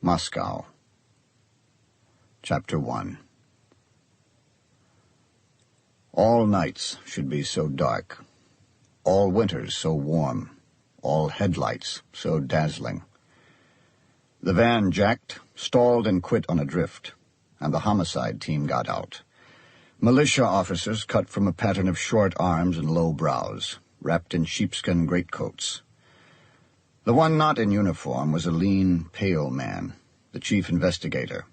Moscow. Chapter 1. All nights should be so dark, all winters so warm, all headlights so dazzling. The van jacked, stalled, and quit on a drift, and the homicide team got out. Militia officers cut from a pattern of short arms and low brows, wrapped in sheepskin greatcoats. The one not in uniform was a lean, pale man, the chief investigator.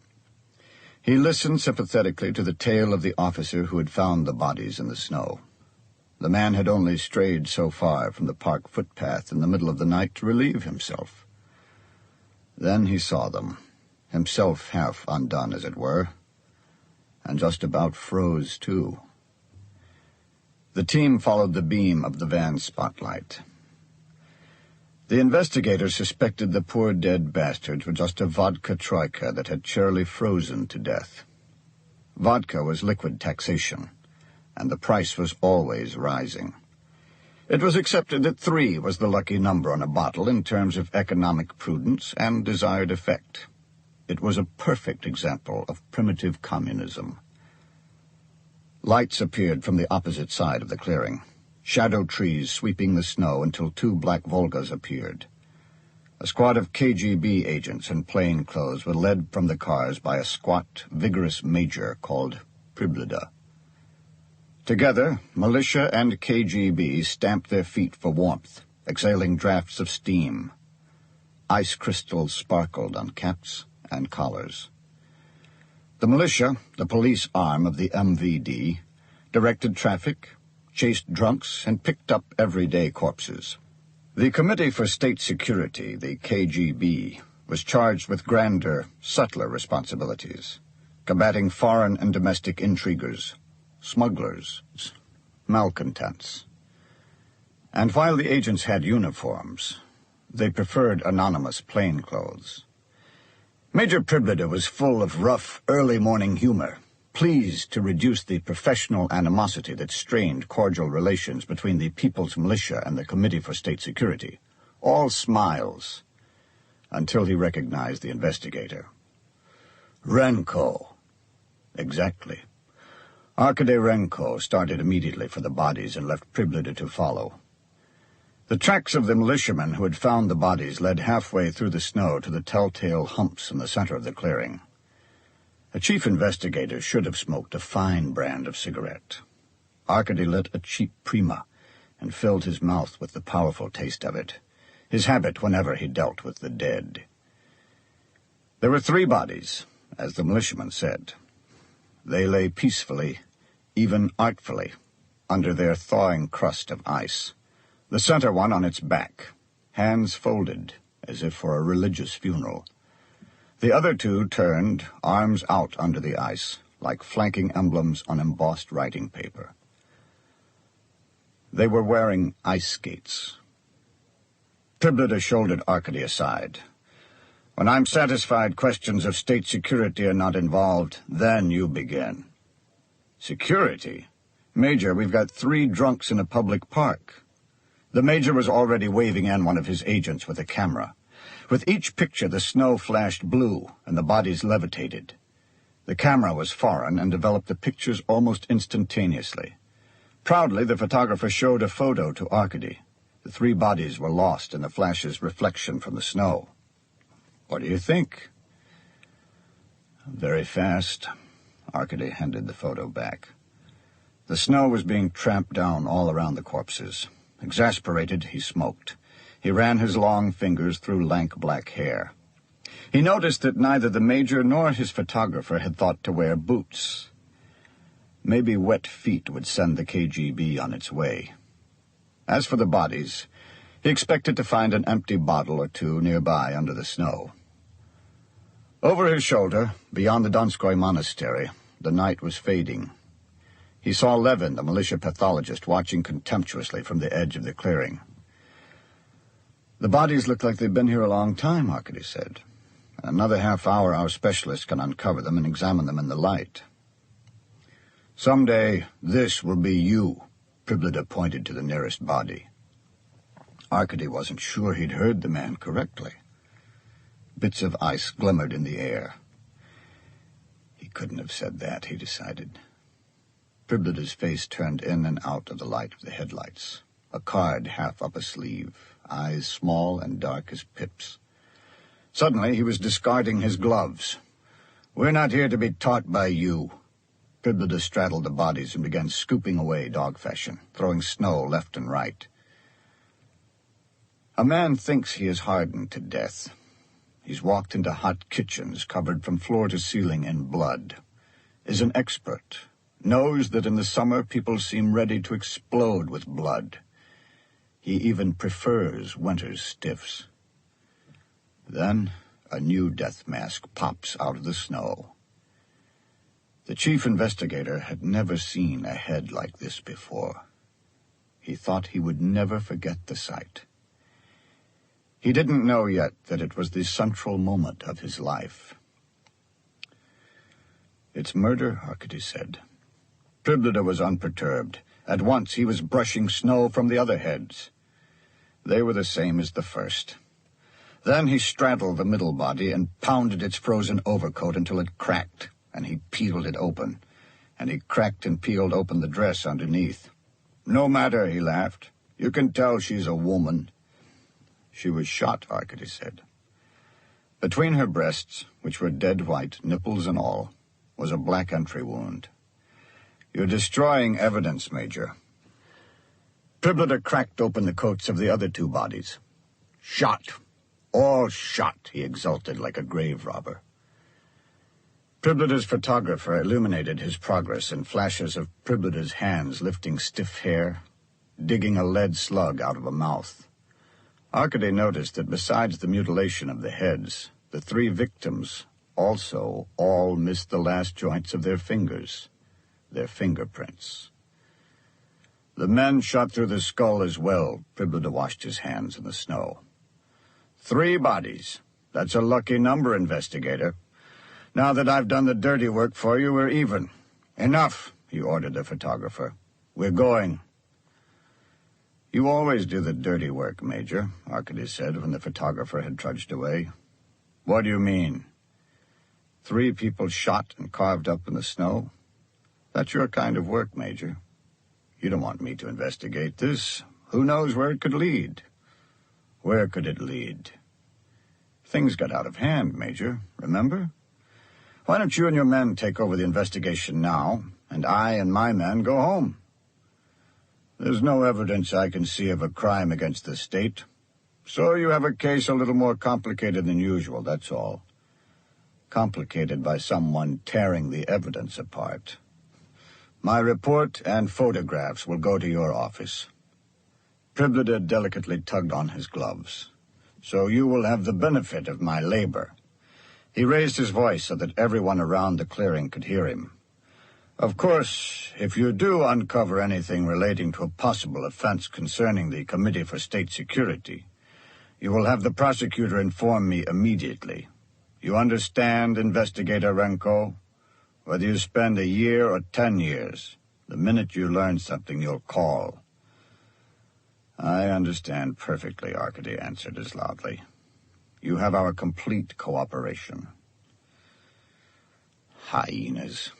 He listened sympathetically to the tale of the officer who had found the bodies in the snow. The man had only strayed so far from the park footpath in the middle of the night to relieve himself. Then he saw them, himself half undone, as it were, and just about froze, too. The team followed the beam of the van's spotlight. The investigators suspected the poor dead bastards were just a vodka troika that had cheerily frozen to death. Vodka was liquid taxation, and the price was always rising. It was accepted that 3 was the lucky number on a bottle in terms of economic prudence and desired effect. It was a perfect example of primitive communism. Lights appeared from the opposite side of the clearing, shadow trees sweeping the snow until 2 black Volgas appeared. A squad of KGB agents in plain clothes were led from the cars by a squat, vigorous major called Priblida. Together, militia and KGB stamped their feet for warmth, exhaling drafts of steam. Ice crystals sparkled on caps and collars. The militia, the police arm of the MVD, directed traffic, chased drunks, and picked up everyday corpses. The Committee for State Security, the KGB, was charged with grander, subtler responsibilities, combating foreign and domestic intriguers, smugglers, malcontents. And while the agents had uniforms, they preferred anonymous plainclothes. Major Priblida was full of rough, early-morning humor, pleased to reduce the professional animosity that strained cordial relations between the People's Militia and the Committee for State Security. All smiles, until he recognized the investigator. Renko. Exactly. Arkady Renko started immediately for the bodies and left Priblida to follow. The tracks of the militiamen who had found the bodies led halfway through the snow to the telltale humps in the center of the clearing. A chief investigator should have smoked a fine brand of cigarette. Arkady lit a cheap Prima and filled his mouth with the powerful taste of it, his habit whenever he dealt with the dead. There were 3 bodies, as the militiaman said. They lay peacefully, even artfully, under their thawing crust of ice. The center one on its back, hands folded, as if for a religious funeral. The other 2 turned, arms out under the ice, like flanking emblems on embossed writing paper. They were wearing ice skates. Priblida shouldered Arkady aside. When I'm satisfied questions of state security are not involved, then you begin. Security? Major, we've got 3 drunks in a public park. The major was already waving in one of his agents with a camera. With each picture, the snow flashed blue, and the bodies levitated. The camera was foreign and developed the pictures almost instantaneously. Proudly, the photographer showed a photo to Arkady. The 3 bodies were lost in the flash's reflection from the snow. What do you think? Very fast. Arkady handed the photo back. The snow was being tramped down all around the corpses. Exasperated, he smoked. He ran his long fingers through lank black hair. He noticed that neither the major nor his photographer had thought to wear boots. Maybe wet feet would send the KGB on its way. As for the bodies, he expected to find an empty bottle or 2 nearby under the snow. Over his shoulder, beyond the Donskoy Monastery, the night was fading. He saw Levin, the militia pathologist, watching contemptuously from the edge of the clearing. The bodies look like they've been here a long time, Arkady said. In another half hour, our specialist can uncover them and examine them in the light. Someday, this will be you, Priblida pointed to the nearest body. Arkady wasn't sure he'd heard the man correctly. Bits of ice glimmered in the air. He couldn't have said that, he decided. Pribleda's face turned in and out of the light of the headlights, a card half up a sleeve, eyes small and dark as pips. Suddenly he was discarding his gloves. "We're not here to be taught by you." Pribleda straddled the bodies and began scooping away dog fashion, throwing snow left and right. A man thinks he is hardened to death. He's walked into hot kitchens covered from floor to ceiling in blood, is an expert, knows that in the summer people seem ready to explode with blood. He even prefers winter's stiffs. Then a new death mask pops out of the snow. The chief investigator had never seen a head like this before. He thought he would never forget the sight. He didn't know yet that it was the central moment of his life. "It's murder," Arkady said. Pribleda was unperturbed. At once he was brushing snow from the other heads. They were the same as the first. Then he straddled the middle body and pounded its frozen overcoat until it cracked, and he peeled it open, and he cracked and peeled open the dress underneath. "No matter," he laughed. "You can tell she's a woman." "She was shot," Arkady said. Between her breasts, which were dead white, nipples and all, was a black entry wound. "You're destroying evidence, Major." Pribleda cracked open the coats of the other two bodies. "Shot! All shot!" he exulted like a grave robber. Pribleda's photographer illuminated his progress in flashes of Pribleda's hands lifting stiff hair, digging a lead slug out of a mouth. Arkady noticed that besides the mutilation of the heads, the three victims also all missed the last joints of their fingers, their fingerprints. "The men shot through the skull as well." Pribleda washed his hands in the snow. 3 bodies. That's a lucky number, investigator. Now that I've done the dirty work for you, we're even. Enough, he ordered the photographer. We're going. "You always do the dirty work, Major," Arkady said when the photographer had trudged away. "What do you mean?" 3 people shot and carved up in the snow. That's your kind of work, Major. You don't want me to investigate this. Who knows where it could lead? Where could it lead? Things got out of hand, Major, remember? Why don't you and your men take over the investigation now, and I and my men go home? There's no evidence I can see of a crime against the state. So you have a case a little more complicated than usual, that's all. Complicated by someone tearing the evidence apart. My report and photographs will go to your office. Pribleda delicately tugged on his gloves. So you will have the benefit of my labor. He raised his voice so that everyone around the clearing could hear him. Of course, if you do uncover anything relating to a possible offense concerning the Committee for State Security, you will have the prosecutor inform me immediately. You understand, Investigator Renko? Whether you spend a year or 10 years, the minute you learn something, you'll call. I understand perfectly, Arkady answered as loudly. You have our complete cooperation. Hyenas,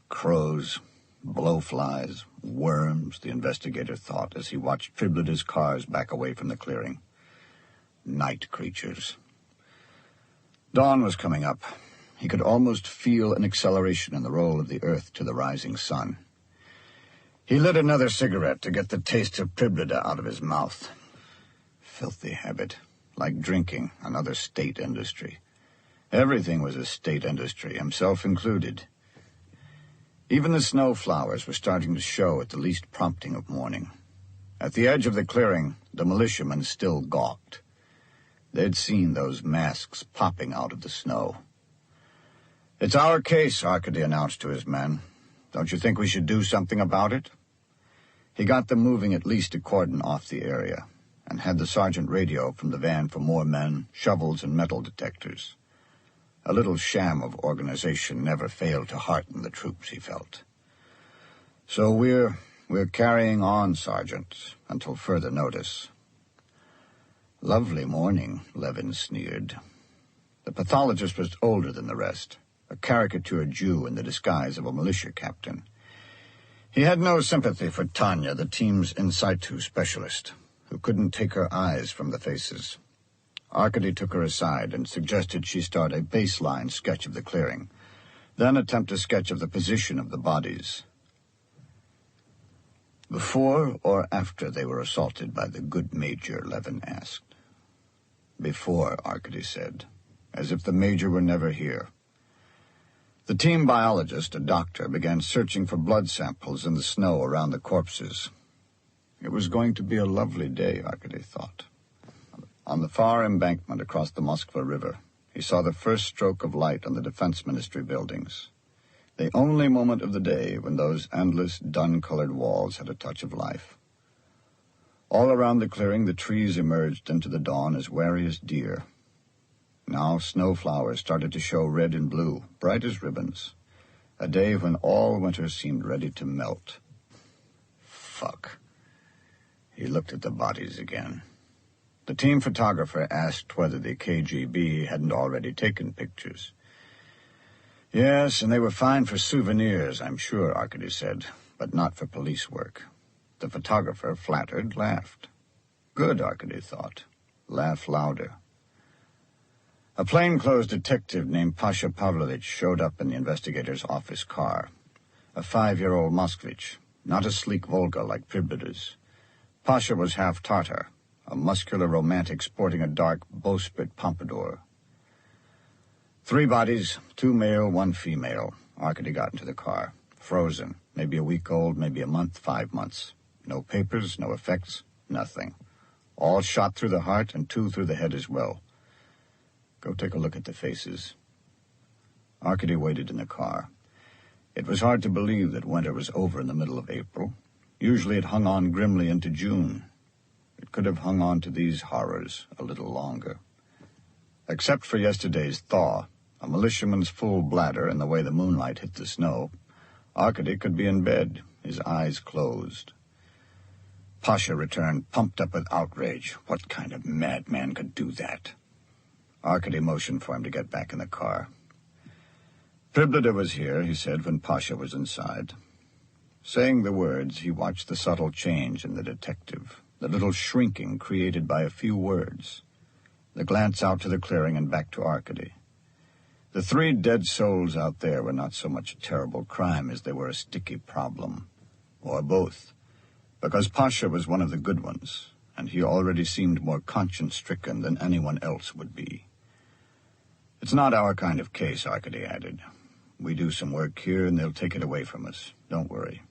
crows, blowflies, worms, the investigator thought as he watched Pribleda's cars back away from the clearing. Night creatures. Dawn was coming up. He could almost feel an acceleration in the roll of the earth to the rising sun. He lit another cigarette to get the taste of Pribleda out of his mouth. Filthy habit. Like drinking, another state industry. Everything was a state industry, himself included. Even the snow flowers were starting to show at the least prompting of morning. At the edge of the clearing, the militiamen still gawked. They'd seen those masks popping out of the snow. It's our case, Arkady announced to his men. Don't you think we should do something about it? He got them moving at least a cordon off the area, and had the sergeant radio from the van for more men, shovels, and metal detectors. A little sham of organization never failed to hearten the troops, he felt. So we're carrying on, Sergeant, until further notice. Lovely morning, Levin sneered. The pathologist was older than the rest, a caricature Jew in the disguise of a militia captain. He had no sympathy for Tanya, the team's in situ specialist, who couldn't take her eyes from the faces. Arkady took her aside and suggested she start a baseline sketch of the clearing, then attempt a sketch of the position of the bodies. Before or after they were assaulted by the good major, Levin asked. Before, Arkady said, as if the major were never here. The team biologist, a doctor, began searching for blood samples in the snow around the corpses. It was going to be a lovely day, Arkady thought. On the far embankment across the Moskva River, he saw the first stroke of light on the Defense Ministry buildings. The only moment of the day when those endless, dun-colored walls had a touch of life. All around the clearing, the trees emerged into the dawn as wary as deer. Now snow flowers started to show red and blue, bright as ribbons. A day when all winter seemed ready to melt. Fuck. He looked at the bodies again. The team photographer asked whether the KGB hadn't already taken pictures. Yes, and they were fine for souvenirs, I'm sure, Arkady said, but not for police work. The photographer, flattered, laughed. Good, Arkady thought. Laugh louder. A plainclothes detective named Pasha Pavlovich showed up in the investigator's office car. A 5-year-old Moskvich, not a sleek Volga like Pribylda's. Pasha was half Tatar, a muscular romantic sporting a dark bowsprit pompadour. 3 bodies, 2 male, 1 female. Arkady got into the car. Frozen, maybe a week old, maybe a month, 5 months. No papers, no effects, nothing. All shot through the heart and 2 through the head as well. Go take a look at the faces. Arkady waited in the car. It was hard to believe that winter was over in the middle of April. Usually it hung on grimly into June. It could have hung on to these horrors a little longer. Except for yesterday's thaw, a militiaman's full bladder, and the way the moonlight hit the snow, Arkady could be in bed, his eyes closed. Pasha returned, pumped up with outrage. What kind of madman could do that? Arkady motioned for him to get back in the car. Pribylda was here, he said, when Pasha was inside. Saying the words, he watched the subtle change in the detective, the little shrinking created by a few words, the glance out to the clearing and back to Arkady. The 3 dead souls out there were not so much a terrible crime as they were a sticky problem, or both, because Pasha was one of the good ones, and he already seemed more conscience-stricken than anyone else would be. It's not our kind of case, Arkady added. We do some work here, and they'll take it away from us. Don't worry.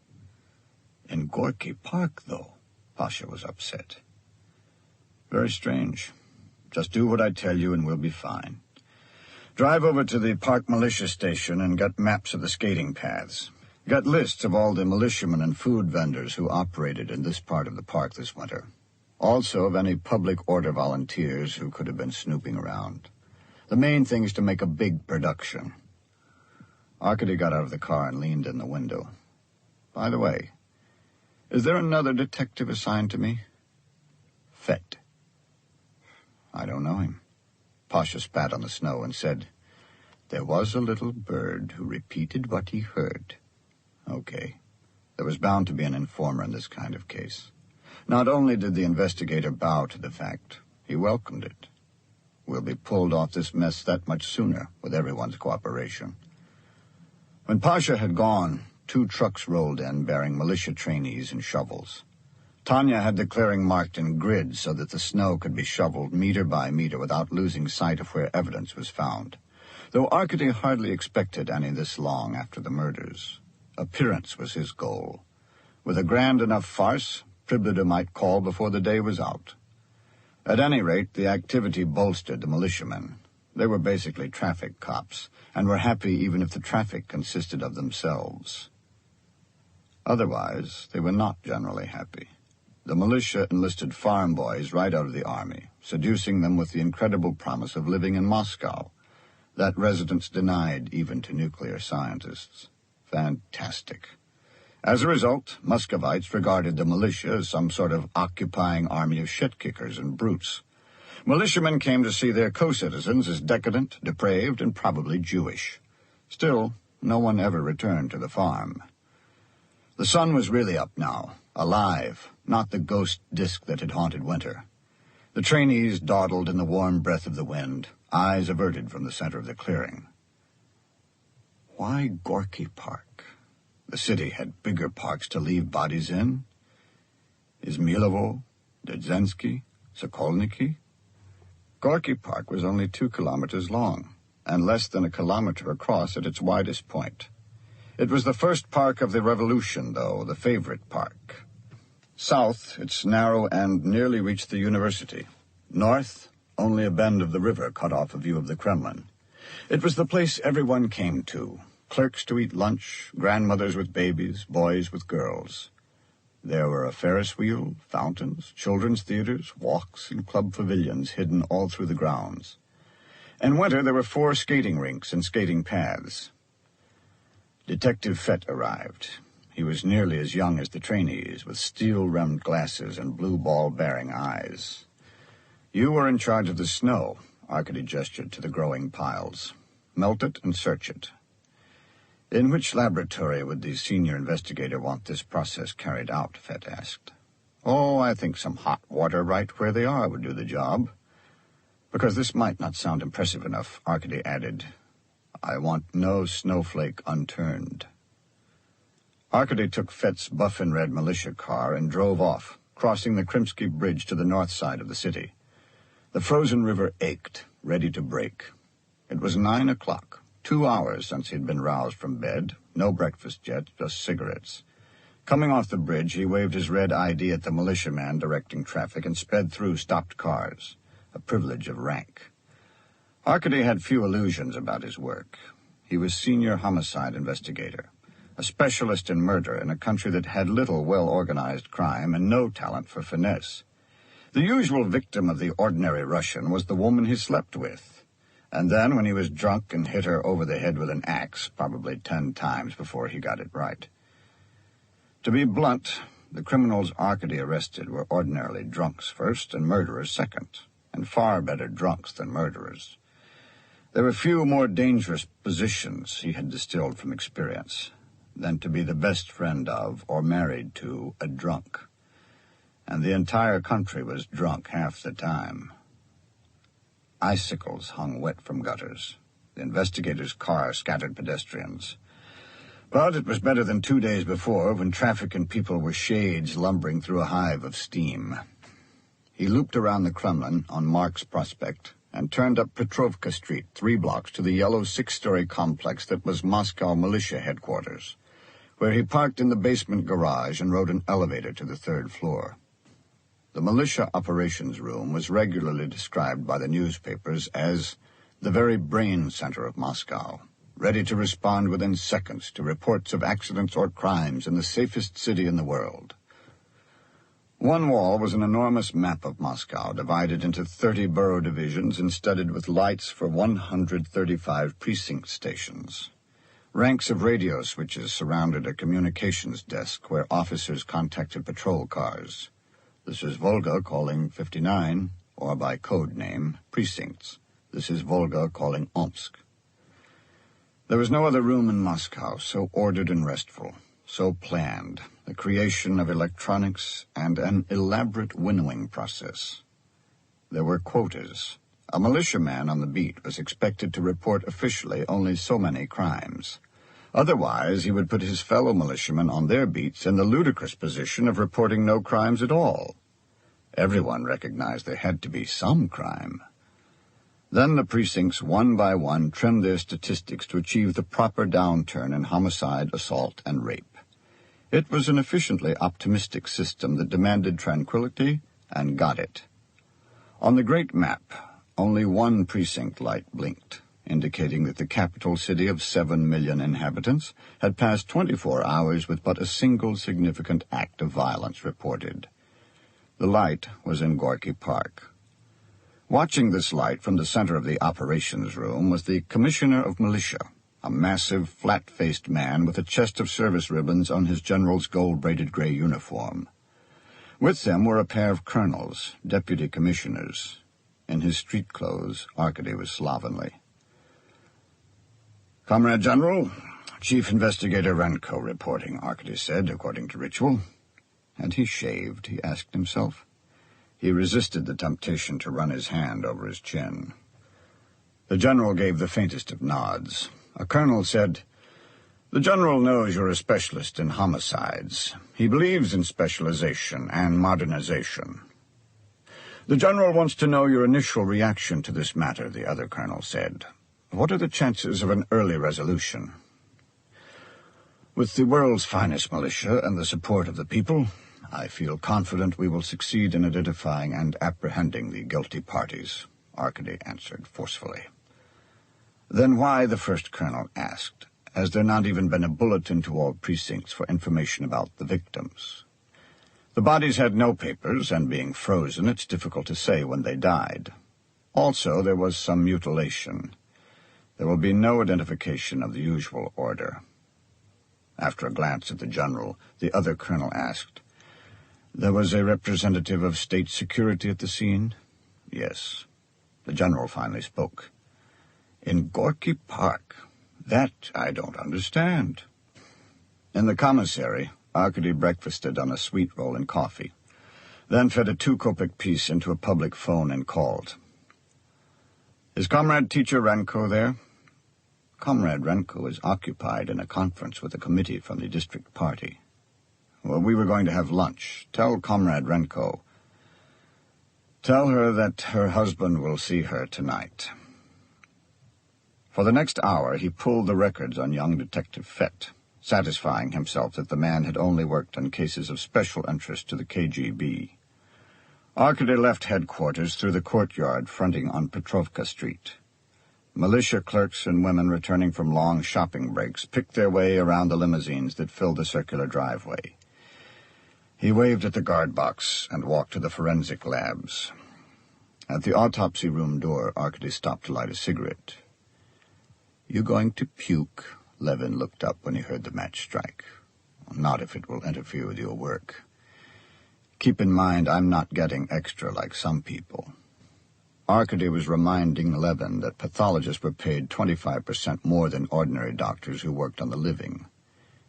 In Gorky Park, though, Pasha was upset. Very strange. Just do what I tell you, and we'll be fine. Drive over to the park militia station and get maps of the skating paths. Got lists of all the militiamen and food vendors who operated in this part of the park this winter. Also of any public order volunteers who could have been snooping around. The main thing is to make a big production. Arkady got out of the car and leaned in the window. By the way, is there another detective assigned to me? Fett. I don't know him. Pasha spat on the snow and said, there was a little bird who repeated what he heard. Okay. There was bound to be an informer in this kind of case. Not only did the investigator bow to the fact, he welcomed it. We'll be pulled off this mess that much sooner with everyone's cooperation. When Pasha had gone, 2 trucks rolled in bearing militia trainees and shovels. Tanya had the clearing marked in grids so that the snow could be shoveled meter by meter without losing sight of where evidence was found. Though Arkady hardly expected any this long after the murders. Appearance was his goal. With a grand enough farce, Pribylda might call before the day was out. At any rate, the activity bolstered the militiamen. They were basically traffic cops, and were happy even if the traffic consisted of themselves. Otherwise, they were not generally happy. The militia enlisted farm boys right out of the army, seducing them with the incredible promise of living in Moscow, that residence denied even to nuclear scientists. Fantastic. As a result, Muscovites regarded the militia as some sort of occupying army of shit-kickers and brutes. Militiamen came to see their co-citizens as decadent, depraved, and probably Jewish. Still, no one ever returned to the farm. The sun was really up now, alive, not the ghost disk that had haunted winter. The trainees dawdled in the warm breath of the wind, eyes averted from the center of the clearing. Why Gorky Park? The city had bigger parks to leave bodies in. Izmilovo, Dedzensky, Sokolniki. Gorky Park was only 2 kilometers long, and less than a kilometer across at its widest point. It was the first park of the revolution, though, the favorite park. South, its narrow end nearly reached the university. North, only a bend of the river cut off a view of the Kremlin. It was the place everyone came to. Clerks to eat lunch, grandmothers with babies, boys with girls. There were a Ferris wheel, fountains, children's theaters, walks, and club pavilions hidden all through the grounds. In winter, there were 4 skating rinks and skating paths. Detective Fett arrived. He was nearly as young as the trainees, with steel-rimmed glasses and blue ball-bearing eyes. You were in charge of the snow, Arkady gestured to the growing piles. Melt it and search it. In which laboratory would the senior investigator want this process carried out, Fett asked. Oh, I think some hot water right where they are would do the job. Because this might not sound impressive enough, Arkady added, I want no snowflake unturned. Arkady took Fett's buff-and-red militia car and drove off, crossing the Krimsky Bridge to the north side of the city. The frozen river ached, ready to break. It was 9 o'clock, 2 hours since he'd been roused from bed, no breakfast yet, just cigarettes. Coming off the bridge, he waved his red ID at the militiaman directing traffic and sped through stopped cars, a privilege of rank. Arkady had few illusions about his work. He was senior homicide investigator, a specialist in murder in a country that had little well-organized crime and no talent for finesse. The usual victim of the ordinary Russian was the woman he slept with. And then, when he was drunk and hit her over the head with an axe, probably 10 times before he got it right. To be blunt, the criminals Arkady arrested were ordinarily drunks first and murderers second, and far better drunks than murderers. There were few more dangerous positions, he had distilled from experience, than to be the best friend of or married to a drunk. And the entire country was drunk half the time. Icicles hung wet from gutters. The investigator's car scattered pedestrians. But it was better than 2 days before, when traffic and people were shades lumbering through a hive of steam. He looped around the Kremlin on Marx Prospect and turned up Petrovka Street 3 blocks to the yellow 6-story complex that was Moscow militia headquarters, where he parked in the basement garage and rode an elevator to the 3rd floor. The militia operations room was regularly described by the newspapers as the very brain center of Moscow, ready to respond within seconds to reports of accidents or crimes in the safest city in the world. One wall was an enormous map of Moscow, divided into 30 borough divisions and studded with lights for 135 precinct stations. Ranks of radio switches surrounded a communications desk where officers contacted patrol cars. This is Volga calling 59, or by code name, precincts. This is Volga calling Omsk. There was no other room in Moscow so ordered and restful, so planned, the creation of electronics and an elaborate winnowing process. There were quotas. A militiaman on the beat was expected to report officially only so many crimes. Otherwise, he would put his fellow militiamen on their beats in the ludicrous position of reporting no crimes at all. Everyone recognized there had to be some crime. Then the precincts, one by one, trimmed their statistics to achieve the proper downturn in homicide, assault, and rape. It was an efficiently optimistic system that demanded tranquility and got it. On the great map, only one precinct light blinked, indicating that the capital city of 7 million inhabitants had passed 24 hours with but a single significant act of violence reported. The light was in Gorky Park. Watching this light from the center of the operations room was the commissioner of militia, a massive, flat-faced man with a chest of service ribbons on his general's gold-braided gray uniform. With them were a pair of colonels, deputy commissioners. In his street clothes, Arkady was slovenly. "Comrade General, Chief Investigator Renko reporting," Arkady said, according to ritual. Had he shaved, he asked himself. He resisted the temptation to run his hand over his chin. The general gave the faintest of nods. A colonel said, "The general knows you're a specialist in homicides. He believes in specialization and modernization." "The general wants to know your initial reaction to this matter," the other colonel said. "What are the chances of an early resolution?" "With the world's finest militia and the support of the people, I feel confident we will succeed in identifying and apprehending the guilty parties," Arkady answered forcefully. "Then why?" the first colonel asked. "Has there not even been a bulletin to all precincts for information about the victims?" "The bodies had no papers, and being frozen, it's difficult to say when they died. Also, there was some mutilation. There will be no identification of the usual order." After a glance at the general, the other colonel asked, "There was a representative of state security at the scene?" "Yes." The general finally spoke. "In Gorky Park? That I don't understand." In the commissary, Arkady breakfasted on a sweet roll and coffee, then fed a 2-kopek piece into a public phone and called. "Is Comrade Teacher Renko there?" "Comrade Renko is occupied in a conference with a committee from the district party." "Well, we were going to have lunch. Tell Comrade Renko. Tell her that her husband will see her tonight." For the next hour, he pulled the records on young Detective Fett, satisfying himself that the man had only worked on cases of special interest to the KGB. Arkady left headquarters through the courtyard fronting on Petrovka Street. Militia clerks and women returning from long shopping breaks picked their way around the limousines that filled the circular driveway. He waved at the guard box and walked to the forensic labs. At the autopsy room door, Arkady stopped to light a cigarette. "You going to puke?" Levin looked up when he heard the match strike. "Not if it will interfere with your work. Keep in mind I'm not getting extra like some people." Arkady was reminding Levin that pathologists were paid 25% more than ordinary doctors who worked on the living.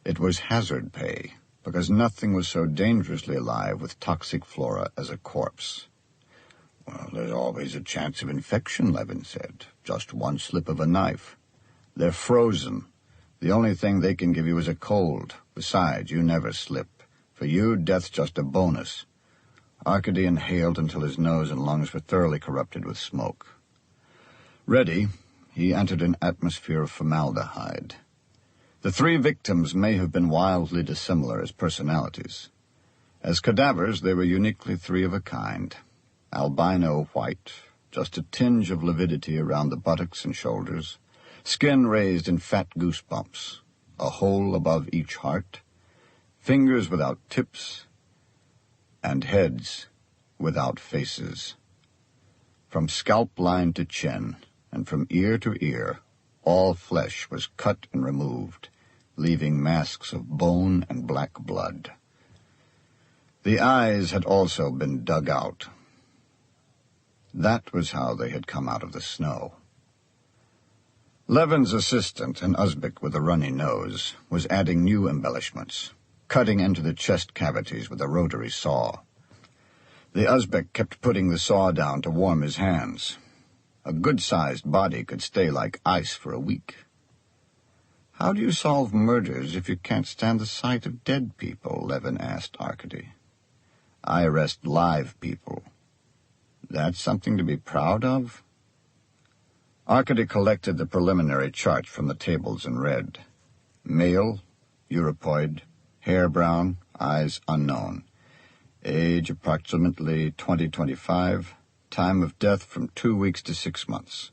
It was hazard pay, because nothing was so dangerously alive with toxic flora as a corpse. "Well, there's always a chance of infection," Levin said. "Just one slip of a knife. They're frozen. The only thing they can give you is a cold. Besides, you never slip. For you, death's just a bonus." Arkady inhaled until his nose and lungs were thoroughly corrupted with smoke. Ready, he entered an atmosphere of formaldehyde. The 3 victims may have been wildly dissimilar as personalities. As cadavers, they were uniquely 3 of a kind. Albino white, just a tinge of lividity around the buttocks and shoulders, skin raised in fat goosebumps, a hole above each heart, fingers without tips, and heads without faces. From scalp line to chin, and from ear to ear, all flesh was cut and removed, leaving masks of bone and black blood. The eyes had also been dug out. That was how they had come out of the snow. Levin's assistant, an Uzbek with a runny nose, was adding new embellishments, cutting into the chest cavities with a rotary saw. The Uzbek kept putting the saw down to warm his hands. A good-sized body could stay like ice for a week. "How do you solve murders if you can't stand the sight of dead people?" Levin asked Arkady. "I arrest live people." "That's something to be proud of?" Arkady collected the preliminary chart from the tables and read. Male, Europoid, hair brown, eyes unknown. Age approximately 20-25. Time of death from 2 weeks to 6 months.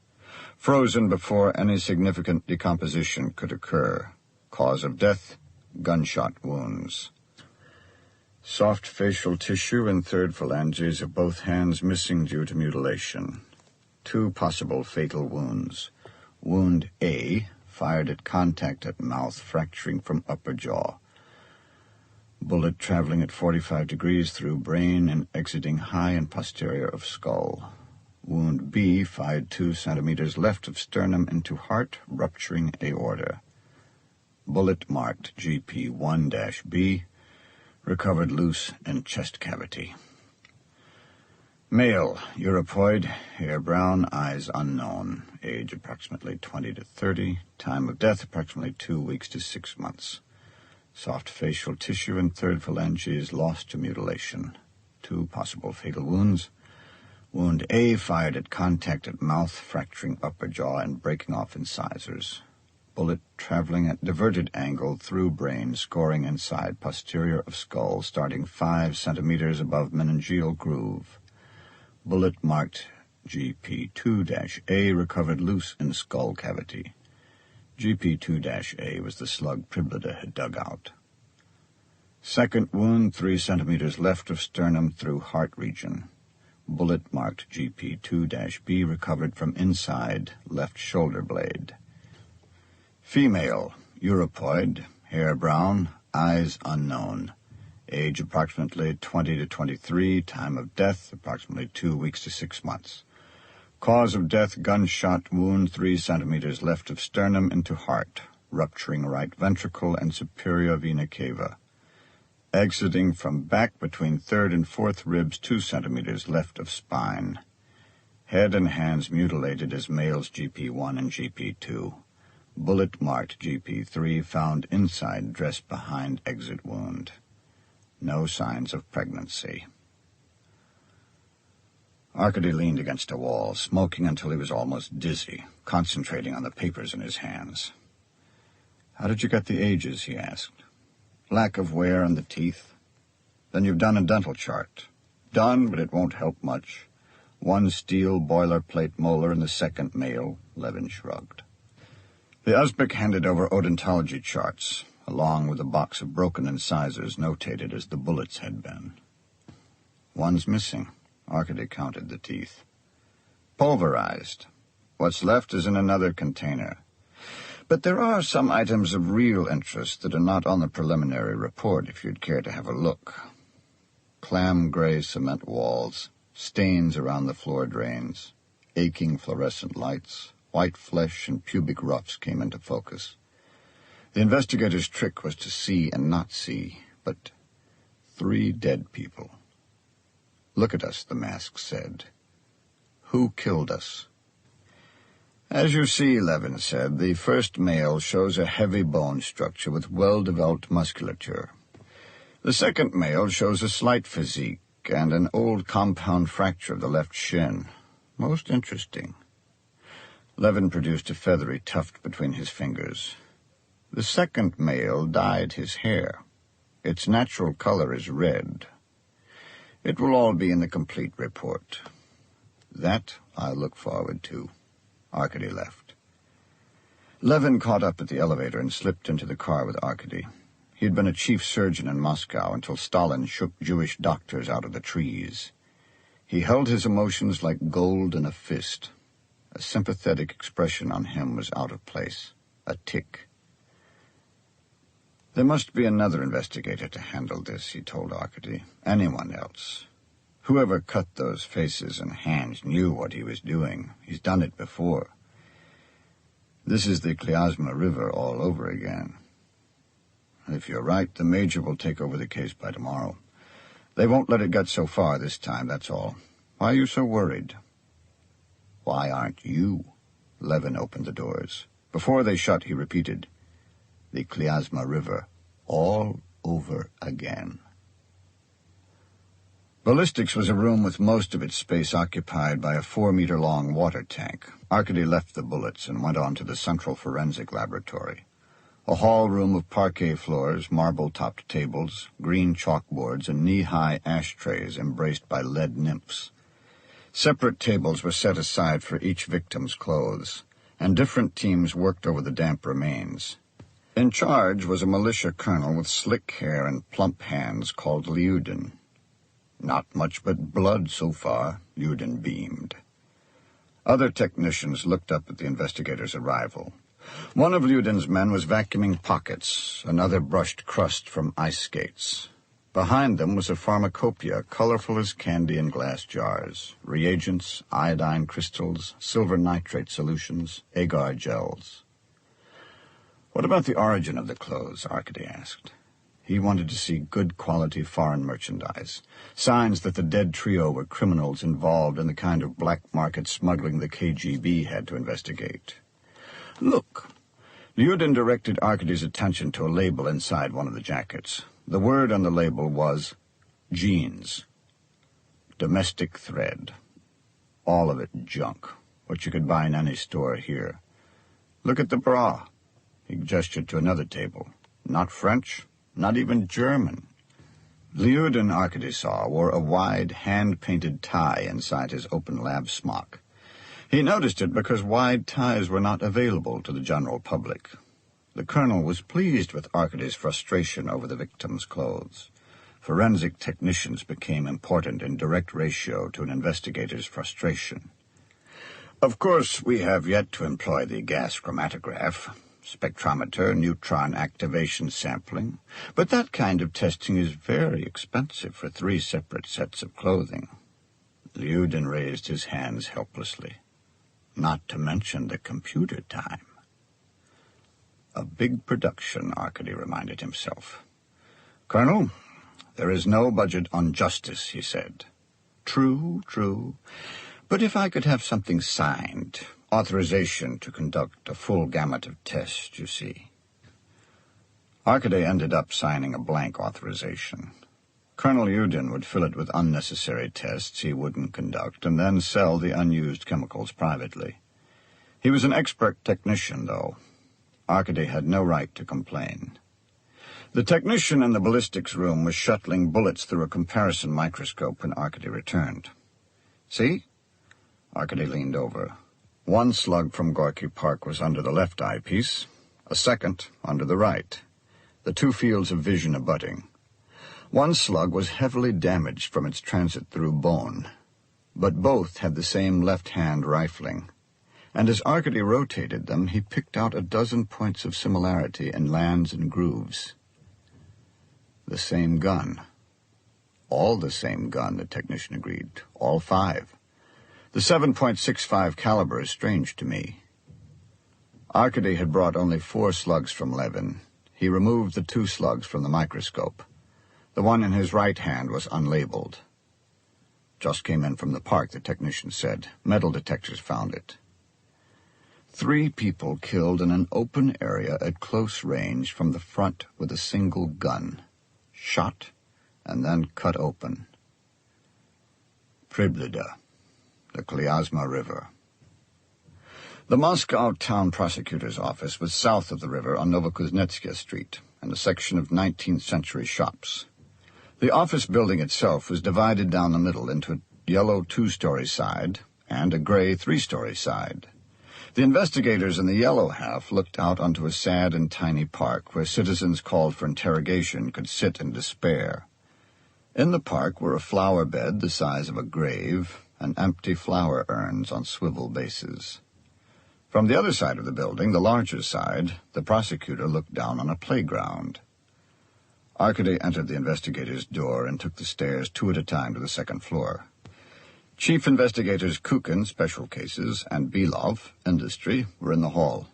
Frozen before any significant decomposition could occur. Cause of death, gunshot wounds. Soft facial tissue and 3rd phalanges of both hands missing due to mutilation. 2 possible fatal wounds. Wound A, fired at contact at mouth, fracturing from upper jaw. Bullet traveling at 45 degrees through brain and exiting high and posterior of skull. Wound B fired 2 centimeters left of sternum into heart, rupturing aorta. Bullet marked GP1-B, recovered loose in chest cavity. Male, Europoid, hair brown, eyes unknown, age approximately 20 to 30, time of death approximately 2 weeks to 6 months. Soft facial tissue and third phalanges lost to mutilation. 2 possible fatal wounds. Wound A fired at contact at mouth, fracturing upper jaw and breaking off incisors. Bullet traveling at diverted angle through brain, scoring inside posterior of skull, starting 5 centimeters above meningeal groove. Bullet marked GP2-A, recovered loose in skull cavity. GP2-A was the slug Priblida had dug out. Second wound, 3 centimeters left of sternum through heart region. Bullet marked GP2-B, recovered from inside left shoulder blade. Female, Europoid, hair brown, eyes unknown. Age approximately 20 to 23, time of death approximately 2 weeks to 6 months. Cause of death, gunshot wound 3 centimeters left of sternum into heart, rupturing right ventricle and superior vena cava. Exiting from back between 3rd and 4th ribs 2 centimeters left of spine. Head and hands mutilated as males GP1 and GP2. Bullet marked GP3 found inside dress behind exit wound. No signs of pregnancy. Arkady leaned against a wall, smoking until he was almost dizzy, concentrating on the papers in his hands. "How did you get the ages?" he asked. "Lack of wear on the teeth. Then you've done a dental chart." "Done, but it won't help much. 1 steel boilerplate molar in the second male," Levin shrugged. The Uzbek handed over odontology charts, along with a box of broken incisors notated as the bullets had been. "One's missing." Arkady counted the teeth. "Pulverized. What's left is in another container. But there are some items of real interest that are not on the preliminary report, if you'd care to have a look. Clam-gray cement walls, stains around the floor drains, aching fluorescent lights, white flesh and pubic roughs came into focus. The investigator's trick was to see and not see, but 3 dead people. "Look at us," the mask said. "Who killed us?" "As you see," Levin said, "the first male shows a heavy bone structure with well-developed musculature. The second male shows a slight physique and an old compound fracture of the left shin. Most interesting." Levin produced a feathery tuft between his fingers. "The second male dyed his hair. Its natural color is red. It will all be in the complete report. That I look forward to." Arkady left. Levin caught up at the elevator and slipped into the car with Arkady. He had been a chief surgeon in Moscow until Stalin shook Jewish doctors out of the trees. He held his emotions like gold in a fist. A sympathetic expression on him was out of place. A tick. "There must be another investigator to handle this," he told Arkady. "Anyone else. Whoever cut those faces and hands knew what he was doing. He's done it before. This is the Kliazma River all over again. If you're right, the major will take over the case by tomorrow. They won't let it get so far this time, that's all. Why are you so worried?" "Why aren't you?" Levin opened the doors. Before they shut, he repeated, "The Kliazma River, all over again." Ballistics was a room with most of its space occupied by a 4-meter-long water tank. Arkady left the bullets and went on to the central forensic laboratory. A hall room of parquet floors, marble-topped tables, green chalkboards, and knee-high ashtrays embraced by lead nymphs. Separate tables were set aside for each victim's clothes, and different teams worked over the damp remains. In charge was a militia colonel with slick hair and plump hands called Lyudin. "Not much but blood so far," Lyudin beamed. Other technicians looked up at the investigator's arrival. One of Lyudin's men was vacuuming pockets, another brushed crust from ice skates. Behind them was a pharmacopoeia, colorful as candy in glass jars, reagents, iodine crystals, silver nitrate solutions, agar gels. "What about the origin of the clothes?" Arkady asked. He wanted to see good quality foreign merchandise, signs that the dead trio were criminals involved in the kind of black market smuggling the KGB had to investigate. "Look." Lyudin directed Arkady's attention to a label inside one of the jackets. The word on the label was jeans. Domestic thread. All of it junk, what you could buy in any store here. "Look at the bra." He gestured to another table. Not French, not even German. Lyudin, Arkady saw, wore a wide, hand-painted tie inside his open lab smock. He noticed it because wide ties were not available to the general public. The colonel was pleased with Arkady's frustration over the victim's clothes. Forensic technicians became important in direct ratio to an investigator's frustration. "Of course, we have yet to employ the gas chromatograph, spectrometer, neutron activation sampling, but that kind of testing is very expensive for 3 separate sets of clothing." Lyudin raised his hands helplessly. "Not to mention the computer time." A big production, Arkady reminded himself. "Colonel, there is no budget on justice," he said. True. But if I could have something signed, authorization to conduct a full gamut of tests, you see." Arkady ended up signing a blank authorization. Colonel Lyudin would fill it with unnecessary tests he wouldn't conduct, and then sell the unused chemicals privately. He was an expert technician, though. Arkady had no right to complain. The technician in the ballistics room was shuttling bullets through a comparison microscope when Arkady returned. "See?" Arkady leaned over. One slug from Gorky Park was under the left eyepiece, a second under the right, the 2 fields of vision abutting. One slug was heavily damaged from its transit through bone, but both had the same left-hand rifling. And as Arkady rotated them, he picked out a dozen points of similarity in lands and grooves. The same gun. All the same gun, the technician agreed. All 5. The 7.65 caliber is strange to me. Arkady had brought only 4 slugs from Levin. He removed the 2 slugs from the microscope. The one in his right hand was unlabeled. "Just came in from the park," the technician said. "Metal detectors found it." 3 people killed in an open area at close range from the front with a single gun. Shot and then cut open. Priblida, the Klyazma River. The Moscow town prosecutor's office was south of the river on Novokuznetskaya Street, and a section of 19th century shops. The office building itself was divided down the middle into a yellow 2-story side and a gray 3-story side. The investigators in the yellow half looked out onto a sad and tiny park where citizens called for interrogation could sit in despair. In the park were a flower bed the size of a grave and empty flower urns on swivel bases. From the other side of the building, the larger side, the prosecutor looked down on a playground. Arkady entered the investigator's door and took the stairs 2 at a time to the 2nd floor. Chief Investigators Kukin, Special Cases, and Belov, Industry, were in the hall.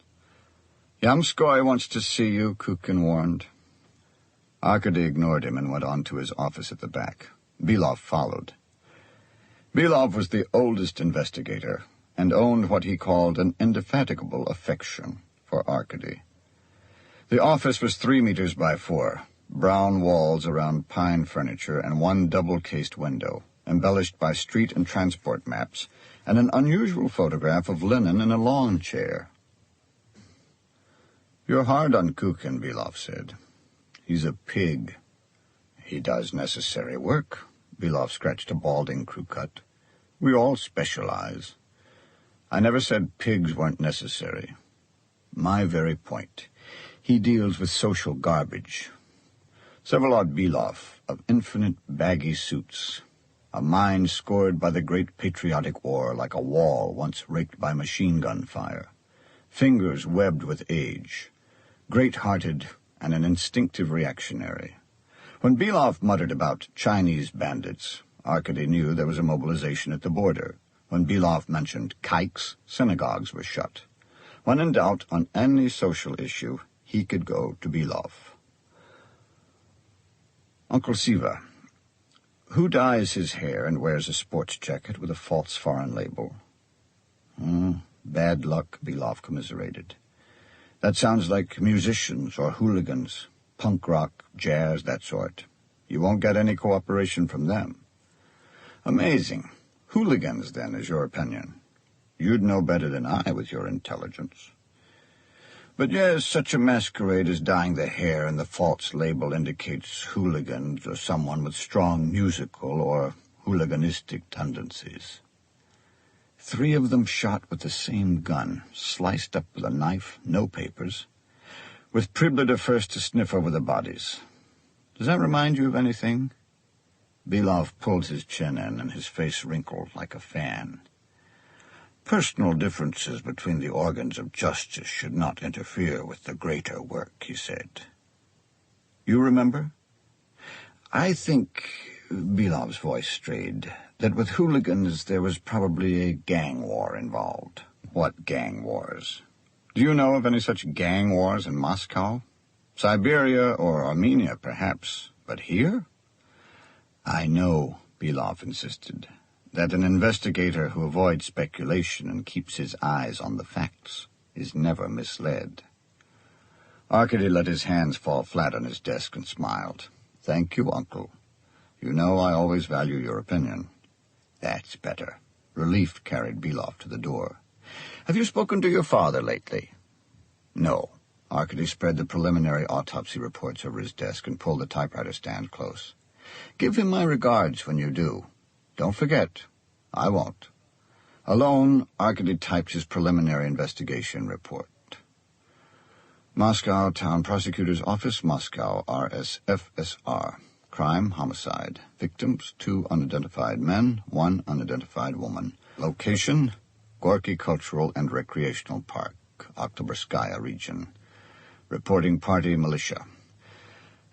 "Yamskoy wants to see you," Kukin warned. Arkady ignored him and went on to his office at the back. Belov followed. Belov was the oldest investigator and owned what he called an indefatigable affection for Arkady. The office was 3 meters by 4, brown walls around pine furniture and 1 double-cased window, embellished by street and transport maps, and an unusual photograph of Lenin in a lawn chair. "You're hard on Kukin," Belov said. "He's a pig." "He does necessary work." Belov scratched a balding crew cut. "We all specialize." "I never said pigs weren't necessary." "My very point. He deals with social garbage. Vsevolod Belov, of infinite baggy suits. A mind scored by the great patriotic war like a wall once raked by machine gun fire. Fingers webbed with age. Great-hearted and an instinctive reactionary. When Belov muttered about Chinese bandits, Arkady knew there was a mobilization at the border. When Belov mentioned kikes, synagogues were shut. When in doubt on any social issue, he could go to Belov. Uncle Siva, who dyes his hair and wears a sports jacket with a false foreign label? Bad luck, Belov commiserated. That sounds like musicians or hooligans, punk rock, jazz, that sort. You won't get any cooperation from them. Amazing. Hooligans, then, is your opinion. You'd know better than I with your intelligence. But yes, such a masquerade as dyeing the hair and the false label indicates hooligans or someone with strong musical or hooliganistic tendencies. 3 of them shot with the same gun, sliced up with a knife, no papers, with Priblida first to sniff over the bodies. Does that remind you of anything? Belov pulled his chin in, and his face wrinkled like a fan. Personal differences between the organs of justice should not interfere with the greater work, he said. You remember? I think, Belov's voice strayed, that with hooligans there was probably a gang war involved. What gang wars? Do you know of any such gang wars in Moscow? Siberia or Armenia, perhaps, but here? I know, Belov insisted, that an investigator who avoids speculation and keeps his eyes on the facts is never misled. Arkady let his hands fall flat on his desk and smiled. Thank you, Uncle. You know I always value your opinion. That's better. Relief carried Belov to the door. Have you spoken to your father lately? No. Arkady spread the preliminary autopsy reports over his desk and pulled the typewriter stand close. Give him my regards when you do. Don't forget. I won't. Alone, Arkady typed his preliminary investigation report. Moscow Town Prosecutor's Office, Moscow, RSFSR. Crime, homicide. Victims, 2 unidentified men, 1 unidentified woman. Location, Gorky Cultural and Recreational Park, Oktoberskaya region. Reporting party, militia.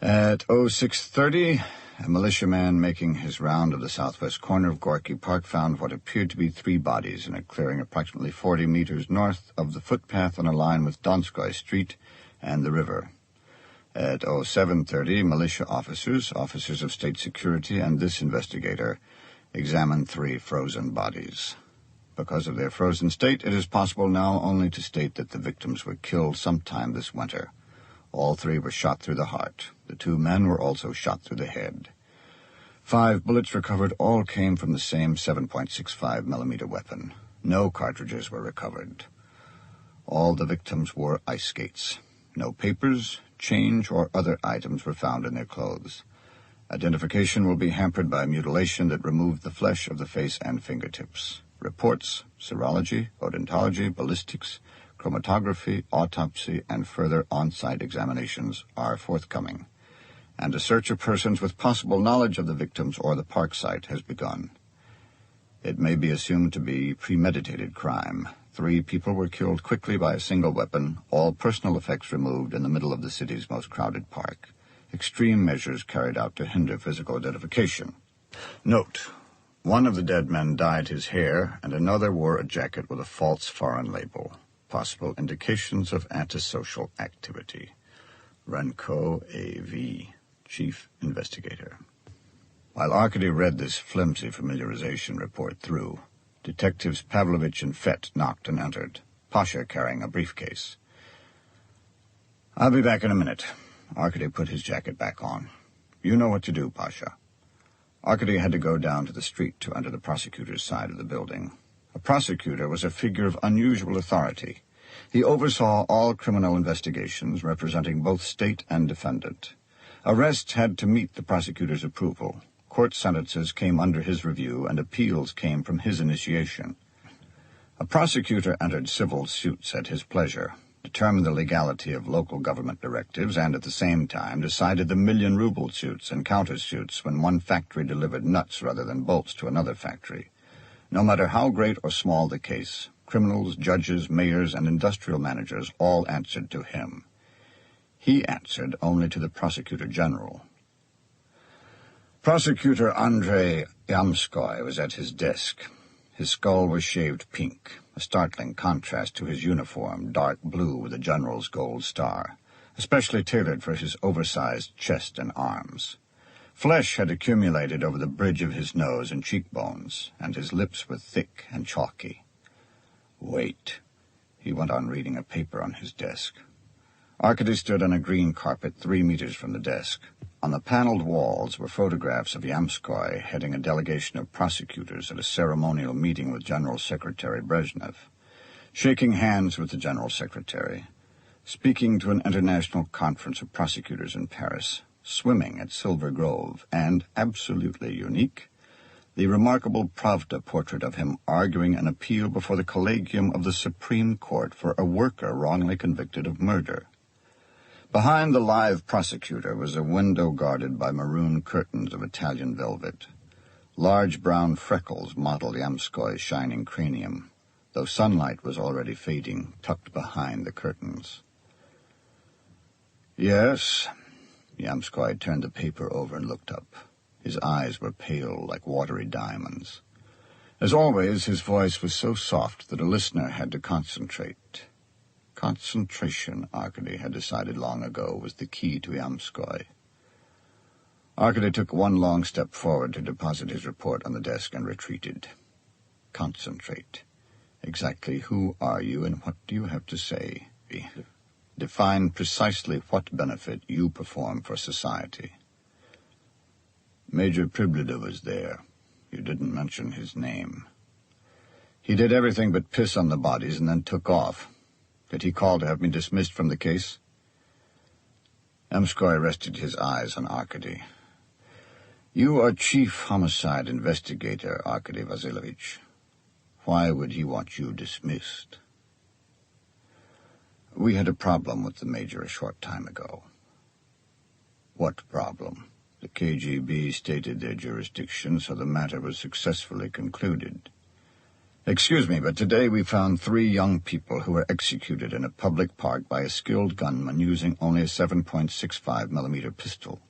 At 06:30, a militiaman making his round of the southwest corner of Gorky Park found what appeared to be 3 bodies in a clearing approximately 40 meters north of the footpath on a line with Donskoy Street and the river. At 07:30, militia officers of state security, and this investigator examined 3 frozen bodies. Because of their frozen state, it is possible now only to state that the victims were killed sometime this winter. All 3 were shot through the heart. The 2 men were also shot through the head. 5 bullets recovered all came from the same 7.65 millimeter weapon. No cartridges were recovered. All the victims wore ice skates. No papers, change, or other items were found in their clothes. Identification will be hampered by mutilation that removed the flesh of the face and fingertips. Reports, serology, odontology, ballistics, chromatography, autopsy, and further on-site examinations are forthcoming, and a search of persons with possible knowledge of the victims or the park site has begun. It may be assumed to be premeditated crime. 3 people were killed quickly by a single weapon, all personal effects removed in the middle of the city's most crowded park. Extreme measures carried out to hinder physical identification. Note: 1 of the dead men dyed his hair, and another wore a jacket with a false foreign label. Possible indications of antisocial activity. Renko, A.V., Chief Investigator. While Arkady read this flimsy familiarization report through, Detectives Pavlovich and Fett knocked and entered, Pasha carrying a briefcase. I'll be back in a minute. Arkady put his jacket back on. You know what to do, Pasha. Arkady had to go down to the street to enter the prosecutor's side of the building. A prosecutor was a figure of unusual authority. He oversaw all criminal investigations, representing both state and defendant. Arrests had to meet the prosecutor's approval. Court sentences came under his review, and appeals came from his initiation. A prosecutor entered civil suits at his pleasure, determined the legality of local government directives, and at the same time decided the million-ruble suits and countersuits when one factory delivered nuts rather than bolts to another factory. No matter how great or small the case, criminals, judges, mayors, and industrial managers all answered to him. He answered only to the prosecutor general. Prosecutor Andrei Yamskoy was at his desk. His skull was shaved pink, a startling contrast to his uniform, dark blue with a general's gold star, especially tailored for his oversized chest and arms. Flesh had accumulated over the bridge of his nose and cheekbones, and his lips were thick and chalky. Wait. He went on reading a paper on his desk. Arkady stood on a green carpet 3 meters from the desk. On the paneled walls were photographs of Yamskoy heading a delegation of prosecutors at a ceremonial meeting with General Secretary Brezhnev, shaking hands with the General Secretary, speaking to an international conference of prosecutors in Paris, swimming at Silver Grove, and, absolutely unique, the remarkable Pravda portrait of him arguing an appeal before the Collegium of the Supreme Court for a worker wrongly convicted of murder. Behind the live prosecutor was a window guarded by maroon curtains of Italian velvet. Large brown freckles mottled Yamskoy's shining cranium, though sunlight was already fading, tucked behind the curtains. Yes. Yamskoy turned the paper over and looked up. His eyes were pale like watery diamonds. As always, his voice was so soft that a listener had to concentrate. Concentration, Arkady had decided long ago, was the key to Yamskoy. Arkady took one long step forward to deposit his report on the desk and retreated. Concentrate. Exactly who are you and what do you have to say? Define precisely what benefit you perform for society. Major Priblida was there. You didn't mention his name. He did everything but piss on the bodies and then took off. Did he call to have me dismissed from the case? Yamskoy rested his eyes on Arkady. You are chief homicide investigator, Arkady Vasilovich. Why would he want you dismissed? We had a problem with the major a short time ago. What problem? The KGB stated their jurisdiction, so the matter was successfully concluded. Excuse me, but today we found 3 young people who were executed in a public park by a skilled gunman using only a 7.65mm pistol.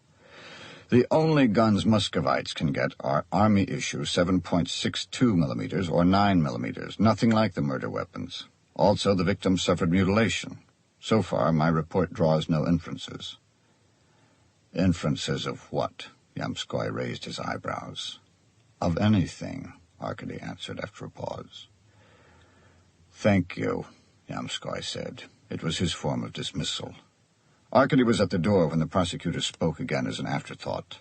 The only guns Muscovites can get are Army-issue 7.62mm or 9mm, nothing like the murder weapons. Also, the victims suffered mutilation. So far, my report draws no inferences. Inferences of what? Yamskoy raised his eyebrows. Of anything, Arkady answered after a pause. Thank you, Yamskoy said. It was his form of dismissal. Arkady was at the door when the prosecutor spoke again as an afterthought.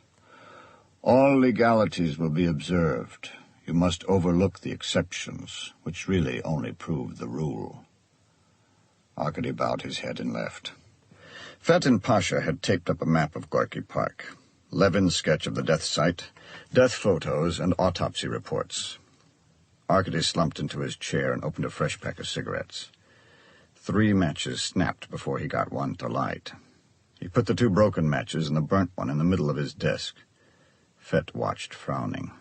All legalities will be observed. You must overlook the exceptions, which really only prove the rule. Arkady bowed his head and left. Fet and Pasha had taped up a map of Gorky Park, Levin's sketch of the death site, death photos, and autopsy reports. Arkady slumped into his chair and opened a fresh pack of cigarettes. 3 matches snapped before he got one to light. He put the 2 broken matches and the burnt one in the middle of his desk. Fet watched, frowning.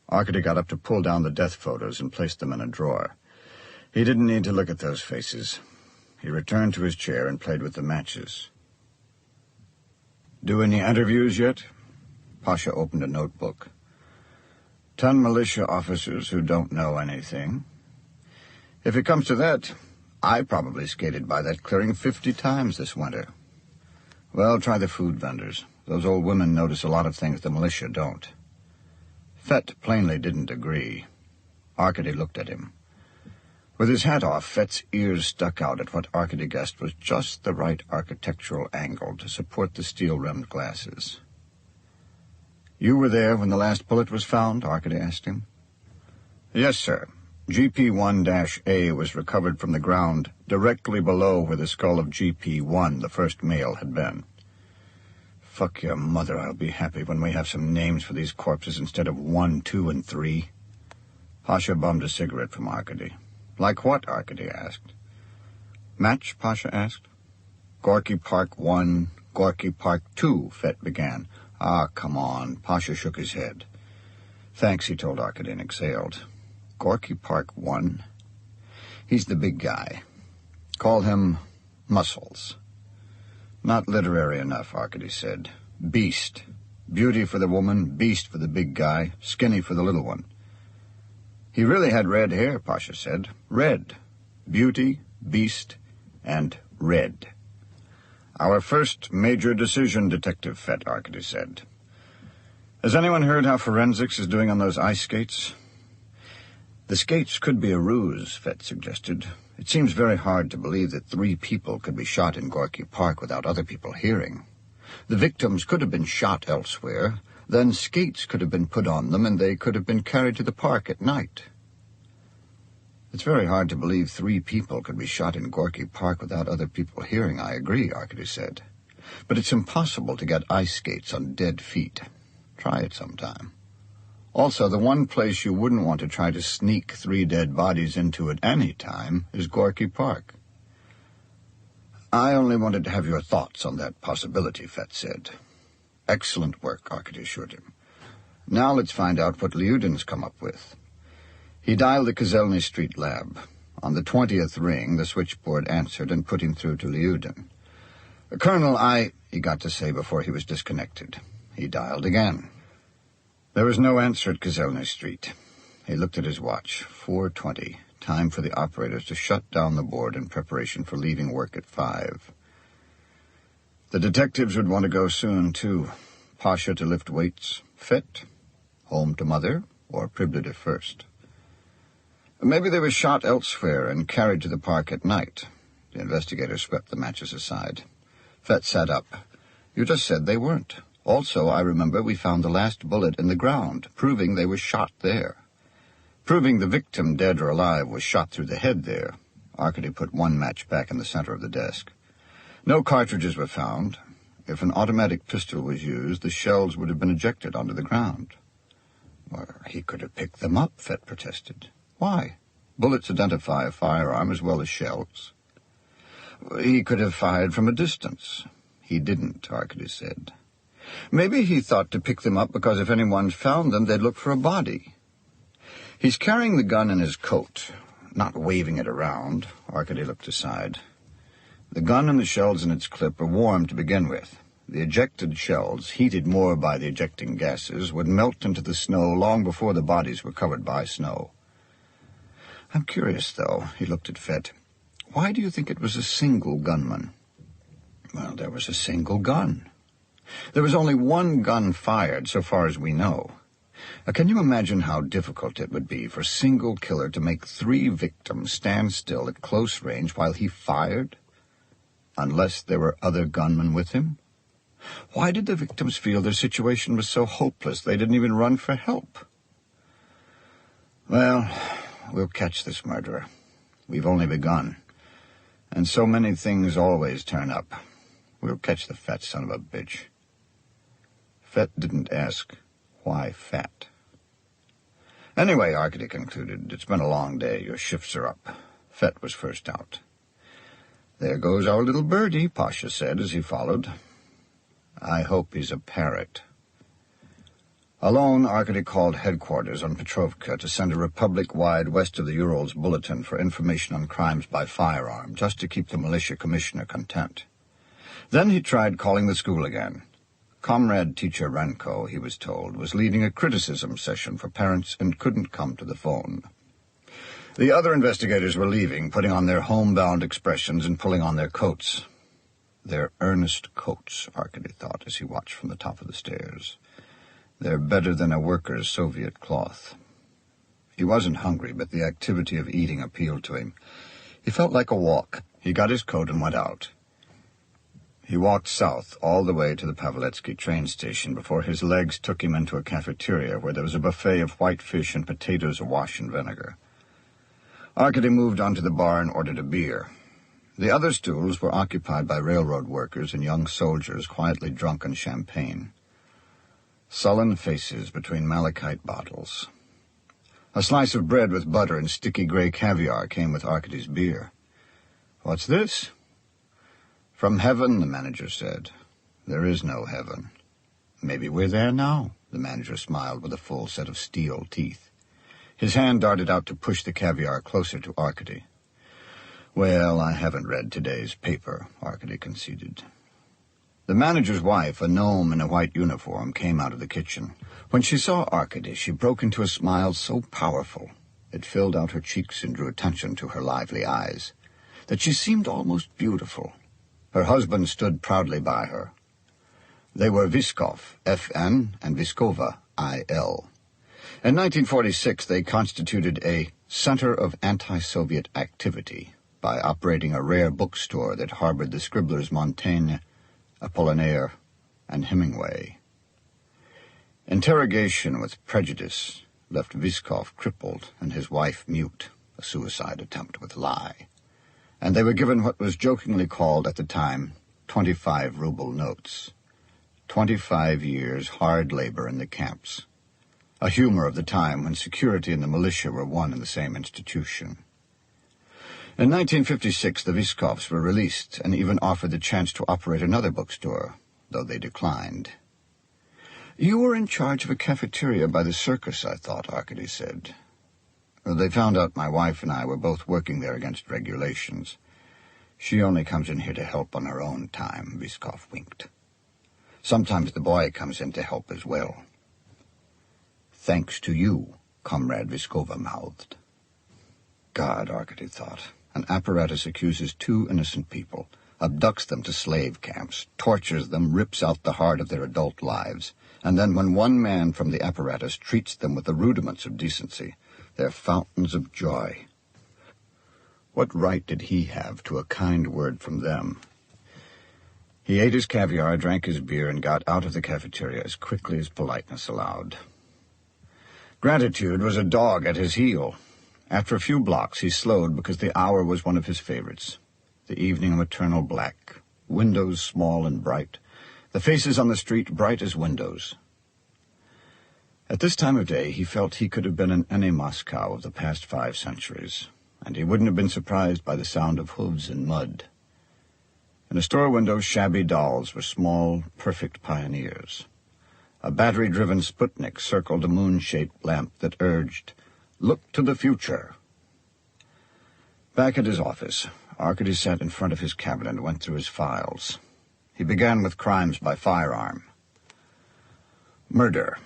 Arkady got up to pull down the death photos and placed them in a drawer. He didn't need to look at those faces. He returned to his chair and played with the matches. Do any interviews yet? Pasha opened a notebook. 10 militia officers who don't know anything. If it comes to that, I probably skated by that clearing 50 times this winter. Well, try the food vendors. Those old women notice a lot of things the militia don't. Fet plainly didn't agree. Arkady looked at him. With his hat off, Fet's ears stuck out at what Arkady guessed was just the right architectural angle to support the steel-rimmed glasses. You were there when the last bullet was found? Arkady asked him. Yes, sir. GP-1-A was recovered from the ground directly below where the skull of GP-1, the first male, had been. Fuck your mother, I'll be happy when we have some names for these corpses instead of 1, 2, and 3. Pasha bummed a cigarette from Arkady. Like what? Arkady asked. Match? Pasha asked. Gorky Park 1, Gorky Park 2, Fet began. Ah, come on. Pasha shook his head. Thanks, he told Arkady and exhaled. Gorky Park 1? He's the big guy. Call him Muscles. Not literary enough, Arkady said. Beast. Beauty for the woman, beast for the big guy, skinny for the little one. He really had red hair, Pasha said. Red. Beauty, beast, and red. Our first major decision, Detective Fett, Arkady said. Has anyone heard how forensics is doing on those ice skates? The skates could be a ruse, Fett suggested. It seems very hard to believe that 3 people could be shot in Gorky Park without other people hearing. The victims could have been shot elsewhere, then skates could have been put on them, and they could have been carried to the park at night. It's very hard to believe 3 people could be shot in Gorky Park without other people hearing, I agree, Arkady said. But it's impossible to get ice skates on dead feet. Try it sometime. Also, the one place you wouldn't want to try to sneak 3 dead bodies into at any time is Gorky Park. I only wanted to have your thoughts on that possibility, Fett said. Excellent work, Arkady assured him. Now let's find out what Lyudin's come up with. He dialed the Kozelny Street lab. On the 20th ring, the switchboard answered and put him through to Lyudin. Colonel, he got to say before he was disconnected. He dialed again. There was no answer at Kozelny Street. He looked at his watch. 4:20. Time for the operators to shut down the board in preparation for leaving work at 5. The detectives would want to go soon, too. Pasha to lift weights. Fett? Home to Mother? Or Priblida first? Maybe they were shot elsewhere and carried to the park at night. The investigator swept the matches aside. Fett sat up. You just said they weren't. Also, I remember we found the last bullet in the ground, proving they were shot there. Proving the victim, dead or alive, was shot through the head there. Arkady put one match back in the center of the desk. No cartridges were found. If an automatic pistol was used, the shells would have been ejected onto the ground. Well, he could have picked them up, Fett protested. Why? Bullets identify a firearm as well as shells. He could have fired from a distance. He didn't, Arkady said. Maybe he thought to pick them up because if anyone found them, they'd look for a body. He's carrying the gun in his coat, not waving it around. Arkady looked aside. The gun and the shells in its clip are warm to begin with. The ejected shells, heated more by the ejecting gases, would melt into the snow long before the bodies were covered by snow. I'm curious, though, he looked at Fett. Why do you think it was a single gunman? Well, there was a single gun. There was only one gun fired, so far as we know. Can you imagine how difficult it would be for a single killer to make 3 victims stand still at close range while he fired? Unless there were other gunmen with him? Why did the victims feel their situation was so hopeless they didn't even run for help? Well, we'll catch this murderer. We've only begun. And so many things always turn up. We'll catch the fat son of a bitch. Fett didn't ask, why fat? Anyway, Arkady concluded, it's been a long day. Your shifts are up. Fett was first out. There goes our little birdie, Pasha said as he followed. I hope he's a parrot. Alone, Arkady called headquarters on Petrovka to send a Republic-wide west of the Urals bulletin for information on crimes by firearm, just to keep the militia commissioner content. Then he tried calling the school again. Comrade teacher Renko, he was told, was leading a criticism session for parents and couldn't come to the phone. The other investigators were leaving, putting on their homebound expressions and pulling on their coats. Their earnest coats, Arkady thought as he watched from the top of the stairs. They're better than a worker's Soviet cloth. He wasn't hungry, but the activity of eating appealed to him. He felt like a walk. He got his coat and went out. He walked south all the way to the Paveletsky train station before his legs took him into a cafeteria where there was a buffet of white fish and potatoes awash in vinegar. Arkady moved on to the bar and ordered a beer. The other stools were occupied by railroad workers and young soldiers quietly drunk on champagne. Sullen faces between malachite bottles. A slice of bread with butter and sticky gray caviar came with Arkady's beer. What's this? From heaven, the manager said. There is no heaven. Maybe we're there now, the manager smiled with a full set of steel teeth. His hand darted out to push the caviar closer to Arkady. Well, I haven't read today's paper, Arkady conceded. The manager's wife, a gnome in a white uniform, came out of the kitchen. When she saw Arkady, she broke into a smile so powerful it filled out her cheeks and drew attention to her lively eyes, that she seemed almost beautiful. Her husband stood proudly by her. They were Viskov, F.N., and Viskova, I.L. In 1946, they constituted a Center of Anti-Soviet Activity by operating a rare bookstore that harbored the scribblers Montaigne, Apollinaire, and Hemingway. Interrogation with prejudice left Viskov crippled and his wife mute, a suicide attempt with lie, and they were given what was jokingly called at the time 25-ruble notes. 25 years hard labor in the camps, a humor of the time when security and the militia were one and the same institution. In 1956, the Viskovs were released and even offered the chance to operate another bookstore, though they declined. "You were in charge of a cafeteria by the circus, I thought," Arkady said. "They found out my wife and I were both working there against regulations. She only comes in here to help on her own time," Viskov winked. "Sometimes the boy comes in to help as well." "Thanks to you," Comrade Viskova mouthed. God, Arkady thought, an apparatus accuses two innocent people, abducts them to slave camps, tortures them, rips out the heart of their adult lives, and then when one man from the apparatus treats them with the rudiments of decency, they're fountains of joy. What right did he have to a kind word from them? He ate his caviar, drank his beer, and got out of the cafeteria as quickly as politeness allowed. Gratitude was a dog at his heel. After a few blocks, he slowed because the hour was one of his favorites. The evening maternal black, windows small and bright, the faces on the street bright as windows. At this time of day, he felt he could have been in any Moscow of the past 5 centuries, and he wouldn't have been surprised by the sound of hooves in mud. In a store window, shabby dolls were small, perfect pioneers. A battery-driven Sputnik circled a moon-shaped lamp that urged, "Look to the future." Back at his office, Arkady sat in front of his cabinet and went through his files. He began with crimes by firearm. Murder.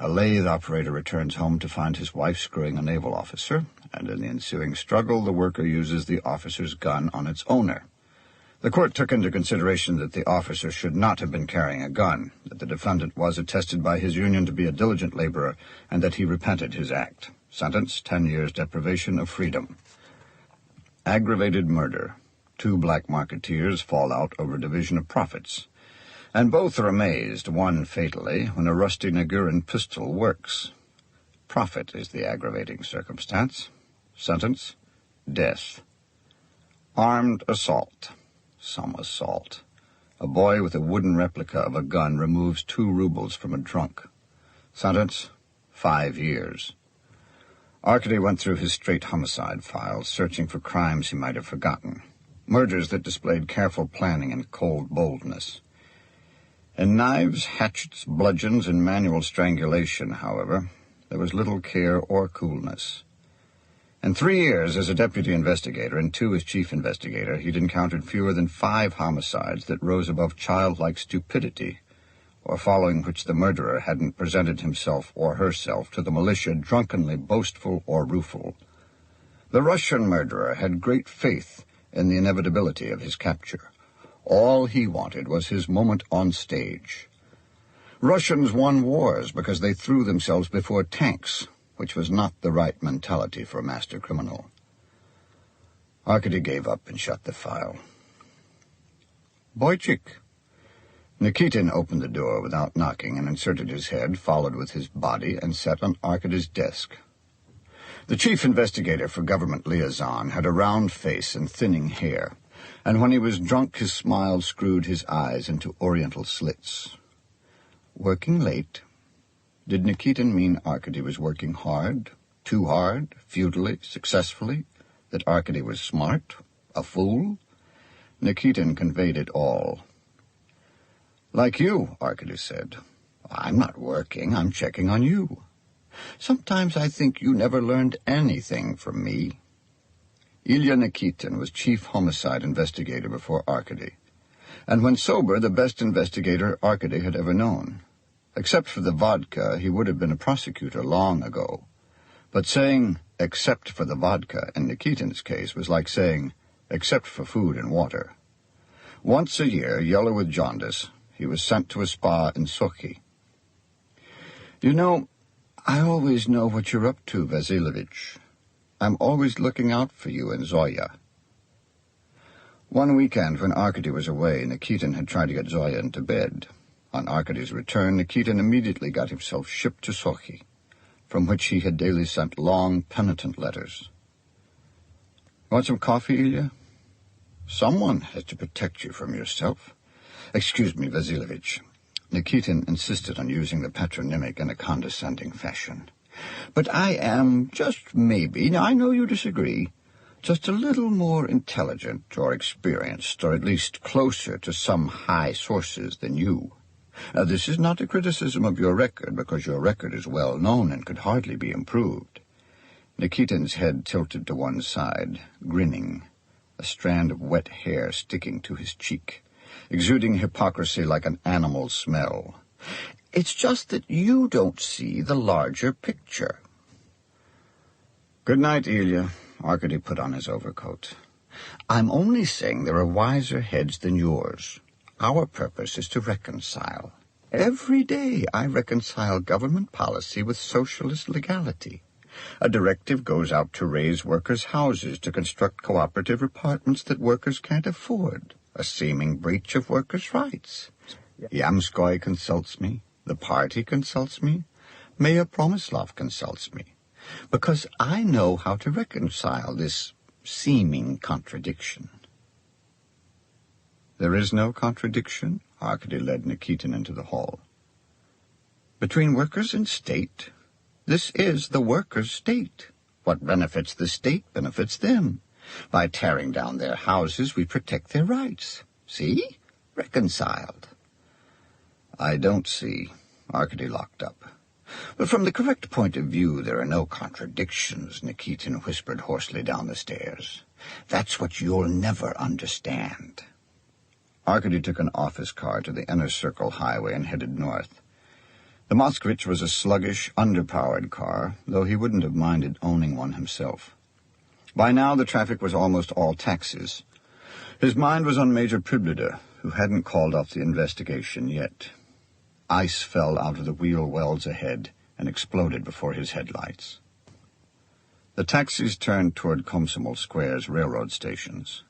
A lathe operator returns home to find his wife screwing a naval officer, and in the ensuing struggle, the worker uses the officer's gun on its owner. The court took into consideration that the officer should not have been carrying a gun, that the defendant was attested by his union to be a diligent laborer, and that he repented his act. Sentence, 10 years deprivation of freedom. Aggravated murder. 2 black marketeers fall out over division of profits, and both are amazed, one fatally, when a rusty Nagurин pistol works. Profit is the aggravating circumstance. Sentence, death. Armed assault. Some assault. A boy with a wooden replica of a gun removes 2 rubles from a trunk. Sentence, 5 years. Arkady went through his straight homicide files, searching for crimes he might have forgotten, murders that displayed careful planning and cold boldness. In knives, hatchets, bludgeons, and manual strangulation, however, there was little care or coolness. In 3 years as a deputy investigator and 2 as chief investigator, he'd encountered fewer than 5 homicides that rose above childlike stupidity, or following which the murderer hadn't presented himself or herself to the militia drunkenly boastful or rueful. The Russian murderer had great faith in the inevitability of his capture. All he wanted was his moment on stage. Russians won wars because they threw themselves before tanks, which was not the right mentality for a master criminal. Arkady gave up and shut the file. "Boychik." Nikitin opened the door without knocking and inserted his head, followed with his body, and sat on Arkady's desk. The chief investigator for government liaison had a round face and thinning hair, and when he was drunk his smile screwed his eyes into oriental slits. Working late? Did Nikitin mean Arkady was working hard, too hard, futilely, successfully, that Arkady was smart, a fool? Nikitin conveyed it all. "Like you," Arkady said. "I'm not working, I'm checking on you. Sometimes I think you never learned anything from me." Ilya Nikitin was chief homicide investigator before Arkady, and when sober, the best investigator Arkady had ever known. Except for the vodka, he would have been a prosecutor long ago. But saying, except for the vodka, in Nikitin's case, was like saying, except for food and water. Once a year, yellow with jaundice, he was sent to a spa in Sochi. You know, I always know what you're up to, Vasilovich. I'm always looking out for you and Zoya. One weekend, when Arkady was away, Nikitin had tried to get Zoya into bed. On Arkady's return, Nikitin immediately got himself shipped to Sochi, from which he had daily sent long, penitent letters. Want some coffee, Ilya? Someone has to protect you from yourself. Excuse me, Vasilovich. Nikitin insisted on using the patronymic in a condescending fashion. But I am, just maybe, now I know you disagree, just a little more intelligent or experienced, or at least closer to some high sources than you. Now, this is not a criticism of your record, because your record is well known and could hardly be improved. Nikitin's head tilted to one side, grinning, a strand of wet hair sticking to his cheek, exuding hypocrisy like an animal's smell. It's just that you don't see the larger picture. Good night, Ilya. Arkady put on his overcoat. I'm only saying there are wiser heads than yours. Our purpose is to reconcile. Every day I reconcile government policy with socialist legality. A directive goes out to raise workers' houses to construct cooperative apartments that workers can't afford, a seeming breach of workers' rights. Yamskoy consults me, the party consults me, Mayor Promislov consults me, because I know how to reconcile this seeming contradiction. There is no contradiction, Arkady led Nikitin into the hall. Between workers and state? This is the workers' state. What benefits the state benefits them. By tearing down their houses, we protect their rights. See? Reconciled. I don't see. Arkady locked up. But from the correct point of view, there are no contradictions, Nikitin whispered hoarsely down the stairs. That's what you'll never understand. Arkady took an office car to the Inner Circle highway and headed north. The Moskvich was a sluggish, underpowered car, though he wouldn't have minded owning one himself. By now, the traffic was almost all taxis. His mind was on Major Priblida, who hadn't called off the investigation yet. Ice fell out of the wheel wells ahead and exploded before his headlights. The taxis turned toward Komsomol Square's railroad stations.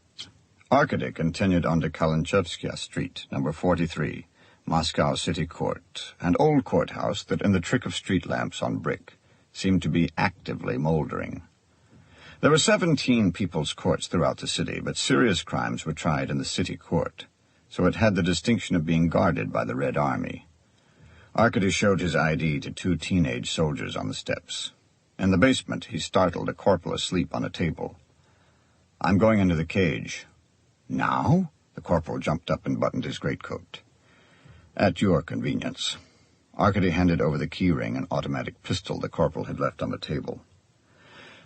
Arkady continued on to Kalinchevskaya Street, number 43, Moscow City Court, an old courthouse that, in the trick of street lamps on brick, seemed to be actively moldering. There were 17 people's courts throughout the city, but serious crimes were tried in the city court, so it had the distinction of being guarded by the Red Army. Arkady showed his ID to 2 teenage soldiers on the steps. In the basement, he startled a corporal asleep on a table. I'm going into the cage. Now? The corporal jumped up and buttoned his greatcoat. At your convenience. Arkady handed over the key ring and automatic pistol the corporal had left on the table.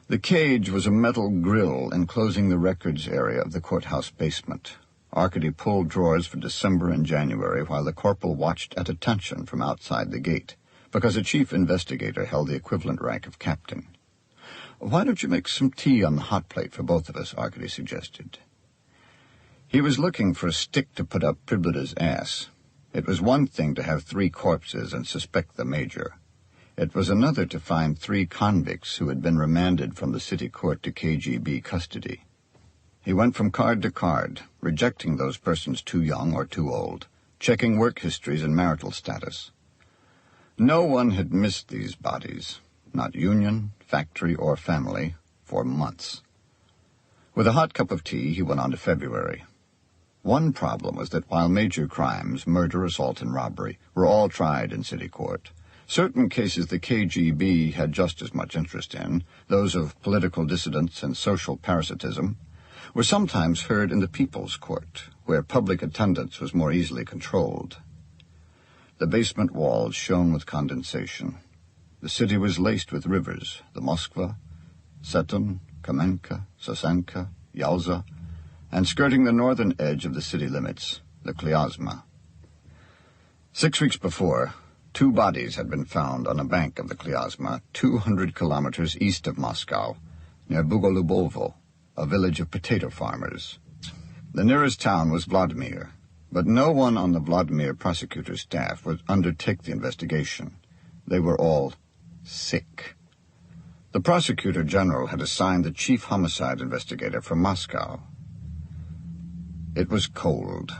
The cage was a metal grill enclosing the records area of the courthouse basement. Arkady pulled drawers for December and January while the corporal watched at attention from outside the gate, because a chief investigator held the equivalent rank of captain. Why don't you make some tea on the hot plate for both of us, Arkady suggested. He was looking for a stick to put up Priblida's ass. It was one thing to have 3 corpses and suspect the major. It was another to find 3 convicts who had been remanded from the city court to KGB custody. He went from card to card, rejecting those persons too young or too old, checking work histories and marital status. No one had missed these bodies, not union, factory, or family, for months. With a hot cup of tea, he went on to February. One problem was that while major crimes, murder, assault, and robbery, were all tried in city court, certain cases the KGB had just as much interest in, those of political dissidents and social parasitism, were sometimes heard in the People's Court, where public attendance was more easily controlled. The basement walls shone with condensation. The city was laced with rivers, the Moskva, Setun, Kamenka, Sasanka, Yalza, and skirting the northern edge of the city limits, the Klyazma. 6 weeks before, 2 bodies had been found on a bank of the Klyazma, 200 kilometers east of Moscow, near Bugolubovo, a village of potato farmers. The nearest town was Vladimir, but no one on the Vladimir prosecutor's staff would undertake the investigation. They were all sick. The prosecutor general had assigned the chief homicide investigator from Moscow. It was cold.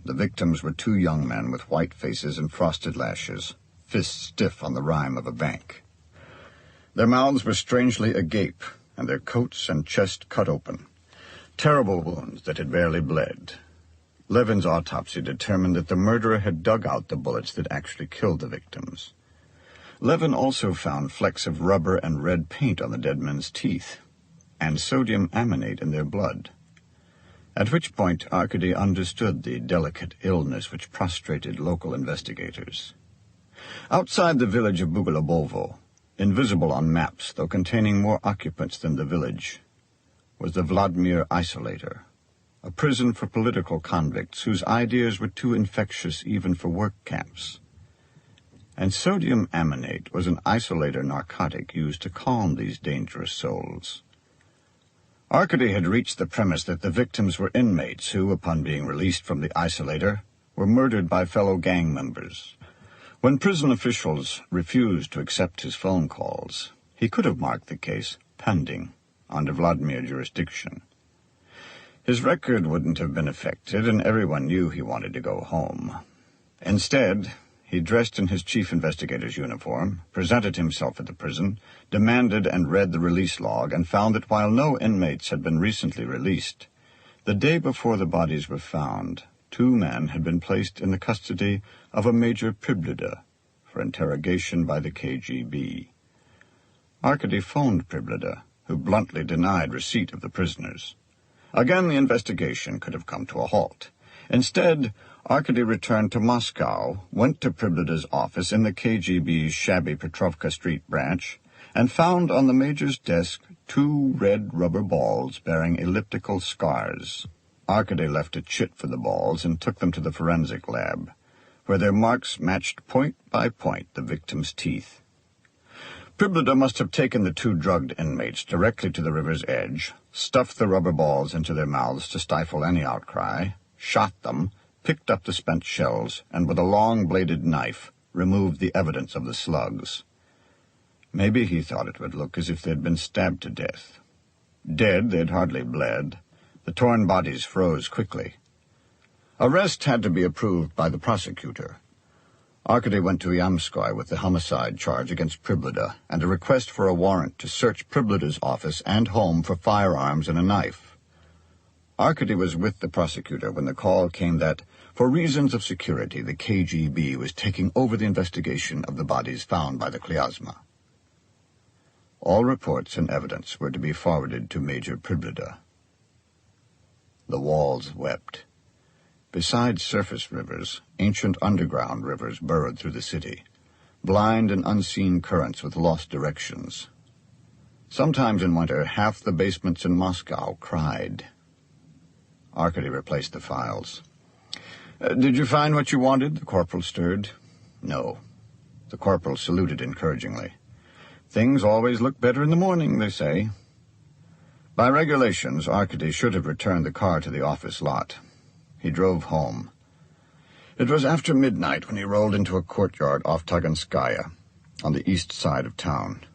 The victims were 2 young men with white faces and frosted lashes, fists stiff on the rime of a bank. Their mouths were strangely agape, and their coats and chest cut open. Terrible wounds that had barely bled. Levin's autopsy determined that the murderer had dug out the bullets that actually killed the victims. Levin also found flecks of rubber and red paint on the dead men's teeth, and sodium aminate in their blood. At which point Arkady understood the delicate illness which prostrated local investigators. Outside the village of Bugolubovo, invisible on maps though containing more occupants than the village, was the Vladimir Isolator, a prison for political convicts whose ideas were too infectious even for work camps. And sodium aminate was an isolator narcotic used to calm these dangerous souls. Arkady had reached the premise that the victims were inmates who, upon being released from the isolator, were murdered by fellow gang members. When prison officials refused to accept his phone calls, he could have marked the case pending under Vladimir jurisdiction. His record wouldn't have been affected, and everyone knew he wanted to go home. Instead, he dressed in his chief investigator's uniform, presented himself at the prison, demanded and read the release log, and found that while no inmates had been recently released, the day before the bodies were found, 2 men had been placed in the custody of a Major Priblida for interrogation by the KGB. Arkady phoned Priblida, who bluntly denied receipt of the prisoners. Again, the investigation could have come to a halt. Instead, Arkady returned to Moscow, went to Priblida's office in the KGB's shabby Petrovka Street branch, and found on the major's desk 2 red rubber balls bearing elliptical scars. Arkady left a chit for the balls and took them to the forensic lab, where their marks matched point by point the victim's teeth. Priblida must have taken the 2 drugged inmates directly to the river's edge, stuffed the rubber balls into their mouths to stifle any outcry, shot them, picked up the spent shells, and with a long-bladed knife removed the evidence of the slugs. Maybe he thought it would look as if they'd been stabbed to death. Dead, they'd hardly bled. The torn bodies froze quickly. Arrest had to be approved by the prosecutor. Arkady went to Yamskoy with the homicide charge against Priblida and a request for a warrant to search Priblida's office and home for firearms and a knife. Arkady was with the prosecutor when the call came that, for reasons of security, the KGB was taking over the investigation of the bodies found by the Klyazma. All reports and evidence were to be forwarded to Major Priblida. The walls wept. Besides surface rivers, ancient underground rivers burrowed through the city, blind and unseen currents with lost directions. Sometimes in winter, half the basements in Moscow cried. Arkady replaced the files. Did you find what you wanted? The corporal stirred. No. The corporal saluted encouragingly. Things always look better in the morning, they say. By regulations, Arkady should have returned the car to the office lot. He drove home. It was after midnight when he rolled into a courtyard off Taganskaya, on the east side of town.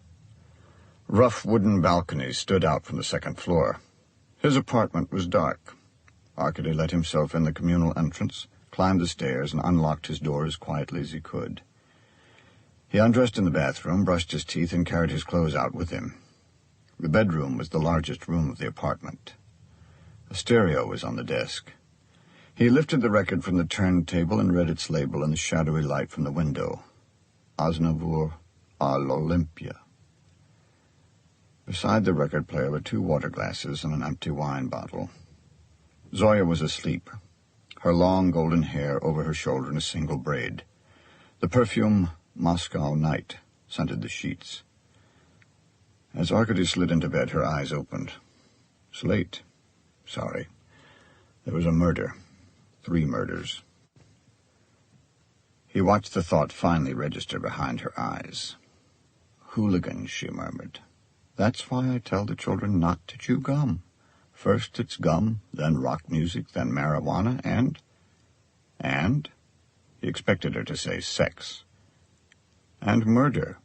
Rough wooden balconies stood out from the second floor. His apartment was dark. Arkady let himself in the communal entrance, climbed the stairs, and unlocked his door as quietly as he could. He undressed in the bathroom, brushed his teeth, and carried his clothes out with him. The bedroom was the largest room of the apartment. A stereo was on the desk. He lifted the record from the turntable and read its label in the shadowy light from the window. Aznavour à l'Olympia. Beside the record player were 2 water glasses and an empty wine bottle. Zoya was asleep, her long golden hair over her shoulder in a single braid. The perfume Moscow Night scented the sheets. As Arkady slid into bed, her eyes opened. It's late. Sorry. There was a murder. 3 murders. He watched the thought finally register behind her eyes. Hooligans, she murmured. That's why I tell the children not to chew gum. First it's gum, then rock music, then marijuana, and, he expected her to say sex, and murder.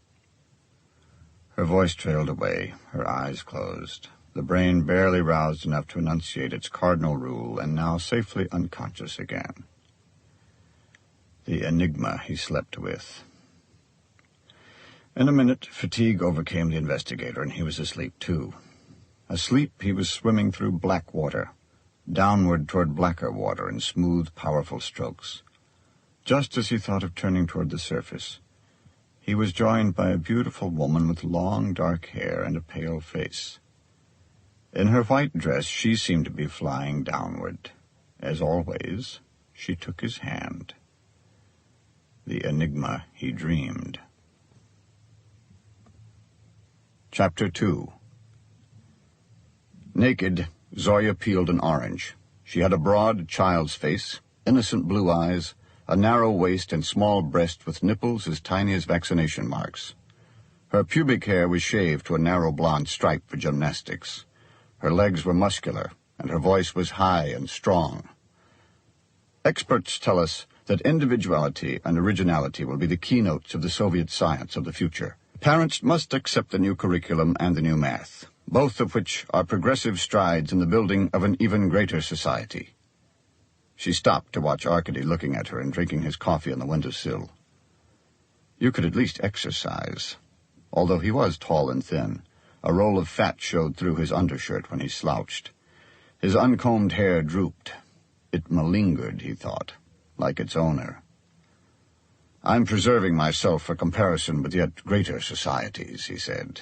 Her voice trailed away, her eyes closed, the brain barely roused enough to enunciate its cardinal rule, and now safely unconscious again. The enigma he slept with. In a minute, fatigue overcame the investigator, and he was asleep too. Asleep, he was swimming through black water, downward toward blacker water in smooth, powerful strokes. Just as he thought of turning toward the surface, he was joined by a beautiful woman with long, dark hair and a pale face. In her white dress, she seemed to be flying downward. As always, she took his hand. The enigma he dreamed. Chapter 2. Naked, Zoya peeled an orange. She had a broad child's face, innocent blue eyes, a narrow waist and small breast with nipples as tiny as vaccination marks. Her pubic hair was shaved to a narrow blonde stripe for gymnastics. Her legs were muscular, and her voice was high and strong. Experts tell us that individuality and originality will be the keynotes of the Soviet science of the future. Parents must accept the new curriculum and the new math, both of which are progressive strides in the building of an even greater society. She stopped to watch Arkady looking at her and drinking his coffee on the windowsill. You could at least exercise. Although he was tall and thin, a roll of fat showed through his undershirt when he slouched. His uncombed hair drooped. It malingered, he thought, like its owner. I'm preserving myself for comparison with yet greater societies, he said.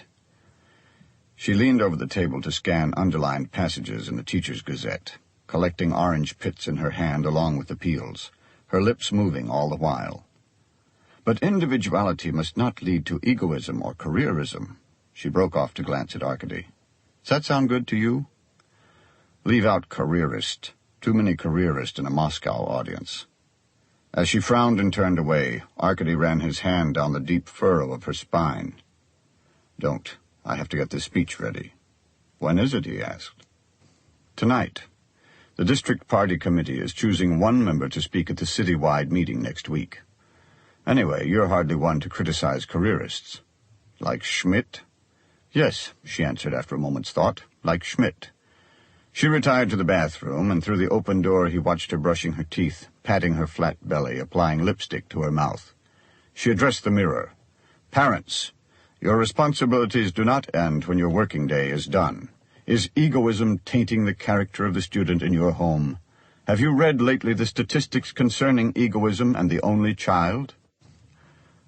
She leaned over the table to scan underlined passages in the teacher's gazette, collecting orange pits in her hand along with the peels, her lips moving all the while. But individuality must not lead to egoism or careerism. She broke off to glance at Arkady. Does that sound good to you? Leave out careerist. Too many careerists in a Moscow audience. As she frowned and turned away, Arkady ran his hand down the deep furrow of her spine. Don't. I have to get this speech ready. When is it? He asked. Tonight. The district party committee is choosing one member to speak at the citywide meeting next week. Anyway, you're hardly one to criticize careerists. Like Schmidt? Yes, she answered after a moment's thought, like Schmidt. She retired to the bathroom, and through the open door he watched her brushing her teeth, patting her flat belly, applying lipstick to her mouth. She addressed the mirror. Parents, your responsibilities do not end when your working day is done. Is egoism tainting the character of the student in your home? Have you read lately the statistics concerning egoism and the only child?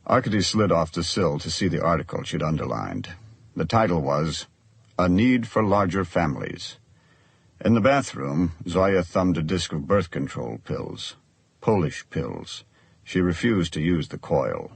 Arkady slid off the sill to see the article she'd underlined. The title was, A Need for Larger Families. In the bathroom, Zoya thumbed a disc of birth control pills. Polish pills. She refused to use the coil.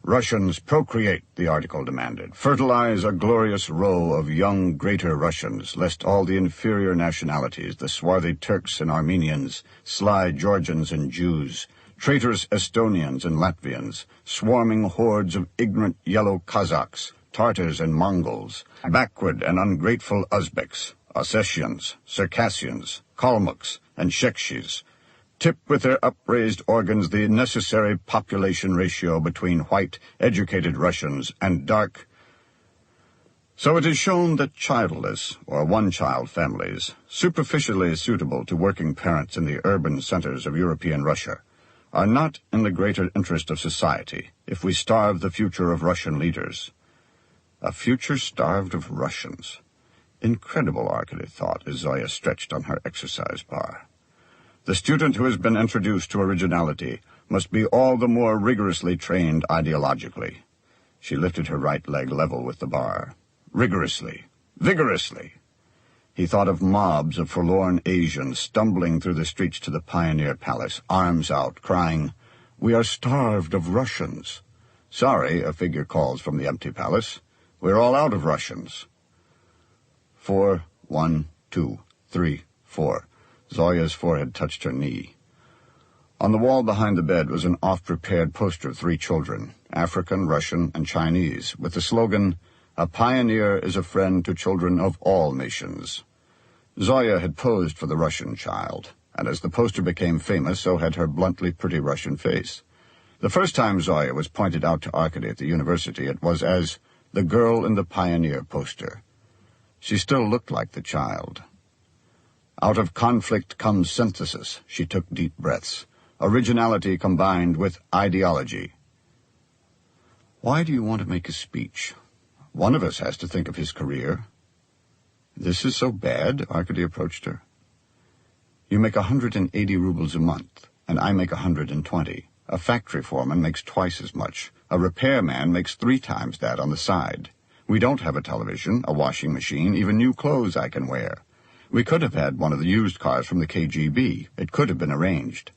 Russians procreate, the article demanded. Fertilize a glorious row of young, greater Russians, lest all the inferior nationalities, the swarthy Turks and Armenians, sly Georgians and Jews, traitorous Estonians and Latvians, swarming hordes of ignorant yellow Kazakhs, Tartars and Mongols, backward and ungrateful Uzbeks, Ossetians, Circassians, Kalmucks, and Shekshis, tip with their upraised organs the necessary population ratio between white, educated Russians and dark. So it is shown that childless, or one-child families, superficially suitable to working parents in the urban centers of European Russia, are not in the greater interest of society if we starve the future of Russian leaders. A future starved of Russians. Incredible, Arkady thought, as Zoya stretched on her exercise bar. The student who has been introduced to originality must be all the more rigorously trained ideologically. She lifted her right leg level with the bar. Rigorously. Vigorously. He thought of mobs of forlorn Asians stumbling through the streets to the Pioneer Palace, arms out, crying, "We are starved of Russians." "Sorry," a figure calls from the empty palace. "We're all out of Russians." 4, 1, 2, 3, 4. Zoya's forehead touched her knee. On the wall behind the bed was an oft-prepared poster of 3 children, African, Russian, and Chinese, with the slogan, "A pioneer is a friend to children of all nations." Zoya had posed for the Russian child, and as the poster became famous, so had her bluntly pretty Russian face. The first time Zoya was pointed out to Arkady at the university, it was as the girl in the pioneer poster. She still looked like the child. Out of conflict comes synthesis. She took deep breaths. Originality combined with ideology. Why do you want to make a speech? One of us has to think of his career. This is so bad, Arkady approached her. You make 180 rubles a month, and I make 120. A factory foreman makes twice as much. A repairman makes 3 times that on the side. We don't have a television, a washing machine, even new clothes I can wear. We could have had one of the used cars from the KGB. It could have been arranged.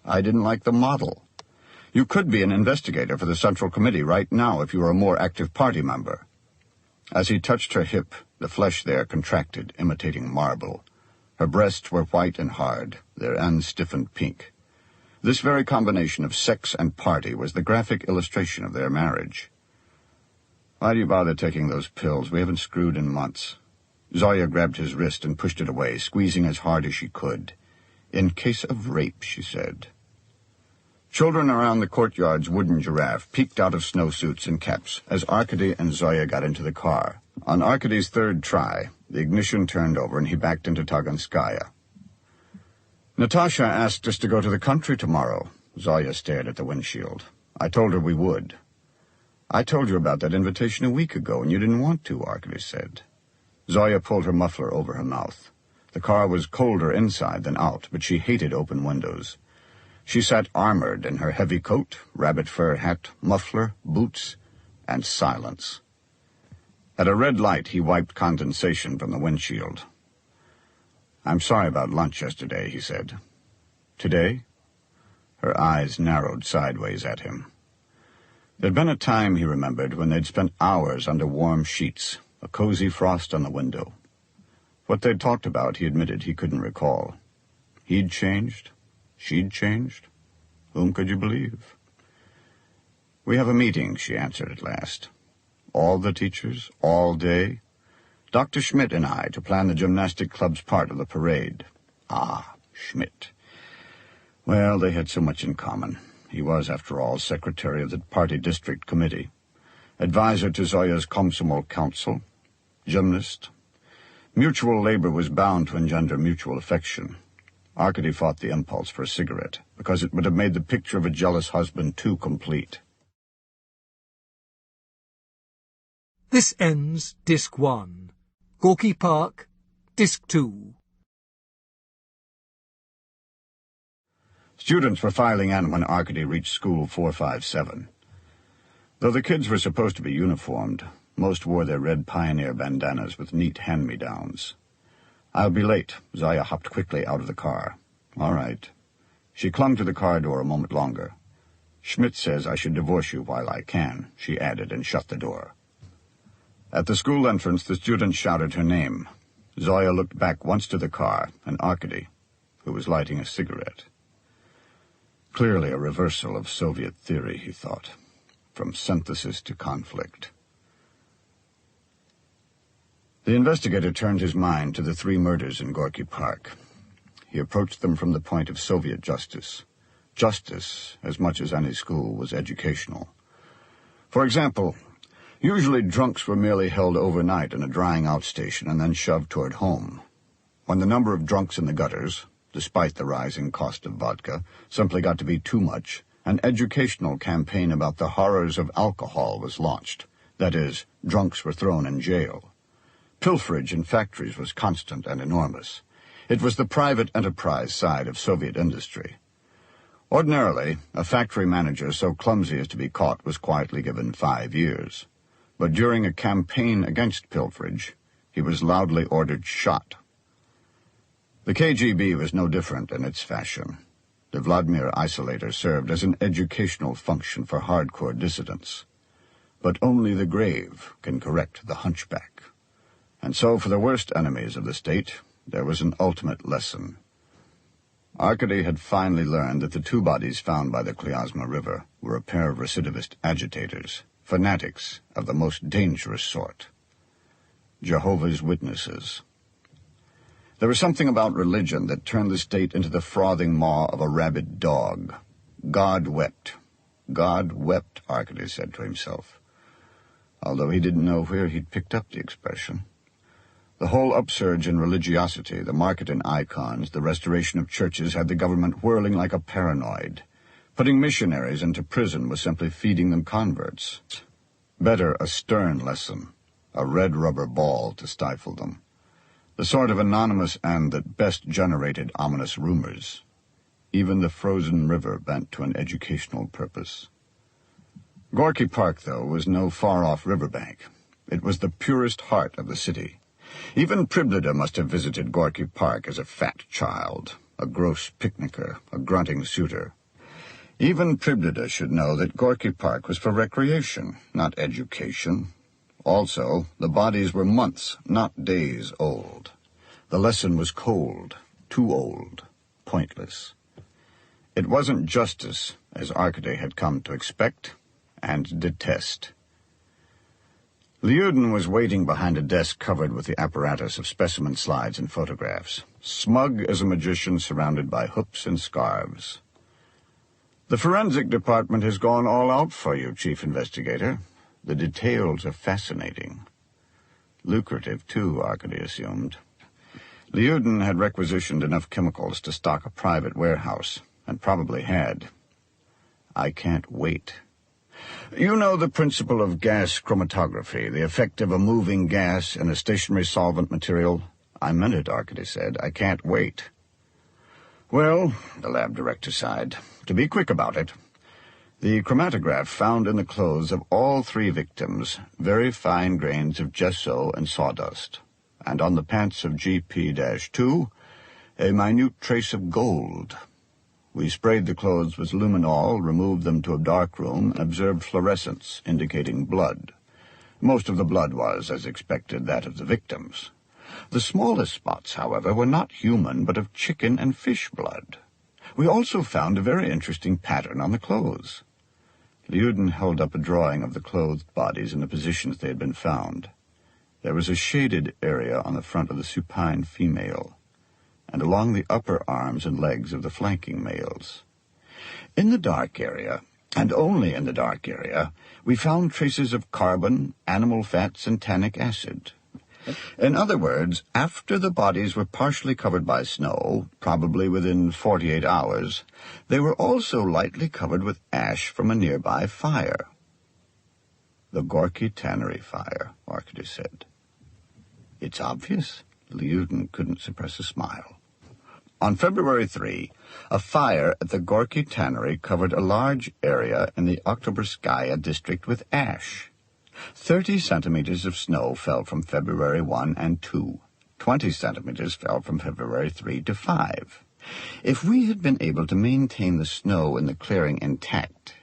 I didn't like the model. You could be an investigator for the Central Committee right now if you were a more active party member. As he touched her hip, the flesh there contracted, imitating marble. Her breasts were white and hard, their ends stiffened pink. This very combination of sex and party was the graphic illustration of their marriage. Why do you bother taking those pills? We haven't screwed in months. Zoya grabbed his wrist and pushed it away, squeezing as hard as she could. In case of rape, she said. Children around the courtyard's wooden giraffe peeked out of snowsuits and caps as Arkady and Zoya got into the car. On Arkady's 3rd try, the ignition turned over and he backed into Taganskaya. Natasha asked us to go to the country tomorrow. Zoya stared at the windshield. I told her we would. I told you about that invitation a week ago, and you didn't want to, Arkady said. Zoya pulled her muffler over her mouth. The car was colder inside than out, but she hated open windows. She sat armored in her heavy coat, rabbit fur hat, muffler, boots, and silence. At a red light, he wiped condensation from the windshield. I'm sorry about lunch yesterday, he said. Today? Her eyes narrowed sideways at him. There'd been a time, he remembered, when they'd spent hours under warm sheets, a cozy frost on the window. What they'd talked about, he admitted he couldn't recall. He'd changed. She'd changed. Whom could you believe? We have a meeting, she answered at last. All the teachers, all day. Dr. Schmidt and I, to plan the gymnastic club's part of the parade. Ah, Schmidt. Well, they had so much in common. He was, after all, secretary of the party district committee, advisor to Zoya's Komsomol council, gymnast. Mutual labor was bound to engender mutual affection. Arkady fought the impulse for a cigarette, because it would have made the picture of a jealous husband too complete. This ends Disc 1. Gorky Park, Disc 2. Students were filing in when Arkady reached school 457. Though the kids were supposed to be uniformed, most wore their red pioneer bandanas with neat hand-me-downs. I'll be late. Zoya hopped quickly out of the car. All right. She clung to the car door a moment longer. Schmidt says I should divorce you while I can, she added, and shut the door. At the school entrance, the students shouted her name. Zoya looked back once to the car, and Arkady, who was lighting a cigarette. Clearly a reversal of Soviet theory, he thought, from synthesis to conflict. The investigator turned his mind to the 3 murders in Gorky Park. He approached them from the point of Soviet justice. Justice, as much as any school, was educational. For example, usually drunks were merely held overnight in a drying-out station and then shoved toward home. When the number of drunks in the gutters, despite the rising cost of vodka, simply got to be too much, an educational campaign about the horrors of alcohol was launched. That is, drunks were thrown in jail. Pilferage in factories was constant and enormous. It was the private enterprise side of Soviet industry. Ordinarily, a factory manager so clumsy as to be caught was quietly given 5 years. But during a campaign against pilferage, he was loudly ordered shot. The KGB was no different in its fashion. The Vladimir isolator served as an educational function for hardcore dissidents. But only the grave can correct the hunchback. And so for the worst enemies of the state, there was an ultimate lesson. Arkady had finally learned that the two bodies found by the Klyazma River were a pair of recidivist agitators, fanatics of the most dangerous sort. Jehovah's Witnesses. There was something about religion that turned the state into the frothing maw of a rabid dog. God wept. God wept, Arkady said to himself, although he didn't know where he'd picked up the expression. The whole upsurge in religiosity, the market in icons, the restoration of churches had the government whirling like a paranoid. Putting missionaries into prison was simply feeding them converts. Better a stern lesson, a red rubber ball to stifle them. The sort of anonymous and that best generated ominous rumors. Even the frozen river bent to an educational purpose. Gorky Park, though, was no far-off riverbank. It was the purest heart of the city. Even Priblida must have visited Gorky Park as a fat child, a gross picnicker, a grunting suitor. Even Priblida should know that Gorky Park was for recreation, not education. Also, the bodies were months, not days old. The lesson was cold, too old, pointless. It wasn't justice, as Arkady had come to expect and detest. Lyudin was waiting behind a desk covered with the apparatus of specimen slides and photographs, smug as a magician surrounded by hoops and scarves. The forensic department has gone all out for you, Chief Investigator. The details are fascinating. Lucrative, too, Arkady assumed. Lyudin had requisitioned enough chemicals to stock a private warehouse, and probably had. I can't wait. You know the principle of gas chromatography, the effect of a moving gas in a stationary solvent material? I meant it, Arkady said. I can't wait. Well, the lab director sighed, to be quick about it. The chromatograph found in the clothes of all three victims very fine grains of gesso and sawdust, and on the pants of GP-2, a minute trace of gold. We sprayed the clothes with luminol, removed them to a dark room, and observed fluorescence, indicating blood. Most of the blood was, as expected, that of the victims. The smallest spots, however, were not human, but of chicken and fish blood. We also found a very interesting pattern on the clothes. Lyudin held up a drawing of the clothed bodies in the positions they had been found. There was a shaded area on the front of the supine female, and along the upper arms and legs of the flanking males. In the dark area, and only in the dark area, we found traces of carbon, animal fats, and tannic acid. In other words, after the bodies were partially covered by snow, probably within 48 hours, they were also lightly covered with ash from a nearby fire. The Gorky Tannery fire, Arkady said. It's obvious. Lyudin couldn't suppress a smile. On February 3, a fire at the Gorky Tannery covered a large area in the Oktoberskaya district with ash. 30 centimeters of snow fell from February 1 and 2. 20 centimeters fell from February 3 to 5. If we had been able to maintain the snow in the clearing intact,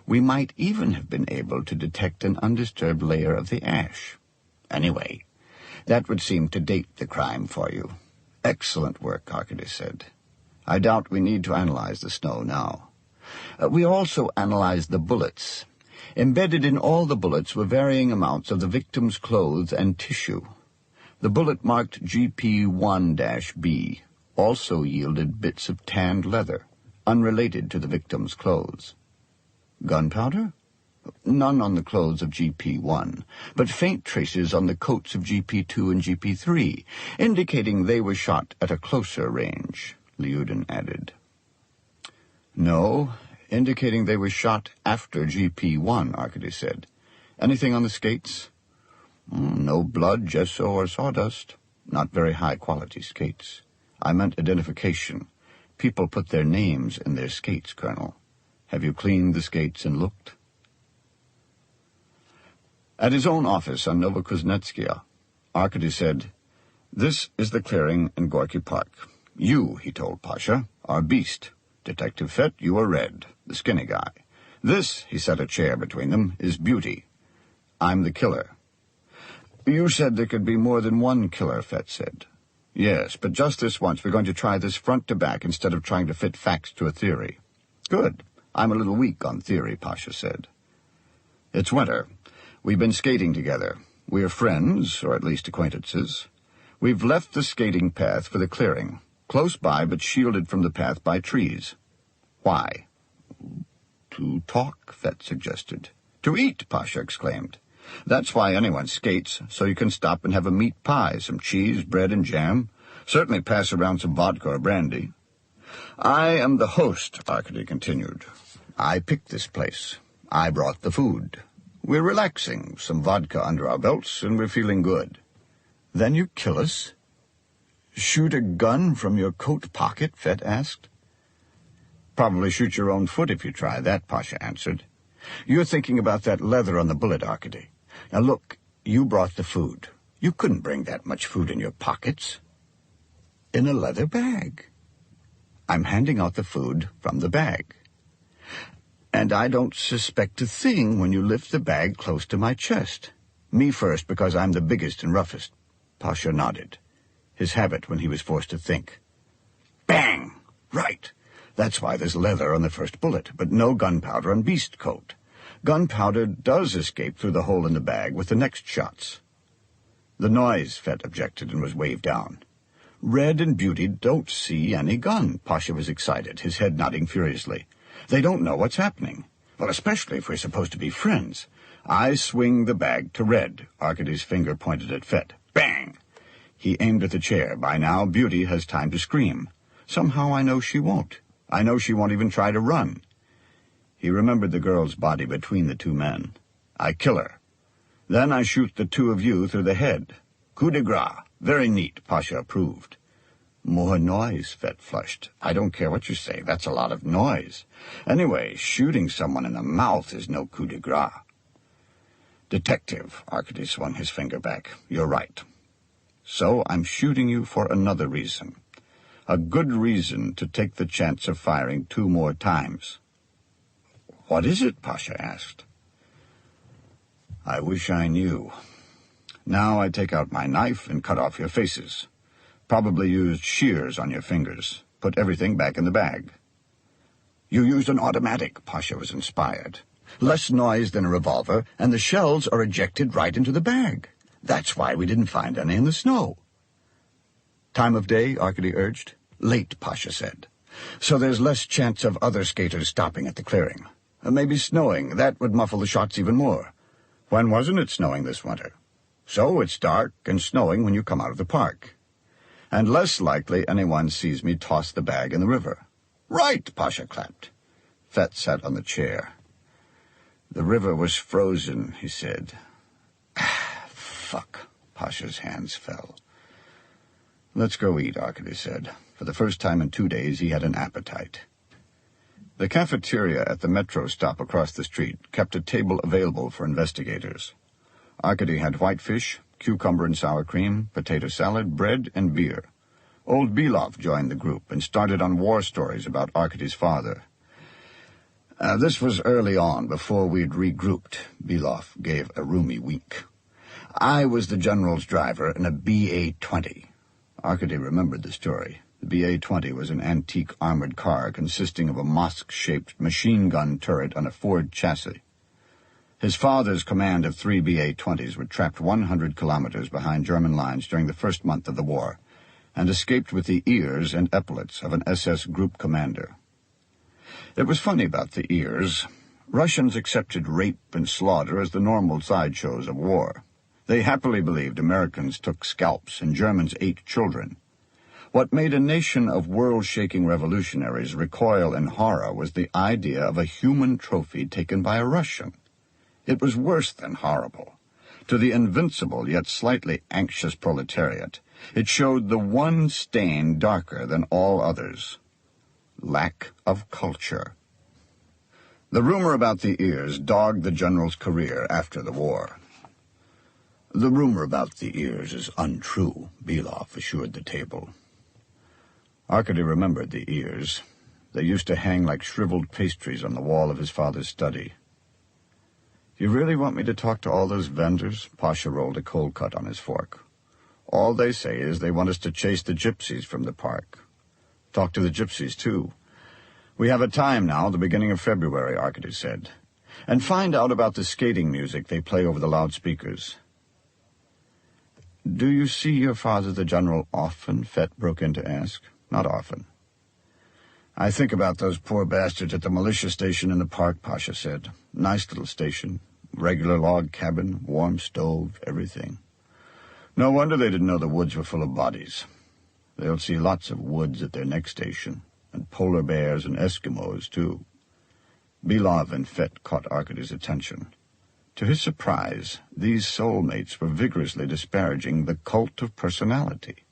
we might even have been able to detect an undisturbed layer of the ash. Anyway, that would seem to date the crime for you. Excellent work, Arkady said. I doubt we need to analyze the snow now. We also analyzed the bullets. Embedded in all the bullets were varying amounts of the victim's clothes and tissue. The bullet marked GP1-B also yielded bits of tanned leather, unrelated to the victim's clothes. Gunpowder? None on the clothes of GP1, but faint traces on the coats of GP2 and GP3, indicating they were shot at a closer range, Lyudin added. No, indicating they were shot after GP1, Arkady said. Anything on the skates? No blood, gesso, or sawdust. Not very high-quality skates. I meant identification. People put their names in their skates, Colonel. Have you cleaned the skates and looked? At his own office on Novokuznetskaya, Arkady said, "This is the clearing in Gorky Park. You," he told Pasha, "are Beast. Detective Fett, you are Red, the skinny guy. This," he set a chair between them, "is Beauty. I'm the killer." "You said there could be more than one killer," Fett said. Yes, but just this once we're going to try this front to back instead of trying to fit facts to a theory. Good. I'm a little weak on theory, Pasha said. It's winter. We've been skating together. We're friends, or at least acquaintances. We've left the skating path for the clearing, close by but shielded from the path by trees. Why? To talk, Fet suggested. To eat, Pasha exclaimed. That's why anyone skates, so you can stop and have a meat pie, some cheese, bread, and jam. Certainly pass around some vodka or brandy. I am the host, Arkady continued. I picked this place. I brought the food. We're relaxing, some vodka under our belts, and we're feeling good. Then you kill us? Shoot a gun from your coat pocket? Fet asked. Probably shoot your own foot if you try that, Pasha answered. You're thinking about that leather on the bullet, Arkady. Now look, you brought the food. You couldn't bring that much food in your pockets. In a leather bag. I'm handing out the food from the bag. And I don't suspect a thing when you lift the bag close to my chest. Me first, because I'm the biggest and roughest. Pasha nodded. His habit when he was forced to think. Bang! Right. That's why there's leather on the first bullet, but no gunpowder on beast coat. Gunpowder does escape through the hole in the bag with the next shots. The noise, Fet objected and was waved down. Red and Beauty don't see any gun. Pasha was excited, his head nodding furiously. They don't know what's happening. Well, especially if we're supposed to be friends. I swing the bag to Red. Arkady's finger pointed at Fet. Bang! He aimed at the chair. By now, Beauty has time to scream. Somehow I know she won't. I know she won't even try to run. He remembered the girl's body between the two men. I kill her. Then I shoot the two of you through the head. Coup de grace. Very neat, Pasha approved. More noise, Fet flushed. I don't care what you say. That's a lot of noise. Anyway, shooting someone in the mouth is no coup de grace. Detective, Arkady swung his finger back. You're right. So I'm shooting you for another reason. A good reason to take the chance of firing 2 more times. What is it? Pasha asked. I wish I knew. Now I take out my knife and cut off your faces. Probably used shears on your fingers. Put everything back in the bag. You used an automatic, Pasha was inspired. Less noise than a revolver, and the shells are ejected right into the bag. That's why we didn't find any in the snow. Time of day, Arkady urged. Late, Pasha said. So there's less chance of other skaters stopping at the clearing. Maybe snowing. That would muffle the shots even more. When wasn't it snowing this winter? So it's dark and snowing when you come out of the park. And less likely anyone sees me toss the bag in the river. Right, Pasha clapped. Fet sat on the chair. The river was frozen, he said. Fuck. Pasha's hands fell. Let's go eat, Arkady said. For the first time in 2 days, he had an appetite. The cafeteria at the metro stop across the street kept a table available for investigators. Arkady had whitefish, cucumber and sour cream, potato salad, bread, and beer. Old Belov joined the group and started on war stories about Arkady's father. This was early on, before we'd regrouped. Belov gave a roomy wink. I was the general's driver in a BA-20. Arkady remembered the story. The BA-20 was an antique armored car consisting of a mosque-shaped machine gun turret on a Ford chassis. His father's command of 3 BA-20s were trapped 100 kilometers behind German lines during the first month of the war, and escaped with the ears and epaulets of an SS group commander. It was funny about the ears. Russians accepted rape and slaughter as the normal sideshows of war. They happily believed Americans took scalps and Germans ate children. What made a nation of world-shaking revolutionaries recoil in horror was the idea of a human trophy taken by a Russian. It was worse than horrible. To the invincible yet slightly anxious proletariat, it showed the one stain darker than all others: lack of culture. The rumor about the ears dogged the general's career after the war. The rumor about the ears is untrue, Belov assured the table. Arkady remembered the ears. They used to hang like shriveled pastries on the wall of his father's study. You really want me to talk to all those vendors? Pasha rolled a cold cut on his fork. All they say is they want us to chase the gypsies from the park. Talk to the gypsies, too. We have a time now, the beginning of February, Arkady said. And find out about the skating music they play over the loudspeakers. Do you see your father, the general, often? Fett broke in to ask. Not often. I think about those poor bastards at the militia station in the park, Pasha said. Nice little station. Regular log cabin, warm stove, everything. No wonder they didn't know the woods were full of bodies. They'll see lots of woods at their next station, and polar bears and Eskimos, too. Belov and Fett caught Arkady's attention. To his surprise, these soulmates were vigorously disparaging the cult of personality.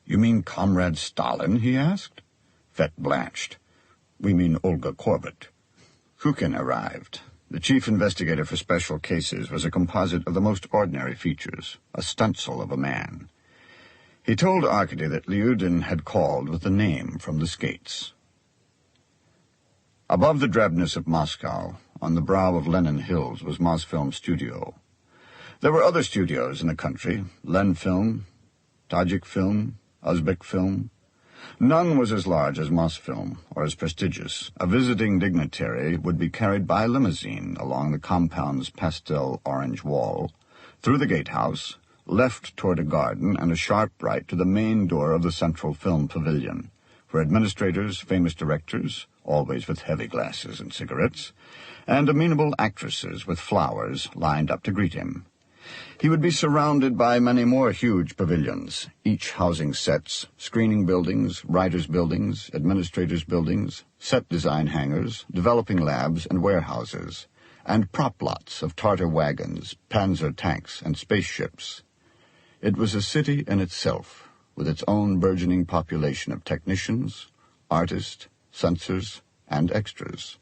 You mean Comrade Stalin, he asked. Fett blanched. We mean Olga Korbut. Kukin arrived. The chief investigator for special cases was a composite of the most ordinary features, a stencil of a man. He told Arkady that Lyudin had called with the name from the skates. Above the drabness of Moscow, on the brow of Lenin Hills, was Mosfilm Studio. There were other studios in the country, Lenfilm, Tajik Film, Uzbek Film. None was as large as Mosfilm, or as prestigious. A visiting dignitary would be carried by limousine along the compound's pastel orange wall, through the gatehouse, left toward a garden, and a sharp right to the main door of the central film pavilion, where administrators, famous directors, always with heavy glasses and cigarettes, and amenable actresses with flowers lined up to greet him. He would be surrounded by many more huge pavilions, each housing sets, screening buildings, writers' buildings, administrators' buildings, set design hangars, developing labs and warehouses, and prop lots of Tartar wagons, panzer tanks, and spaceships. It was a city in itself, with its own burgeoning population of technicians, artists, censors, and extras.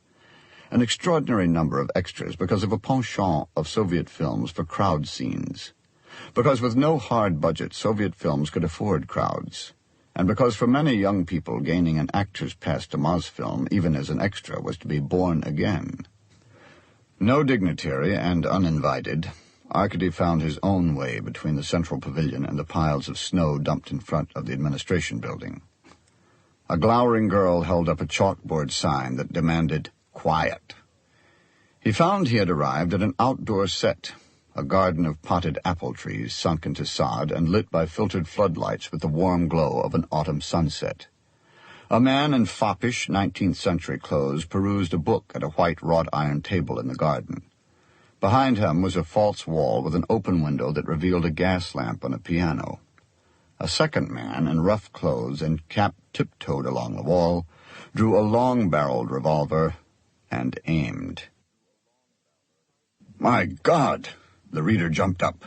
An extraordinary number of extras because of a penchant of Soviet films for crowd scenes, because with no hard budget Soviet films could afford crowds, and because for many young people gaining an actor's pass to Mosfilm, even as an extra, was to be born again. No dignitary and uninvited, Arkady found his own way between the central pavilion and the piles of snow dumped in front of the administration building. A glowering girl held up a chalkboard sign that demanded quiet. He found he had arrived at an outdoor set, a garden of potted apple trees sunk into sod and lit by filtered floodlights with the warm glow of an autumn sunset. A man in foppish 19th-century clothes perused a book at a white wrought-iron table in the garden. Behind him was a false wall with an open window that revealed a gas lamp on a piano. A second man in rough clothes and cap tiptoed along the wall, drew a long-barreled revolver, and aimed. My God! The reader jumped up.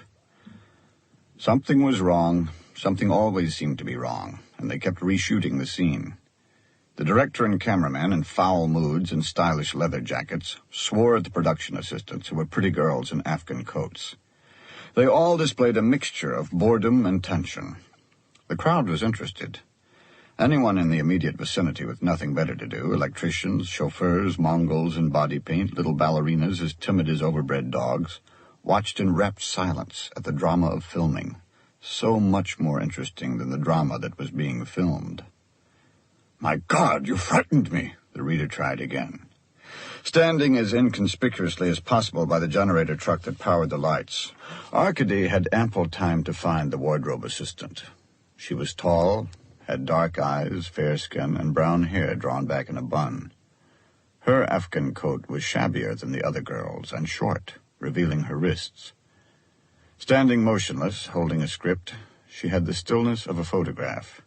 Something was wrong. Something always seemed to be wrong, and they kept reshooting the scene. The director and cameraman, in foul moods and stylish leather jackets, swore at the production assistants, who were pretty girls in Afghan coats. They all displayed a mixture of boredom and tension. The crowd was interested. Anyone in the immediate vicinity with nothing better to do, electricians, chauffeurs, Mongols in body paint, little ballerinas as timid as overbred dogs, watched in rapt silence at the drama of filming, so much more interesting than the drama that was being filmed. My God, you frightened me, the reader tried again. Standing as inconspicuously as possible by the generator truck that powered the lights, Arkady had ample time to find the wardrobe assistant. She was tall, had dark eyes, fair skin, and brown hair drawn back in a bun. Her Afghan coat was shabbier than the other girls, and short, revealing her wrists. Standing motionless, holding a script, she had the stillness of a photograph.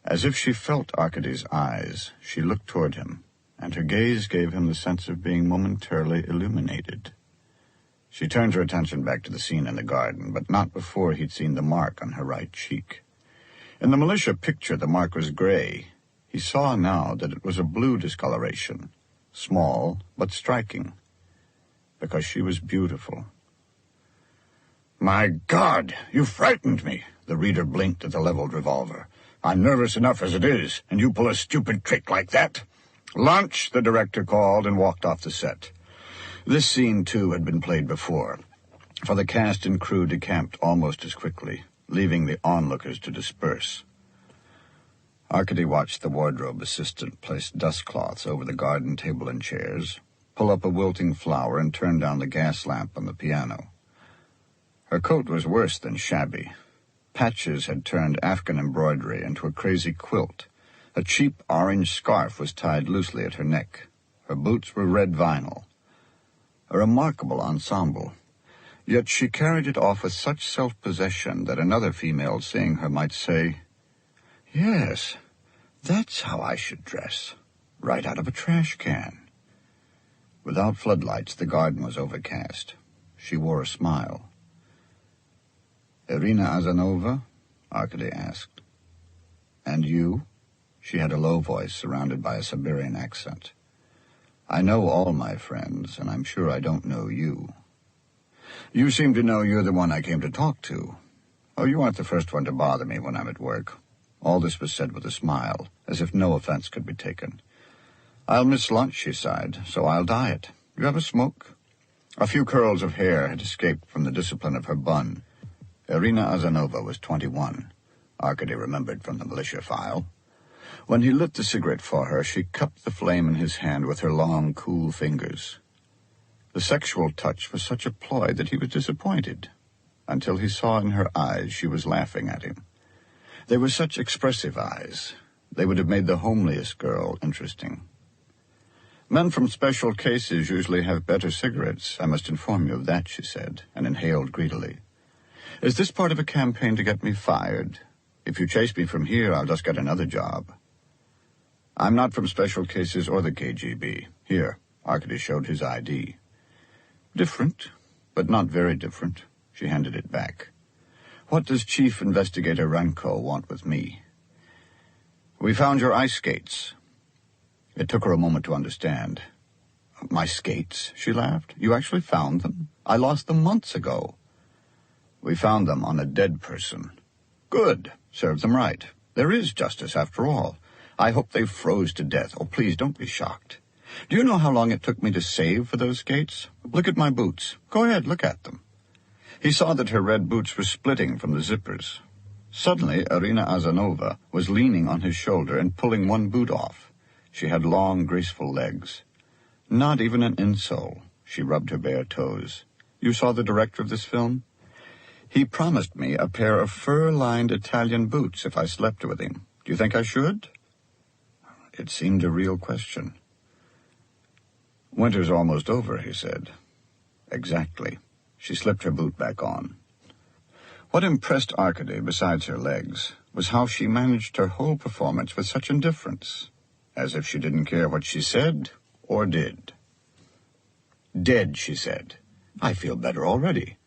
As if she felt Arkady's eyes, she looked toward him, and her gaze gave him the sense of being momentarily illuminated. She turned her attention back to the scene in the garden, but not before he'd seen the mark on her right cheek. In the militia picture, the mark was gray. He saw now that it was a blue discoloration, small but striking, because she was beautiful. My God, you frightened me, the reader blinked at the leveled revolver. I'm nervous enough as it is, and you pull a stupid trick like that. Lunch, the director called and walked off the set. This scene, too, had been played before, for the cast and crew decamped almost as quickly. leaving the onlookers to disperse. Arkady watched the wardrobe assistant place dust cloths over the garden table and chairs, pull up a wilting flower, and turn down the gas lamp on the piano. Her coat was worse than shabby. Patches had turned Afghan embroidery into a crazy quilt. A cheap orange scarf was tied loosely at her neck. Her boots were red vinyl. A remarkable ensemble. Yet she carried it off with such self-possession that another female seeing her might say, "Yes, that's how I should dress, right out of a trash can." Without floodlights, the garden was overcast. She wore a smile. "Irina Azanova?" Arkady asked. "And you?" She had a low voice surrounded by a Siberian accent. "I know all my friends, and I'm sure I don't know you." "You seem to know you're the one I came to talk to. Oh, you aren't the first one to bother me when I'm at work." All this was said with a smile, as if no offense could be taken. "I'll miss lunch," she sighed, "so I'll diet. You have a smoke?" A few curls of hair had escaped from the discipline of her bun. Irina Azanova was 21, Arkady remembered from the militia file. When he lit the cigarette for her, she cupped the flame in his hand with her long, cool fingers. The sexual touch was such a ploy that he was disappointed, until he saw in her eyes she was laughing at him. They were such expressive eyes. They would have made the homeliest girl interesting. "Men from special cases usually have better cigarettes. I must inform you of that," she said, and inhaled greedily. "Is this part of a campaign to get me fired? If you chase me from here, I'll just get another job." "I'm not from special cases or the KGB. Here," Arkady showed his ID. "Different, but not very different." She handed it back. "What does Chief Investigator Renko want with me?" "We found your ice skates." It took her a moment to understand. "My skates?" she laughed. "You actually found them? I lost them months ago." "We found them on a dead person." "Good. Serve them right. There is justice, after all. I hope they froze to death. Oh, please, don't be shocked. Do you know how long it took me to save for those skates? Look at my boots. Go ahead, look at them." He saw that her red boots were splitting from the zippers. Suddenly, Irina Azanova was leaning on his shoulder and pulling one boot off. She had long, graceful legs. Not even an insole. She rubbed her bare toes. "You saw the director of this film? He promised me a pair of fur-lined Italian boots if I slept with him. Do you think I should?" It seemed a real question. "Winter's almost over," he said. "Exactly." She slipped her boot back on. What impressed Arkady, besides her legs, was how she managed her whole performance with such indifference, as if she didn't care what she said or did. "Dead," she said. "I feel better already.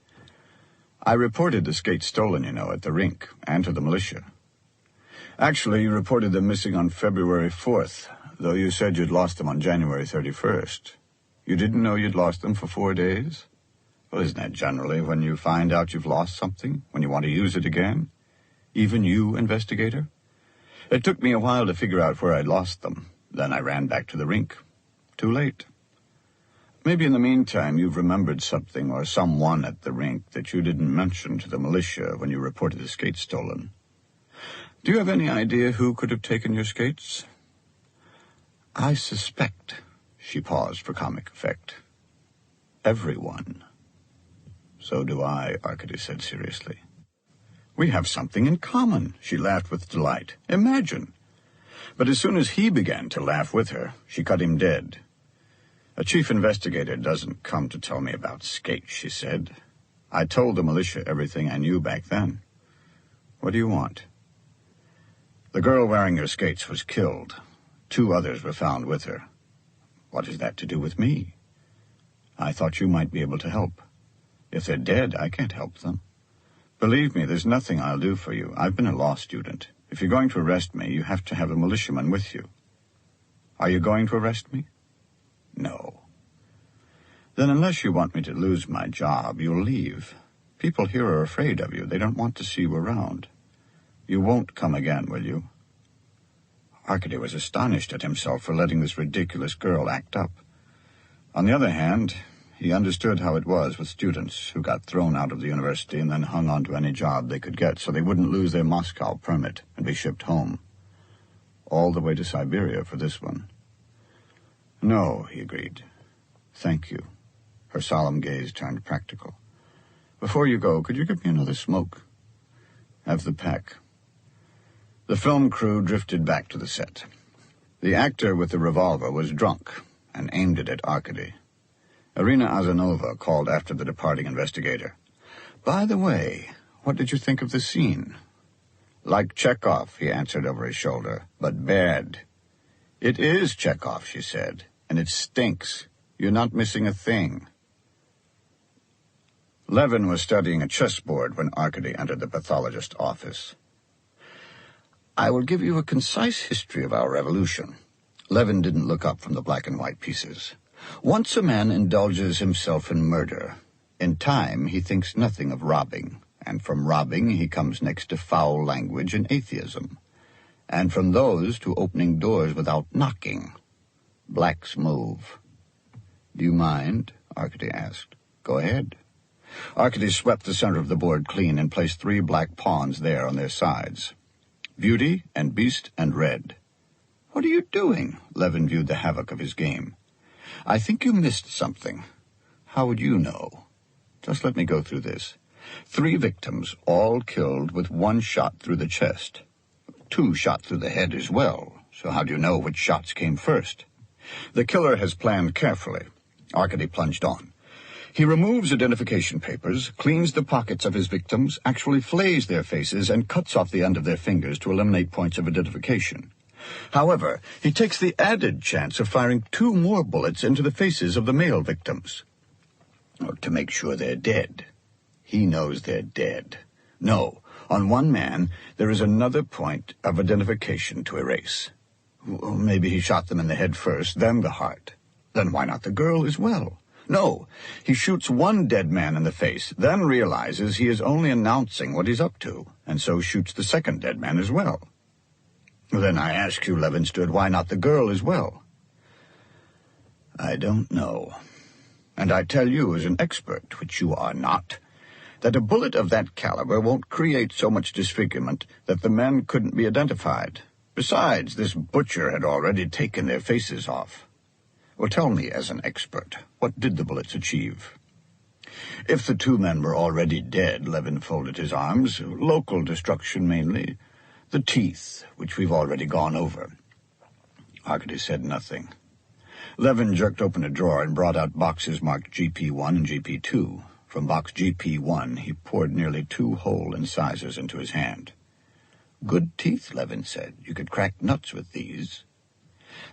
I reported the skates stolen, at the rink, and to the militia. Actually, you reported them missing on February 4th, though you said you'd lost them on January 31st. You didn't know you'd lost them for 4 days? Well, isn't that generally when you find out you've lost something, when you want to use it again? Even you, investigator? It took me a while to figure out where I'd lost them. Then I ran back to the rink. Too late. Maybe in the meantime you've remembered something or someone at the rink that you didn't mention to the militia when you reported the skates stolen. Do you have any idea who could have taken your skates?" "I suspect," she paused for comic effect, "everyone." "So do I," Arkady said seriously. "We have something in common," she laughed with delight. "Imagine." But as soon as he began to laugh with her, she cut him dead. "A chief investigator doesn't come to tell me about skates," she said. "I told the militia everything I knew back then. What do you want?" "The girl wearing your skates was killed. 2 others were found with her." "What has that to do with me?" "I thought you might be able to help. If they're dead, I can't help them. Believe me, there's nothing I'll do for you. I've been a law student. If you're going to arrest me, you have to have a militiaman with you." "Are you going to arrest me?" "No." "Then unless you want me to lose my job, you'll leave. People here are afraid of you. They don't want to see you around. You won't come again, will you?" Arkady was astonished at himself for letting this ridiculous girl act up. On the other hand, He understood how it was with students who got thrown out of the university and then hung on to any job they could get so they wouldn't lose their Moscow permit and be shipped home. All the way to Siberia for this one. No, he agreed. Thank you. Her solemn gaze turned practical. Before you go, could you give me another smoke? Have the pack. The film crew drifted back to the set. The actor with the revolver was drunk and aimed it at Arkady. Irina Azanova called after the departing investigator. By the way, what did you think of the scene? Like Chekhov, he answered over his shoulder, but bad. It is Chekhov, she said, and it stinks. You're not missing a thing. Levin was studying a chessboard when Arkady entered the pathologist's office. I will give you a concise history of our revolution. Levin didn't look up from the black and white pieces. Once a man indulges himself in murder, in time he thinks nothing of robbing, and from robbing he comes next to foul language and atheism, and from those to opening doors without knocking. Black's move. Do you mind? Arkady asked. Go ahead. Arkady swept the center of the board clean and placed 3 black pawns there on their sides. Beauty and Beast and Red. What are you doing? Levin viewed the havoc of his game. I think you missed something. How would you know? Just let me go through this. 3 victims, all killed with 1 shot through the chest. 2 shot through the head as well, so how do you know which shots came first? The killer has planned carefully. Arkady plunged on. He removes identification papers, cleans the pockets of his victims, actually flays their faces, and cuts off the end of their fingers to eliminate points of identification. However, he takes the added chance of firing 2 more bullets into the faces of the male victims. To make sure they're dead. He knows they're dead. No, on one man, there is another point of identification to erase. Maybe he shot them in the head first, then the heart. Then why not the girl as well? No, he shoots 1 dead man in the face, then realizes he is only announcing what he's up to, and so shoots the 2nd dead man as well. Then I ask you, Levin stood, why not the girl as well? I don't know. And I tell you as an expert, which you are not, that a bullet of that caliber won't create so much disfigurement that the men couldn't be identified. Besides, this butcher had already taken their faces off. Well, tell me, as an expert, what did the bullets achieve? If the 2 men were already dead, Levin folded his arms, local destruction mainly. The teeth, which we've already gone over. Arkady said nothing. Levin jerked open a drawer and brought out boxes marked GP1 and GP2. From box GP1, he poured nearly 2 whole incisors into his hand. Good teeth, Levin said. You could crack nuts with these.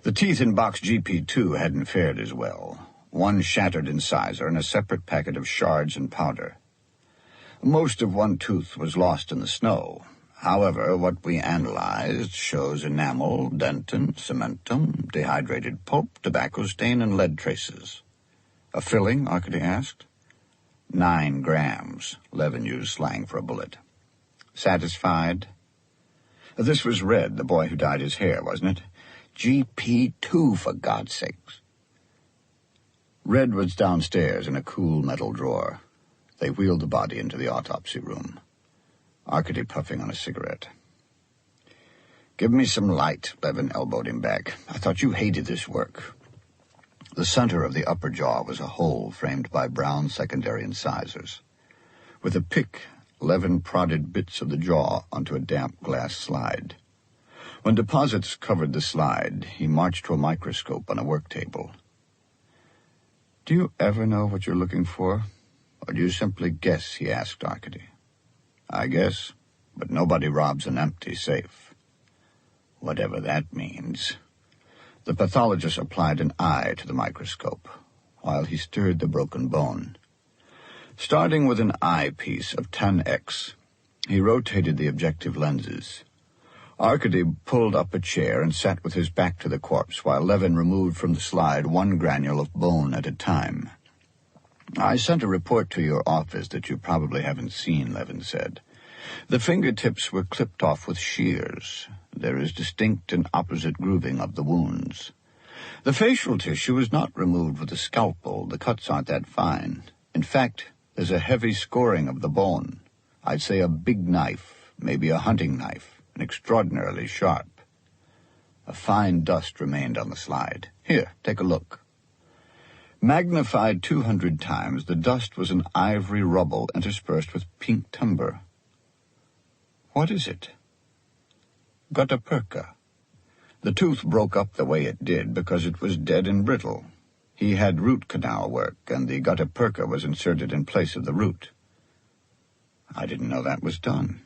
The teeth in box GP2 hadn't fared as well. 1 shattered incisor and a separate packet of shards and powder. Most of 1 tooth was lost in the snow. However, what we analyzed shows enamel, dentin, cementum, dehydrated pulp, tobacco stain, and lead traces. A filling? Arkady asked. 9 grams. Levin used slang for a bullet. Satisfied? This was Red, the boy who dyed his hair, wasn't it? GP2, for God's sakes. Red was downstairs in a cool metal drawer. They wheeled the body into the autopsy room. Arkady puffing on a cigarette. Give me some light, Levin elbowed him back. I thought you hated this work. The center of the upper jaw was a hole framed by brown secondary incisors. With a pick, Levin prodded bits of the jaw onto a damp glass slide. When deposits covered the slide, he marched to a microscope on a work table. Do you ever know what you're looking for? Or do you simply guess, he asked Arkady. I guess, but nobody robs an empty safe. Whatever that means. The pathologist applied an eye to the microscope, while he stirred the broken bone. Starting with an eyepiece of 10x, he rotated the objective lenses. Arkady pulled up a chair and sat with his back to the corpse, while Levin removed from the slide 1 granule of bone at a time. I sent a report to your office that you probably haven't seen, Levin said. The fingertips were clipped off with shears. There is distinct and opposite grooving of the wounds. The facial tissue is not removed with a scalpel. The cuts aren't that fine. In fact, there's a heavy scoring of the bone. I'd say a big knife, maybe a hunting knife, and extraordinarily sharp. A fine dust remained on the slide. Here, take a look. Magnified 200 times, the dust was an ivory rubble interspersed with pink timber. What is it? Gutta perca. The tooth broke up the way it did because it was dead and brittle. He had root canal work, and the gutta perca was inserted in place of the root. I didn't know that was done.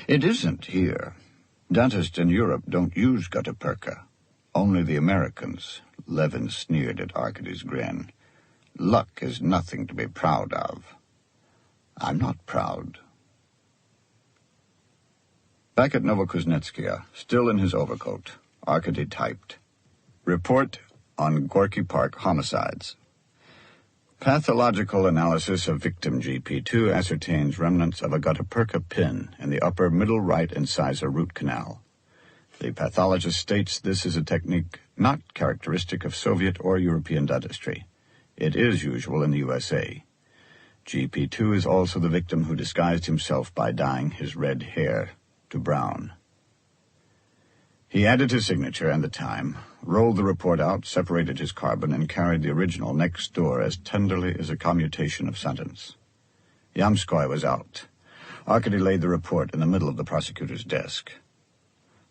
It isn't here. Dentists in Europe don't use gutta perca. Only the Americans. Levin sneered at Arkady's grin. Luck is nothing to be proud of. I'm not proud. Back at Novokuznetskaya, still in his overcoat, Arkady typed, "Report on Gorky Park homicides. Pathological analysis of victim GP2 ascertains remnants of a gutta perca pin in the upper middle right incisor root canal. The pathologist states this is a technique not characteristic of Soviet or European dentistry. It is usual in the USA. GP2 is also the victim who disguised himself by dyeing his red hair to brown." He added his signature and the time, rolled the report out, separated his carbon, and carried the original next door as tenderly as a commutation of sentence. Yamskoy was out. Arkady laid the report in the middle of the prosecutor's desk.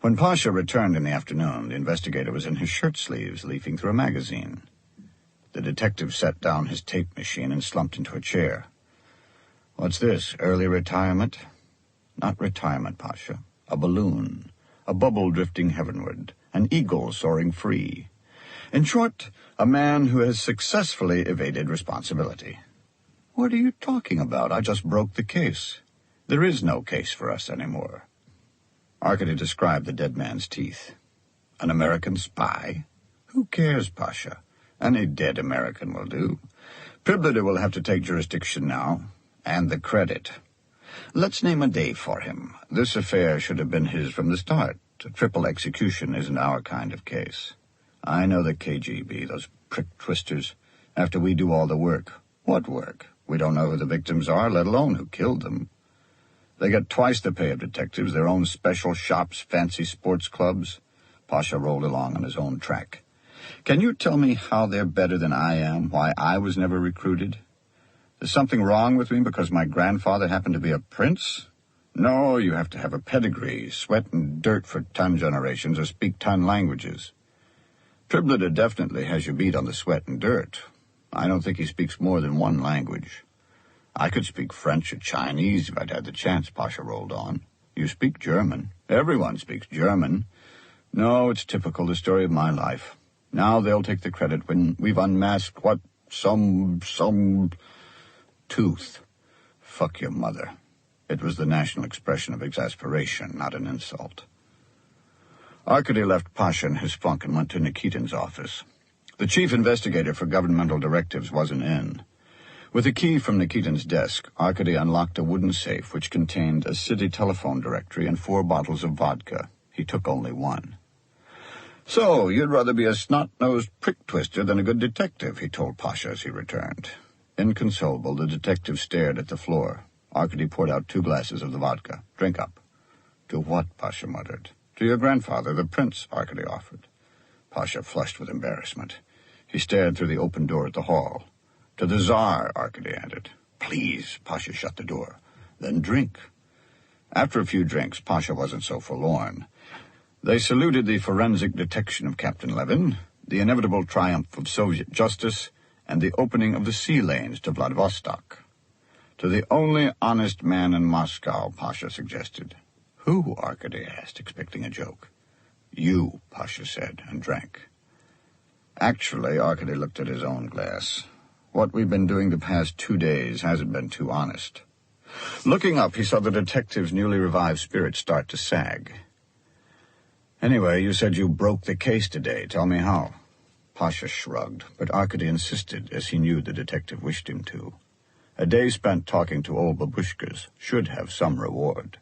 When Pasha returned in the afternoon, the investigator was in his shirt sleeves, leafing through a magazine. The detective set down his tape machine and slumped into a chair. "What's this, early retirement?" "Not retirement, Pasha. A balloon. A bubble drifting heavenward, an eagle soaring free. In short, a man who has successfully evaded responsibility." "What are you talking about? I just broke the case. There is no case for us anymore." Arkady described the dead man's teeth. "An American spy? Who cares, Pasha? Any dead American will do. Priblida will have to take jurisdiction now, and the credit. Let's name a day for him. This affair should have been his from the start. A triple execution isn't our kind of case. I know the KGB, those prick twisters. After we do all the work. What work? We don't know who the victims are, let alone who killed them. They get twice the pay of detectives, their own special shops, fancy sports clubs." Pasha rolled along on his own track. "Can you tell me how they're better than I am, why I was never recruited? There's something wrong with me because my grandfather happened to be a prince? No, you have to have a pedigree, sweat and dirt for 10 generations, or speak 10 languages. Priblida definitely has you beat on the sweat and dirt. I don't think he speaks more than 1 language. I could speak French or Chinese if I'd had the chance," Pasha rolled on. "You speak German. Everyone speaks German. No, it's typical, the story of my life. Now they'll take the credit when we've unmasked some tooth. Fuck your mother." It was the national expression of exasperation, not an insult. Arkady left Pasha in his funk and went to Nikitin's office. The chief investigator for governmental directives wasn't in. With a key from Nikitin's desk, Arkady unlocked a wooden safe which contained a city telephone directory and 4 bottles of vodka. He took only 1. "So, you'd rather be a snot-nosed prick-twister than a good detective," he told Pasha as he returned. Inconsolable, the detective stared at the floor. Arkady poured out 2 glasses of the vodka. "Drink up." "To what?" Pasha muttered. "To your grandfather, the prince," Arkady offered. Pasha flushed with embarrassment. He stared through the open door at the hall. "To the Tsar," Arkady added. "Please." Pasha shut the door. "Then drink." After a few drinks, Pasha wasn't so forlorn. They saluted the forensic detection of Captain Levin, the inevitable triumph of Soviet justice, and the opening of the sea lanes to Vladivostok. "To the only honest man in Moscow," Pasha suggested. "Who?" Arkady asked, expecting a joke. "You," Pasha said, and drank. Actually, Arkady looked at his own glass. What we've been doing the past 2 days hasn't been too honest. Looking up, he saw the detective's newly revived spirits start to sag. "Anyway, you said you broke the case today. Tell me how." Pasha shrugged, but Arkady insisted, as he knew the detective wished him to. A day spent talking to old babushkas should have some reward.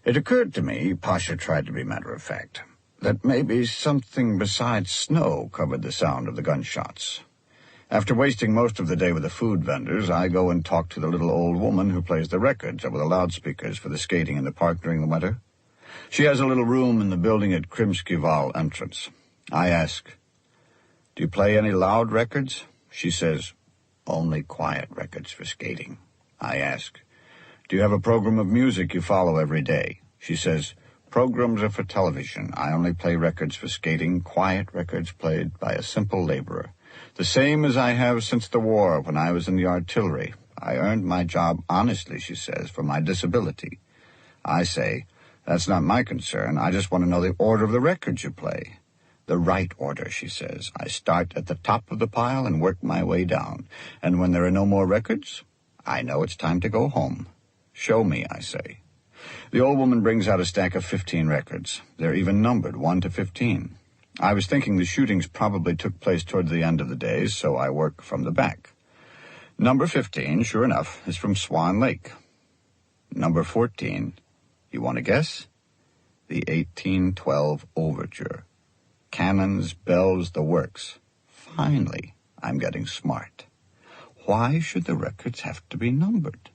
"It occurred to me," Pasha tried to be matter-of-fact, that maybe something besides snow covered the sound of the gunshots. After wasting most of the day with the food vendors, I go and talk to the little old woman who plays the records over the loudspeakers for the skating in the park during the winter. She has a little room in the building at Krimsky-Val entrance. I ask, "Do you play any loud records?" She says, "Only quiet records for skating." I ask, "Do you have a program of music you follow every day?" She says, "Programs are for television. I only play records for skating, quiet records played by a simple laborer. The same as I have since the war when I was in the artillery. I earned my job honestly," she says, "for my disability." I say, "That's not my concern. I just want to know the order of the records you play." "The right order," she says. "I start at the top of the pile and work my way down. And when there are no more records, I know it's time to go home." "Show me," I say. The old woman brings out a stack of 15 records. They're even numbered, 1 to 15. I was thinking the shootings probably took place toward the end of the day, so I work from the back. Number 15, sure enough, is from Swan Lake. Number 14, you want to guess? The 1812 Overture. Cannons, bells, the works. Finally, I'm getting smart. Why should the records have to be numbered?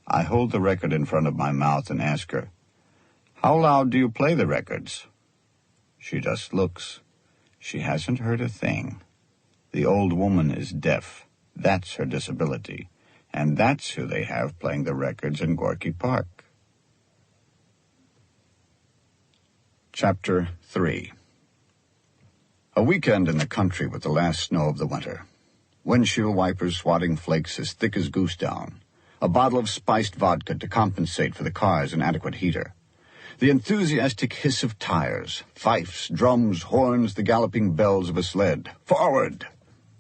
I hold the record in front of my mouth and ask her, "How loud do you play the records?" She just looks. She hasn't heard a thing. The old woman is deaf. That's her disability. And that's who they have playing the records in Gorky Park. Chapter 3. A weekend in the country with the last snow of the winter. Windshield wipers swatting flakes as thick as goose down. A bottle of spiced vodka to compensate for the car's inadequate heater. The enthusiastic hiss of tires, fifes, drums, horns, the galloping bells of a sled. Forward!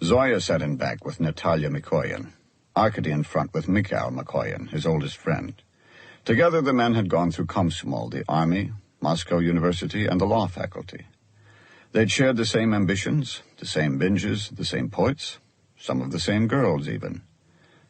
Zoya sat in back with Natalia Mikoyan. Arkady in front with Mikhail Mikoyan, his oldest friend. Together the men had gone through Komsomol, the army, Moscow University, and the law faculty. They'd shared the same ambitions, the same binges, the same poets, some of the same girls even.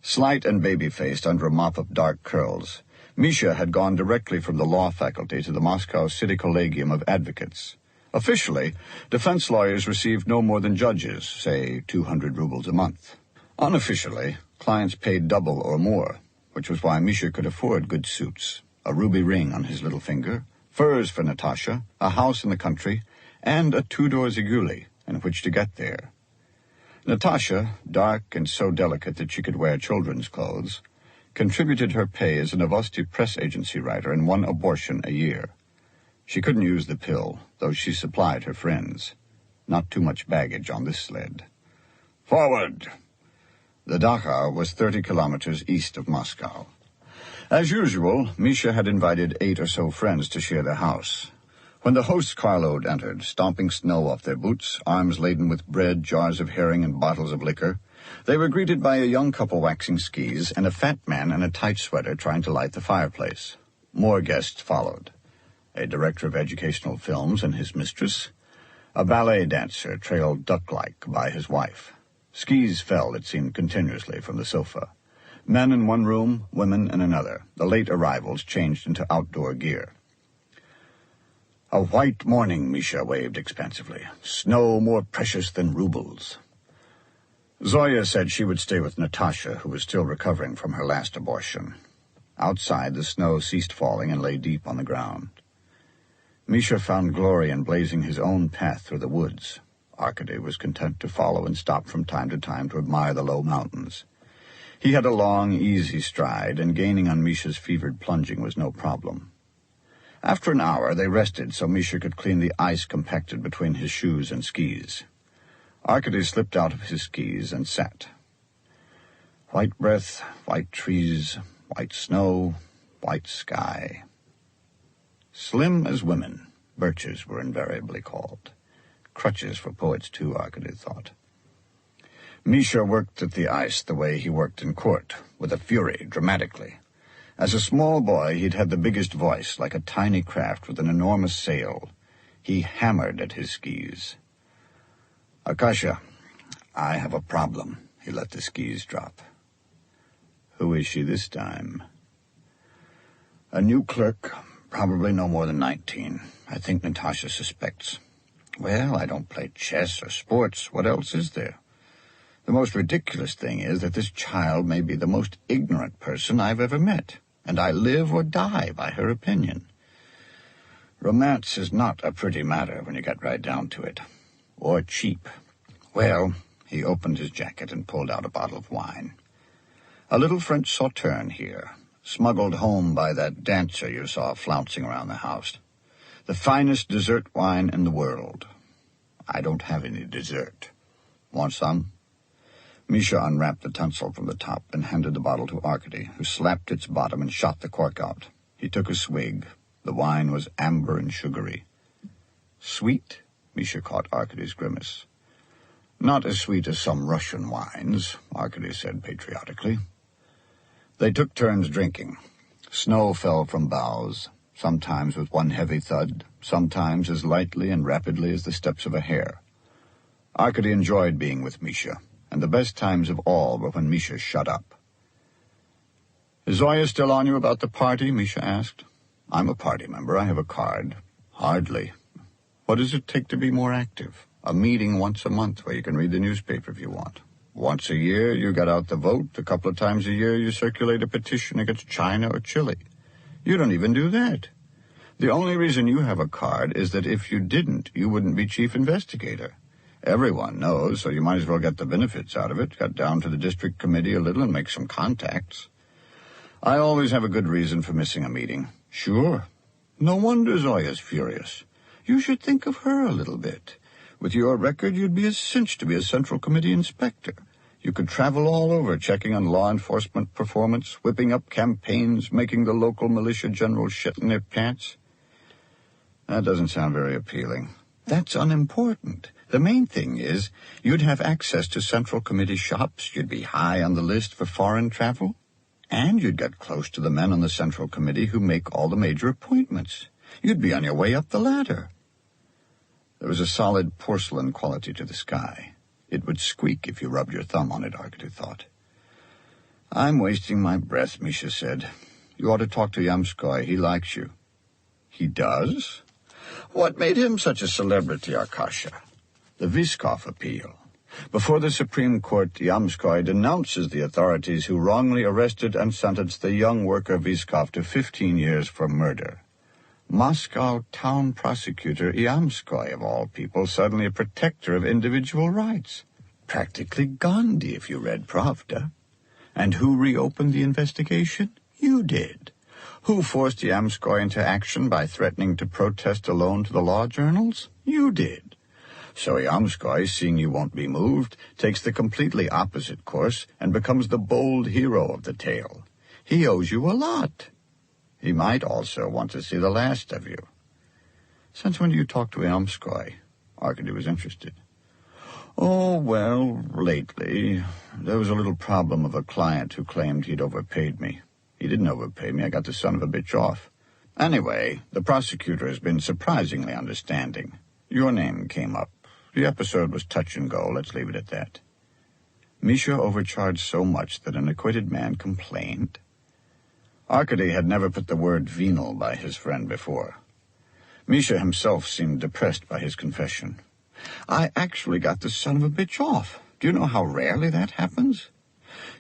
Slight and baby-faced under a mop of dark curls, Misha had gone directly from the law faculty to the Moscow City Collegium of Advocates. Officially, defense lawyers received no more than judges, say 200 rubles a month. Unofficially, clients paid double or more, which was why Misha could afford good suits, a ruby ring on his little finger, furs for Natasha, a house in the country, and a two-door Ziguli in which to get there. Natasha, dark and so delicate that she could wear children's clothes, contributed her pay as a Novosti press agency writer and 1 abortion a year. She couldn't use the pill, though she supplied her friends. Not too much baggage on this sled. Forward! The Dachau was 30 kilometers east of Moscow. As usual, Misha had invited 8 or so friends to share the house. When the host's carload entered, stomping snow off their boots, arms laden with bread, jars of herring, and bottles of liquor, they were greeted by a young couple waxing skis and a fat man in a tight sweater trying to light the fireplace. More guests followed. A director of educational films and his mistress. A ballet dancer trailed duck-like by his wife. Skis fell, it seemed, continuously from the sofa. Men in one room, women in another. The late arrivals changed into outdoor gear. A white morning, Misha waved expansively. Snow more precious than rubles. Zoya said she would stay with Natasha, who was still recovering from her last abortion. Outside, the snow ceased falling and lay deep on the ground. Misha found glory in blazing his own path through the woods. Arkady was content to follow and stop from time to time to admire the low mountains. He had a long, easy stride, and gaining on Misha's fevered plunging was no problem. After an hour, they rested so Misha could clean the ice compacted between his shoes and skis. Arkady slipped out of his skis and sat. White breath, white trees, white snow, white sky. Slim as women, birches were invariably called. Crutches for poets, too, Arkady thought. Misha worked at the ice the way he worked in court, with a fury, dramatically. As a small boy, he'd had the biggest voice, like a tiny craft with an enormous sail. He hammered at his skis. Akasha, I have a problem. He let the skis drop. Who is she this time? A new clerk, Probably no more than 19. I think Natasha suspects. Well, I don't play chess or sports. What else is there? The most ridiculous thing is that this child may be the most ignorant person I've ever met, and I live or die by her opinion. Romance is not a pretty matter when you get right down to it. Or cheap. Well, he opened his jacket and pulled out a bottle of wine. A little French sauterne here, smuggled home by that dancer you saw flouncing around the house. The finest dessert wine in the world. I don't have any dessert. Want some? Misha unwrapped the tunsil from the top and handed the bottle to Arkady, who slapped its bottom and shot the cork out. He took a swig. The wine was amber and sugary. Sweet? Misha caught Arkady's grimace. Not as sweet as some Russian wines, Arkady said patriotically. They took turns drinking. Snow fell from boughs, sometimes with one heavy thud, sometimes as lightly and rapidly as the steps of a hare. Arkady enjoyed being with Misha, and the best times of all were when Misha shut up. Is Zoya still on you about the party? Misha asked. I'm a party member. I have a card. Hardly. What does it take to be more active? A meeting once a month where you can read the newspaper if you want. Once a year you get out the vote. A couple of times a year you circulate a petition against China or Chile. You don't even do that. The only reason you have a card is that if you didn't, you wouldn't be chief investigator. Everyone knows, so you might as well get the benefits out of it, cut down to the district committee a little and make some contacts. I always have a good reason for missing a meeting. Sure. No wonder Zoya's furious. You should think of her a little bit. With your record, you'd be a cinch to be a Central Committee inspector. You could travel all over, checking on law enforcement performance, whipping up campaigns, making the local militia generals shit in their pants. That doesn't sound very appealing. That's unimportant. The main thing is, you'd have access to Central Committee shops, you'd be high on the list for foreign travel, and you'd get close to the men on the Central Committee who make all the major appointments. You'd be on your way up the ladder. There was a solid porcelain quality to the sky. It would squeak if you rubbed your thumb on it, Arkady thought. I'm wasting my breath, Misha said. You ought to talk to Yamskoy. He likes you. He does? What made him such a celebrity, Arkasha? The Vyskov appeal. Before the Supreme Court, Yamskoy denounces the authorities who wrongly arrested and sentenced the young worker Vyskov to 15 years for murder. Moscow town prosecutor Yamskoy, of all people, suddenly a protector of individual rights. Practically Gandhi, if you read Pravda. And who reopened the investigation? You did. Who forced Yamskoy into action by threatening to protest a loan to the law journals? You did. So Yamskoy, seeing you won't be moved, takes the completely opposite course and becomes the bold hero of the tale. He owes you a lot. He might also want to see the last of you. Since when do you talk to Yamskoy? Arkady was interested. Oh, well, lately. There was a little problem of a client who claimed he'd overpaid me. He didn't overpay me. I got the son of a bitch off. Anyway, the prosecutor has been surprisingly understanding. Your name came up. The episode was touch and go. Let's leave it at that. Misha overcharged so much that an acquitted man complained. Arkady had never put the word venal by his friend before. Misha himself seemed depressed by his confession. I actually got the son of a bitch off. Do you know how rarely that happens?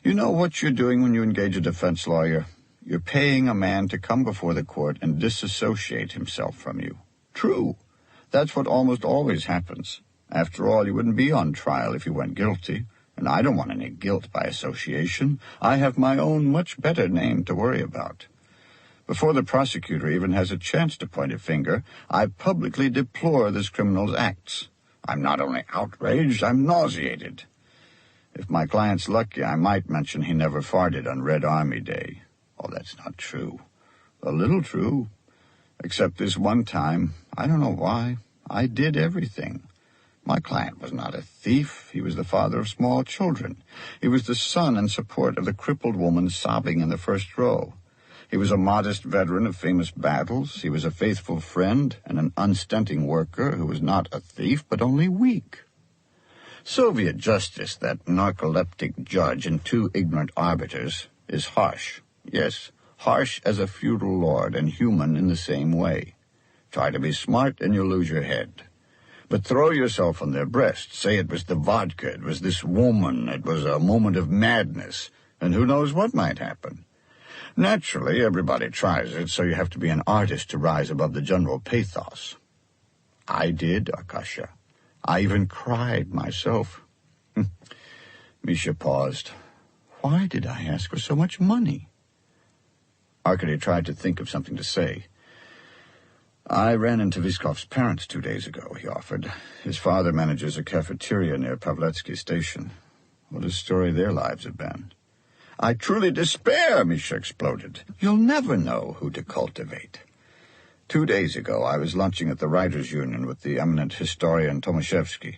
You know what you're doing when you engage a defense lawyer? You're paying a man to come before the court and disassociate himself from you. True. That's what almost always happens. After all, you wouldn't be on trial if you weren't guilty. And I don't want any guilt by association. I have my own much better name to worry about. Before the prosecutor even has a chance to point a finger, I publicly deplore this criminal's acts. I'm not only outraged, I'm nauseated. If my client's lucky, I might mention he never farted on Red Army Day. Oh, that's not true. A little true. Except this one time, I don't know why, I did everything. My client was not a thief. He was the father of small children. He was the son and support of the crippled woman sobbing in the first row. He was a modest veteran of famous battles. He was a faithful friend and an unstinting worker who was not a thief, but only weak. Soviet justice, that narcoleptic judge and two ignorant arbiters, is harsh. Yes, harsh as a feudal lord and human in the same way. Try to be smart and you'll lose your head. But throw yourself on their breast, say it was the vodka, it was this woman, it was a moment of madness, and who knows what might happen. Naturally, everybody tries it, so you have to be an artist to rise above the general pathos. I did, Arkasha. I even cried myself. Misha paused. Why did I ask for so much money? Arkady tried to think of something to say. I ran into Viskov's parents 2 days ago, he offered. His father manages a cafeteria near Pavletsky Station. What a story their lives have been. I truly despair, Misha exploded. You'll never know who to cultivate. 2 days ago, I was lunching at the Writers' Union with the eminent historian Tomaszewski.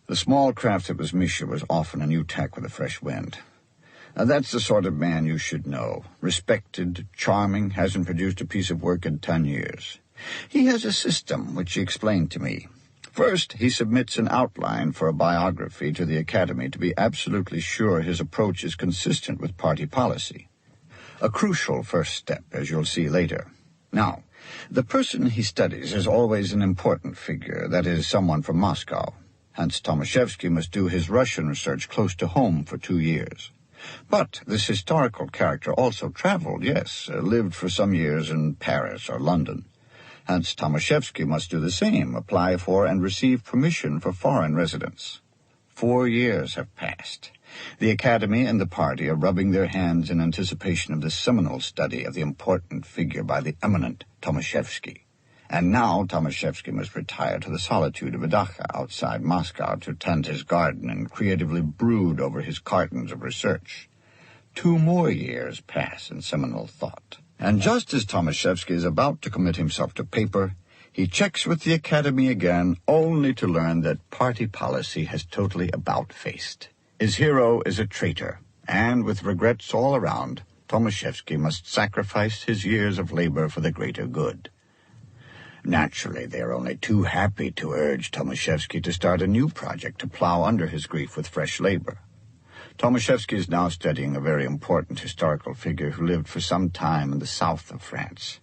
The small craft that was Misha was often a new tack with a fresh wind. That's the sort of man you should know. Respected, charming, hasn't produced a piece of work in 10 years. He has a system, which he explained to me. First, he submits an outline for a biography to the Academy to be absolutely sure his approach is consistent with party policy. A crucial first step, as you'll see later. Now, the person he studies is always an important figure, that is, someone from Moscow. Hence, Tomaszewski must do his Russian research close to home for 2 years. But this historical character also traveled, yes, lived for some years in Paris or London. Hence, Tomaszewski must do the same, apply for and receive permission for foreign residence. 4 years have passed. The Academy and the party are rubbing their hands in anticipation of the seminal study of the important figure by the eminent Tomaszewski. And now Tomaszewski must retire to the solitude of a dacha outside Moscow to tend his garden and creatively brood over his cartons of research. 2 more years pass in seminal thought. And just as Tomaszewski is about to commit himself to paper, he checks with the Academy again, only to learn that party policy has totally about-faced. His hero is a traitor, and with regrets all around, Tomaszewski must sacrifice his years of labor for the greater good. Naturally, they are only too happy to urge Tomaszewski to start a new project to plow under his grief with fresh labor. Tomaszewski is now studying a very important historical figure who lived for some time in the south of France.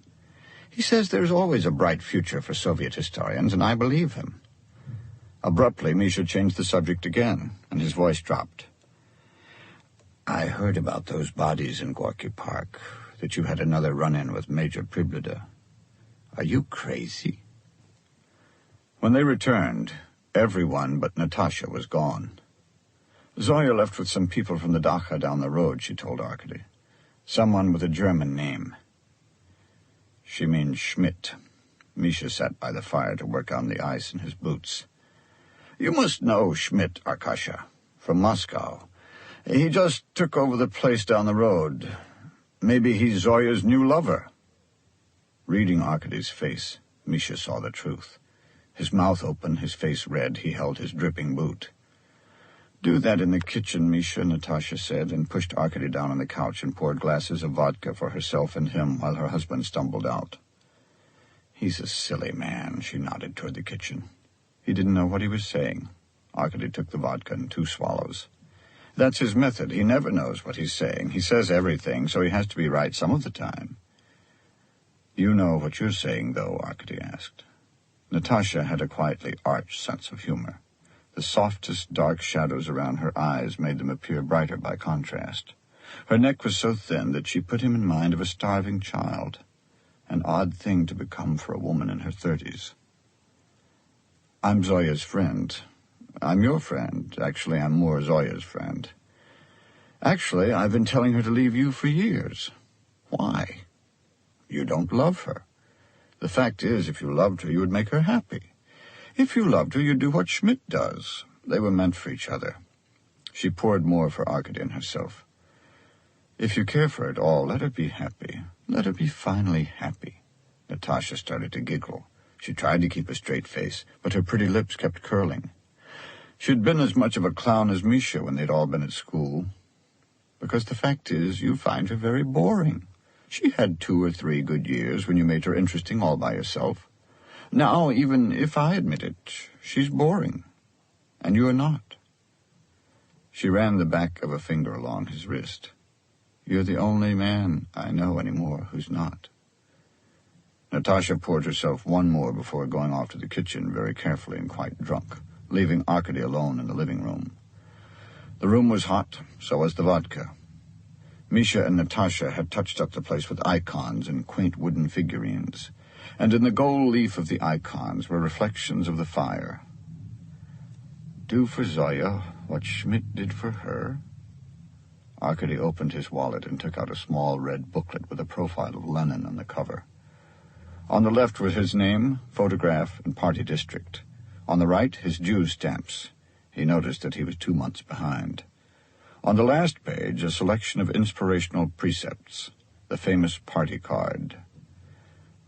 He says there's always a bright future for Soviet historians, and I believe him. Abruptly, Misha changed the subject again, and his voice dropped. I heard about those bodies in Gorky Park, that you had another run-in with Major Priblida. Are you crazy? When they returned, everyone but Natasha was gone. Zoya left with some people from the dacha down the road, she told Arkady. Someone with a German name. She means Schmidt. Misha sat by the fire to work on the ice in his boots. You must know Schmidt, Arkasha, from Moscow. He just took over the place down the road. Maybe he's Zoya's new lover. Reading Arkady's face, Misha saw the truth. His mouth open, his face red, he held his dripping boot. Do that in the kitchen, Misha, Natasha said, and pushed Arkady down on the couch and poured glasses of vodka for herself and him while her husband stumbled out. He's a silly man, she nodded toward the kitchen. He didn't know what he was saying. Arkady took the vodka in 2 swallows. That's his method. He never knows what he's saying. He says everything, so he has to be right some of the time. You know what you're saying, though, Arkady asked. Natasha had a quietly arch sense of humor. The softest dark shadows around her eyes made them appear brighter by contrast. Her neck was so thin that she put him in mind of a starving child, an odd thing to become for a woman in her 30s. I'm Zoya's friend. I'm your friend. Actually, I'm more Zoya's friend. Actually, I've been telling her to leave you for years. Why? You don't love her. The fact is, if you loved her, you would make her happy. If you loved her, you'd do what Schmidt does. They were meant for each other. She poured more for Arkady and herself. If you care for her at all, let her be happy. Let her be finally happy. Natasha started to giggle. She tried to keep a straight face, but her pretty lips kept curling. She'd been as much of a clown as Misha when they'd all been at school. Because the fact is, you find her very boring. She had 2 or 3 good years when you made her interesting all by yourself. Now, even if I admit it, she's boring. And you're not. She ran the back of a finger along his wrist. You're the only man I know anymore who's not." Natasha poured herself one more before going off to the kitchen very carefully and quite drunk, leaving Arkady alone in the living room. The room was hot, so was the vodka. Misha and Natasha had touched up the place with icons and quaint wooden figurines, and in the gold leaf of the icons were reflections of the fire. Do for Zoya what Schmidt did for her? Arkady opened his wallet and took out a small red booklet with a profile of Lenin on the cover. On the left was his name, photograph, and party district. On the right, his Jews stamps. He noticed that he was 2 months behind. On the last page, a selection of inspirational precepts, the famous party card.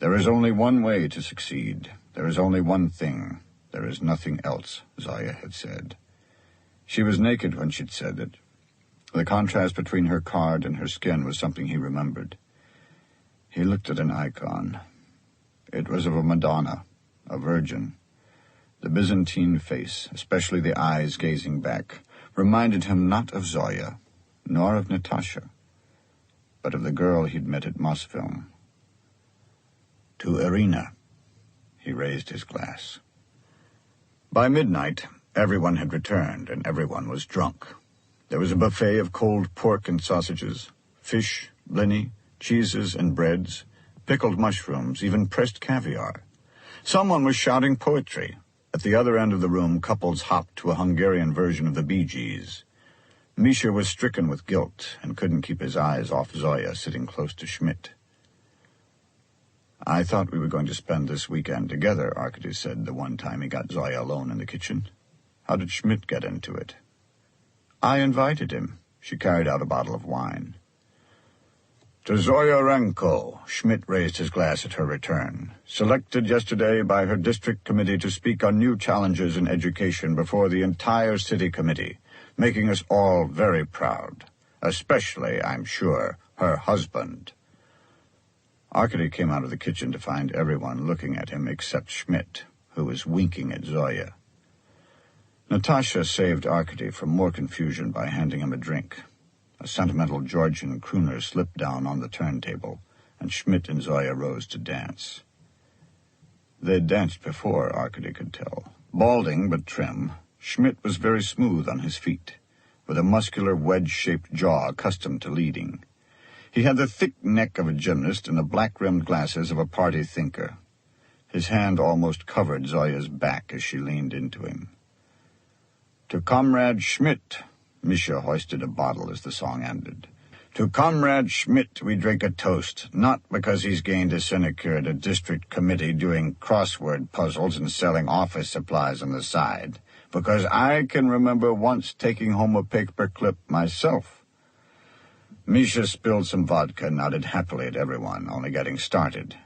There is only one way to succeed. There is only one thing. There is nothing else, Zoya had said. She was naked when she'd said it. The contrast between her card and her skin was something he remembered. He looked at an icon. It was of a Madonna, a virgin. The Byzantine face, especially the eyes gazing back, reminded him not of Zoya, nor of Natasha, but of the girl he'd met at Mosfilm. To Irina. He raised his glass. By midnight, everyone had returned, and everyone was drunk. There was a buffet of cold pork and sausages, fish, blini, cheeses and breads, pickled mushrooms, even pressed caviar. Someone was shouting poetry. At the other end of the room, couples hopped to a Hungarian version of the Bee Gees. Misha was stricken with guilt and couldn't keep his eyes off Zoya sitting close to Schmidt. "I thought we were going to spend this weekend together," Arkady said the one time he got Zoya alone in the kitchen. "How did Schmidt get into it?" "I invited him." She carried out a bottle of wine. "To Zoya Renko," Schmidt raised his glass at her return, "selected yesterday by her district committee to speak on new challenges in education before the entire city committee, making us all very proud, especially, I'm sure, her husband." Arkady came out of the kitchen to find everyone looking at him except Schmidt, who was winking at Zoya. Natasha saved Arkady from more confusion by handing him a drink. A sentimental Georgian crooner slipped down on the turntable, and Schmidt and Zoya rose to dance. They'd danced before, Arkady could tell. Balding but trim, Schmidt was very smooth on his feet, with a muscular wedge-shaped jaw accustomed to leading. He had the thick neck of a gymnast and the black-rimmed glasses of a party thinker. His hand almost covered Zoya's back as she leaned into him. "To Comrade Schmidt," Misha hoisted a bottle as the song ended. "To Comrade Schmidt we drink a toast, not because he's gained a sinecure at a district committee doing crossword puzzles and selling office supplies on the side, because I can remember once taking home a paperclip myself." Misha spilled some vodka and nodded happily at everyone, only getting started.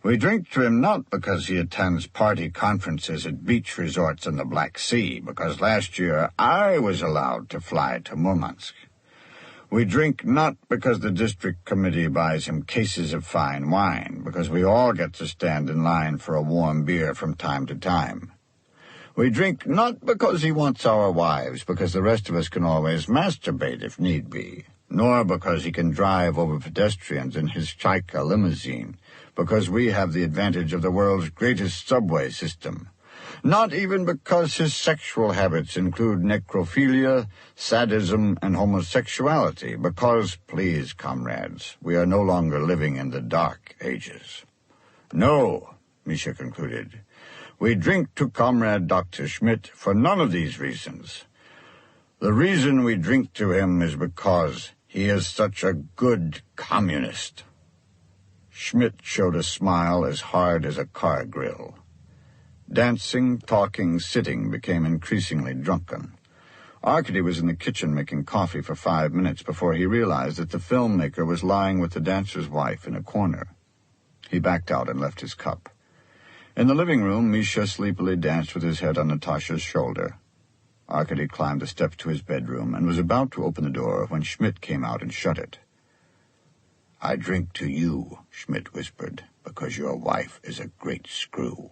"We drink to him not because he attends party conferences at beach resorts in the Black Sea, because last year I was allowed to fly to Murmansk. We drink not because the district committee buys him cases of fine wine, because we all get to stand in line for a warm beer from time to time. We drink not because he wants our wives, because the rest of us can always masturbate if need be, nor because he can drive over pedestrians in his Chaika limousine, because we have the advantage of the world's greatest subway system. Not even because his sexual habits include necrophilia, sadism, and homosexuality, because, please, comrades, we are no longer living in the Dark Ages. No," Misha concluded, "we drink to Comrade Dr. Schmidt for none of these reasons. The reason we drink to him is because he is such a good communist." Schmidt showed a smile as hard as a car grill. Dancing, talking, sitting became increasingly drunken. Arkady was in the kitchen making coffee for 5 minutes before he realized that the filmmaker was lying with the dancer's wife in a corner. He backed out and left his cup. In the living room, Misha sleepily danced with his head on Natasha's shoulder. Arkady climbed the steps to his bedroom and was about to open the door when Schmidt came out and shut it. "I drink to you," Schmidt whispered, "because your wife is a great screw."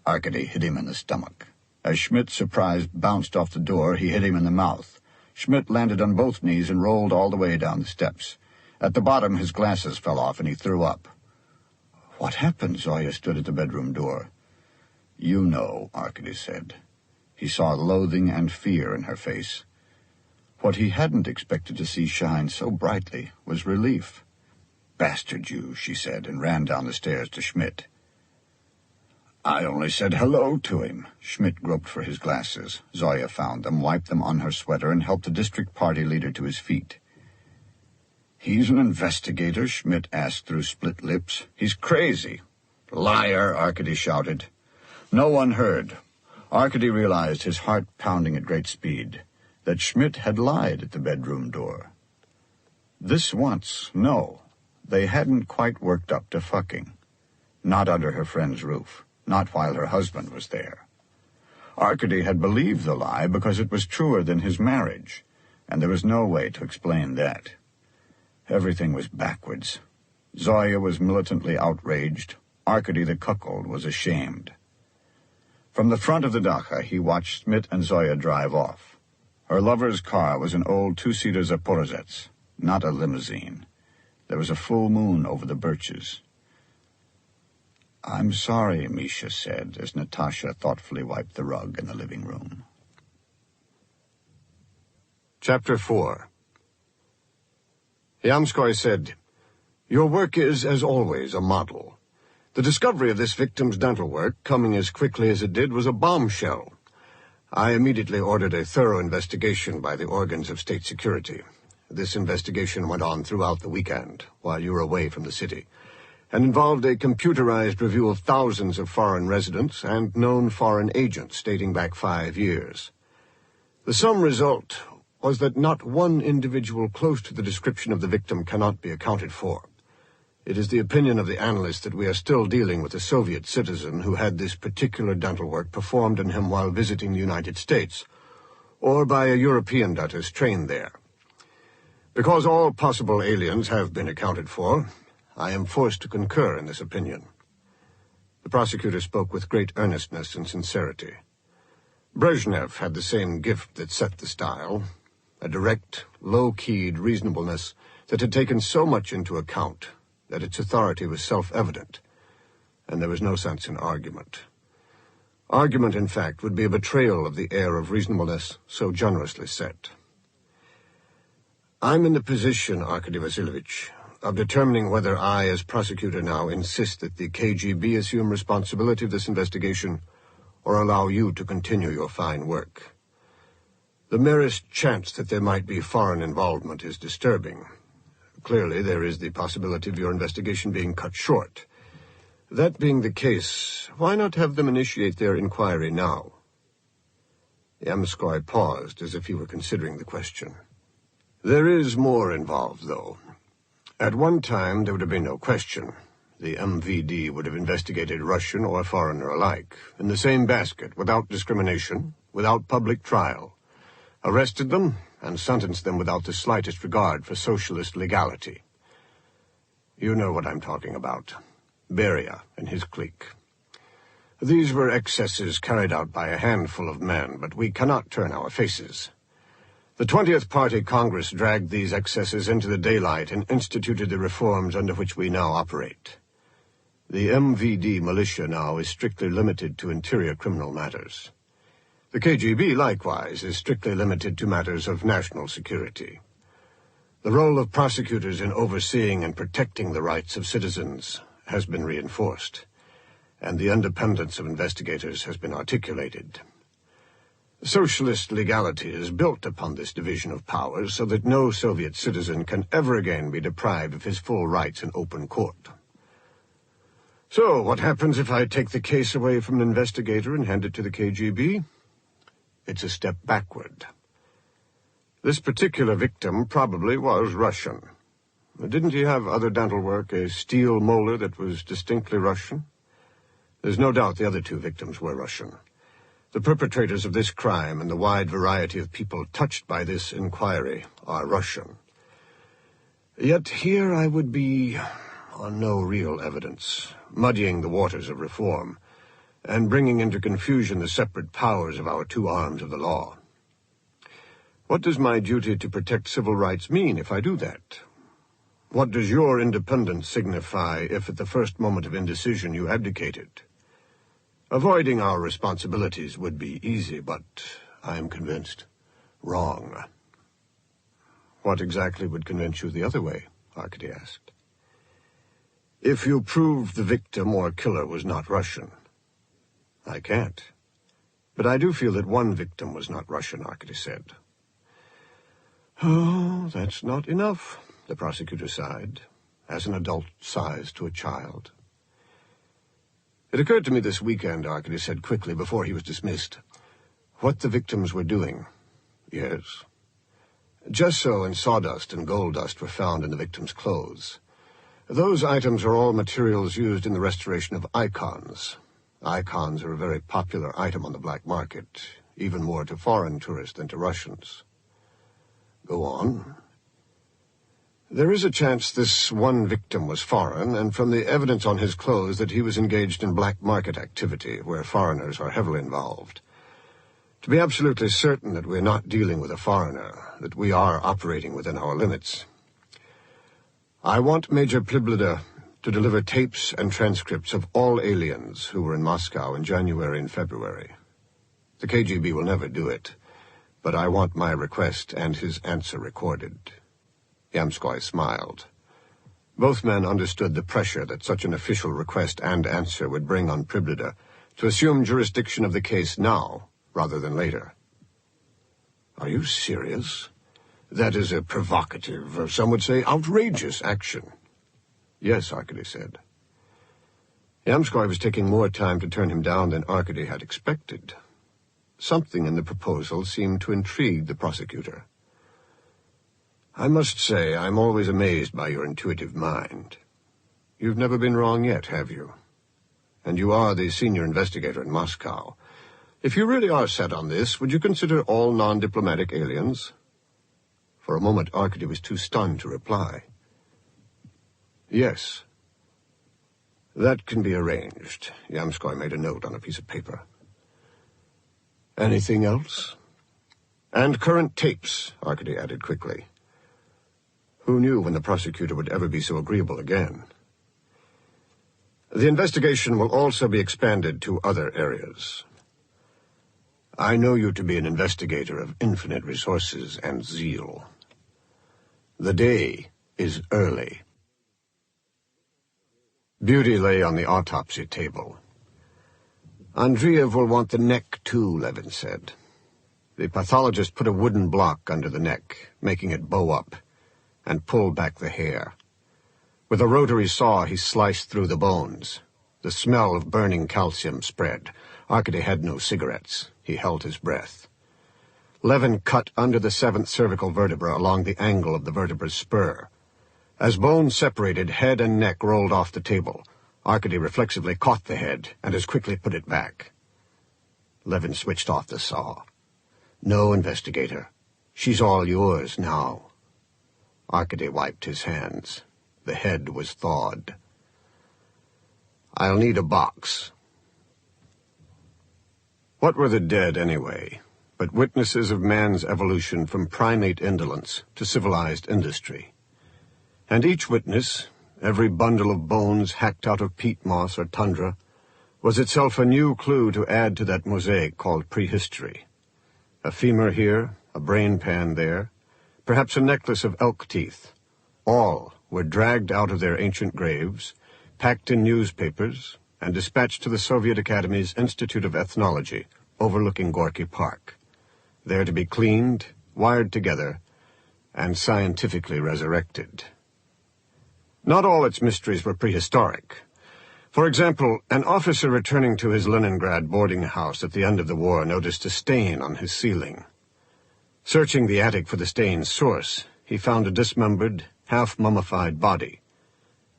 Arkady hit him in the stomach. As Schmidt's surprise bounced off the door, he hit him in the mouth. Schmidt landed on both knees and rolled all the way down the steps. At the bottom, his glasses fell off and he threw up. "What happened?" Zoya stood at the bedroom door. "You know," Arkady said. He saw loathing and fear in her face. What he hadn't expected to see shine so brightly was relief. "Bastard you," she said, and ran down the stairs to Schmidt. "I only said hello to him." Schmidt groped for his glasses. Zoya found them, wiped them on her sweater, and helped the district party leader to his feet. "He's an investigator?" Schmidt asked through split lips. "He's crazy." "Liar!" Arkady shouted. No one heard. Arkady realized, his heart pounding at great speed, that Schmidt had lied at the bedroom door. This once, no, they hadn't quite worked up to fucking. Not under her friend's roof. Not while her husband was there. Arkady had believed the lie because it was truer than his marriage, and there was no way to explain that. Everything was backwards. Zoya was militantly outraged. Arkady the cuckold was ashamed. From the front of the dacha, he watched Schmidt and Zoya drive off. Her lover's car was an old two-seater Zaporozhets, not a limousine. There was a full moon over the birches. "I'm sorry," Misha said, as Natasha thoughtfully wiped the rug in the living room. Chapter 4. Yamskoy said, "Your work is, as always, a model. The discovery of this victim's dental work, coming as quickly as it did, was a bombshell. I immediately ordered a thorough investigation by the organs of state security. This investigation went on throughout the weekend, while you were away from the city, and involved a computerized review of thousands of foreign residents and known foreign agents dating back 5 years. The sum result was that not one individual close to the description of the victim cannot be accounted for. It is the opinion of the analysts that we are still dealing with a Soviet citizen who had this particular dental work performed on him while visiting the United States, or by a European dentist trained there. Because all possible aliens have been accounted for, I am forced to concur in this opinion." The prosecutor spoke with great earnestness and sincerity. Brezhnev had the same gift that set the style, a direct, low-keyed reasonableness that had taken so much into account that its authority was self-evident, and there was no sense in argument. Argument, in fact, would be a betrayal of the air of reasonableness so generously set. I'm in the position, Arkady Vasilievich, of determining whether I, as prosecutor now, insist that the KGB assume responsibility of this investigation, or allow you to continue your fine work. The merest chance that there might be foreign involvement is disturbing. Clearly, there is the possibility of your investigation being cut short. That being the case, why not have them initiate their inquiry now? Yamskoy paused, as if he were considering the question. There is more involved, though. At one time, there would have been no question. The MVD would have investigated Russian or foreigner alike, in the same basket, without discrimination, without public trial, arrested them, and sentenced them without the slightest regard for socialist legality. You know what I'm talking about. Beria and his clique. These were excesses carried out by a handful of men, but we cannot turn our faces. The 20th Party Congress dragged these excesses into the daylight and instituted the reforms under which we now operate. The MVD militia now is strictly limited to interior criminal matters. The KGB, likewise, is strictly limited to matters of national security. The role of prosecutors in overseeing and protecting the rights of citizens has been reinforced, and the independence of investigators has been articulated. Socialist legality is built upon this division of powers so that no Soviet citizen can ever again be deprived of his full rights in open court. So, what happens if I take the case away from an investigator and hand it to the KGB? It's a step backward. This particular victim probably was Russian. Didn't he have other dental work, a steel molar that was distinctly Russian? There's no doubt the other 2 victims were Russian. The perpetrators of this crime and the wide variety of people touched by this inquiry are Russian. Yet here I would be on no real evidence, muddying the waters of reform, and bringing into confusion the separate powers of our 2 arms of the law. What does my duty to protect civil rights mean if I do that? What does your independence signify if at the first moment of indecision you abdicated? Avoiding our responsibilities would be easy, but I am convinced wrong. What exactly would convince you the other way? Arkady asked. If you proved the victim or killer was not Russian. I can't. But I do feel that one victim was not Russian, Arkady said. Oh, that's not enough, the prosecutor sighed, as an adult sighs to a child. It occurred to me this weekend, Arkady said quickly before he was dismissed, what the victims were doing. Yes. Gesso and sawdust and gold dust were found in the victim's clothes. Those items are all materials used in the restoration of icons. Icons are a very popular item on the black market, even more to foreign tourists than to Russians. Go on. There is a chance this one victim was foreign, and from the evidence on his clothes that he was engaged in black market activity, where foreigners are heavily involved. To be absolutely certain that we're not dealing with a foreigner, that we are operating within our limits, I want Major Pliblida to deliver tapes and transcripts of all aliens who were in Moscow in January and February. The KGB will never do it, but I want my request and his answer recorded. Yamskoy smiled. Both men understood the pressure that such an official request and answer would bring on Pliblida to assume jurisdiction of the case now, rather than later. Are you serious? That is a provocative, some would say outrageous action. Yes, Arkady said. Yamskoy was taking more time to turn him down than Arkady had expected. Something in the proposal seemed to intrigue the prosecutor. I must say, I'm always amazed by your intuitive mind. You've never been wrong yet, have you? And you are the senior investigator in Moscow. If you really are set on this, would you consider all non-diplomatic aliens? For a moment, Arkady was too stunned to reply. Yes. That can be arranged. Yamskoy made a note on a piece of paper. Anything else? And current tapes, Arkady added quickly. Who knew when the prosecutor would ever be so agreeable again? The investigation will also be expanded to other areas. I know you to be an investigator of infinite resources and zeal. The day is early. Beauty lay on the autopsy table. Andreev will want the neck too, Levin said. The pathologist put a wooden block under the neck, making it bow up, and pulled back the hair. With a rotary saw, he sliced through the bones. The smell of burning calcium spread. Arkady had no cigarettes. He held his breath. Levin cut under the 7th cervical vertebra along the angle of the vertebra's spur. As bones separated, head and neck rolled off the table. Arkady reflexively caught the head and as quickly put it back. Levin switched off the saw. No, investigator. She's all yours now. Arkady wiped his hands. The head was thawed. I'll need a box. What were the dead, anyway, but witnesses of man's evolution from primate indolence to civilized industry? And each witness, every bundle of bones hacked out of peat moss or tundra, was itself a new clue to add to that mosaic called prehistory. A femur here, a brain pan there, perhaps a necklace of elk teeth. All were dragged out of their ancient graves, packed in newspapers, and dispatched to the Soviet Academy's Institute of Ethnology, overlooking Gorky Park, there to be cleaned, wired together, and scientifically resurrected. Not all its mysteries were prehistoric. For example, an officer returning to his Leningrad boarding house at the end of the war noticed a stain on his ceiling. Searching the attic for the stain's source, he found a dismembered, half-mummified body,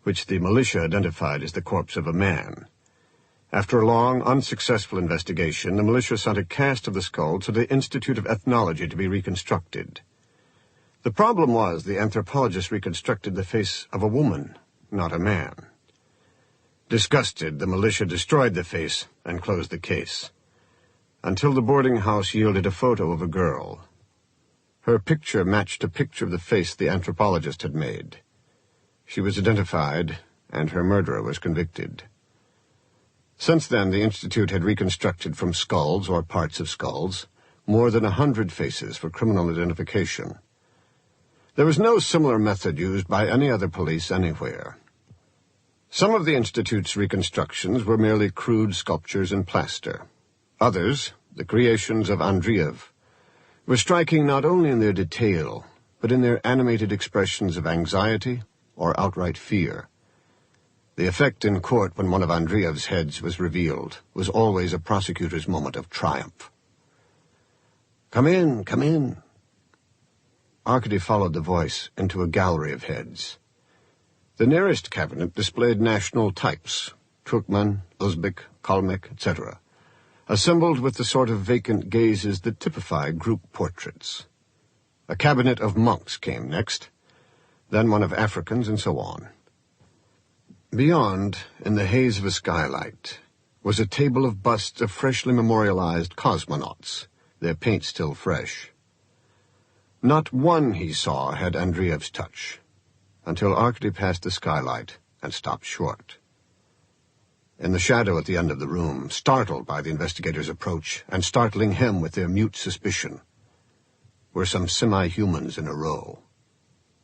which the militia identified as the corpse of a man. After a long, unsuccessful investigation, the militia sent a cast of the skull to the Institute of Ethnology to be reconstructed. The problem was the anthropologist reconstructed the face of a woman, not a man. Disgusted, the militia destroyed the face and closed the case, until the boarding house yielded a photo of a girl. Her picture matched a picture of the face the anthropologist had made. She was identified, and her murderer was convicted. Since then, the Institute had reconstructed from skulls or parts of skulls more than 100 faces for criminal identification. There was no similar method used by any other police anywhere. Some of the Institute's reconstructions were merely crude sculptures in plaster. Others, the creations of Andreev, were striking not only in their detail, but in their animated expressions of anxiety or outright fear. The effect in court when one of Andreev's heads was revealed was always a prosecutor's moment of triumph. "Come in, come in." Arkady followed the voice into a gallery of heads. The nearest cabinet displayed national types, Turkmen, Uzbek, Kalmyk, etc., assembled with the sort of vacant gazes that typify group portraits. A cabinet of monks came next, then one of Africans, and so on. Beyond, in the haze of a skylight, was a table of busts of freshly memorialized cosmonauts, their paint still fresh. Not one, he saw, had Andreev's touch, until Arkady passed the skylight and stopped short. In the shadow at the end of the room, startled by the investigator's approach and startling him with their mute suspicion, were some semi-humans in a row.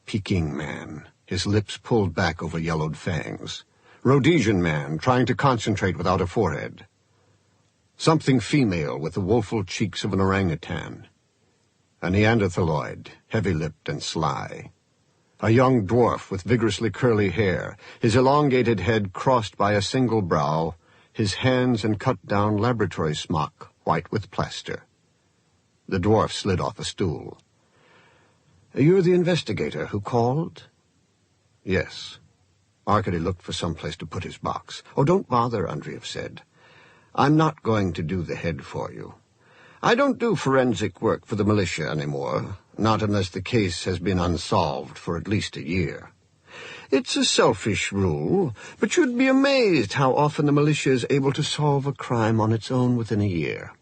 Peking man, his lips pulled back over yellowed fangs. Rhodesian man, trying to concentrate without a forehead. Something female with the woeful cheeks of an orangutan. A Neanderthaloid, heavy-lipped and sly. A young dwarf with vigorously curly hair, his elongated head crossed by a single brow, his hands in cut-down laboratory smock, white with plaster. The dwarf slid off a stool. "You're the investigator who called?" "Yes." Arkady looked for some place to put his box. "Oh, don't bother," Andreev said. "I'm not going to do the head for you. I don't do forensic work for the militia anymore, not unless the case has been unsolved for at least a year. It's a selfish rule, but you'd be amazed how often the militia is able to solve a crime on its own within a year.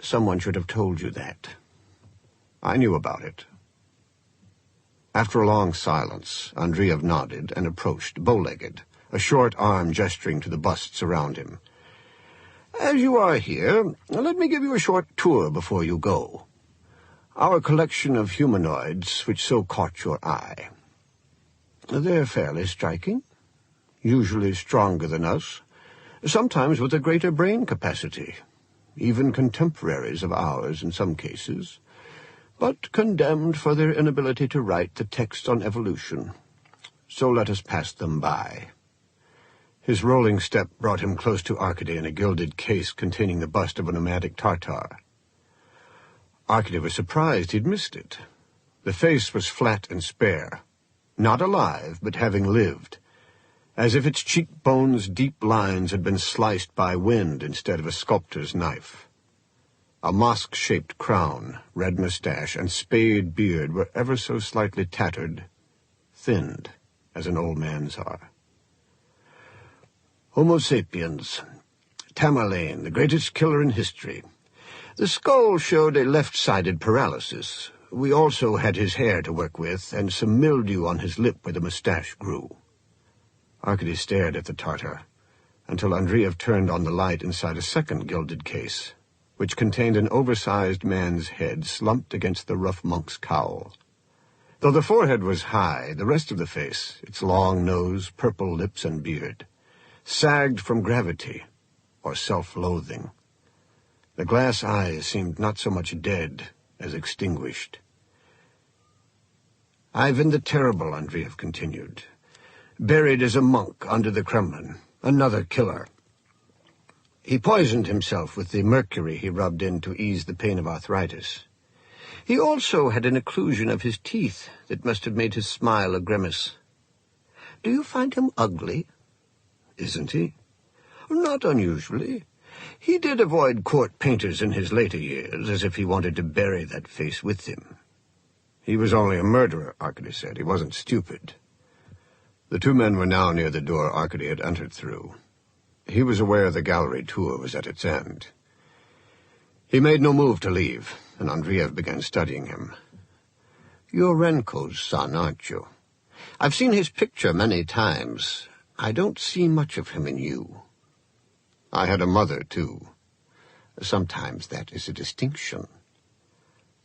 Someone should have told you that." "I knew about it." After a long silence, Andreev nodded and approached, bow-legged, a short arm gesturing to the busts around him. "As you are here, let me give you a short tour before you go. Our collection of humanoids which so caught your eye. They're fairly striking, usually stronger than us, sometimes with a greater brain capacity, even contemporaries of ours in some cases, but condemned for their inability to write the text on evolution. So let us pass them by." His rolling step brought him close to Arkady in a gilded case containing the bust of a nomadic Tartar. Arkady was surprised he'd missed it. The face was flat and spare, not alive, but having lived, as if its cheekbones' deep lines had been sliced by wind instead of a sculptor's knife. A mosque-shaped crown, red mustache, and spade beard were ever so slightly tattered, thinned, as an old man's are. "Homo sapiens. Tamerlane, the greatest killer in history. The skull showed a left-sided paralysis. We also had his hair to work with, and some mildew on his lip where the mustache grew." Arkady stared at the Tartar, until Andreev turned on the light inside a second gilded case, which contained an oversized man's head slumped against the rough monk's cowl. Though the forehead was high, the rest of the face, its long nose, purple lips, and beard, sagged from gravity or self-loathing. The glass eyes seemed not so much dead as extinguished. "Ivan the Terrible," Andreev continued, "buried as a monk under the Kremlin, another killer. He poisoned himself with the mercury he rubbed in to ease the pain of arthritis. He also had an occlusion of his teeth that must have made his smile a grimace. Do you find him ugly?" "Isn't he?" "Not unusually. He did avoid court painters in his later years, as if he wanted to bury that face with him." "He was only a murderer," Arkady said. "He wasn't stupid." The two men were now near the door Arkady had entered through. He was aware the gallery tour was at its end. He made no move to leave, and Andreev began studying him. You're Renko's son, aren't you? I've seen his picture many times. I don't see much of him in you. I had a mother, too. Sometimes that is a distinction.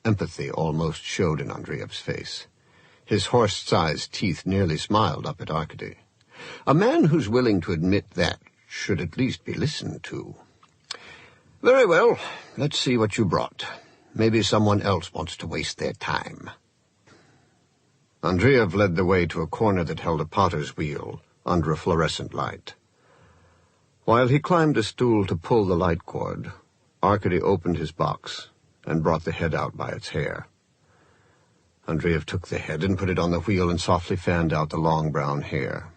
Empathy almost showed in Andreev's face. His horse-sized teeth nearly smiled up at Arkady. A man who's willing to admit that should at least be listened to. Very well, let's see what you brought. Maybe someone else wants to waste their time. Andreev led the way to a corner that held a potter's wheel under a fluorescent light. While he climbed a stool to pull the light cord, Arkady opened his box and brought the head out by its hair. Andreev took the head and put it on the wheel and softly fanned out the long brown hair.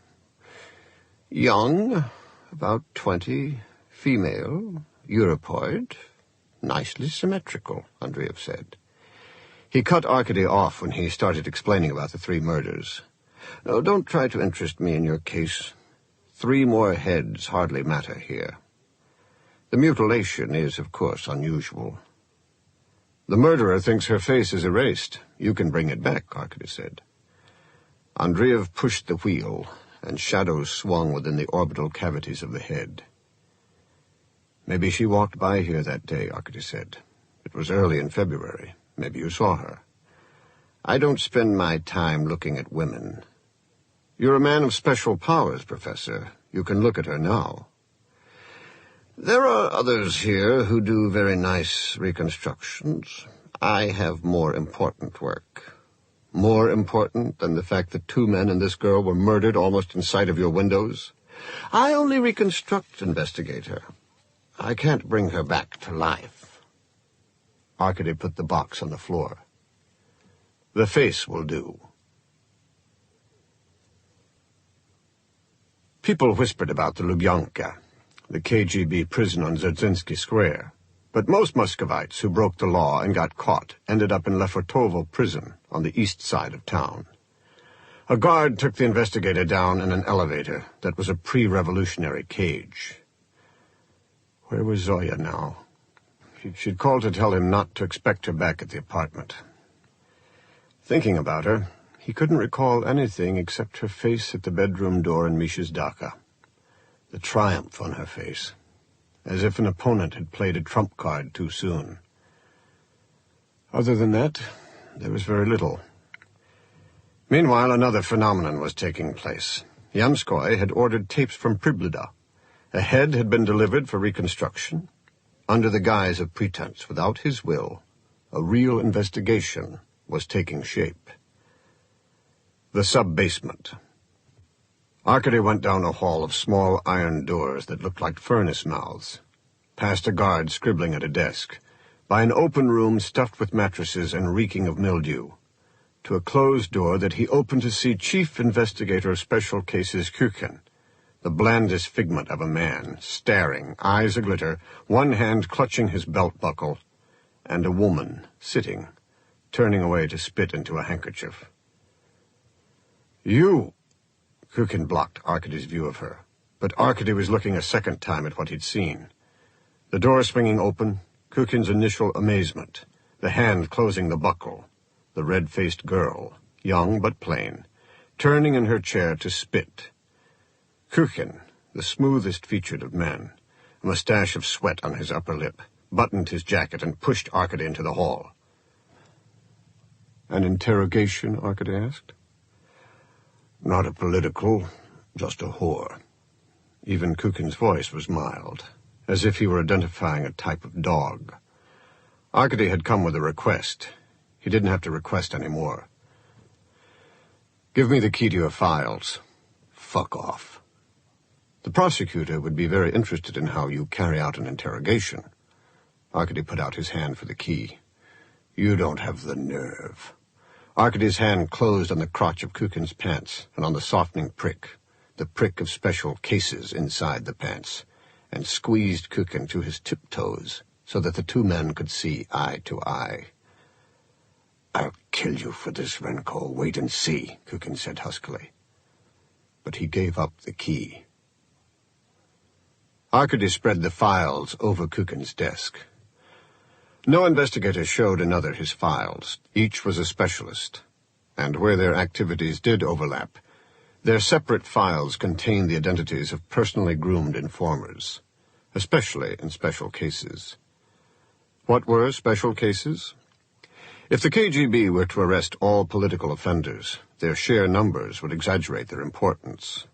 Young, about 20, female, Europoid, nicely symmetrical, Andreev said. He cut Arkady off when he started explaining about the 3 murders. No, don't try to interest me in your case. 3 more heads hardly matter here. The mutilation is, of course, unusual. The murderer thinks her face is erased. You can bring it back, Arkady said. Andreev pushed the wheel, and shadows swung within the orbital cavities of the head. Maybe she walked by here that day, Arkady said. It was early in February. Maybe you saw her. I don't spend my time looking at women. You're a man of special powers, Professor. You can look at her now. There are others here who do very nice reconstructions. I have more important work. More important than the fact that 2 men and this girl were murdered almost in sight of your windows. I only reconstruct, investigator. I can't bring her back to life. Arkady put the box on the floor. The face will do. People whispered about the Lubyanka, the KGB prison on Dzerzhinsky Square. But most Muscovites who broke the law and got caught ended up in Lefortovo prison on the east side of town. A guard took the investigator down in an elevator that was a pre-revolutionary cage. Where was Zoya now? She'd called to tell him not to expect her back at the apartment. Thinking about her, he couldn't recall anything except her face at the bedroom door in Misha's dacha. The triumph on her face, as if an opponent had played a trump card too soon. Other than that, there was very little. Meanwhile, another phenomenon was taking place. Yamskoy had ordered tapes from Priblida. A head had been delivered for reconstruction. Under the guise of pretense, without his will, a real investigation was taking shape. The sub-basement. Arkady went down a hall of small iron doors that looked like furnace mouths, past a guard scribbling at a desk, by an open room stuffed with mattresses and reeking of mildew, to a closed door that he opened to see Chief Investigator of Special Cases Kukin, the blandest figment of a man, staring, eyes aglitter, one hand clutching his belt buckle, and a woman sitting, turning away to spit into a handkerchief. You! Kukin blocked Arkady's view of her, but Arkady was looking a second time at what he'd seen. The door swinging open, Kukin's initial amazement, the hand closing the buckle, the red-faced girl, young but plain, turning in her chair to spit. Kukin, the smoothest-featured of men, a mustache of sweat on his upper lip, buttoned his jacket and pushed Arkady into the hall. An interrogation, Arkady asked. Not a political, just a whore. Even Kukin's voice was mild, as if he were identifying a type of dog. Arkady had come with a request. He didn't have to request any more. Give me the key to your files. Fuck off. The prosecutor would be very interested in how you carry out an interrogation. Arkady put out his hand for the key. You don't have the nerve. Arkady's hand closed on the crotch of Kukin's pants and on the softening prick, the prick of special cases inside the pants, and squeezed Kukin to his tiptoes so that the 2 men could see eye to eye. I'll kill you for this, Renko. Wait and see, Kukin said huskily. But he gave up the key. Arkady spread the files over Kukin's desk. No investigator showed another his files. Each was a specialist. and where their activities did overlap, their separate files contained the identities of personally groomed informers, especially in special cases. What were special cases? If the KGB were to arrest all political offenders, their sheer numbers would exaggerate their importance.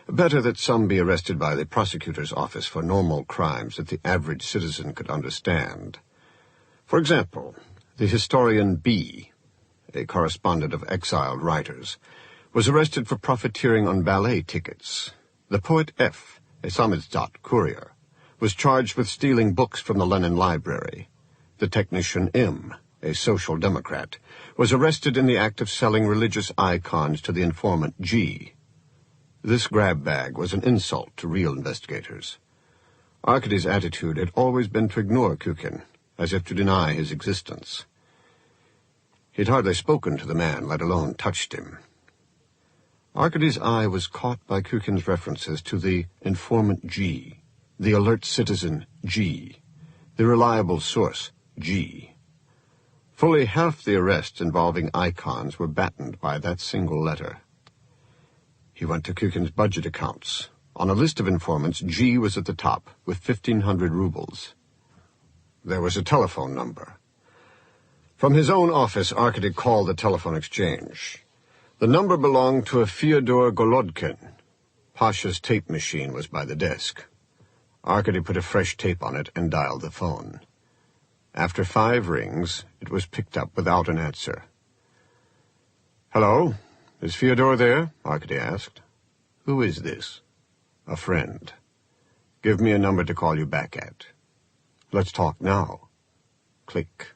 Better that some be arrested by the prosecutor's office for normal crimes that the average citizen could understand. For example, the historian B, a correspondent of exiled writers, was arrested for profiteering on ballet tickets. The poet F, a Samizdat courier, was charged with stealing books from the Lenin Library. The technician M, a social democrat, was arrested in the act of selling religious icons to the informant G. This grab bag was an insult to real investigators. Arkady's attitude had always been to ignore Kukin, as if to deny his existence. He'd hardly spoken to the man, let alone touched him. Arkady's eye was caught by Kukin's references to the informant G, the alert citizen G, the reliable source G. Fully half the arrests involving icons were battened by that single letter. He went to Kukin's budget accounts. On a list of informants, G was at the top, with 1,500 rubles. There was a telephone number. From his own office, Arkady called the telephone exchange. The number belonged to a Fyodor Golodkin. Pasha's tape machine was by the desk. Arkady put a fresh tape on it and dialed the phone. After 5 rings, it was picked up without an answer. "Hello? Is Fyodor there?" Arkady asked. "Who is this?" "A friend. Give me a number to call you back at." "Let's talk now." Click.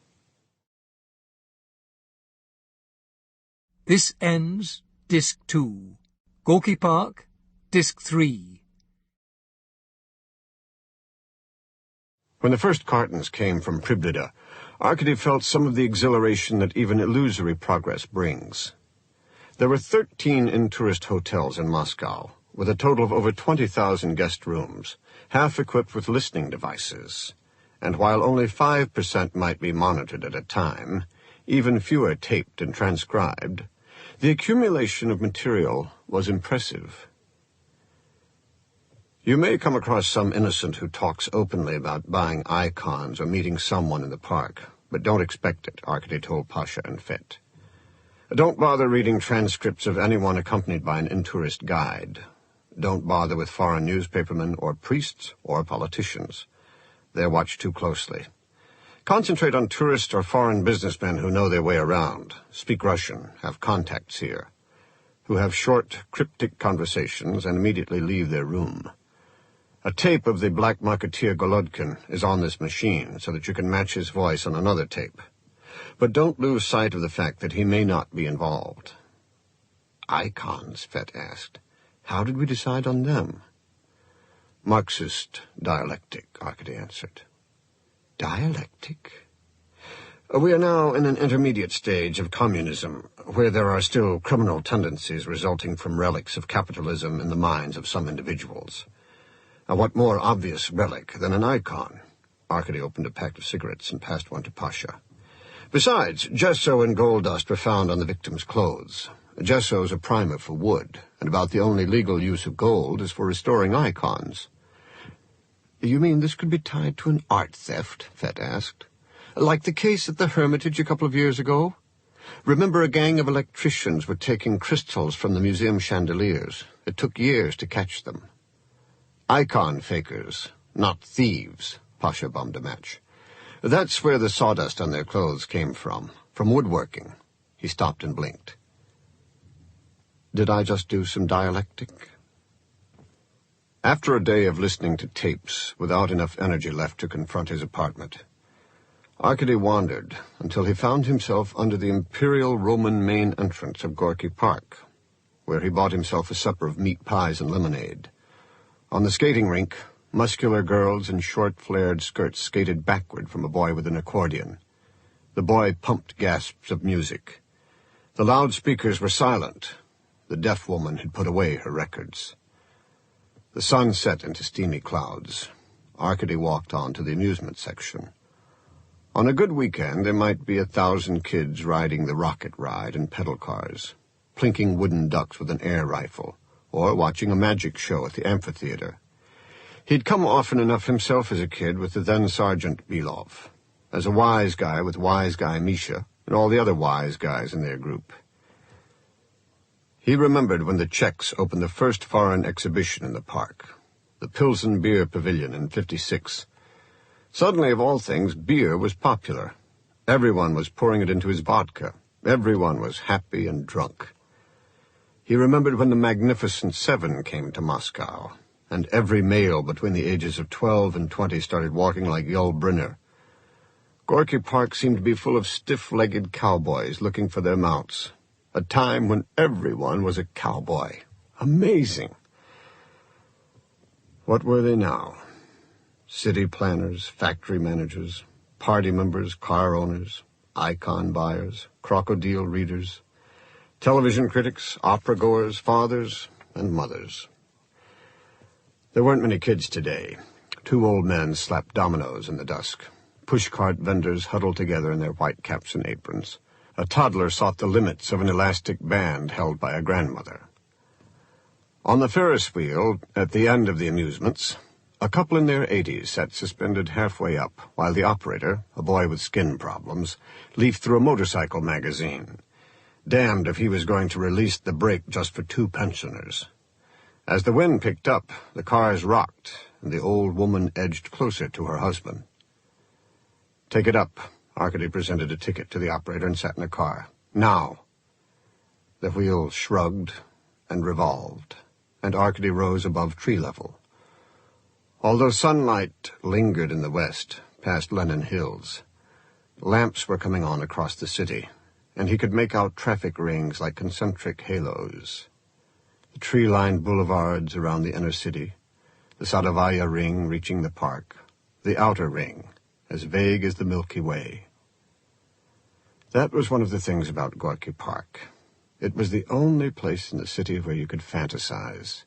This ends Disc 2. Gorky Park, Disc 3. When the first cartons came from Priblida, Arkady felt some of the exhilaration that even illusory progress brings. There were 13 in-tourist hotels in Moscow, with a total of over 20,000 guest rooms, half equipped with listening devices. And while only 5% might be monitored at a time, even fewer taped and transcribed, the accumulation of material was impressive. You may come across some innocent who talks openly about buying icons or meeting someone in the park, but don't expect it, Arkady told Pasha and Fet. Don't bother reading transcripts of anyone accompanied by an in-tourist guide. Don't bother with foreign newspapermen or priests or politicians. They're watched too closely. Concentrate on tourists or foreign businessmen who know their way around, speak Russian, have contacts here, who have short, cryptic conversations and immediately leave their room. A tape of the black marketeer Golodkin is on this machine so that you can match his voice on another tape. But don't lose sight of the fact that he may not be involved. Icons, Fet asked. How did we decide on them? Marxist dialectic, Arkady answered. Dialectic? We are now in an intermediate stage of communism, where there are still criminal tendencies resulting from relics of capitalism in the minds of some individuals. What more obvious relic than an icon? Arkady opened a pack of cigarettes and passed one to Pasha. Besides, gesso and gold dust were found on the victim's clothes. Gesso is a primer for wood, and about the only legal use of gold is for restoring icons. You mean this could be tied to an art theft? Fet asked. Like the case at the Hermitage a couple of years ago? Remember, a gang of electricians were taking crystals from the museum chandeliers. It took years to catch them. Icon fakers, not thieves, Pasha bummed a match. That's where the sawdust on their clothes came from woodworking. He stopped and blinked. Did I just do some dialectic? After a day of listening to tapes, without enough energy left to confront his apartment, Arkady wandered until he found himself under the Imperial Roman main entrance of Gorky Park, where he bought himself a supper of meat pies and lemonade. On the skating rink, muscular girls in short, flared skirts skated backward from a boy with an accordion. The boy pumped gasps of music. The loudspeakers were silent. The deaf woman had put away her records. The sun set into steamy clouds. Arkady walked on to the amusement section. On a good weekend, there might be 1,000 kids riding the rocket ride in pedal cars, plinking wooden ducks with an air rifle, or watching a magic show at the amphitheater. He'd come often enough himself as a kid with the then-Sergeant Belov, as a wise guy with wise guy Misha and all the other wise guys in their group. He remembered when the Czechs opened the first foreign exhibition in the park, the Pilsen Beer Pavilion in '56. Suddenly, of all things, beer was popular. Everyone was pouring it into his vodka. Everyone was happy and drunk. He remembered when the Magnificent Seven came to Moscow, and every male between the ages of 12 and 20 started walking like Yul Brynner. Gorky Park seemed to be full of stiff-legged cowboys looking for their mounts. A time when everyone was a cowboy. Amazing. What were they now? City planners, factory managers, party members, car owners, icon buyers, crocodile readers, television critics, opera-goers, fathers, and mothers. There weren't many kids today. 2 old men slapped dominoes in the dusk. Pushcart vendors huddled together in their white caps and aprons. A toddler sought the limits of an elastic band held by a grandmother. On the Ferris wheel, at the end of the amusements, a couple in their 80s sat suspended halfway up, while the operator, a boy with skin problems, leafed through a motorcycle magazine, damned if he was going to release the brake just for 2 pensioners. As the wind picked up, the cars rocked, and the old woman edged closer to her husband. "Take it up." Arkady presented a ticket to the operator and sat in a car. "Now." The wheel shrugged and revolved, and Arkady rose above tree level. Although sunlight lingered in the west, past Lenin Hills, lamps were coming on across the city, and he could make out traffic rings like concentric halos. The tree-lined boulevards around the inner city, the Sadovaya ring reaching the park, the outer ring, as vague as the Milky Way. That was one of the things about Gorky Park. It was the only place in the city where you could fantasize.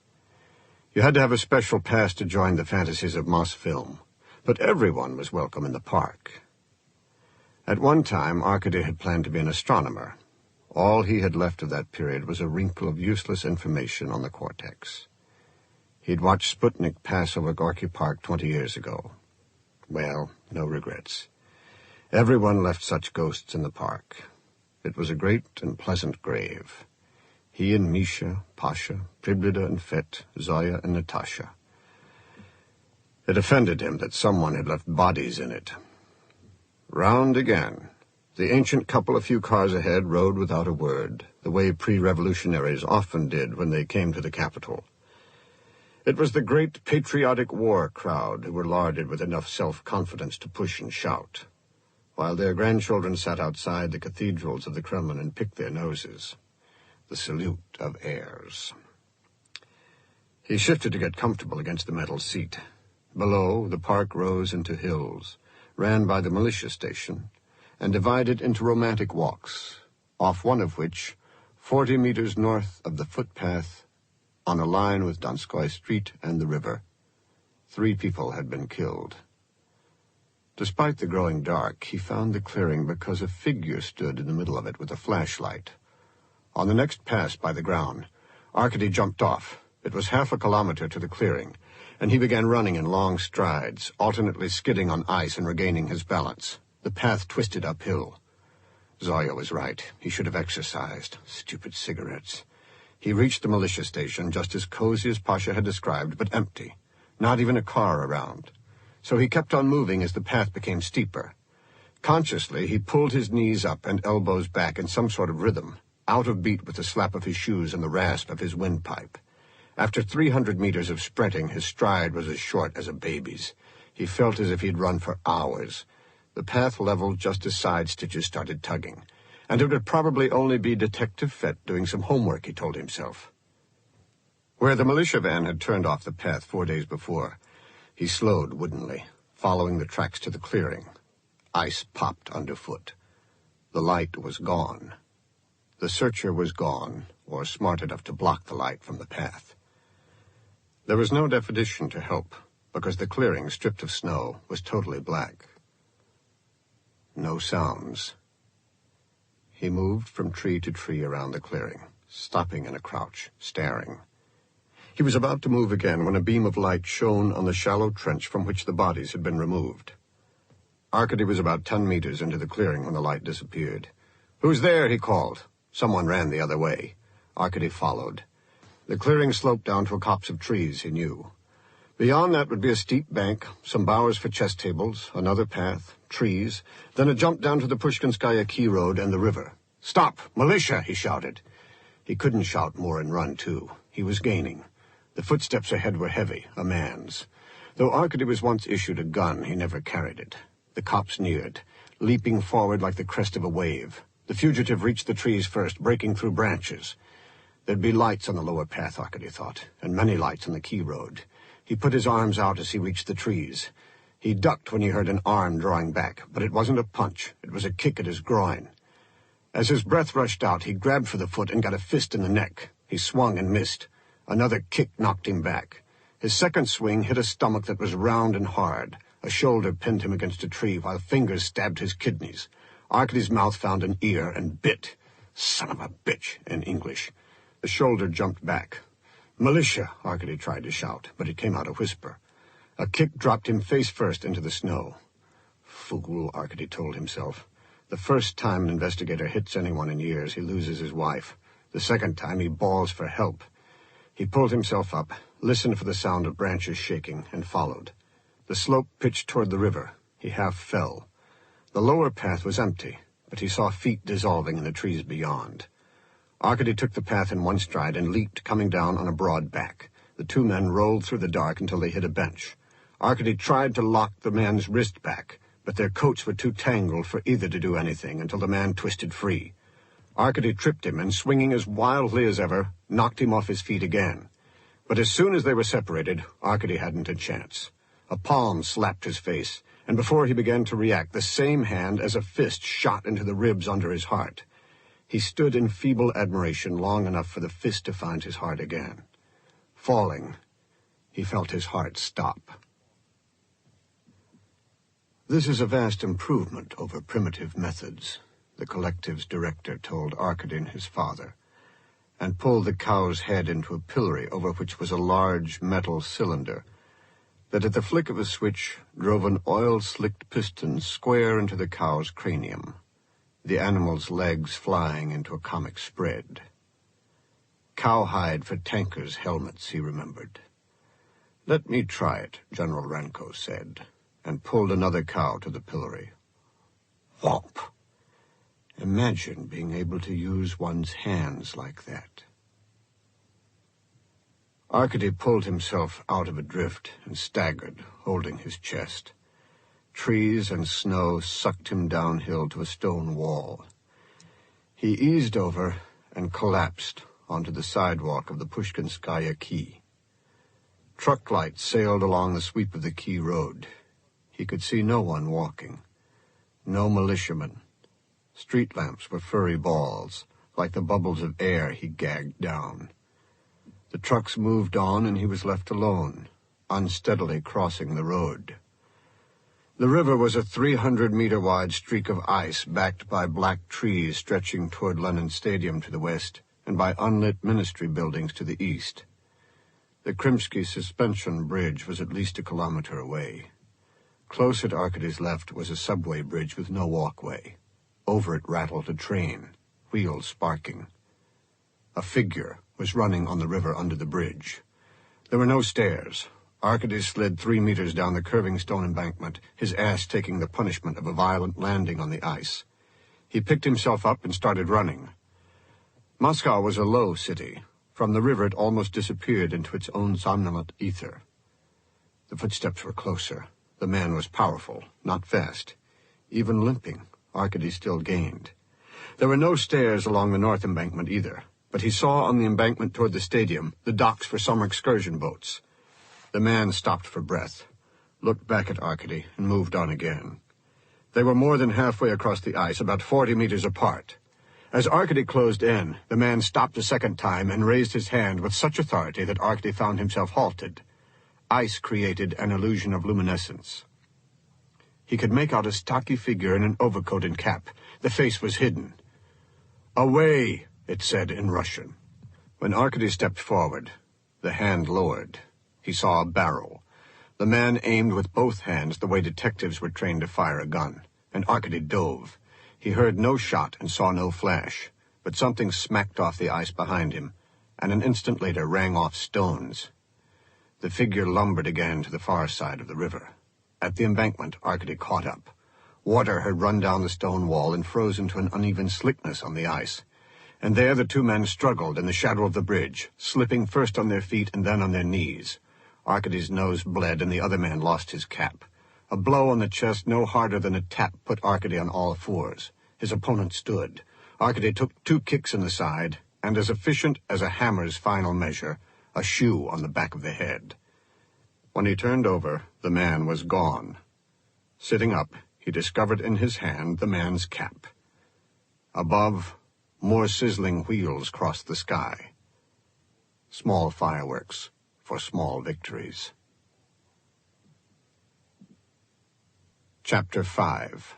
You had to have a special pass to join the fantasies of Mosfilm, but everyone was welcome in the park. At one time, Arkady had planned to be an astronomer. All he had left of that period was a wrinkle of useless information on the cortex. He'd watched Sputnik pass over Gorky Park 20 years ago. Well, no regrets. Everyone left such ghosts in the park. It was a great and pleasant grave. He and Misha, Pasha, Priblida and Fet, Zoya and Natasha. It offended him that someone had left bodies in it. Round again. The ancient couple a few cars ahead rode without a word, the way pre-revolutionaries often did when they came to the capital. It was the great patriotic war crowd who were larded with enough self-confidence to push and shout, while their grandchildren sat outside the cathedrals of the Kremlin and picked their noses. The salute of heirs. He shifted to get comfortable against the metal seat. Below, the park rose into hills, ran by the militia station, and divided into romantic walks, off one of which, 40 meters north of the footpath, on a line with Donskoy Street and the river, 3 people had been killed. Despite the growing dark, he found the clearing because a figure stood in the middle of it with a flashlight. On the next pass by the ground, Arkady jumped off. It was half a kilometer to the clearing, and he began running in long strides, alternately skidding on ice and regaining his balance. The path twisted uphill. Zoya was right. He should have exercised. Stupid cigarettes. He reached the militia station just as cozy as Pasha had described, but empty. Not even a car around. So he kept on moving as the path became steeper. Consciously, he pulled his knees up and elbows back in some sort of rhythm, out of beat with the slap of his shoes and the rasp of his windpipe. After 300 meters of sprinting, his stride was as short as a baby's. He felt as if he'd run for hours. The path leveled just as side stitches started tugging, and it would probably only be Detective Fett doing some homework, he told himself. Where the militia van had turned off the path 4 days before, he slowed woodenly, following the tracks to the clearing. Ice popped underfoot. The light was gone. The searcher was gone, or smart enough to block the light from the path. There was no definition to help, because the clearing, stripped of snow, was totally black. No sounds. He moved from tree to tree around the clearing, stopping in a crouch, staring. He was about to move again when a beam of light shone on the shallow trench from which the bodies had been removed. Arkady was about 10 meters into the clearing when the light disappeared. "Who's there?" he called. Someone ran the other way. Arkady followed. The clearing sloped down to a copse of trees, he knew. Beyond that would be a steep bank, some bowers for chess tables, another path, trees, then a jump down to the Pushkinskaya Key Road and the river. "Stop! Militia!" he shouted. He couldn't shout more and run, too. He was gaining. The footsteps ahead were heavy, a man's. Though Arkady was once issued a gun, he never carried it. The cops neared, leaping forward like the crest of a wave. The fugitive reached the trees first, breaking through branches. There'd be lights on the lower path, Arkady thought, and many lights on the Key Road. He put his arms out as he reached the trees. He ducked when he heard an arm drawing back, but it wasn't a punch. It was a kick at his groin. As his breath rushed out, he grabbed for the foot and got a fist in the neck. He swung and missed. Another kick knocked him back. His second swing hit a stomach that was round and hard. A shoulder pinned him against a tree while fingers stabbed his kidneys. Arkady's mouth found an ear and bit. "Son of a bitch," in English. The shoulder jumped back. "Militia," Arkady tried to shout, but it came out a whisper. A kick dropped him face first into the snow. Fool, Arkady told himself. The first time an investigator hits anyone in years, he loses his wife. The second time, he bawls for help. He pulled himself up, listened for the sound of branches shaking, and followed. The slope pitched toward the river. He half fell. The lower path was empty, but he saw feet dissolving in the trees beyond. Arkady took the path in one stride and leaped, coming down on a broad back. The two men rolled through the dark until they hit a bench. Arkady tried to lock the man's wrist back, but their coats were too tangled for either to do anything until the man twisted free. Arkady tripped him and, swinging as wildly as ever, knocked him off his feet again. But as soon as they were separated, Arkady hadn't a chance. A palm slapped his face, and before he began to react, the same hand as a fist shot into the ribs under his heart. He stood in feeble admiration long enough for the fist to find his heart again. Falling, he felt his heart stop. "This is a vast improvement over primitive methods," the collective's director told Arkady and his father, and pulled the cow's head into a pillory over which was a large metal cylinder that at the flick of a switch drove an oil-slicked piston square into the cow's cranium, the animal's legs flying into a comic spread. Cowhide for tankers' helmets, he remembered. "Let me try it," General Renko said, and pulled another cow to the pillory. Whomp! Imagine being able to use one's hands like that. Arkady pulled himself out of a drift and staggered, holding his chest. Trees and snow sucked him downhill to a stone wall. He eased over and collapsed onto the sidewalk of the Pushkinskaya Quay. Truck lights sailed along the sweep of the Key Road. He could see no one walking. No militiamen. Street lamps were furry balls, like the bubbles of air he gagged down. The trucks moved on, and he was left alone, unsteadily crossing the road. The river was a 300-meter-wide streak of ice backed by black trees stretching toward Lenin Stadium to the west and by unlit ministry buildings to the east. The Krimsky suspension bridge was at least a kilometer away. Close at Arkady's left was a subway bridge with no walkway. Over it rattled a train, wheels sparking. A figure was running on the river under the bridge. There were no stairs. Arkady slid 3 meters down the curving stone embankment, his ass taking the punishment of a violent landing on the ice. He picked himself up and started running. Moscow was a low city. From the river it almost disappeared into its own somnolent ether. The footsteps were closer. The man was powerful, not fast. Even limping, Arkady still gained. There were no stairs along the north embankment either, but he saw on the embankment toward the stadium the docks for summer excursion boats. The man stopped for breath, looked back at Arkady, and moved on again. They were more than halfway across the ice, about 40 meters apart. As Arkady closed in, the man stopped a second time and raised his hand with such authority that Arkady found himself halted. Ice created an illusion of luminescence. He could make out a stocky figure in an overcoat and cap. The face was hidden. "Away," it said in Russian. When Arkady stepped forward, the hand lowered. He saw a barrel. The man aimed with both hands the way detectives were trained to fire a gun, and Arkady dove. He heard no shot and saw no flash, but something smacked off the ice behind him, and an instant later rang off stones. The figure lumbered again to the far side of the river. At the embankment, Arkady caught up. Water had run down the stone wall and frozen to an uneven slickness on the ice. And there the two men struggled in the shadow of the bridge, slipping first on their feet and then on their knees. Arkady's nose bled and the other man lost his cap. A blow on the chest no harder than a tap put Arkady on all fours. His opponent stood. Arkady took 2 kicks in the side, and as efficient as a hammer's final measure, a shoe on the back of the head. When he turned over, the man was gone. Sitting up, he discovered in his hand the man's cap. Above, more sizzling wheels crossed the sky. Small fireworks for small victories. Chapter 5.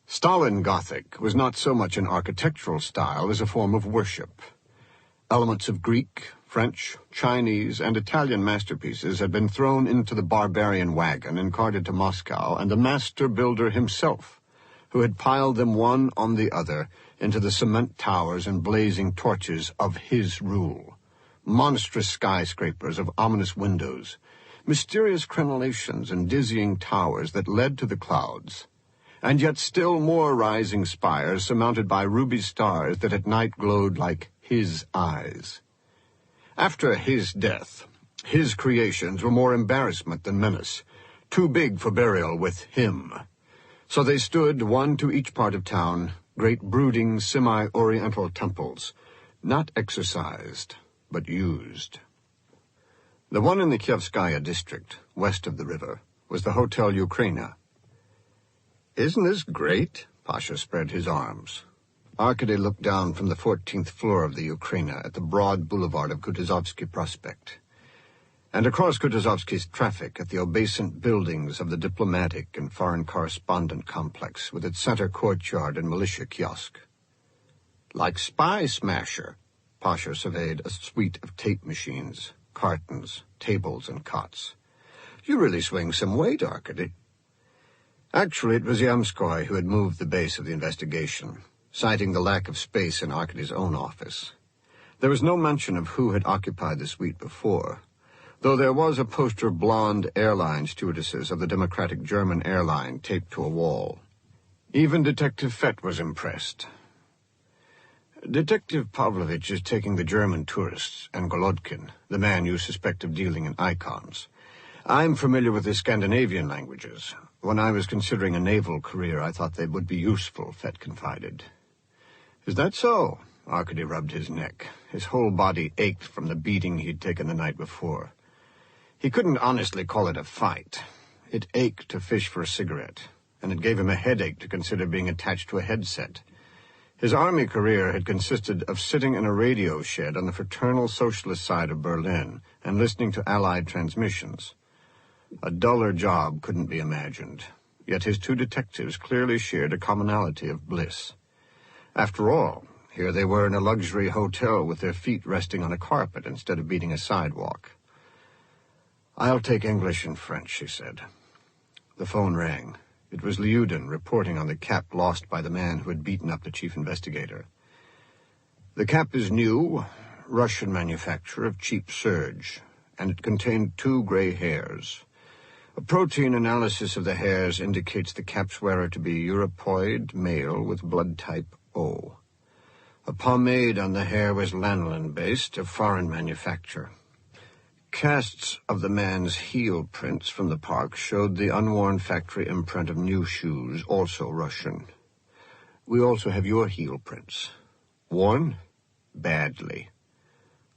Stalin Gothic was not so much an architectural style as a form of worship. Elements of Greek, French, Chinese, and Italian masterpieces had been thrown into the barbarian wagon and carted to Moscow, and the master builder himself, who had piled them one on the other into the cement towers and blazing torches of his rule. Monstrous skyscrapers of ominous windows, mysterious crenellations and dizzying towers that led to the clouds, and yet still more rising spires surmounted by ruby stars that at night glowed like his eyes. After his death, his creations were more embarrassment than menace, too big for burial with him. So they stood, one to each part of town, great brooding semi-oriental temples, not exercised, but used. The one in the Kievskaya district, west of the river, was the Hotel Ukraina. "Isn't this great?" Pasha spread his arms. Arkady looked down from the 14th floor of the Ukraina at the broad boulevard of Kutuzovsky Prospect, and across Kutuzovsky's traffic at the obescent buildings of the diplomatic and foreign correspondent complex with its center courtyard and militia kiosk. "Like Spy Smasher," Pasha surveyed a suite of tape machines, cartons, tables, and cots. "You really swing some weight, Arkady." Actually, it was Yamskoy who had moved the base of the investigation, citing the lack of space in Arkady's own office. There was no mention of who had occupied the suite before, though there was a poster of blonde airline stewardesses of the Democratic German airline taped to a wall. Even Detective Fett was impressed. "Detective Pavlovich is taking the German tourists and Golodkin, the man you suspect of dealing in icons. I'm familiar with the Scandinavian languages. When I was considering a naval career, I thought they would be useful," Fett confided. "Is that so?" Arkady rubbed his neck. His whole body ached from the beating he'd taken the night before. He couldn't honestly call it a fight. It ached to fish for a cigarette, and it gave him a headache to consider being attached to a headset. His army career had consisted of sitting in a radio shed on the fraternal socialist side of Berlin and listening to Allied transmissions. A duller job couldn't be imagined, yet his 2 detectives clearly shared a commonality of bliss. After all, here they were in a luxury hotel with their feet resting on a carpet instead of beating a sidewalk. "I'll take English and French," she said. The phone rang. It was Lyudin reporting on the cap lost by the man who had beaten up the chief investigator. "The cap is new, Russian manufacture of cheap serge, and it contained 2 gray hairs. A protein analysis of the hairs indicates the cap's wearer to be Europoid male with blood type O. A pomade on the hair was lanolin-based, of foreign manufacture. Casts of the man's heel prints from the park showed the unworn factory imprint of new shoes, also Russian. We also have your heel prints. Worn? Badly."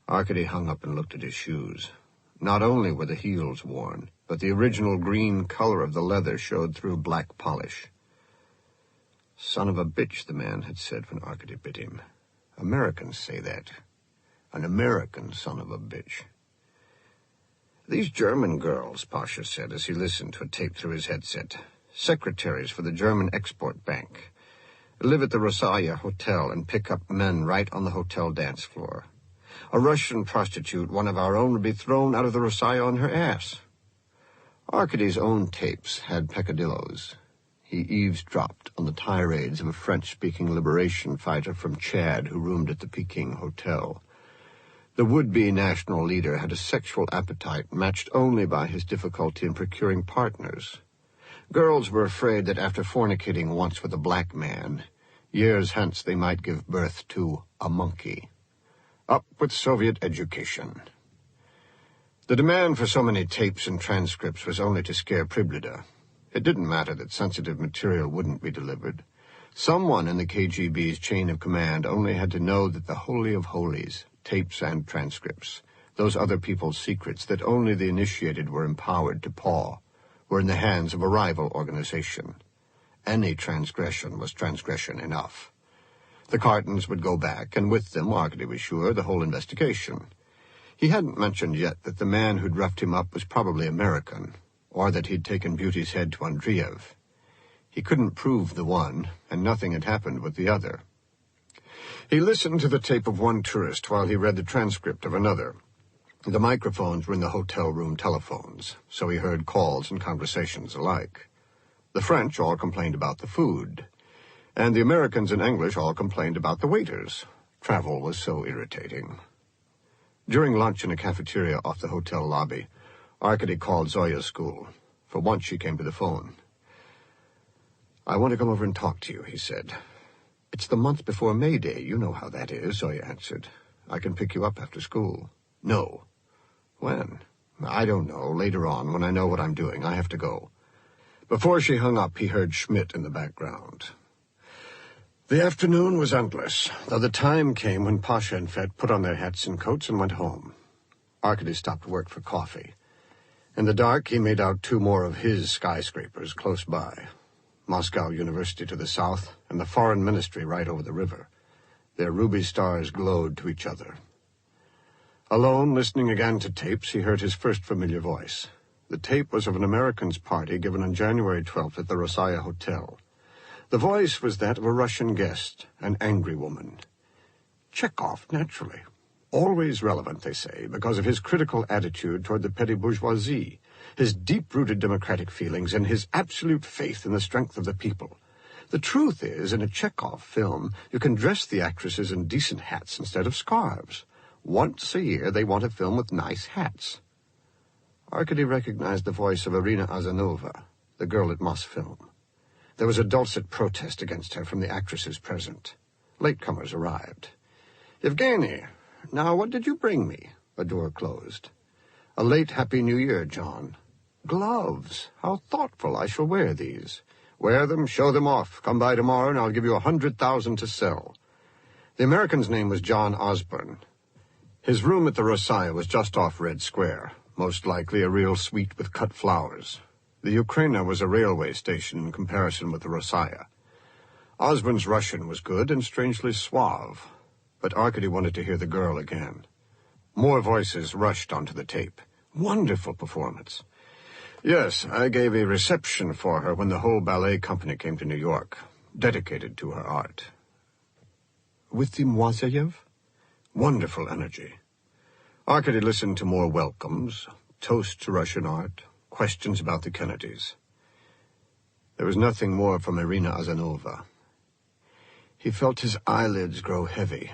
Arkady hung up and looked at his shoes. Not only were the heels worn, but the original green color of the leather showed through black polish. "Son of a bitch," the man had said when Arkady bit him. Americans say that. An American son of a bitch. "These German girls," Pasha said as he listened to a tape through his headset, "secretaries for the German Export Bank, live at the Rosaya Hotel and pick up men right on the hotel dance floor. A Russian prostitute, one of our own, would be thrown out of the Rosaya on her ass." Arkady's own tapes had peccadillos. He eavesdropped on the tirades of a French-speaking liberation fighter from Chad who roomed at the Peking Hotel. The would-be national leader had a sexual appetite matched only by his difficulty in procuring partners. Girls were afraid that after fornicating once with a black man, years hence they might give birth to a monkey. Up with Soviet education. The demand for so many tapes and transcripts was only to scare Priblida. It didn't matter that sensitive material wouldn't be delivered. Someone in the KGB's chain of command only had to know that the Holy of Holies, tapes and transcripts, those other people's secrets that only the initiated were empowered to paw, were in the hands of a rival organization. Any transgression was transgression enough. The cartons would go back, and with them, Arkady was sure, the whole investigation. He hadn't mentioned yet that the man who'd roughed him up was probably American, or that he'd taken Beauty's head to Andreev. He couldn't prove the one, and nothing had happened with the other. He listened to the tape of one tourist while he read the transcript of another. The microphones were in the hotel room telephones, so he heard calls and conversations alike. The French all complained about the food, and the Americans in English all complained about the waiters. Travel was so irritating. During lunch in a cafeteria off the hotel lobby, Arkady called Zoya's school. For once she came to the phone. "I want to come over and talk to you," he said. "It's the month before May Day. You know how that is," Zoya answered. "I can pick you up after school." "No." "When?" "I don't know. Later on, when I know what I'm doing. I have to go." Before she hung up, he heard Schmidt in the background. The afternoon was endless, though the time came when Pasha and Fett put on their hats and coats and went home. Arkady stopped work for coffee. In the dark, he made out two more of his skyscrapers close by. Moscow University to the south, and the Foreign Ministry right over the river. Their ruby stars glowed to each other. Alone, listening again to tapes, he heard his first familiar voice. The tape was of an American's party given on January 12th at the Rosaya Hotel. The voice was that of a Russian guest, an angry woman. Chekhov, naturally. Always relevant, they say, because of his critical attitude toward the petty bourgeoisie, his deep-rooted democratic feelings, and his absolute faith in the strength of the people. The truth is, in a Chekhov film, you can dress the actresses in decent hats instead of scarves. Once a year, they want a film with nice hats. Arkady recognized the voice of Irina Azanova, the girl at Mosfilm. There was a dulcet protest against her from the actresses present. Latecomers arrived. "Evgeny, now what did you bring me?" A door closed. "A late Happy New Year, John." "Gloves. How thoughtful. I shall wear these." "Wear them, show them off. Come by tomorrow and I'll give you 100,000 to sell." The American's name was John Osborne. His room at the Rosaya was just off Red Square, most likely a real suite with cut flowers. The Ukraina was a railway station in comparison with the Rosaya. Osborne's Russian was good and strangely suave, but Arkady wanted to hear the girl again. More voices rushed onto the tape. "Wonderful performance." "Yes, I gave a reception for her when the whole ballet company came to New York, dedicated to her art." "With the Moiseyev?" "Wonderful energy." Arkady listened to more welcomes, toasts to Russian art, questions about the Kennedys. There was nothing more from Irina Azanova. He felt his eyelids grow heavy,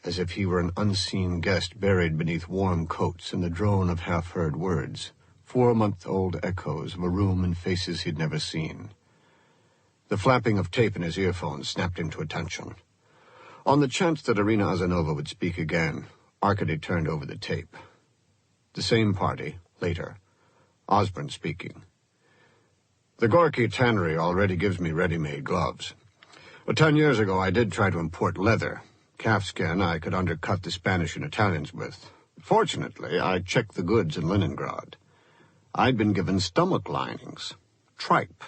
as if he were an unseen guest buried beneath warm coats in the drone of half-heard words, 4-month-old echoes of a room and faces he'd never seen. The flapping of tape in his earphones snapped him to attention. On the chance that Irina Azanova would speak again, Arkady turned over the tape. The same party, later. Osborne speaking. "The Gorky tannery already gives me ready-made gloves. Well, 10 years ago I did try to import leather. Calfskin I could undercut the Spanish and Italians with. Fortunately, I checked the goods in Leningrad. I'd been given stomach linings. Tripe.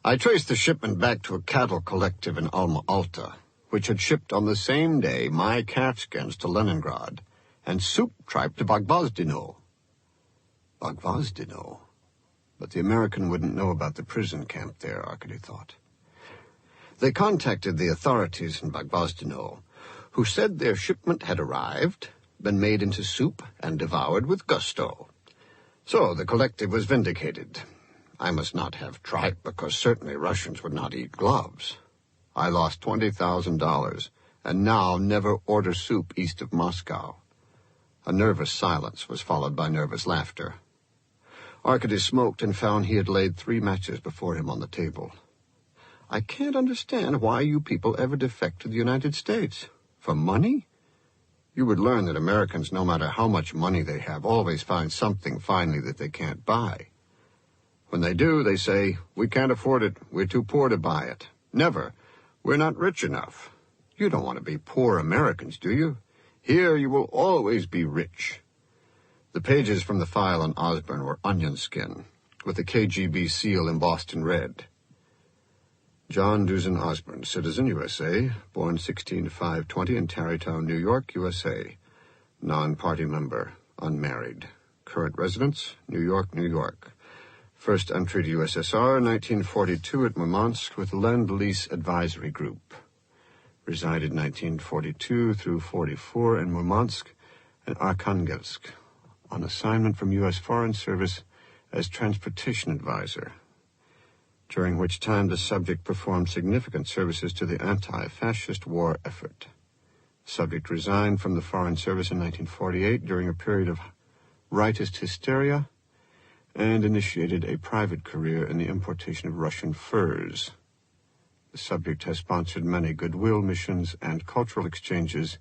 I traced the shipment back to a cattle collective in Alma-Ata, which had shipped on the same day my calfskins to Leningrad and soup tripe to Bagbozdino. Bagvazdino. But the American wouldn't know about the prison camp there, Arkady thought. They contacted the authorities in Bagvazdino, who said their shipment had arrived, been made into soup, and devoured with gusto. So the collective was vindicated. I must not have tripe, because certainly Russians would not eat gloves. I lost $20,000, and now never order soup east of Moscow. A nervous silence was followed by nervous laughter. Arkady smoked and found he had laid 3 matches before him on the table. I can't understand why you people ever defect to the United States. For money? You would learn that Americans, no matter how much money they have, always find something finally that they can't buy. When they do, they say, we can't afford it, we're too poor to buy it. Never, we're not rich enough. You don't want to be poor Americans, do you? Here you will always be rich. The pages from the file on Osborne were onion skin, with the KGB seal embossed in red. John Duzin Osborne, citizen, USA, born 16/5/20 in Tarrytown, New York, USA. Non-party member, unmarried. Current residence, New York, New York. First entry to USSR, 1942 at Murmansk with Lend-Lease Advisory Group. Resided 1942 through 44 in Murmansk and Arkhangelsk. On assignment from U.S. Foreign Service as transportation advisor, during which time the subject performed significant services to the anti-fascist war effort. The subject resigned from the Foreign Service in 1948 during a period of rightist hysteria and initiated a private career in the importation of Russian furs. The subject has sponsored many goodwill missions and cultural exchanges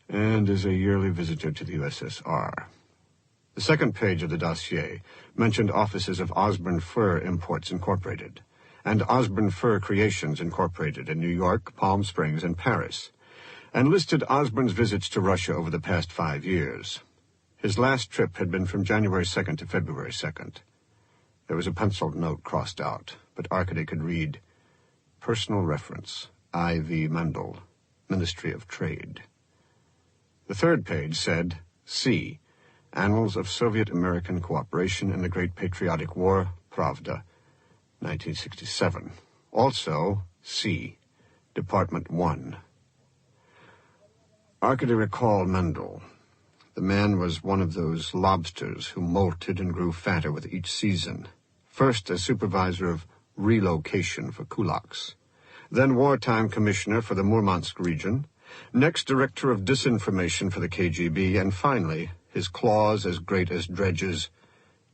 and is a yearly visitor to the USSR. The second page of the dossier mentioned offices of Osborne Fur Imports Incorporated and Osborne Fur Creations Incorporated in New York, Palm Springs, and Paris, and listed Osborne's visits to Russia over the past 5 years. His last trip had been from January 2nd to February 2nd. There was a penciled note crossed out, but Arkady could read, Personal reference, I.V. Mendel, Ministry of Trade. The third page said, C. Annals of Soviet-American Cooperation in the Great Patriotic War, Pravda, 1967. Also, C. Department 1. Arkady recalled Mendel. The man was one of those lobsters who molted and grew fatter with each season. First as supervisor of relocation for kulaks, then wartime commissioner for the Murmansk region, next director of disinformation for the KGB, and finally, his claws as great as dredges,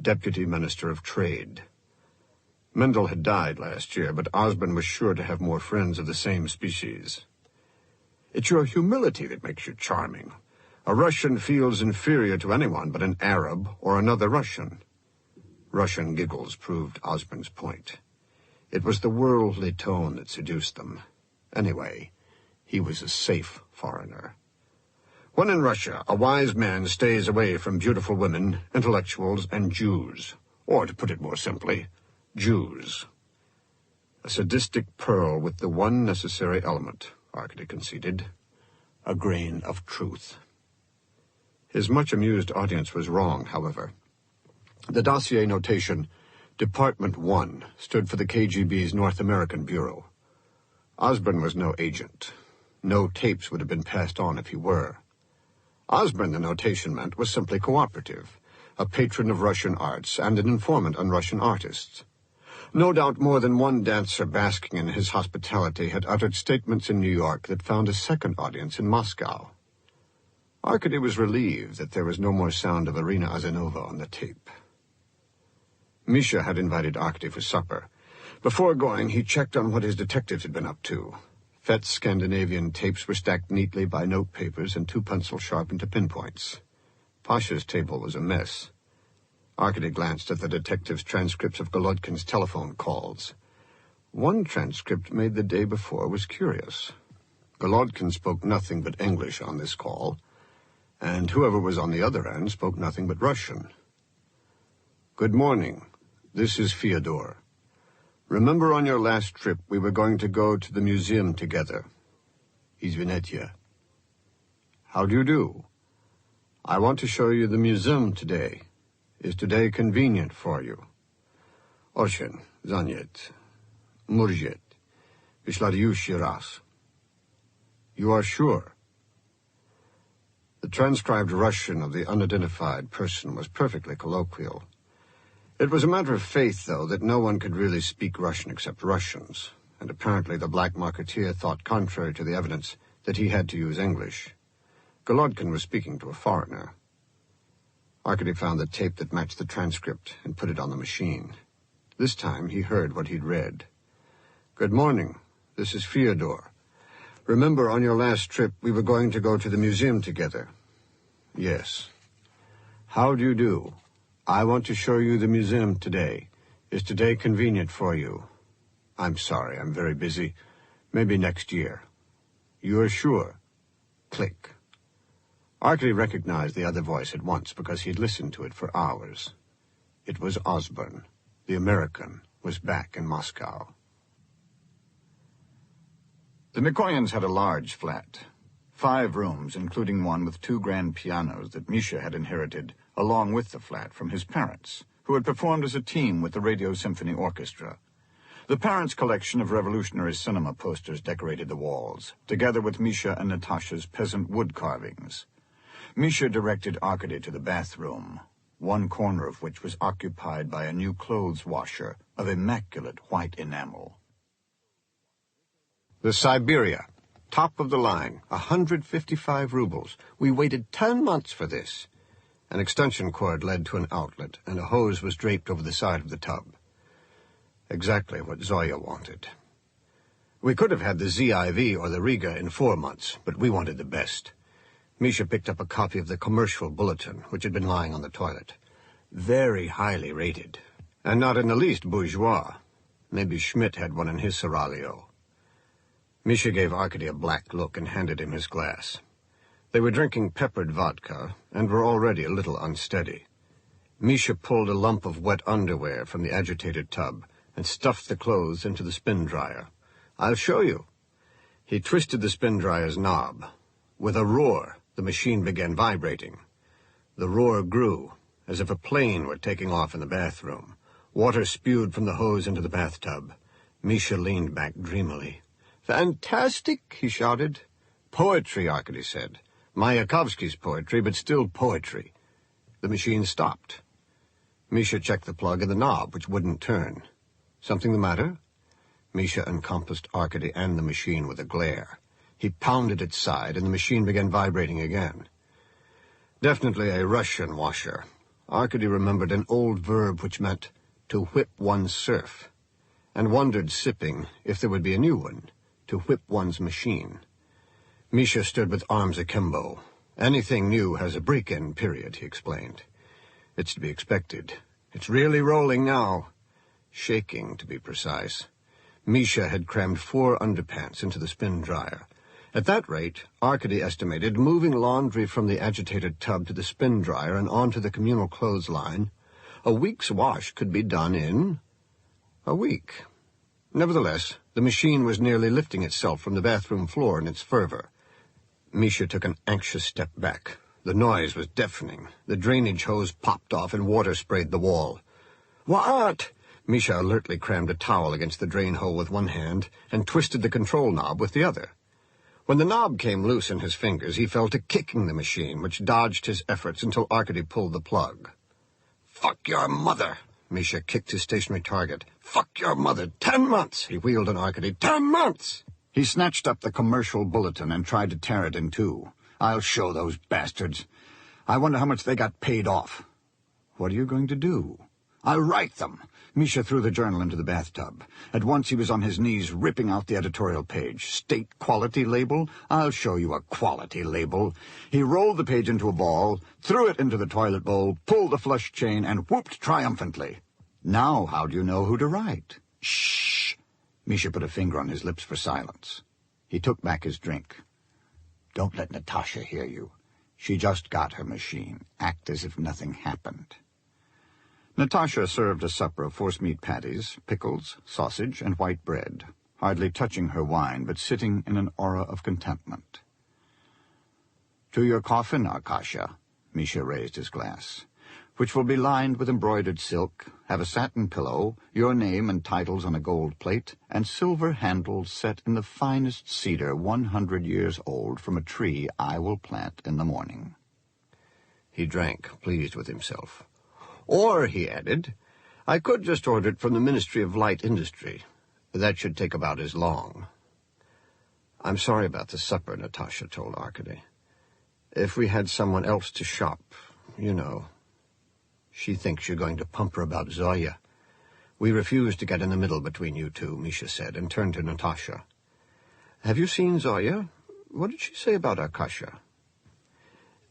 deputy minister of trade. Mendel had died last year, but Osborne was sure to have more friends of the same species. It's your humility that makes you charming. A Russian feels inferior to anyone but an Arab or another Russian. Russian giggles proved Osborne's point. It was the worldly tone that seduced them. Anyway, he was a safe foreigner. When in Russia, a wise man stays away from beautiful women, intellectuals, and Jews. Or, to put it more simply, Jews. A sadistic pearl with the one necessary element, Arkady conceded, a grain of truth. His much-amused audience was wrong, however. The dossier notation, Department 1, stood for the KGB's North American Bureau. Osborne was no agent. No tapes would have been passed on if he were. Osborne, the notation meant, was simply cooperative, a patron of Russian arts and an informant on Russian artists. No doubt more than one dancer basking in his hospitality had uttered statements in New York that found a second audience in Moscow. Arkady was relieved that there was no more sound of Irina Azanova on the tape. Misha had invited Arkady for supper. Before going, he checked on what his detectives had been up to. Fett's Scandinavian tapes were stacked neatly by note papers and 2 pencils sharpened to pinpoints. Pasha's table was a mess. Arkady glanced at the detective's transcripts of Golodkin's telephone calls. One transcript made the day before was curious. Golodkin spoke nothing but English on this call, and whoever was on the other end spoke nothing but Russian. Good morning. This is Fyodor. Remember on your last trip we were going to go to the museum together. Izvinete. How do you do? I want to show you the museum today. Is today convenient for you? Oshin, Zanyet, Murjet, Vishlaryushi raz. You are sure? The transcribed Russian of the unidentified person was perfectly colloquial. It was a matter of faith, though, that no one could really speak Russian except Russians, and apparently the black marketeer thought, contrary to the evidence, that he had to use English. Golodkin was speaking to a foreigner. Arkady found the tape that matched the transcript and put it on the machine. This time he heard what he'd read. Good morning. This is Fyodor. Remember, on your last trip, we were going to go to the museum together? Yes. How do you do? I want to show you the museum today. Is today convenient for you? I'm sorry, I'm very busy. Maybe next year. You are sure? Click. Arkady recognized the other voice at once because he'd listened to it for hours. It was Osborne. The American was back in Moscow. The Mikoyans had a large flat. 5 rooms, including one with 2 grand pianos that Misha had inherited, along with the flat, from his parents, who had performed as a team with the Radio Symphony Orchestra. The parents' collection of revolutionary cinema posters decorated the walls, together with Misha and Natasha's peasant wood carvings. Misha directed Arkady to the bathroom, one corner of which was occupied by a new clothes washer of immaculate white enamel. The Siberia, top of the line, 155 rubles. We waited 10 months for this. An extension cord led to an outlet, and a hose was draped over the side of the tub. Exactly what Zoya wanted. We could have had the ZIV or the Riga in 4 months, but we wanted the best. Misha picked up a copy of the commercial bulletin, which had been lying on the toilet. Very highly rated, and not in the least bourgeois. Maybe Schmidt had one in his seraglio. Misha gave Arkady a black look and handed him his glass. They were drinking peppered vodka and were already a little unsteady. Misha pulled a lump of wet underwear from the agitated tub and stuffed the clothes into the spin dryer. I'll show you. He twisted the spin dryer's knob. With a roar, the machine began vibrating. The roar grew, as if a plane were taking off in the bathroom. Water spewed from the hose into the bathtub. Misha leaned back dreamily. Fantastic, he shouted. Poetry, Arkady said. Mayakovsky's poetry, but still poetry. The machine stopped. Misha checked the plug in the knob, which wouldn't turn. Something the matter? Misha encompassed Arkady and the machine with a glare. He pounded its side, and the machine began vibrating again. Definitely a Russian washer. Arkady remembered an old verb which meant to whip one's serf, and wondered, sipping, if there would be a new one, to whip one's machine. Misha stood with arms akimbo. Anything new has a break-in period, he explained. It's to be expected. It's really rolling now. Shaking, to be precise. Misha had crammed 4 underpants into the spin dryer. At that rate, Arkady estimated, moving laundry from the agitated tub to the spin dryer and onto the communal clothesline, a week's wash could be done in a week. Nevertheless, the machine was nearly lifting itself from the bathroom floor in its fervor. Misha took an anxious step back. The noise was deafening. The drainage hose popped off and water sprayed the wall. What? Misha alertly crammed a towel against the drain hole with one hand and twisted the control knob with the other. When the knob came loose in his fingers, he fell to kicking the machine, which dodged his efforts until Arkady pulled the plug. Fuck your mother! Misha kicked his stationary target. Fuck your mother! 10 months! He wheeled on Arkady. 10 months! He snatched up the commercial bulletin and tried to tear it in two. I'll show those bastards. I wonder how much they got paid off. What are you going to do? I'll write them. Misha threw the journal into the bathtub. At once he was on his knees ripping out the editorial page. State quality label? I'll show you a quality label. He rolled the page into a ball, threw it into the toilet bowl, pulled the flush chain, and whooped triumphantly. Now how do you know who to write? Shh! Misha put a finger on his lips for silence. He took back his drink. Don't let Natasha hear you. She just got her machine. Act as if nothing happened. Natasha served a supper of force-meat patties, pickles, sausage, and white bread, hardly touching her wine, but sitting in an aura of contentment. To your coffin, Arkasha. Misha raised his glass. which will be lined with embroidered silk, have a satin pillow, your name and titles on a gold plate, and silver handles set in the finest cedar 100 years old from a tree I will plant in the morning." He drank, pleased with himself. "Or," he added, "I could just order it from the Ministry of Light Industry. That should take about as long." "I'm sorry about the supper," Natasha told Arkady. "If we had someone else to shop, you know." "She thinks you're going to pump her about Zoya. We refuse to get in the middle between you two," Misha said, and turned to Natasha. "Have you seen Zoya? What did she say about Arkasha?"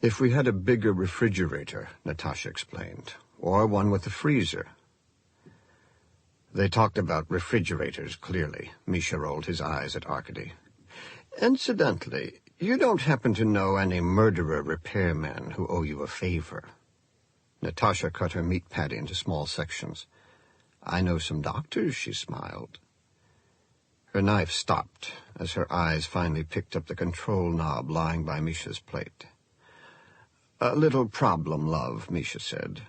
"If we had a bigger refrigerator," Natasha explained, "or one with a freezer." They talked about refrigerators, clearly. Misha rolled his eyes at Arkady. "Incidentally, you don't happen to know any murderer repairmen who owe you a favor?" Natasha cut her meat patty into small sections. "I know some doctors," she smiled. Her knife stopped as her eyes finally picked up the control knob lying by Misha's plate. "A little problem, love," Misha said.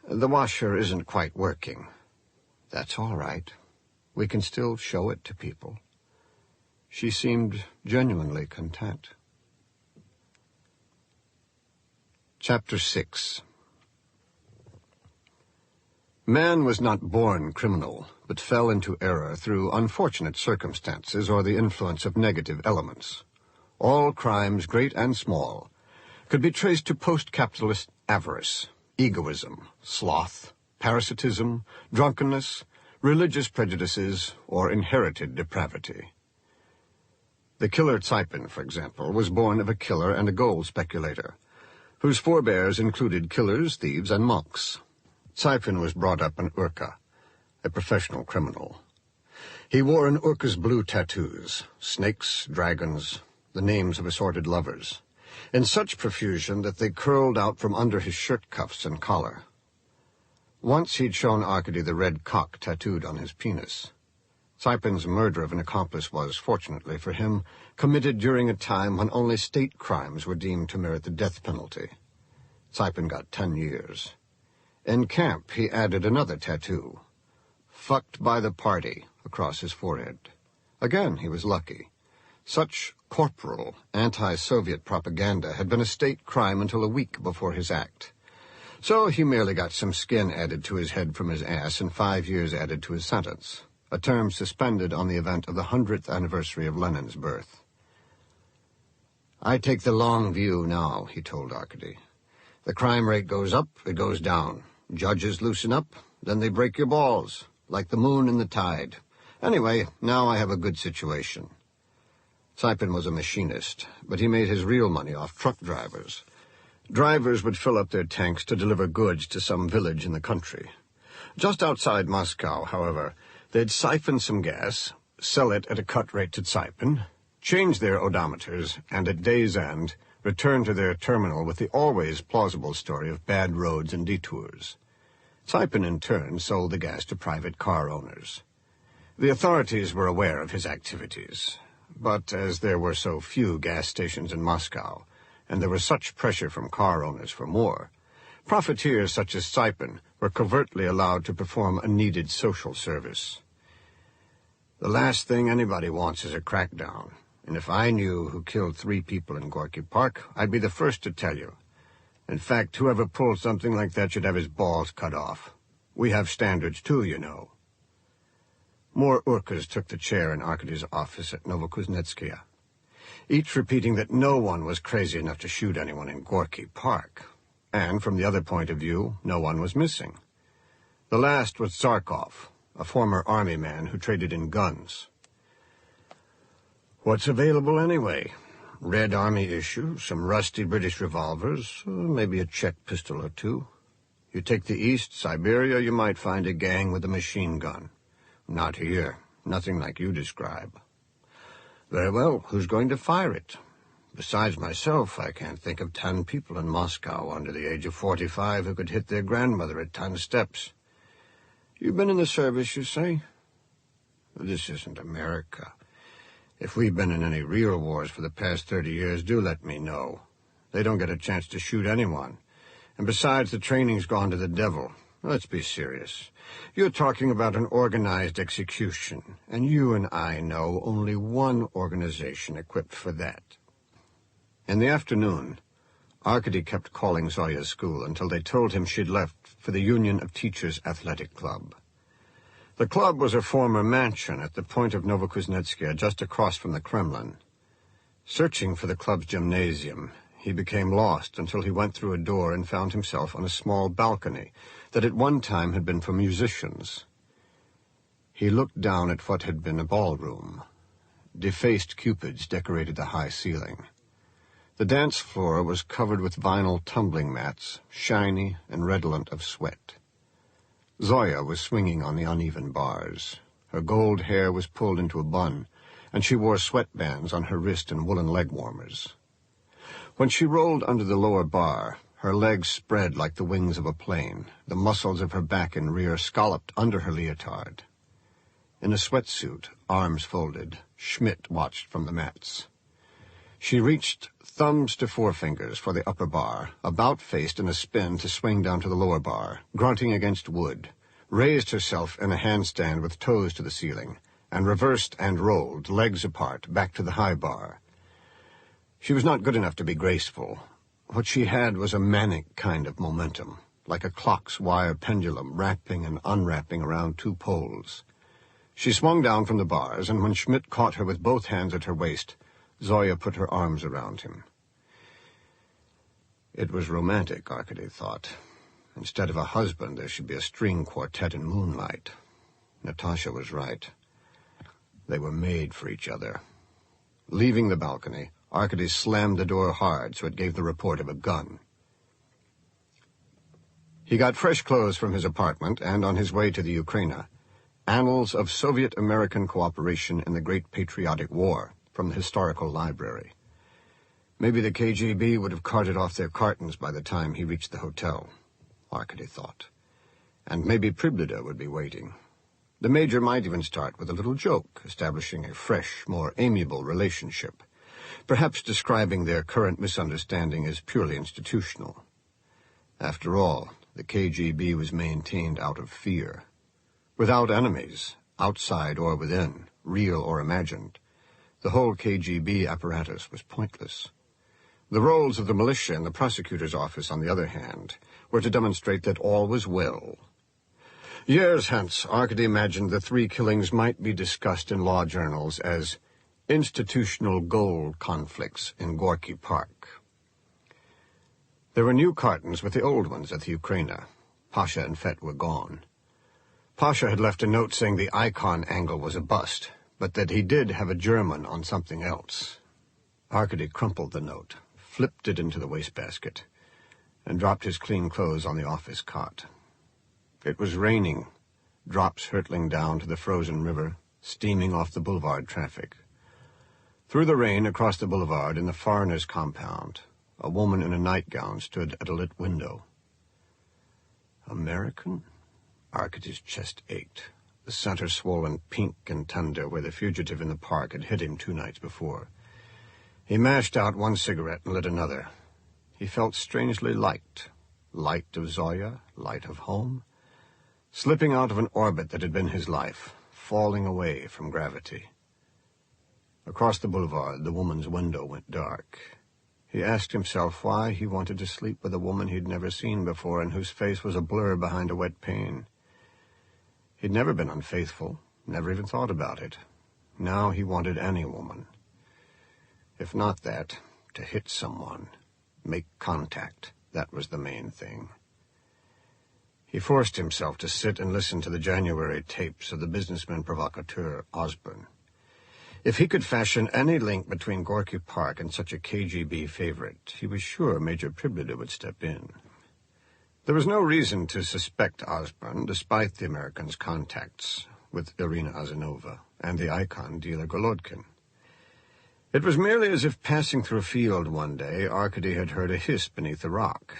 "The washer isn't quite working." "That's all right. We can still show it to people." She seemed genuinely content. Chapter 6. Man was not born criminal, but fell into error through unfortunate circumstances or the influence of negative elements. All crimes, great and small, could be traced to post-capitalist avarice, egoism, sloth, parasitism, drunkenness, religious prejudices, or inherited depravity. The killer Tsipin, for example, was born of a killer and a gold speculator, whose forebears included killers, thieves, and monks. Tsipin was brought up an Urka, a professional criminal. He wore an Urka's blue tattoos, snakes, dragons, the names of assorted lovers, in such profusion that they curled out from under his shirt cuffs and collar. Once he'd shown Arkady the red cock tattooed on his penis. Tsipin's murder of an accomplice was, fortunately for him, committed during a time when only state crimes were deemed to merit the death penalty. Tsipin got 10 years. In camp, he added another tattoo, "Fucked by the party," across his forehead. Again, he was lucky. Such corporal, anti-Soviet propaganda had been a state crime until a week before his act. So he merely got some skin added to his head from his ass and 5 years added to his sentence, a term suspended on the event of the 100th anniversary of Lenin's birth. "I take the long view now," he told Arkady. "The crime rate goes up, it goes down. Judges loosen up, then they break your balls, like the moon and the tide. Anyway, now I have a good situation." Tsipin was a machinist, but he made his real money off truck drivers. Drivers would fill up their tanks to deliver goods to some village in the country. Just outside Moscow, however, they'd siphon some gas, sell it at a cut rate to Tsipin, change their odometers, and at day's end, return to their terminal with the always plausible story of bad roads and detours. Tsipin, in turn, sold the gas to private car owners. The authorities were aware of his activities, but as there were so few gas stations in Moscow, and there was such pressure from car owners for more, profiteers such as Tsipin were covertly allowed to perform a needed social service. The last thing anybody wants is a crackdown, and if I knew who killed 3 people in Gorky Park, I'd be the first to tell you. In fact, whoever pulled something like that should have his balls cut off. We have standards too, you know. More Urkas took the chair in Arkady's office at Novokuznetskaya, each repeating that no one was crazy enough to shoot anyone in Gorky Park, and from the other point of view, no one was missing. The last was Zarkov, a former army man who traded in guns. "What's available anyway? Red Army issue, some rusty British revolvers, maybe a Czech pistol or 2. You take the east, Siberia, you might find a gang with a machine gun. Not here, nothing like you describe." "Very well, who's going to fire it? Besides myself, I can't think of 10 people in Moscow under the age of 45 who could hit their grandmother at 10 steps. You've been in the service, you say? This isn't America. If we've been in any real wars for the past 30 years, do let me know. They don't get a chance to shoot anyone. And besides, the training's gone to the devil. Let's be serious. You're talking about an organized execution, and you and I know only one organization equipped for that. In the afternoon, Arkady kept calling Zoya's school until they told him she'd left for the Union of Teachers Athletic Club. The club was a former mansion at the point of Novokuznetskaya, just across from the Kremlin. Searching for the club's gymnasium, he became lost until he went through a door and found himself on a small balcony that at one time had been for musicians. He looked down at what had been a ballroom. Defaced cupids decorated the high ceiling. The dance floor was covered with vinyl tumbling mats, shiny and redolent of sweat. Zoya was swinging on the uneven bars. Her gold hair was pulled into a bun, and she wore sweatbands on her wrist and woolen leg warmers. When she rolled under the lower bar, her legs spread like the wings of a plane, the muscles of her back and rear scalloped under her leotard. In a sweatsuit, arms folded, Schmidt watched from the mats. She reached thumbs to forefingers for the upper bar, about-faced in a spin to swing down to the lower bar, grunting against wood, raised herself in a handstand with toes to the ceiling, and reversed and rolled, legs apart, back to the high bar. She was not good enough to be graceful. What she had was a manic kind of momentum, like a clock's wire pendulum wrapping and unwrapping around two poles. She swung down from the bars, and when Schmidt caught her with both hands at her waist, Zoya put her arms around him. It was romantic, Arkady thought. Instead of a husband, there should be a string quartet in moonlight. Natasha was right. They were made for each other. Leaving the balcony, Arkady slammed the door hard so it gave the report of a gun. He got fresh clothes from his apartment, and on his way to the Ukraina, Annals of Soviet-American Cooperation in the Great Patriotic War from the Historical Library. Maybe the KGB would have carted off their cartons by the time he reached the hotel, Arkady thought. And maybe Priblida would be waiting. The Major might even start with a little joke, establishing a fresh, more amiable relationship, perhaps describing their current misunderstanding as purely institutional. After all, the KGB was maintained out of fear. Without enemies, outside or within, real or imagined, the whole KGB apparatus was pointless. The roles of the militia and the prosecutor's office, on the other hand, were to demonstrate that all was well. Years hence, Arkady imagined the three killings might be discussed in law journals as institutional gold conflicts in Gorky Park. There were new cartons with the old ones at the Ukraina. Pasha and Fett were gone. Pasha had left a note saying the icon angle was a bust, but that he did have a German on something else. Arkady crumpled the note, flipped it into the wastebasket, and dropped his clean clothes on the office cot. It was raining, drops hurtling down to the frozen river, steaming off the boulevard traffic. Through the rain, across the boulevard, in the foreigner's compound, a woman in a nightgown stood at a lit window. American? Arkady's chest ached, the center swollen pink and tender where the fugitive in the park had hit him 2 nights before. He mashed out one cigarette and lit another. He felt strangely light. Light of Zoya, light of home. Slipping out of an orbit that had been his life, falling away from gravity. Across the boulevard, the woman's window went dark. He asked himself why he wanted to sleep with a woman he'd never seen before and whose face was a blur behind a wet pane. He'd never been unfaithful, never even thought about it. Now he wanted any woman. If not that, to hit someone, make contact, that was the main thing. He forced himself to sit and listen to the January tapes of the businessman provocateur Osborne. If he could fashion any link between Gorky Park and such a KGB favorite, he was sure Major Priblida would step in. There was no reason to suspect Osborne, despite the American's contacts with Irina Azanova and the icon dealer Golodkin. It was merely as if passing through a field one day, Arkady had heard a hiss beneath a rock.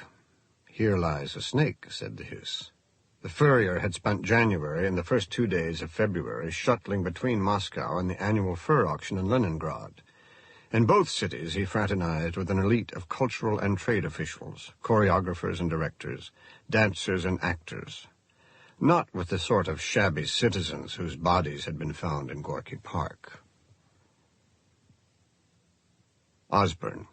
"Here lies a snake," said the hiss. The furrier had spent January and the first 2 days of February shuttling between Moscow and the annual fur auction in Leningrad. In both cities, he fraternized with an elite of cultural and trade officials, choreographers and directors, dancers and actors, not with the sort of shabby citizens whose bodies had been found in Gorky Park. Osborne.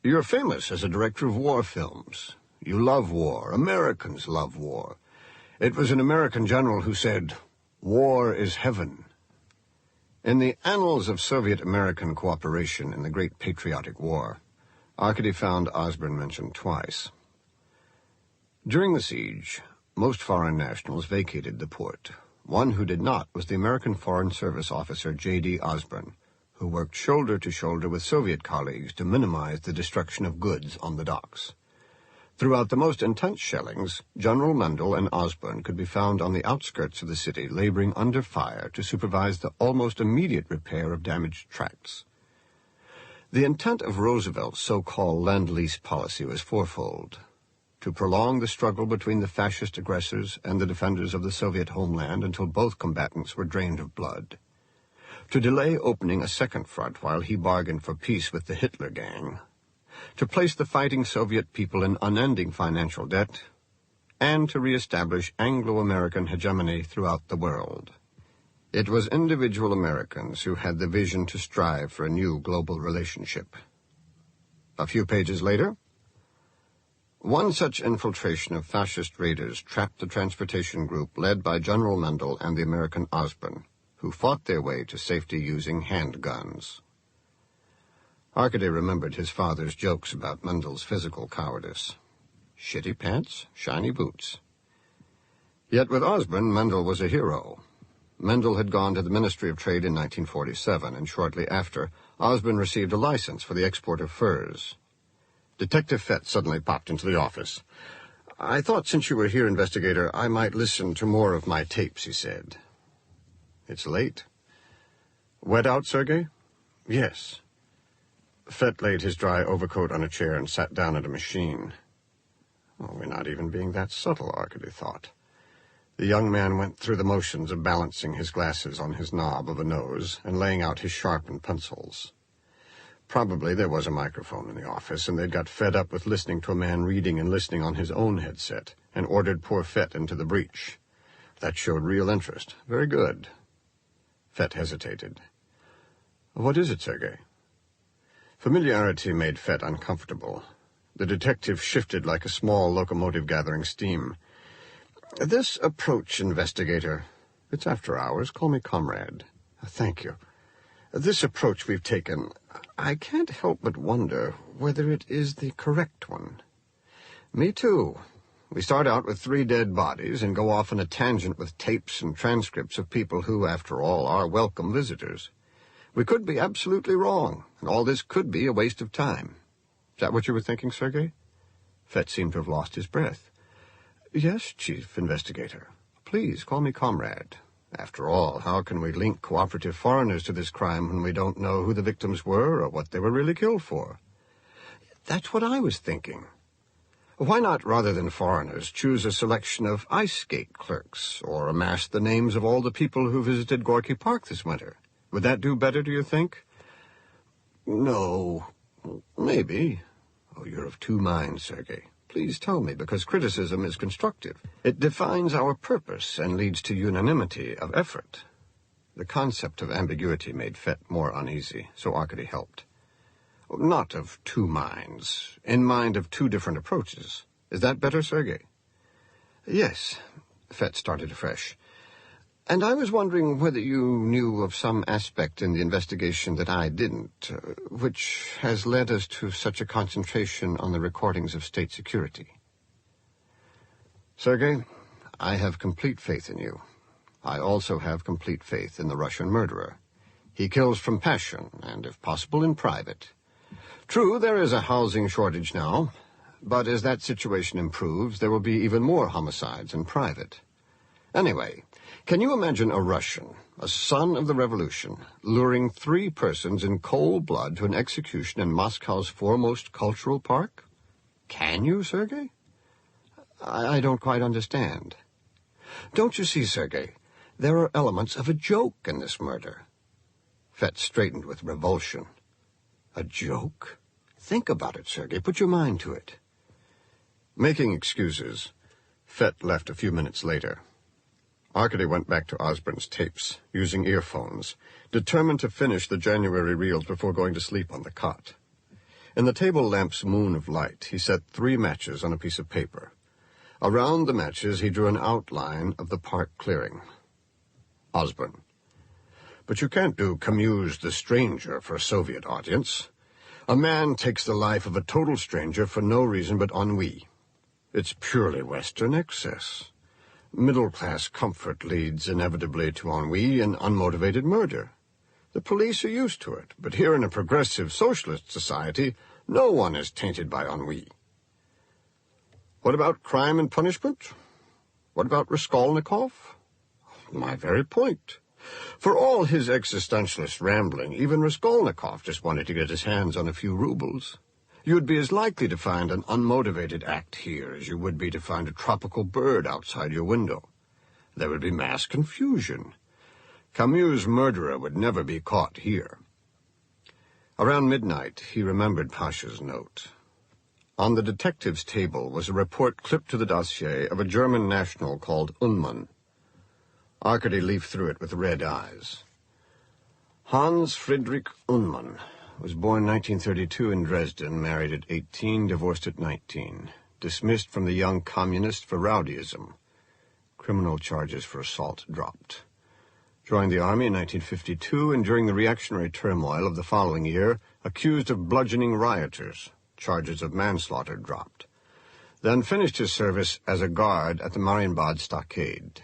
You're famous as a director of war films. You love war. Americans love war. It was an American general who said, "War is heaven." In the annals of Soviet-American cooperation in the Great Patriotic War, Arkady found Osborne mentioned twice. During the siege, most foreign nationals vacated the port. One who did not was the American Foreign Service officer J.D. Osborne, who worked shoulder to shoulder with Soviet colleagues to minimize the destruction of goods on the docks. Throughout the most intense shellings, General Mendel and Osborne could be found on the outskirts of the city laboring under fire to supervise the almost immediate repair of damaged tracts. The intent of Roosevelt's so-called Lend-Lease policy was fourfold: to prolong the struggle between the fascist aggressors and the defenders of the Soviet homeland until both combatants were drained of blood, to delay opening a second front while he bargained for peace with the Hitler Gang, to place the fighting Soviet people in unending financial debt, and to reestablish Anglo-American hegemony throughout the world. It was individual Americans who had the vision to strive for a new global relationship. A few pages later, one such infiltration of fascist raiders trapped the transportation group led by General Mendel and the American Osborne, who fought their way to safety using handguns. Arkady remembered his father's jokes about Mendel's physical cowardice. Shitty pants, shiny boots. Yet with Osborne, Mendel was a hero. Mendel had gone to the Ministry of Trade in 1947, and shortly after, Osborne received a license for the export of furs. Detective Fett suddenly popped into the office. "I thought since you were here, investigator, I might listen to more of my tapes," he said. "It's late." "Wet out, Sergei?" "Yes." Fett laid his dry overcoat on a chair and sat down at a machine. "Oh, we're not even being that subtle," Arkady thought. The young man went through the motions of balancing his glasses on his knob of a nose and laying out his sharpened pencils. Probably there was a microphone in the office, and they'd got fed up with listening to a man reading and listening on his own headset, and ordered poor Fett into the breach. That showed real interest. Very good. Fett hesitated. "What is it, Sergei?" Familiarity made Fett uncomfortable. The detective shifted like a small locomotive gathering steam. "This approach, investigator—" "It's after hours. Call me comrade." "Thank you. This approach we've taken, I can't help but wonder whether it is the correct one." "Me too. We start out with 3 dead bodies and go off on a tangent with tapes and transcripts of people who, after all, are welcome visitors. We could be absolutely wrong, and all this could be a waste of time. Is that what you were thinking, Sergei?" Fett seemed to have lost his breath. "Yes, Chief Investigator. Please call me comrade. After all, how can we link cooperative foreigners to this crime when we don't know who the victims were or what they were really killed for?" "That's what I was thinking. Why not, rather than foreigners, choose a selection of ice skate clerks, or amass the names of all the people who visited Gorky Park this winter? Would that do better, do you think?" "No, maybe." "Oh, you're of two minds, Sergei. Please tell me, because criticism is constructive. It defines our purpose and leads to unanimity of effort." The concept of ambiguity made Fett more uneasy, so Arkady helped. "Not of two minds, in mind of 2 different approaches. Is that better, Sergei?" "Yes." Fett started afresh. "And I was wondering whether you knew of some aspect in the investigation that I didn't, which has led us to such a concentration on the recordings of state security." "Sergei, I have complete faith in you. I also have complete faith in the Russian murderer. He kills from passion, and if possible in private. True, there is a housing shortage now, but as that situation improves, there will be even more homicides in private. Anyway, can you imagine a Russian, a son of the revolution, luring 3 persons in cold blood to an execution in Moscow's foremost cultural park? Can you, Sergei? I don't quite understand. Don't you see, Sergei, there are elements of a joke in this murder." Fett straightened with revulsion. A joke? Think about it, Sergei. Put your mind to it. Making excuses, Fett left a few minutes later. Arkady went back to Osborne's tapes, using earphones, determined to finish the January reels before going to sleep on the cot. In the table lamp's moon of light, he set 3 matches on a piece of paper. Around the matches, he drew an outline of the park clearing. Osborne. But you can't do Camus' The Stranger for a Soviet audience. A man takes the life of a total stranger for no reason but ennui. It's purely Western excess. Middle-class comfort leads inevitably to ennui and unmotivated murder. The police are used to it, but here in a progressive socialist society, no one is tainted by ennui. What about Crime and Punishment? What about Raskolnikov? My very point. For all his existentialist rambling, even Raskolnikov just wanted to get his hands on a few rubles. You'd be as likely to find an unmotivated act here as you would be to find a tropical bird outside your window. There would be mass confusion. Camus' murderer would never be caught here. Around midnight, he remembered Pasha's note. On the detective's table was a report clipped to the dossier of a German national called Ullmann. Arkady leafed through it with red eyes. Hans Friedrich Ullmann was born 1932 in Dresden, married at 18, divorced at 19. Dismissed from the Young Communist for rowdyism. Criminal charges for assault dropped. Joined the army in 1952, and during the reactionary turmoil of the following year, accused of bludgeoning rioters. Charges of manslaughter dropped. Then finished his service as a guard at the Marienbad Stockade.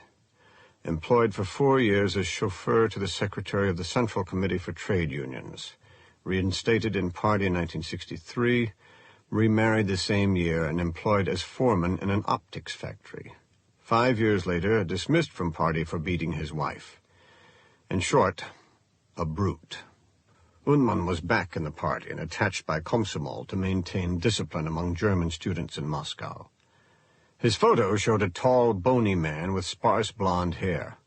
Employed for 4 years as chauffeur to the secretary of the Central Committee for Trade Unions. Reinstated in party in 1963, remarried the same year and employed as foreman in an optics factory. 5 years later, dismissed from party for beating his wife. In short, a brute. Ullmann was back in the party and attached by Komsomol to maintain discipline among German students in Moscow. His photo showed a tall, bony man with sparse blonde hair.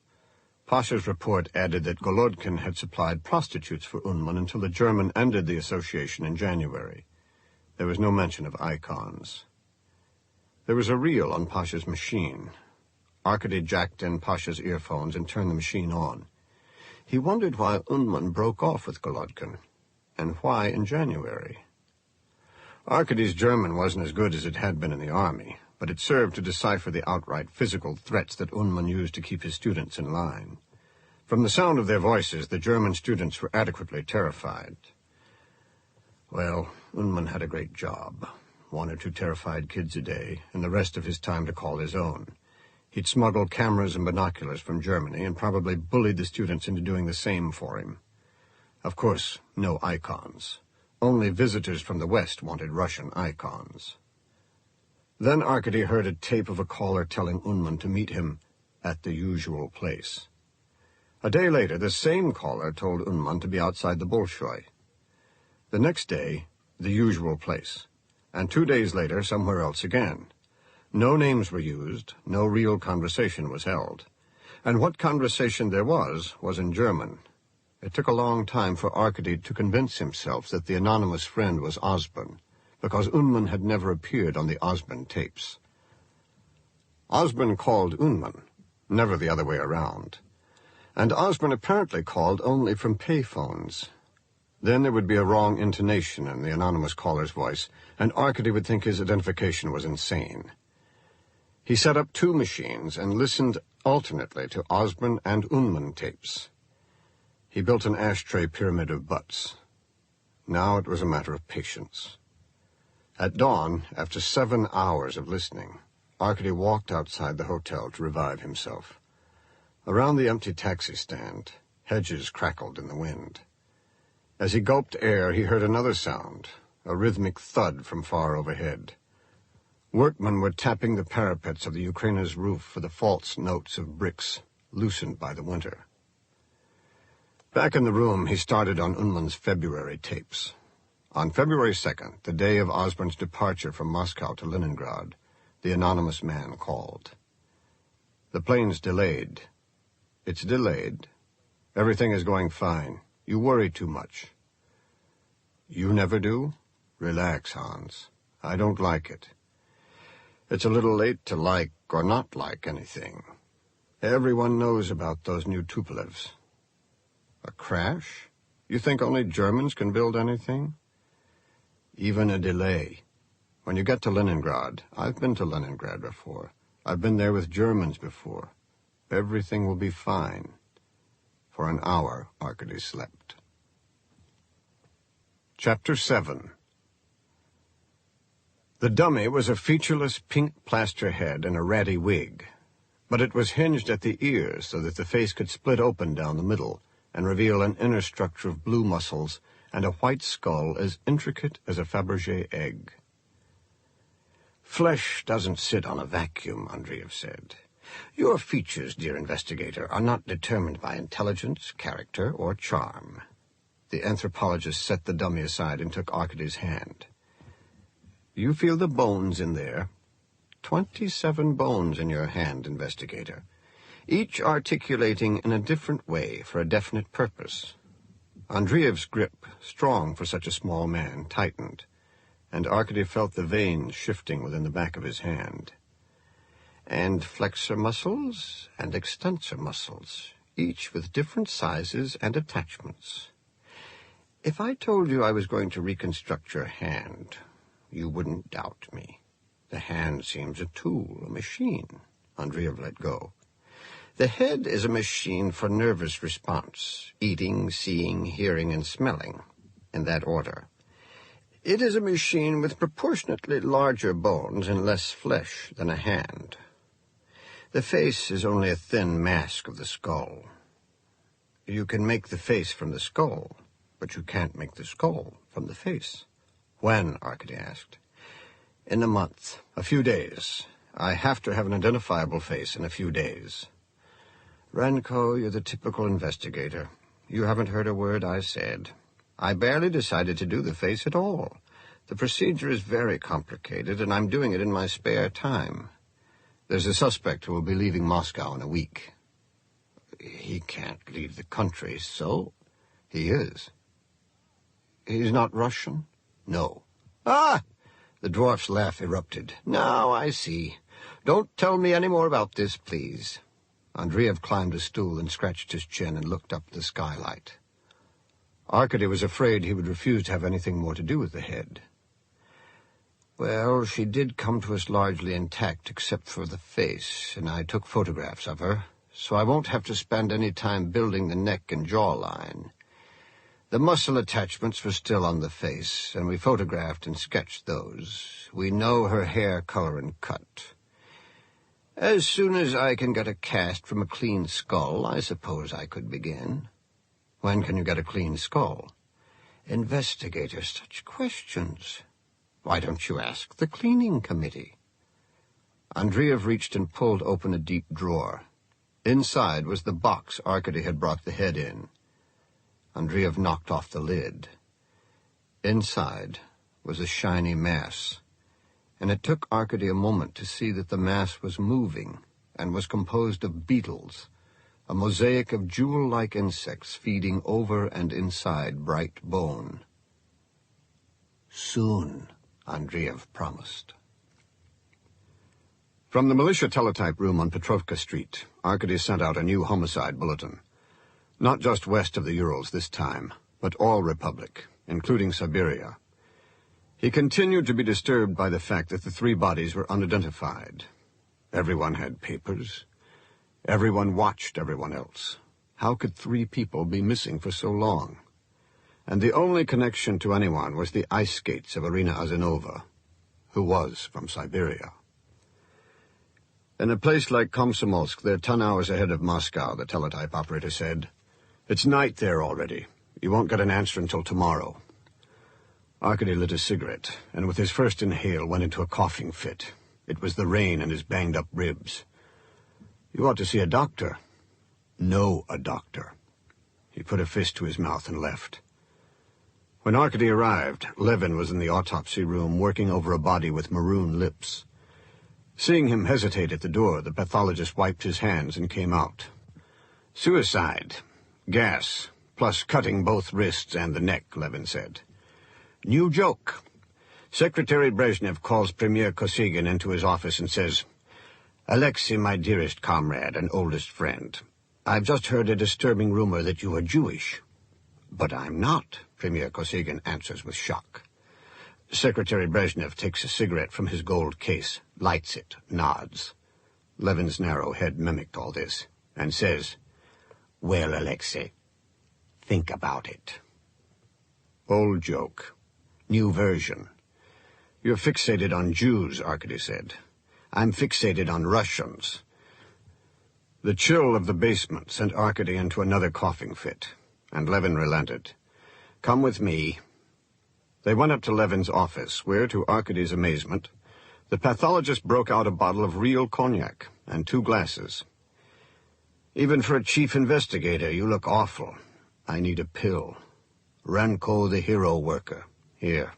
Pasha's report added that Golodkin had supplied prostitutes for Ullmann until the German ended the association in January. There was no mention of icons. There was a reel on Pasha's machine. Arkady jacked in Pasha's earphones and turned the machine on. He wondered why Ullmann broke off with Golodkin, and why in January. Arkady's German wasn't as good as it had been in the army, but it served to decipher the outright physical threats that Ullmann used to keep his students in line. From the sound of their voices, the German students were adequately terrified. Well, Ullmann had a great job. 1 or 2 terrified kids a day, and the rest of his time to call his own. He'd smuggled cameras and binoculars from Germany and probably bullied the students into doing the same for him. Of course, no icons. Only visitors from the West wanted Russian icons. Then Arkady heard a tape of a caller telling Ullmann to meet him at the usual place. A day later, the same caller told Ullmann to be outside the Bolshoi. The next day, the usual place, and 2 days later, somewhere else again. No names were used, no real conversation was held. And what conversation there was in German. It took a long time for Arkady to convince himself that the anonymous friend was Osborne, because Ullmann had never appeared on the Osborne tapes. Osborne called Ullmann, never the other way around. And Osborne apparently called only from payphones. Then there would be a wrong intonation in the anonymous caller's voice, and Arkady would think his identification was insane. He set up 2 machines and listened alternately to Osborne and Ullmann tapes. He built an ashtray pyramid of butts. Now it was a matter of patience. At dawn, after 7 hours of listening, Arkady walked outside the hotel to revive himself. Around the empty taxi stand, hedges crackled in the wind. As he gulped air, he heard another sound, a rhythmic thud from far overhead. Workmen were tapping the parapets of the Ukraina's roof for the false notes of bricks, loosened by the winter. Back in the room, he started on Ullmann's February tapes. On February 2nd, the day of Osborne's departure from Moscow to Leningrad, the anonymous man called. The plane's delayed. It's delayed. Everything is going fine. You worry too much. You never do? Relax, Hans. I don't like it. It's a little late to like or not like anything. Everyone knows about those new Tupolevs. A crash? You think only Germans can build anything? Even a delay. When you get to Leningrad, I've been to Leningrad before. I've been there with Germans before. Everything will be fine. For an hour, Arkady slept. Chapter 7. The dummy was a featureless pink plaster head in a ratty wig, but it was hinged at the ears so that the face could split open down the middle and reveal an inner structure of blue muscles and a white skull as intricate as a Fabergé egg. Flesh doesn't sit on a vacuum, Andreev said. Your features, dear investigator, are not determined by intelligence, character, or charm. The anthropologist set the dummy aside and took Arkady's hand. You feel the bones in there? 27 bones in your hand, investigator, each articulating in a different way for a definite purpose. Andreev's grip, strong for such a small man, tightened, and Arkady felt the veins shifting within the back of his hand. And flexor muscles and extensor muscles, each with different sizes and attachments. If I told you I was going to reconstruct your hand, you wouldn't doubt me. The hand seems a tool, a machine. Andreev let go. The head is a machine for nervous response, eating, seeing, hearing, and smelling, in that order. It is a machine with proportionately larger bones and less flesh than a hand. The face is only a thin mask of the skull. You can make the face from the skull, but you can't make the skull from the face. When? Arkady asked. In a month, a few days. I have to have an identifiable face in a few days. Renko, you're the typical investigator. You haven't heard a word I said. I barely decided to do the face at all. The procedure is very complicated, and I'm doing it in my spare time. There's a suspect who will be leaving Moscow in a week. He can't leave the country, so he is. He's not Russian? No. Ah! The dwarf's laugh erupted. Now I see. Don't tell me any more about this, please. Andreev climbed a stool and scratched his chin and looked up at the skylight. Arkady was afraid he would refuse to have anything more to do with the head. Well, she did come to us largely intact except for the face, and I took photographs of her, so I won't have to spend any time building the neck and jawline. The muscle attachments were still on the face, and we photographed and sketched those. We know her hair color and cut. As soon as I can get a cast from a clean skull, I suppose I could begin. When can you get a clean skull? Investigator, such questions. Why don't you ask the cleaning committee? Andreev reached and pulled open a deep drawer. Inside was the box Arkady had brought the head in. Andreev knocked off the lid. Inside was a shiny mass, and it took Arkady a moment to see that the mass was moving and was composed of beetles, a mosaic of jewel-like insects feeding over and inside bright bone. Soon, Andreev promised. From the militia teletype room on Petrovka Street, Arkady sent out a new homicide bulletin. Not just west of the Urals this time, but all Republic, including Siberia. He continued to be disturbed by the fact that the 3 bodies were unidentified. Everyone had papers. Everyone watched everyone else. How could 3 people be missing for so long? And the only connection to anyone was the ice skates of Irina Azinova, who was from Siberia. In a place like Komsomolsk, they're 10 hours ahead of Moscow, the teletype operator said. It's night there already. You won't get an answer until tomorrow. Arkady lit a cigarette, and with his first inhale went into a coughing fit. It was the rain and his banged-up ribs. You ought to see a doctor. Know a doctor. He put a fist to his mouth and left. When Arkady arrived, Levin was in the autopsy room working over a body with maroon lips. Seeing him hesitate at the door, the pathologist wiped his hands and came out. Suicide. Gas, plus cutting both wrists and the neck, Levin said. New joke. Secretary Brezhnev calls Premier Kosygin into his office and says, "Alexei, my dearest comrade and oldest friend, I've just heard a disturbing rumor that you are Jewish." "But I'm not," Premier Kosygin answers with shock. Secretary Brezhnev takes a cigarette from his gold case, lights it, nods. Levin's narrow head mimicked all this, and says, "Well, Alexei, think about it." Old joke. New version. "You're fixated on Jews," Arkady said. "I'm fixated on Russians." The chill of the basement sent Arkady into another coughing fit, and Levin relented. "Come with me." They went up to Levin's office, where, to Arkady's amazement, the pathologist broke out a bottle of real cognac and 2 glasses. "Even for a chief investigator, you look awful. I need a pill. Renko, the hero worker. Here."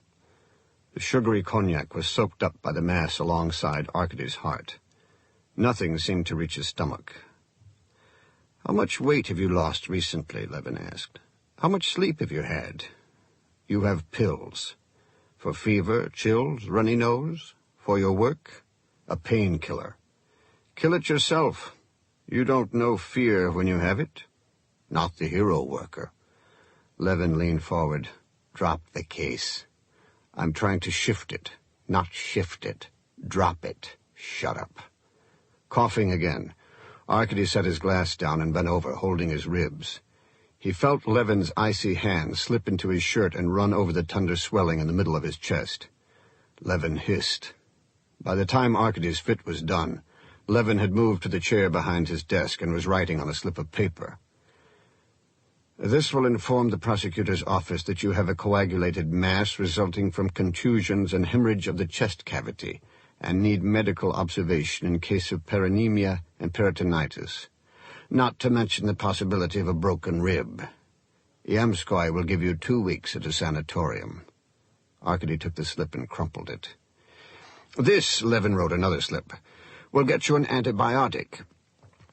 The sugary cognac was soaked up by the mass alongside Arkady's heart. Nothing seemed to reach his stomach. "How much weight have you lost recently?" Levin asked. "How much sleep have you had? You have pills. For fever, chills, runny nose? For your work? A painkiller. Kill it yourself. You don't know fear when you have it? Not the hero worker." Levin leaned forward. "Drop the case. I'm trying to shift it, not shift it. Drop it. Shut up." Coughing again, Arkady set his glass down and bent over, holding his ribs. He felt Levin's icy hand slip into his shirt and run over the tender swelling in the middle of his chest. Levin hissed. By the time Arkady's fit was done, Levin had moved to the chair behind his desk and was writing on a slip of paper. "This will inform the prosecutor's office that you have a coagulated mass resulting from contusions and hemorrhage of the chest cavity, and need medical observation in case of perinemia and peritonitis, not to mention the possibility of a broken rib. Yamskoy will give you 2 weeks at a sanatorium." Arkady took the slip and crumpled it. "This," Levin wrote another slip, "will get you an antibiotic.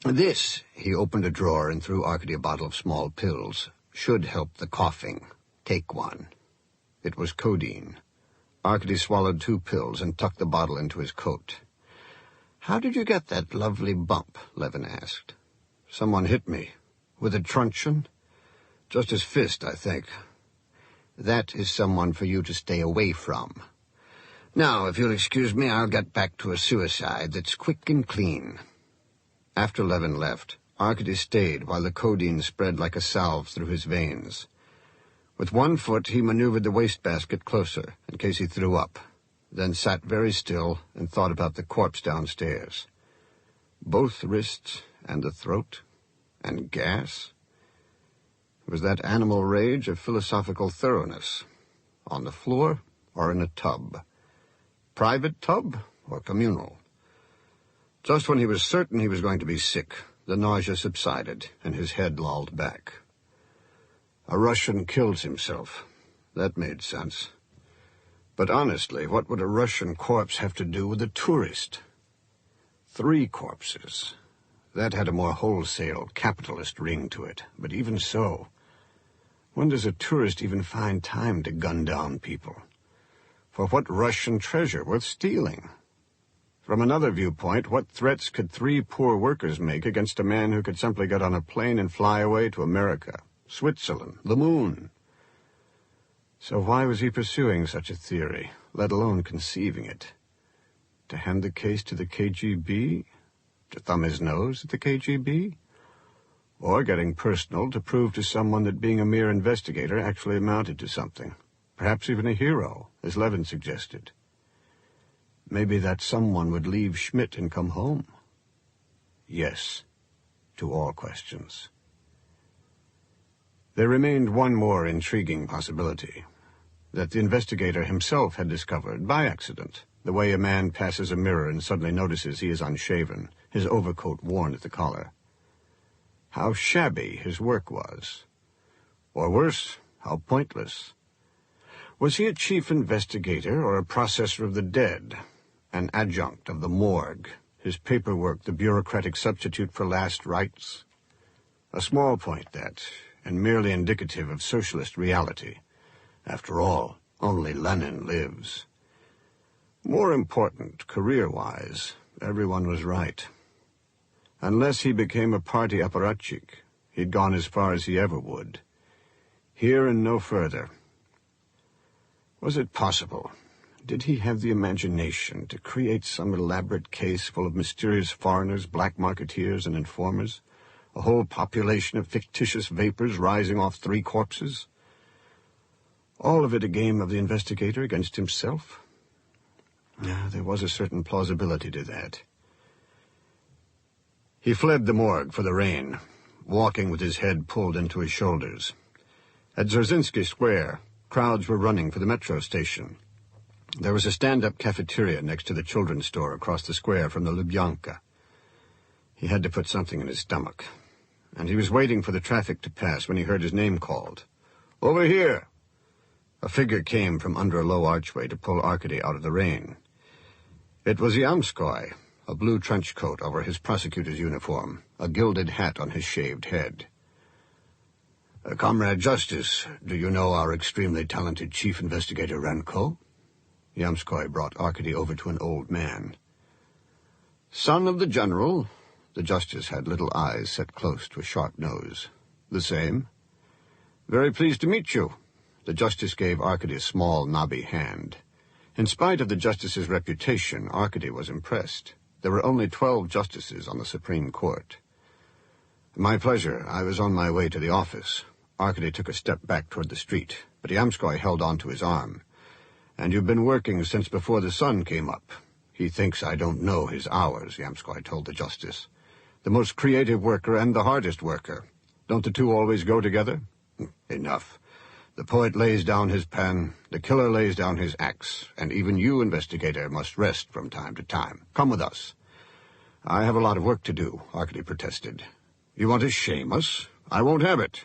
This," he opened a drawer and threw Arkady a bottle of small pills, "should help the coughing. Take one." It was codeine. Arkady swallowed 2 pills and tucked the bottle into his coat. "How did you get that lovely bump?" Levin asked. "Someone hit me. With a truncheon? Just his fist, I think." "That is someone for you to stay away from. Now, if you'll excuse me, I'll get back to a suicide that's quick and clean." After Levin left, Arkady stayed while the codeine spread like a salve through his veins. With one foot, he maneuvered the wastebasket closer, in case he threw up, then sat very still and thought about the corpse downstairs. Both wrists and the throat and gas. Was that animal rage of philosophical thoroughness? On the floor or in a tub? Private tub or communal? Just when he was certain he was going to be sick, the nausea subsided and his head lolled back. A Russian kills himself. That made sense. But honestly, what would a Russian corpse have to do with a tourist? 3 corpses. That had a more wholesale, capitalist ring to it. But even so, when does a tourist even find time to gun down people? For what Russian treasure worth stealing? From another viewpoint, what threats could 3 poor workers make against a man who could simply get on a plane and fly away to America, Switzerland, the moon? So why was he pursuing such a theory, let alone conceiving it? To hand the case to the KGB? To thumb his nose at the KGB? Or, getting personal, to prove to someone that being a mere investigator actually amounted to something? Perhaps even a hero, as Levin suggested. Maybe that someone would leave Schmidt and come home. Yes, to all questions. There remained one more intriguing possibility, that the investigator himself had discovered, by accident, the way a man passes a mirror and suddenly notices he is unshaven, his overcoat worn at the collar. How shabby his work was. Or worse, how pointless. Was he a chief investigator or a processor of the dead, an adjunct of the morgue, his paperwork the bureaucratic substitute for last rites? A small point, that, and merely indicative of socialist reality. After all, Only Lenin lives. More important, career-wise, everyone was right. Unless he became a party apparatchik, he'd gone as far as he ever would. Here and no further. Was it possible? Did he have the imagination to create some elaborate case full of mysterious foreigners, black marketeers, and informers? A whole population of fictitious vapors rising off 3 corpses? All of it a game of the investigator against himself? There was a certain plausibility to that. He fled the morgue for the rain, walking with his head pulled into his shoulders. At Dzerzhinsky Square, crowds were running for the metro station. There was a stand-up cafeteria next to the children's store across the square from the Lubyanka. He had to put something in his stomach, and he was waiting for the traffic to pass when he heard his name called. "Over here!" A figure came from under a low archway to pull Arkady out of the rain. It was Yamskoy, a blue trench coat over his prosecutor's uniform, a gilded hat on his shaved head. "Comrade Justice, do you know our extremely talented chief investigator Renko?" Yamskoy brought Arkady over to an old man. "Son of the general." The justice had little eyes set close to a sharp nose. "The same." "Very pleased to meet you." The justice gave Arkady a small, knobby hand. In spite of the justice's reputation, Arkady was impressed. There were only 12 justices on the Supreme Court. "My pleasure. I was on my way to the office." Arkady took a step back toward the street, but Yamskoy held on to his arm. "And you've been working since before the sun came up." "He thinks I don't know his hours," Yamskoy told the justice. "The most creative worker and the hardest worker. Don't the two always go together?" "Enough. The poet lays down his pen, the killer lays down his axe, and even you, investigator, must rest from time to time. Come with us." "I have a lot of work to do," Arkady protested. "You want to shame us? I won't have it."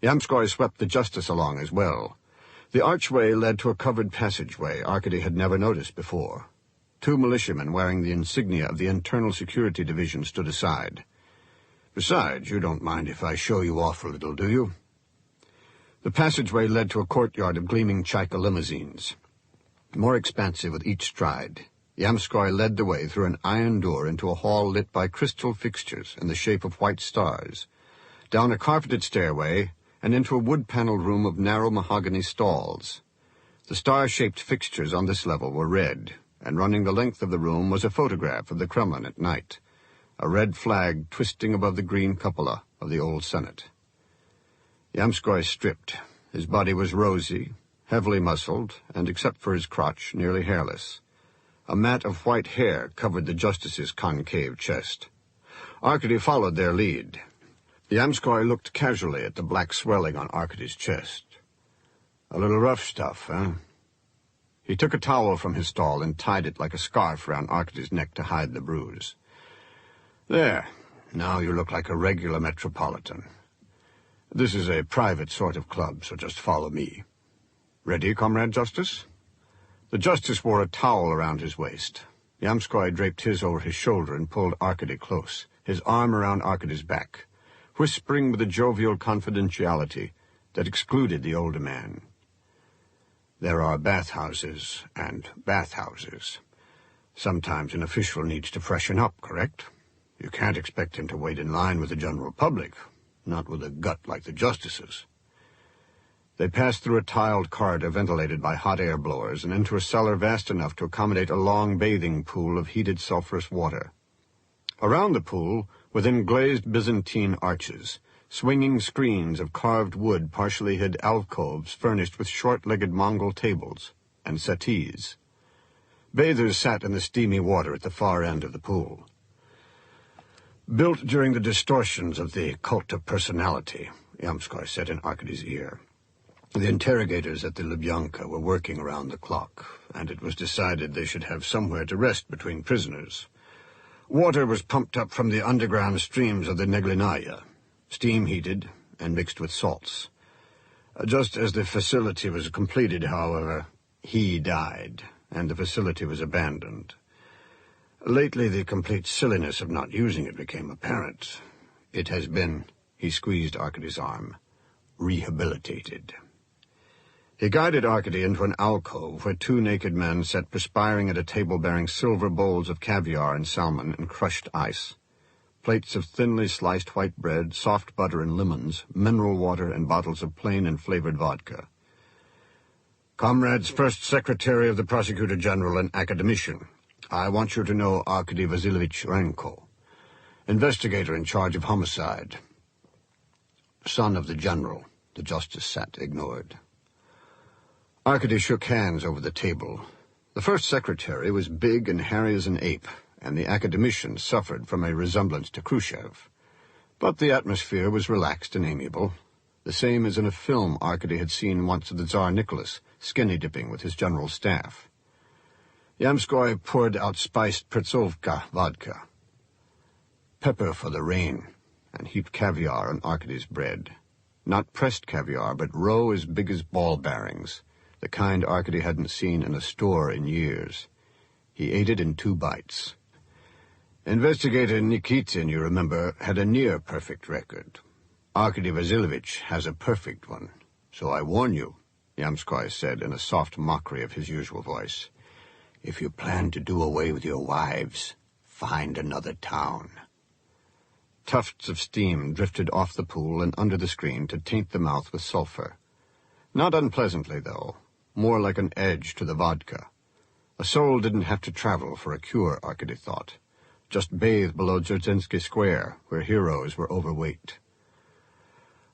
Yamskoy swept the justice along as well. The archway led to a covered passageway Arkady had never noticed before. 2 militiamen wearing the insignia of the Internal Security Division stood aside. "Besides, you don't mind if I show you off a little, do you?" The passageway led to a courtyard of gleaming Chaika limousines, more expansive with each stride. Yamskoy led the way through an iron door into a hall lit by crystal fixtures in the shape of white stars, down a carpeted stairway, and into a wood-paneled room of narrow mahogany stalls. The star-shaped fixtures on this level were red, and running the length of the room was a photograph of the Kremlin at night, a red flag twisting above the green cupola of the old Senate. Yamskoy stripped. His body was rosy, heavily muscled, and except for his crotch, nearly hairless. A mat of white hair covered the justice's concave chest. Arkady followed their lead. Yamskoy looked casually at the black swelling on Arkady's chest. "A little rough stuff, huh?" He took a towel from his stall and tied it like a scarf round Arkady's neck to hide the bruise. "There. Now you look like a regular metropolitan. This is a private sort of club, so just follow me. Ready, Comrade Justice?" The justice wore a towel around his waist. Yamskoy draped his over his shoulder and pulled Arkady close, his arm around Arkady's back, whispering with a jovial confidentiality that excluded the older man. "There are bathhouses and bathhouses. Sometimes an official needs to freshen up, correct? You can't expect him to wait in line with the general public, not with a gut like the justices." They passed through a tiled corridor ventilated by hot air blowers and into a cellar vast enough to accommodate a long bathing pool of heated sulphurous water. Around the pool, within glazed Byzantine arches, swinging screens of carved wood partially hid alcoves furnished with short-legged Mongol tables and settees. Bathers sat in the steamy water at the far end of the pool. "Built during the distortions of the cult of personality," Yamskoy said in Arkady's ear. "The interrogators at the Lubyanka were working around the clock, and it was decided they should have somewhere to rest between prisoners. Water was pumped up from the underground streams of the Neglinaya, steam heated and mixed with salts. Just as the facility was completed, however, he died, and the facility was abandoned. Lately, the complete silliness of not using it became apparent. It has been," he squeezed Arkady's arm, "rehabilitated." He guided Arkady into an alcove where two naked men sat perspiring at a table bearing silver bowls of caviar and salmon and crushed ice, plates of thinly sliced white bread, soft butter and lemons, mineral water, and bottles of plain and flavored vodka. "Comrades, First Secretary of the Prosecutor General and Academician, I want you to know Arkady Renko, investigator in charge of homicide. Son of the General," the justice sat ignored. Arkady shook hands over the table. The First Secretary was big and hairy as an ape, and the academician suffered from a resemblance to Khrushchev. But the atmosphere was relaxed and amiable, the same as in a film Arkady had seen once of the Tsar Nicholas, skinny-dipping with his general staff. Yamskoy poured out spiced Pertsovka vodka, pepper for the rain, and heaped caviar on Arkady's bread. Not pressed caviar, but roe as big as ball bearings, the kind Arkady hadn't seen in a store in years. He ate it in 2 bites. Investigator Nikitin, you remember, had a near-perfect record. Arkady Vasilievich has a perfect one. So I warn you, Yamskoy said in a soft mockery of his usual voice. If you plan to do away with your wives, find another town. Tufts of steam drifted off the pool and under the screen to taint the mouth with sulfur. Not unpleasantly, though, more like an edge to the vodka. A soul didn't have to travel for a cure, Arkady thought. Just bathe below Dzerzhinsky Square, where heroes were overweight.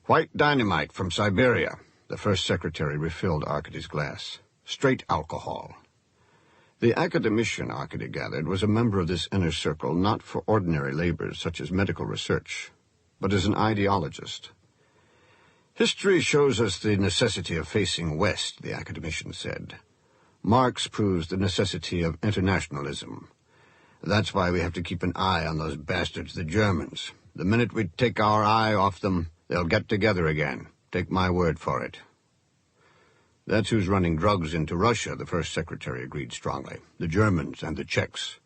White dynamite from Siberia. The First Secretary refilled Arkady's glass. Straight alcohol. The academician, Arkady gathered, was a member of this inner circle not for ordinary labors such as medical research, but as an ideologist. History shows us the necessity of facing west, the academician said. Marx proves the necessity of internationalism. That's why we have to keep an eye on those bastards, the Germans. The minute we take our eye off them, they'll get together again. Take my word for it. That's who's running drugs into Russia, the First Secretary agreed strongly. The Germans and the Czechs.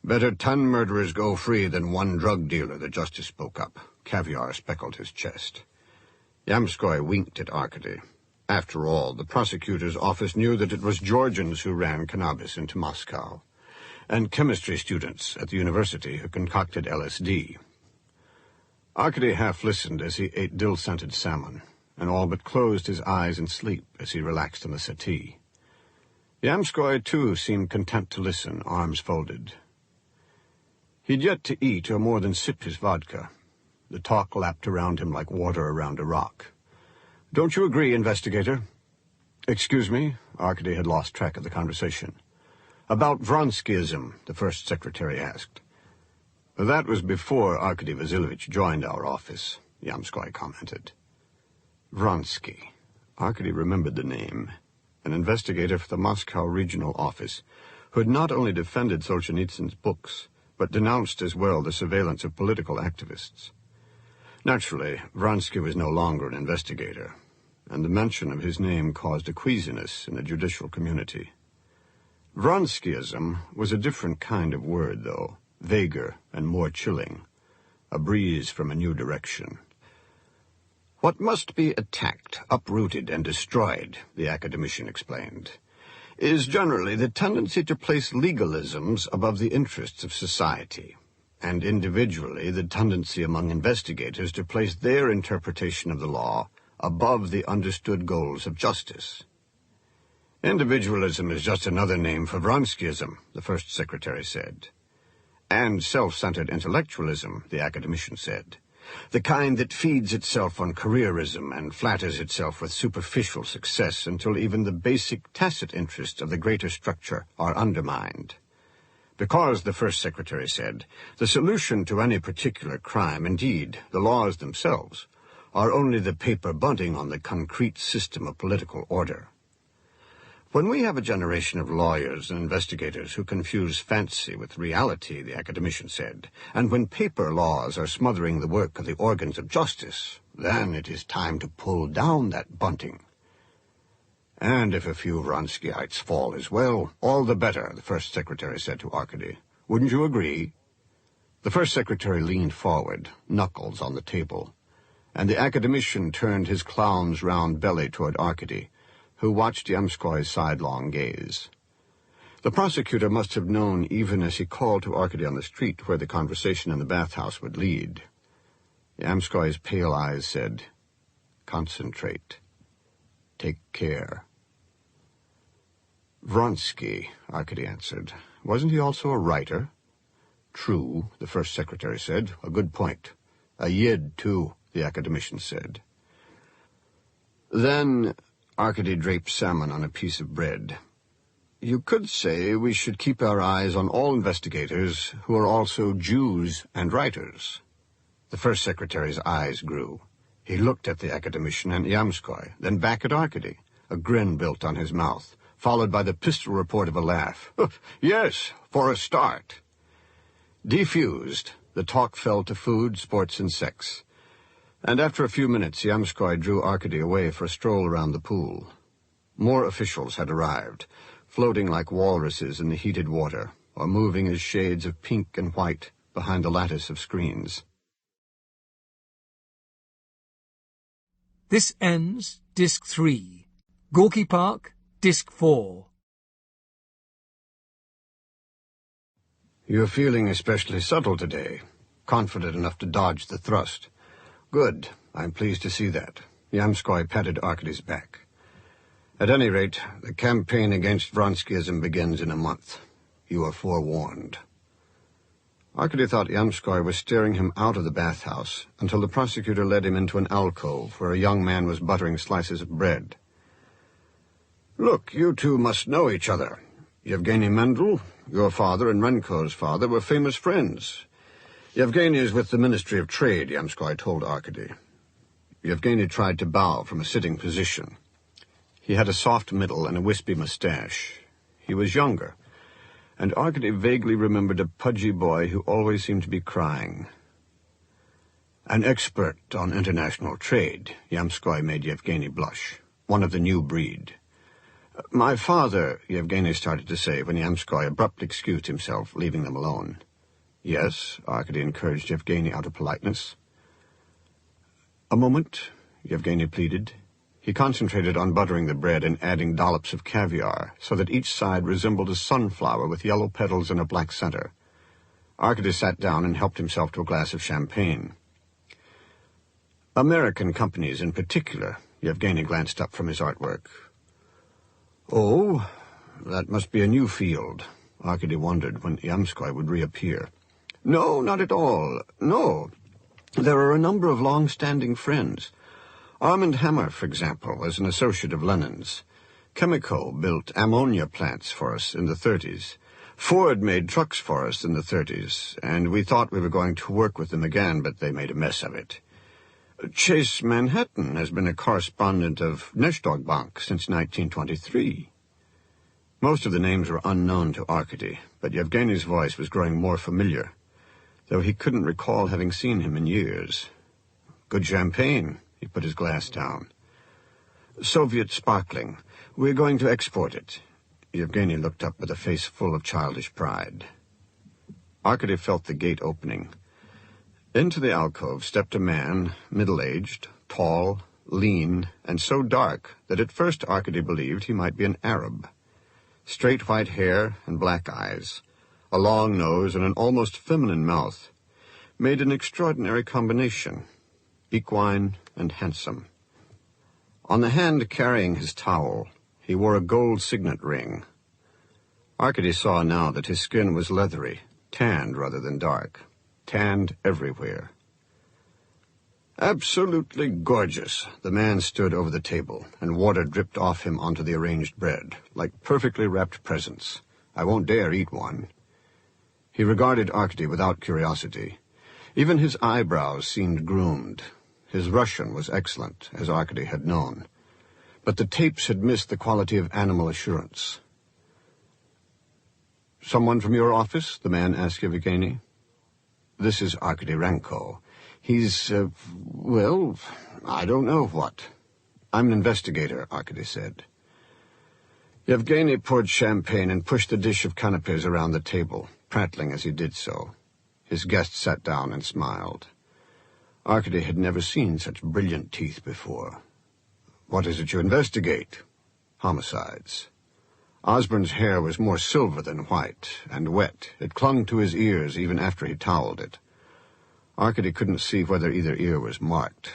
Better 10 murderers go free than 1 drug dealer, the justice spoke up. Caviar speckled his chest. Yamskoy winked at Arkady. After all, the prosecutor's office knew that it was Georgians who ran cannabis into Moscow, and chemistry students at the university who concocted LSD. Arkady half-listened as he ate dill-scented salmon, and all but closed his eyes in sleep as he relaxed on the settee. Yamskoy, too, seemed content to listen, arms folded. He'd yet to eat or more than sip his vodka. The talk lapped around him like water around a rock. Don't you agree, investigator? Excuse me? Arkady had lost track of the conversation. About Vronskyism, the First Secretary asked. That was before Arkady Vasilievich joined our office, Yamskoy commented. Vronsky. Arkady remembered the name. An investigator for the Moscow regional office, who had not only defended Solzhenitsyn's books, but denounced as well the surveillance of political activists. Naturally, Vronsky was no longer an investigator, and the mention of his name caused a queasiness in the judicial community. Vronskyism was a different kind of word, though, vaguer and more chilling, a breeze from a new direction. What must be attacked, uprooted, and destroyed, the academician explained, is generally the tendency to place legalisms above the interests of society, and individually the tendency among investigators to place their interpretation of the law above the understood goals of justice. Individualism is just another name for Vronskyism, the First Secretary said. And self-centered intellectualism, the academician said. The kind that feeds itself on careerism and flatters itself with superficial success until even the basic tacit interests of the greater structure are undermined. Because, the First Secretary said, the solution to any particular crime, indeed, the laws themselves, are only the paper bunting on the concrete system of political order. When we have a generation of lawyers and investigators who confuse fancy with reality, the academician said, and when paper laws are smothering the work of the organs of justice, then it is time to pull down that bunting. And if a few Vronskyites fall as well, all the better, the First Secretary said to Arkady. Wouldn't you agree? The First Secretary leaned forward, knuckles on the table, and the academician turned his clown's round belly toward Arkady, who watched Yamskoy's sidelong gaze. The prosecutor must have known even as he called to Arkady on the street where the conversation in the bathhouse would lead. Yamskoy's pale eyes said, "Concentrate. Take care." "Vronsky," Arkady answered. "Wasn't he also a writer?" "True," the first secretary said. "A good point. A Yid, too," the academician said. Then Arkady draped salmon on a piece of bread. "You could say we should keep our eyes on all investigators who are also Jews and writers." The first secretary's eyes grew. He looked at the academician and Yamskoy, then back at Arkady. A grin built on his mouth, followed by the pistol report of a laugh. "Yes, for a start." Defused, the talk fell to food, sports, and sex. And after a few minutes, Yamskoy drew Arkady away for a stroll around the pool. More officials had arrived, floating like walruses in the heated water, or moving as shades of pink and white behind the lattice of screens. This ends Disc 3. Gorky Park, Disc 4. "You're feeling especially subtle today, confident enough to dodge the thrust. Good. I'm pleased to see that." Yamskoy patted Arkady's back. "At any rate, the campaign against Vronskyism begins in a month. You are forewarned." Arkady thought Yamskoy was staring him out of the bathhouse until the prosecutor led him into an alcove where a young man was buttering slices of bread. "Look, you two must know each other. Yevgeny Mendel, your father and Renko's father, were famous friends. Yevgeny is with the Ministry of Trade," Yamskoy told Arkady. Yevgeny tried to bow from a sitting position. He had a soft middle and a wispy mustache. He was younger, and Arkady vaguely remembered a pudgy boy who always seemed to be crying. "An expert on international trade," Yamskoy made Yevgeny blush. "One of the new breed." "My father," Yevgeny started to say when Yamskoy abruptly excused himself, leaving them alone. "Yes," Arkady encouraged Yevgeny out of politeness. "A moment," Yevgeny pleaded. He concentrated on buttering the bread and adding dollops of caviar so that each side resembled a sunflower with yellow petals and a black center. Arkady sat down and helped himself to a glass of champagne. "American companies in particular," Yevgeny glanced up from his artwork. "Oh, that must be a new field," Arkady wondered when Yamskoy would reappear. "No, not at all. No. There are a number of long-standing friends. Armand Hammer, for example, was an associate of Lenin's. Chemico built ammonia plants for us in the 30s. Ford made trucks for us in the 30s, and we thought we were going to work with them again, but they made a mess of it. Chase Manhattan has been a correspondent of Neshdog Bank since 1923. Most of the names were unknown to Arkady, but Yevgeny's voice was growing more familiar, though he couldn't recall having seen him in years. "Good champagne." He put his glass down. "Soviet sparkling. We're going to export it." Yevgeny looked up with a face full of childish pride. Arkady felt the gate opening. Into the alcove stepped a man, middle-aged, tall, lean, and so dark that at first Arkady believed he might be an Arab. Straight white hair and black eyes, a long nose and an almost feminine mouth, made an extraordinary combination, equine and handsome. On the hand carrying his towel, he wore a gold signet ring. Arkady saw now that his skin was leathery, tanned rather than dark, tanned everywhere. "Absolutely gorgeous." The man stood over the table, and water dripped off him onto the arranged bread, like perfectly wrapped presents. "I won't dare eat one." He regarded Arkady without curiosity. Even his eyebrows seemed groomed. His Russian was excellent, as Arkady had known, but the tapes had missed the quality of animal assurance. "Someone from your office?" the man asked Yevgeny. "This is Arkady Renko. He's, well, I don't know what." "I'm an investigator," Arkady said. Yevgeny poured champagne and pushed the dish of canapes around the table, prattling as he did so. His guest sat down and smiled. Arkady had never seen such brilliant teeth before. "What is it you investigate?" homicides. Osborne's hair was more silver than white, and wet. It clung to his ears even after he toweled it. Arkady couldn't see whether either ear was marked.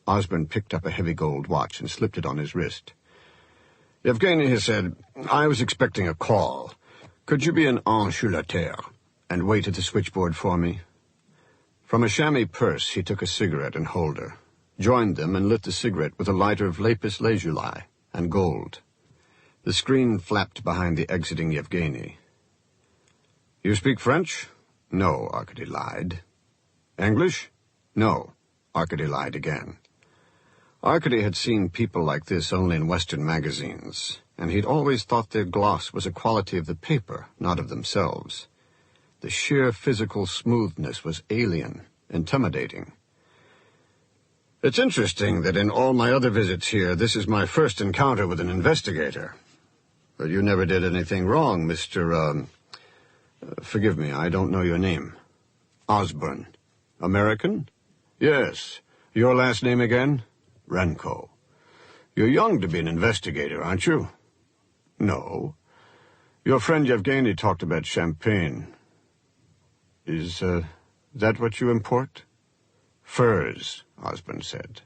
Osborne picked up a heavy gold watch and slipped it on his wrist. "Yevgeny," he said, "I was expecting a call. Could you be an enchulateur and wait at the switchboard for me?" From a chamois purse he took a cigarette and holder, joined them and lit the cigarette with a lighter of lapis lazuli and gold. The screen flapped behind the exiting Yevgeny. "You speak French?" "No," Arkady lied. "English?" "No," Arkady lied again. Arkady had seen people like this only in Western magazines, and he'd always thought their gloss was a quality of the paper, not of themselves. The sheer physical smoothness was alien, intimidating. "It's interesting that in all my other visits here, this is my first encounter with an investigator. But you never did anything wrong, Mr. Forgive me, I don't know your name." "Osborne." "American?" "Yes. Your last name again?" "Renko. You're young to be an investigator, aren't you?" "No. Your friend Yevgeny talked about champagne. Is that what you import?" "Furs," Osborne said.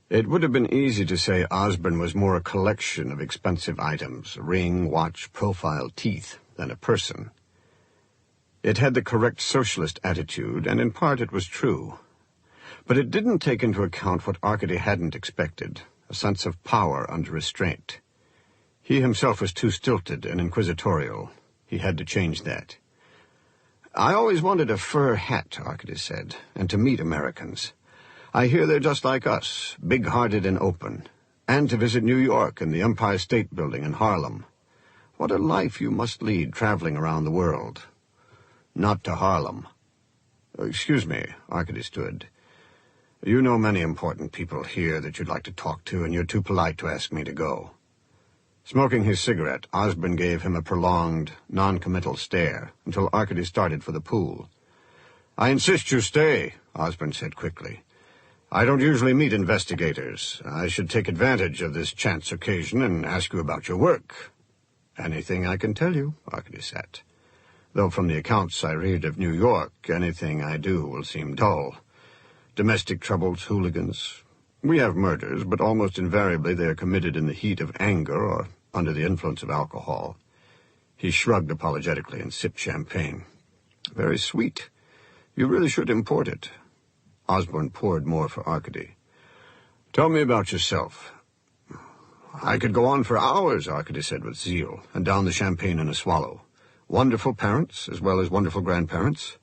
It would have been easy to say Osborne was more a collection of expensive items, ring, watch, profile, teeth, than a person. It had the correct socialist attitude, and in part it was true. But it didn't take into account what Arkady hadn't expected, a sense of power under restraint. He himself was too stilted and inquisitorial. He had to change that. "I always wanted a fur hat," Arkady said, "and to meet Americans. I hear they're just like us, big-hearted and open. And to visit New York and the Empire State Building and Harlem. What a life you must lead traveling around the world." "Not to Harlem." "Excuse me," Arkady stood. "You know many important people here that you'd like to talk to, and you're too polite to ask me to go." Smoking his cigarette, Osborne gave him a prolonged, non-committal stare until Arkady started for the pool. "I insist you stay," Osborne said quickly. "I don't usually meet investigators. I should take advantage of this chance occasion and ask you about your work." "Anything I can tell you," Arkady said. "Though from the accounts I read of New York, anything I do will seem dull. Domestic troubles, hooligans. We have murders, but almost invariably they are committed in the heat of anger or under the influence of alcohol." He shrugged apologetically and sipped champagne. "Very sweet. You really should import it." Osborne poured more for Arkady. "Tell me about yourself." "I could go on for hours," Arkady said with zeal, and down the champagne in a swallow. "Wonderful parents, as well as wonderful grandparents.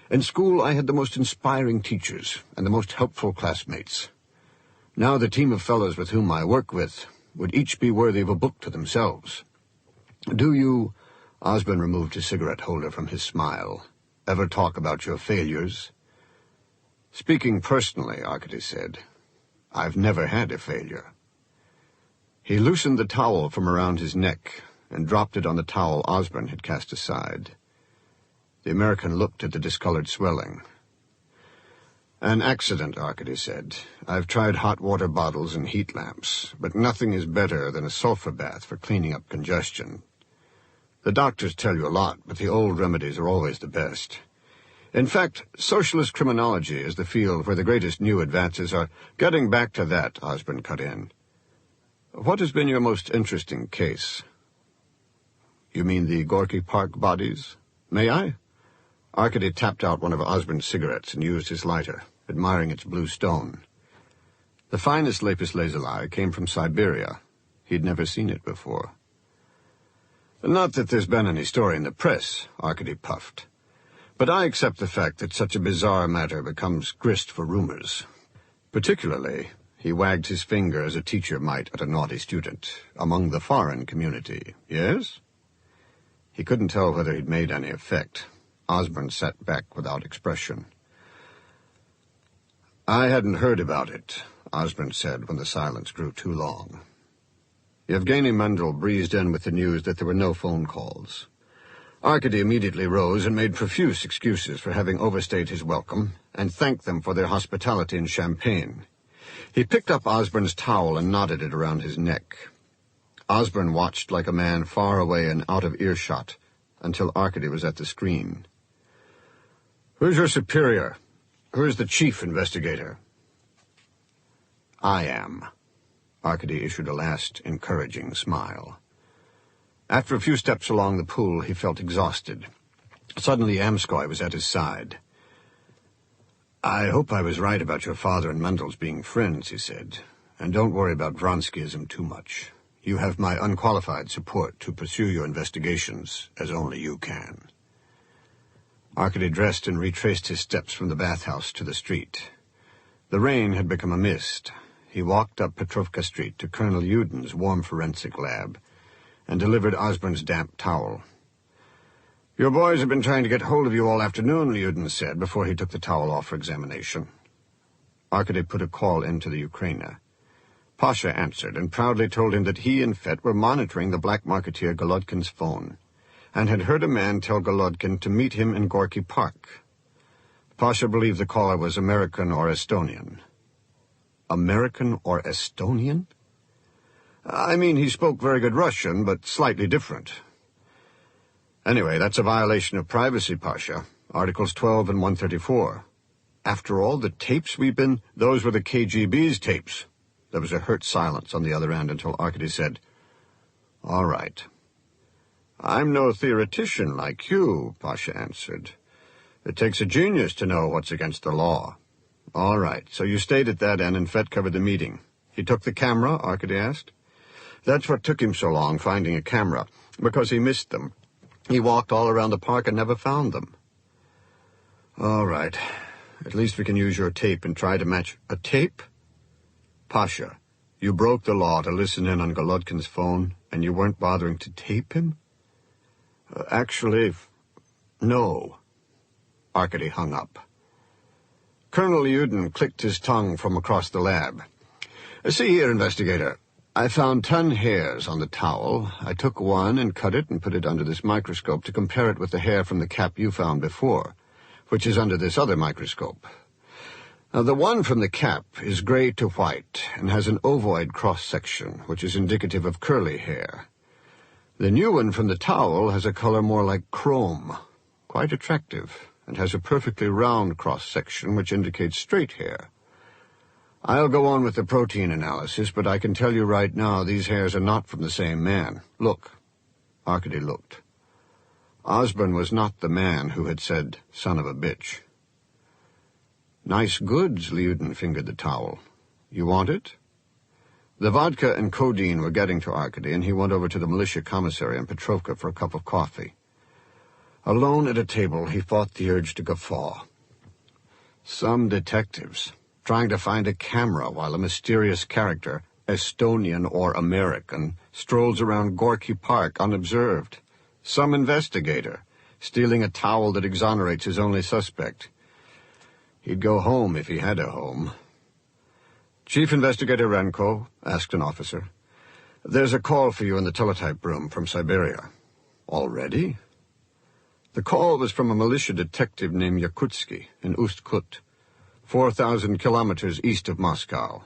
In school I had the most inspiring teachers and the most helpful classmates. Now the team of fellows with whom I work with would each be worthy of a book to themselves. Do you," Osborne removed his cigarette holder from his smile, "ever talk about your failures?" "Speaking personally," Arkady said, "I've never had a failure." He loosened the towel from around his neck and dropped it on the towel Osborne had cast aside. The American looked at the discolored swelling. "An accident," Arkady said. "I've tried hot water bottles and heat lamps, but nothing is better than a sulfur bath for cleaning up congestion. The doctors tell you a lot, but the old remedies are always the best. In fact, socialist criminology is the field where the greatest new advances are." "Getting back to that," Osborne cut in. "What has been your most interesting case?" "You mean the Gorky Park bodies? May I?" Arkady tapped out one of Osborne's cigarettes and used his lighter, admiring its blue stone. The finest lapis lazuli came from Siberia. He'd never seen it before. "Not that there's been any story in the press," Arkady puffed. "But I accept the fact that such a bizarre matter becomes grist for rumors. Particularly," he wagged his finger as a teacher might at a naughty student, "among the foreign community. Yes?" He couldn't tell whether he'd made any effect. Osborne sat back without expression. "I hadn't heard about it," Osborne said when the silence grew too long. Yevgeny Mendel breezed in with the news that there were no phone calls. Arkady immediately rose and made profuse excuses for having overstayed his welcome, and thanked them for their hospitality and champagne. He picked up Osborne's towel and knotted it around his neck. Osborne watched like a man far away and out of earshot until Arkady was at the screen. "Who's your superior? Who's the chief investigator?" "I am." Arkady issued a last encouraging smile. After a few steps along the pool, he felt exhausted. Suddenly, Amskoy was at his side. "I hope I was right about your father and Mendel's being friends," he said. "And don't worry about Vronskyism too much. You have my unqualified support to pursue your investigations as only you can." Arkady dressed and retraced his steps from the bathhouse to the street. The rain had become a mist. He walked up Petrovka Street to Colonel Uden's warm forensic lab and delivered Osborne's damp towel. "Your boys have been trying to get hold of you all afternoon," Uden said before he took the towel off for examination. Arkady put a call into the Ukraina. Pasha answered and proudly told him that he and Fett were monitoring the black marketeer Golodkin's phone and had heard a man tell Golodkin to meet him in Gorky Park. Pasha believed the caller was American or Estonian. American or Estonian? I mean, he spoke very good Russian, but slightly different. Anyway, that's a violation of privacy, Pasha. Articles 12 and 134. After all, the tapes those were the KGB's tapes. There was a hurt silence on the other end until Arkady said, "All right." "I'm no theoretician like you," Pasha answered. "It takes a genius to know what's against the law." "All right, so you stayed at that end and Fett covered the meeting. He took the camera?" Arkady asked. "That's what took him so long, finding a camera, because he missed them. He walked all around the park and never found them." "All right. At least we can use your tape and try to match—" "A tape?" "Pasha, you broke the law to listen in on Golodkin's phone, and you weren't bothering to tape him?" Actually, no." Arkady hung up. Colonel Uden clicked his tongue from across the lab. "See here, investigator. I found 10 hairs on the towel. I took one and cut it and put it under this microscope to compare it with the hair from the cap you found before, which is under this other microscope. Now, the one from the cap is gray to white and has an ovoid cross-section, which is indicative of curly hair. The new one from the towel has a color more like chrome, quite attractive, and has a perfectly round cross-section which indicates straight hair. I'll go on with the protein analysis, but I can tell you right now these hairs are not from the same man. Look." Arkady looked. Osborne was not the man who had said, "son of a bitch." "Nice goods," Liuden fingered the towel. "You want it?" The vodka and codeine were getting to Arkady, and he went over to the militia commissary in Petrovka for a cup of coffee. Alone at a table, he fought the urge to guffaw. Some detectives, trying to find a camera while a mysterious character, Estonian or American, strolls around Gorky Park unobserved. Some investigator, stealing a towel that exonerates his only suspect. He'd go home if he had a home. "Chief Investigator Renko," asked an officer, "there's a call for you in the teletype room from Siberia." "Already?" The call was from a militia detective named Yakutsky in Ust-Kut, 4,000 kilometers east of Moscow.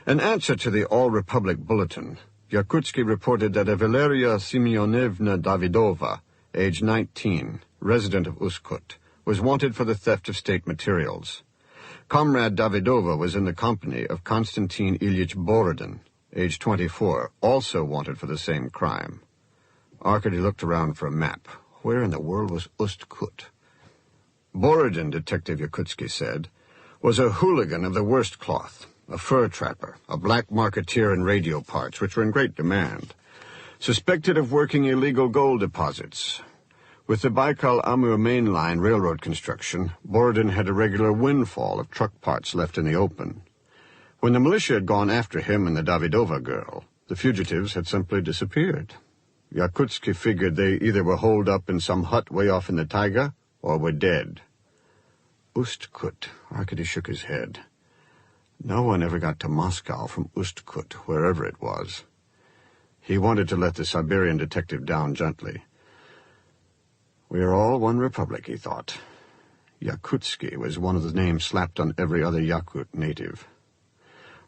In answer to the All-Republic Bulletin, Yakutsky reported that a Valeria Semyonovna Davidova, age 19, resident of Ust-Kut, was wanted for the theft of state materials. Comrade Davidova was in the company of Konstantin Ilyich Borodin, age 24, also wanted for the same crime. Arkady looked around for a map. Where in the world was Ust-Kut? Borodin, Detective Yakutsky said, was a hooligan of the worst cloth, a fur trapper, a black marketeer in radio parts, which were in great demand, suspected of working illegal gold deposits. With the Baikal-Amur main line railroad construction, Borodin had a regular windfall of truck parts left in the open. When the militia had gone after him and the Davidova girl, the fugitives had simply disappeared. Yakutsky figured they either were holed up in some hut way off in the taiga or were dead. Ust-Kut, Arkady shook his head. No one ever got to Moscow from Ust-Kut, wherever it was. He wanted to let the Siberian detective down gently. We are all one republic, he thought. Yakutsky was one of the names slapped on every other Yakut native.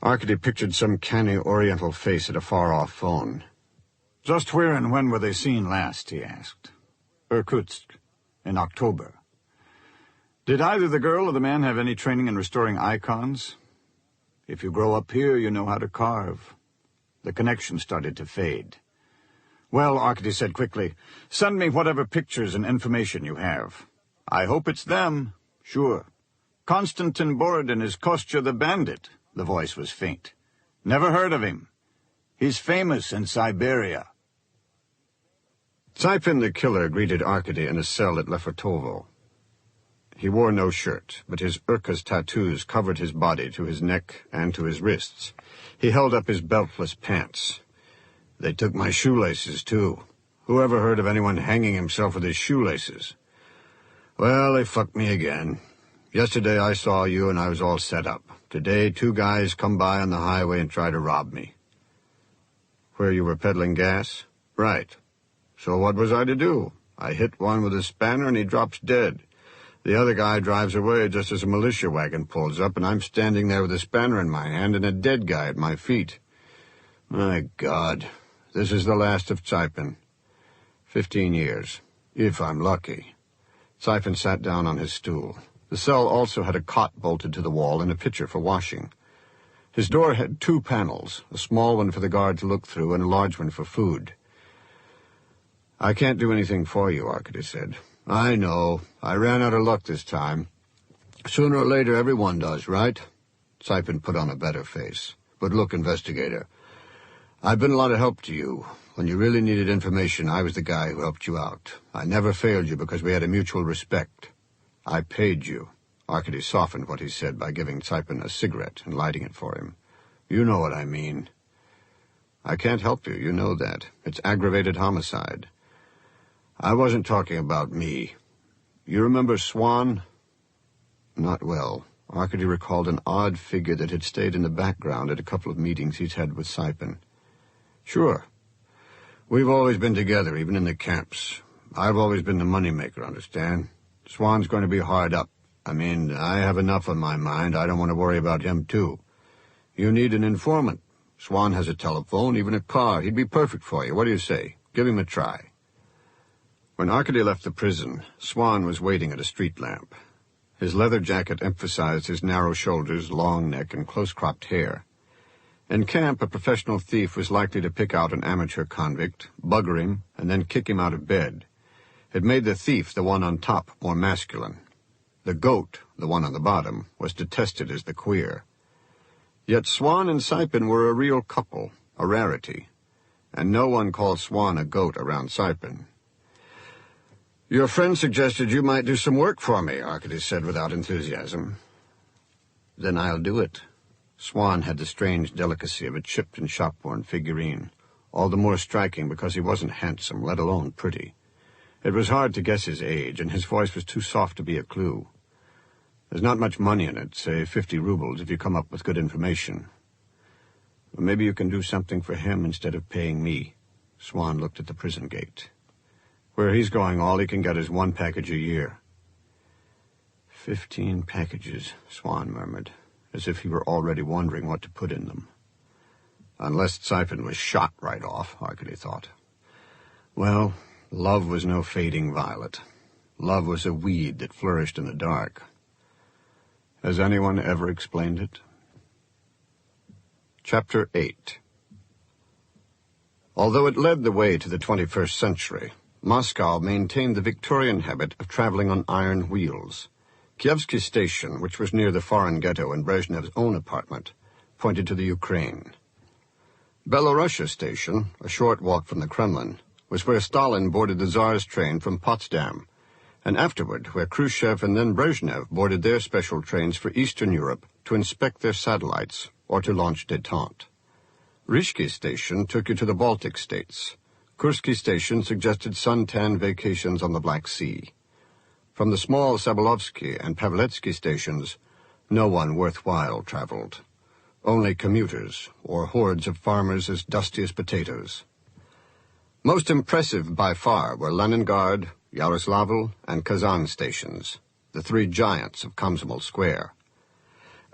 Arkady pictured some canny oriental face at a far-off phone. Just where and when were they seen last, he asked. Irkutsk, in October. Did either the girl or the man have any training in restoring icons? If you grow up here, you know how to carve. The connection started to fade. Well, Arkady said quickly, send me whatever pictures and information you have. I hope it's them. Sure. Konstantin Borodin is Kostya the Bandit. The voice was faint. Never heard of him. He's famous in Siberia. Tsipin the killer greeted Arkady in a cell at Lefortovo. He wore no shirt, but his Urka's tattoos covered his body to his neck and to his wrists. He held up his beltless pants. They took my shoelaces, too. Whoever heard of anyone hanging himself with his shoelaces? Well, they fucked me again. Yesterday I saw you and I was all set up. Today 2 guys come by on the highway and try to rob me. Where you were peddling gas? Right. So what was I to do? I hit one with a spanner and he drops dead. The other guy drives away just as a militia wagon pulls up, and I'm standing there with a spanner in my hand and a dead guy at my feet. My God, this is the last of Tsipin. 15 years, if I'm lucky. Tsipin sat down on his stool. The cell also had a cot bolted to the wall and a pitcher for washing. His door had 2 panels, a small one for the guard to look through and a large one for food. I can't do anything for you, Arkady said. I know. I ran out of luck this time. Sooner or later, everyone does, right? Tsipin put on a better face. But look, investigator, I've been a lot of help to you. When you really needed information, I was the guy who helped you out. I never failed you because we had a mutual respect. I paid you. Arkady softened what he said by giving Tsipin a cigarette and lighting it for him. You know what I mean. I can't help you, you know that. It's aggravated homicide. I wasn't talking about me. You remember Swan? Not well. Arkady recalled an odd figure that had stayed in the background at a couple of meetings he'd had with Tsipin. Sure. We've always been together, even in the camps. I've always been the moneymaker, understand? Swan's going to be hard up. I mean, I have enough on my mind. I don't want to worry about him, too. You need an informant. Swan has a telephone, even a car. He'd be perfect for you. What do you say? Give him a try. When Arkady left the prison, Swan was waiting at a street lamp. His leather jacket emphasized his narrow shoulders, long neck, and close-cropped hair. In camp, a professional thief was likely to pick out an amateur convict, bugger him, and then kick him out of bed. It made the thief, the one on top, more masculine. The goat, the one on the bottom, was detested as the queer. Yet Swan and Tsipin were a real couple, a rarity, and no one called Swan a goat around Tsipin. Your friend suggested you might do some work for me, Arkady said without enthusiasm. Then I'll do it. Swan had the strange delicacy of a chipped and shop-worn figurine, all the more striking because he wasn't handsome, let alone pretty. It was hard to guess his age, and his voice was too soft to be a clue. There's not much money in it, say 50 rubles if you come up with good information. Well, maybe you can do something for him instead of paying me. Swan looked at the prison gate. Where he's going, all he can get is 1 package a year. 15 packages, Swan murmured, as if he were already wondering what to put in them. Unless Tsipin was shot right off, Arkady thought. Well, love was no fading violet. Love was a weed that flourished in the dark. Has anyone ever explained it? Chapter 8. Although it led the way to the 21st century, Moscow maintained the Victorian habit of traveling on iron wheels. Kievsky Station, which was near the foreign ghetto in Brezhnev's own apartment, pointed to the Ukraine. Belorussia Station, a short walk from the Kremlin, was where Stalin boarded the Tsar's train from Potsdam, and afterward where Khrushchev and then Brezhnev boarded their special trains for Eastern Europe to inspect their satellites or to launch détente. Rishki Station took you to the Baltic states. Kursky Station suggested suntan vacations on the Black Sea. From the small Sabalovsky and Pavletsky stations, no one worthwhile traveled. Only commuters, or hordes of farmers as dusty as potatoes. Most impressive by far were Leningrad, Yaroslavl, and Kazan stations, the 3 giants of Komsomol Square.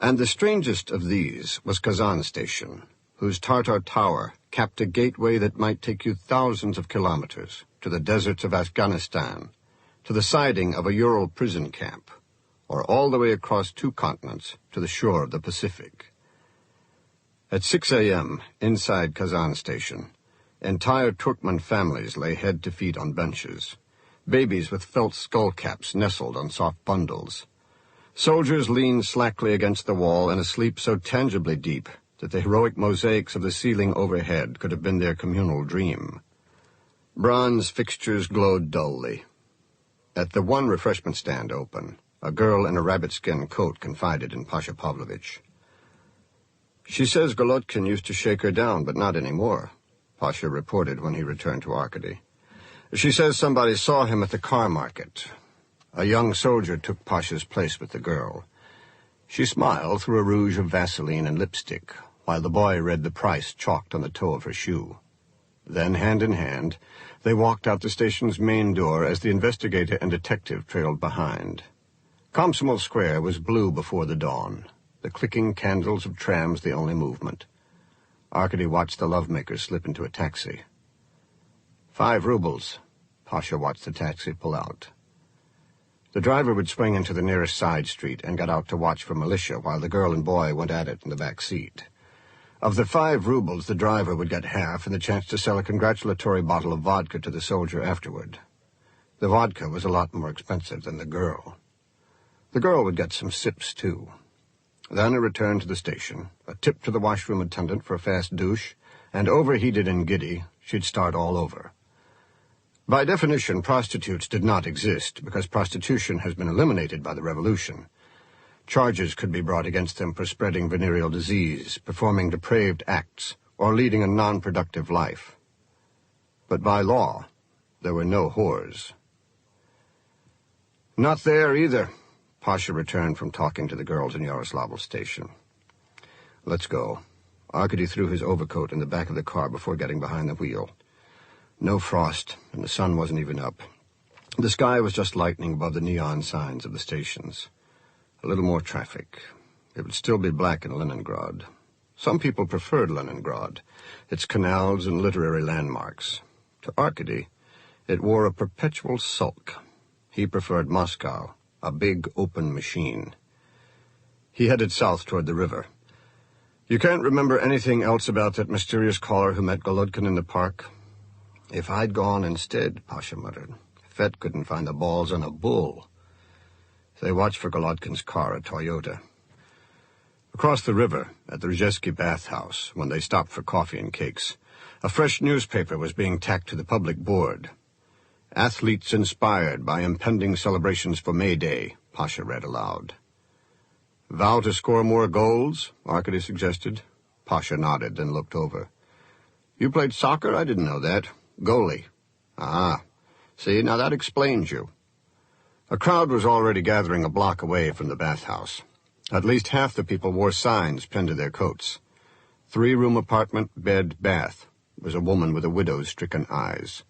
And the strangest of these was Kazan Station, whose Tartar tower capped a gateway that might take you thousands of kilometers to the deserts of Afghanistan, to the siding of a Ural prison camp, or all the way across 2 continents to the shore of the Pacific. At 6 a.m., inside Kazan Station, entire Turkmen families lay head to feet on benches. Babies with felt skull caps nestled on soft bundles. Soldiers leaned slackly against the wall in a sleep so tangibly deep that the heroic mosaics of the ceiling overhead could have been their communal dream. Bronze fixtures glowed dully. At the one refreshment stand open, a girl in a rabbit-skin coat confided in Pasha Pavlovich. "She says Golodkin used to shake her down, but not anymore," Pasha reported when he returned to Arkady. "She says somebody saw him at the car market. A young soldier took Pasha's place with the girl. She smiled through a rouge of Vaseline and lipstick, while the boy read the price chalked on the toe of her shoe. Then, hand in hand, they walked out the station's main door as the investigator and detective trailed behind. Komsomol Square was blue before the dawn, the clicking candles of trams the only movement. Arkady watched the lovemakers slip into a taxi. 5 rubles. Pasha watched the taxi pull out. The driver would swing into the nearest side street and got out to watch for militia while the girl and boy went at it in the back seat. Of the 5 rubles, the driver would get half and the chance to sell a congratulatory bottle of vodka to the soldier afterward. The vodka was a lot more expensive than the girl. The girl would get some sips, too. Then a return to the station, a tip to the washroom attendant for a fast douche, and overheated and giddy, she'd start all over. By definition, prostitutes did not exist, because prostitution has been eliminated by the revolution. Charges could be brought against them for spreading venereal disease, performing depraved acts, or leading a non-productive life. But by law, there were no whores. Not there either. Pasha returned from talking to the girls in Yaroslavl station. "Let's go." Arkady threw his overcoat in the back of the car before getting behind the wheel. No frost, and the sun wasn't even up. The sky was just lightening above the neon signs of the stations. A little more traffic. It would still be black in Leningrad. Some people preferred Leningrad, its canals and literary landmarks. To Arkady, it wore a perpetual sulk. He preferred Moscow, a big open machine. He headed south toward the river. "You can't remember anything else about that mysterious caller who met Golodkin in the park?" "If I'd gone instead," Pasha muttered. "Fet couldn't find the balls on a bull." They watched for Golodkin's car, a Toyota. Across the river, at the Rzhevsky bathhouse, when they stopped for coffee and cakes, a fresh newspaper was being tacked to the public board. "Athletes inspired by impending celebrations for May Day," Pasha read aloud. "Vow to score more goals?" Arkady suggested. Pasha nodded, then looked over. "You played soccer? I didn't know that. Goalie. Ah, see, now that explains you." A crowd was already gathering a block away from the bathhouse. At least half the people wore signs pinned to their coats. 3-room apartment, bed, bath. Was a woman with a widow's stricken eyes.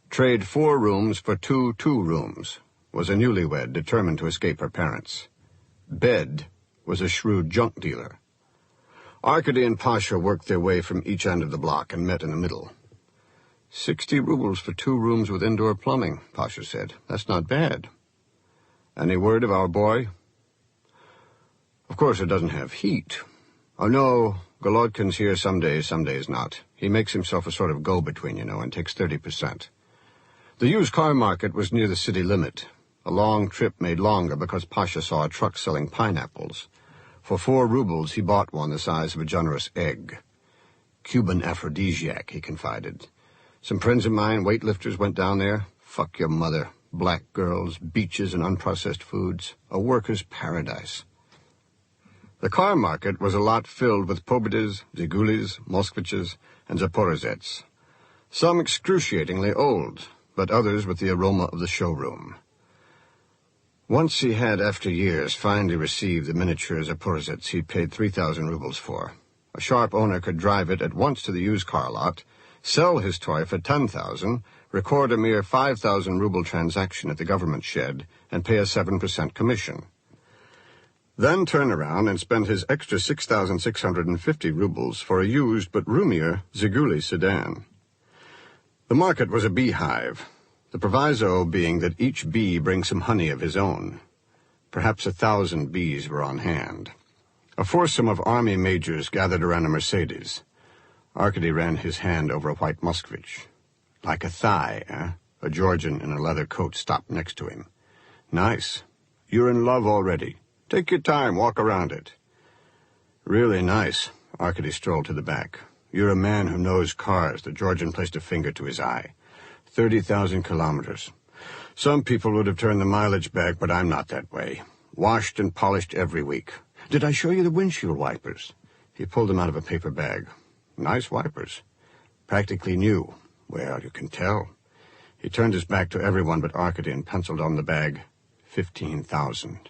Trade 4 rooms for 2 two-rooms. Was a newlywed determined to escape her parents. Bed was a shrewd junk dealer. Arkady and Pasha worked their way from each end of the block and met in the middle. 60 rubles for 2 rooms with indoor plumbing, Pasha said. That's not bad. Any word of our boy? Of course it doesn't have heat. Oh, no, Golodkin's here some days not. He makes himself a sort of go-between, and takes 30%. The used car market was near the city limit. A long trip made longer because Pasha saw a truck selling pineapples. For 4 rubles, he bought one the size of a generous egg. Cuban aphrodisiac, he confided. Some friends of mine, weightlifters, went down there. Fuck your mother. Black girls, beaches, and unprocessed foods. A worker's paradise. The car market was a lot filled with Pobedis, Zigulis, Moskviches, and Zaporozhets. Some excruciatingly old, but others with the aroma of the showroom. Once he had, after years, finally received the miniature Zaporozhets he paid 3,000 rubles for. A sharp owner could drive it at once to the used car lot, sell his toy for 10,000, record a mere 5,000 ruble transaction at the government shed, and pay a 7% commission. Then turn around and spend his extra 6,650 rubles for a used but roomier Ziguli sedan. The market was a beehive, the proviso being that each bee brings some honey of his own. Perhaps 1,000 bees were on hand. A foursome of army majors gathered around a Mercedes. Arkady ran his hand over a white Moskvich. Like a thigh, eh? A Georgian in a leather coat stopped next to him. Nice. You're in love already. Take your time, walk around it. Really nice. Arkady strolled to the back. You're a man who knows cars. The Georgian placed a finger to his eye. 30,000 kilometers. Some people would have turned the mileage back, but I'm not that way. Washed and polished every week. Did I show you the windshield wipers? He pulled them out of a paper bag. Nice wipers. Practically new. Well, you can tell. He turned his back to everyone but Arkady and penciled on the bag 15,000.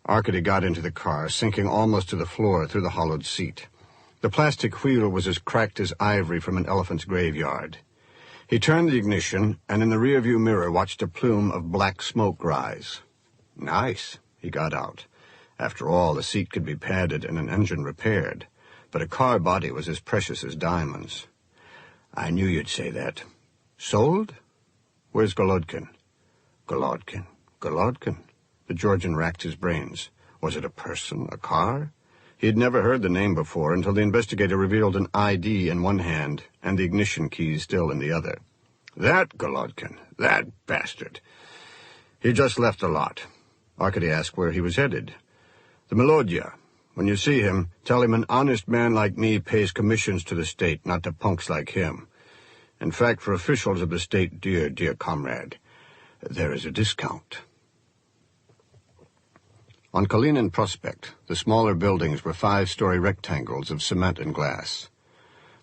Arkady got into the car, sinking almost to the floor through the hollowed seat. The plastic wheel was as cracked as ivory from an elephant's graveyard. He turned the ignition, and in the rearview mirror watched a plume of black smoke rise. Nice, he got out. After all, the seat could be padded and an engine repaired, but a car body was as precious as diamonds. I knew you'd say that. Sold? Where's Golodkin? Golodkin. The Georgian racked his brains. Was it a person, a car? He had never heard the name before until the investigator revealed an ID in one hand and the ignition keys still in the other. That Golodkin, that bastard. He just left a lot. Arkady asked where he was headed. The Melodya. When you see him, tell him an honest man like me pays commissions to the state, not to punks like him. In fact, for officials of the state, dear comrade, there is a discount. On Kalinin Prospect, the smaller buildings were 5-story rectangles of cement and glass.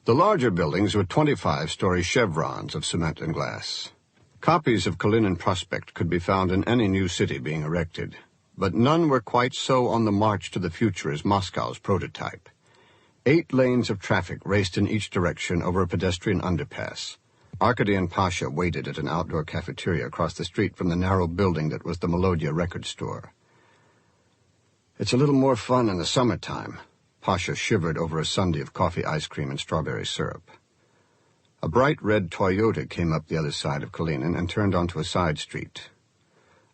The larger buildings were 25-story chevrons of cement and glass. Copies of Kalinin Prospect could be found in any new city being erected, but none were quite so on the march to the future as Moscow's prototype. 8 lanes of traffic raced in each direction over a pedestrian underpass. Arkady and Pasha waited at an outdoor cafeteria across the street from the narrow building that was the Melodya record store. It's a little more fun in the summertime. Pasha shivered over a sundae of coffee ice cream and strawberry syrup. A bright red Toyota came up the other side of Kalinin and turned onto a side street.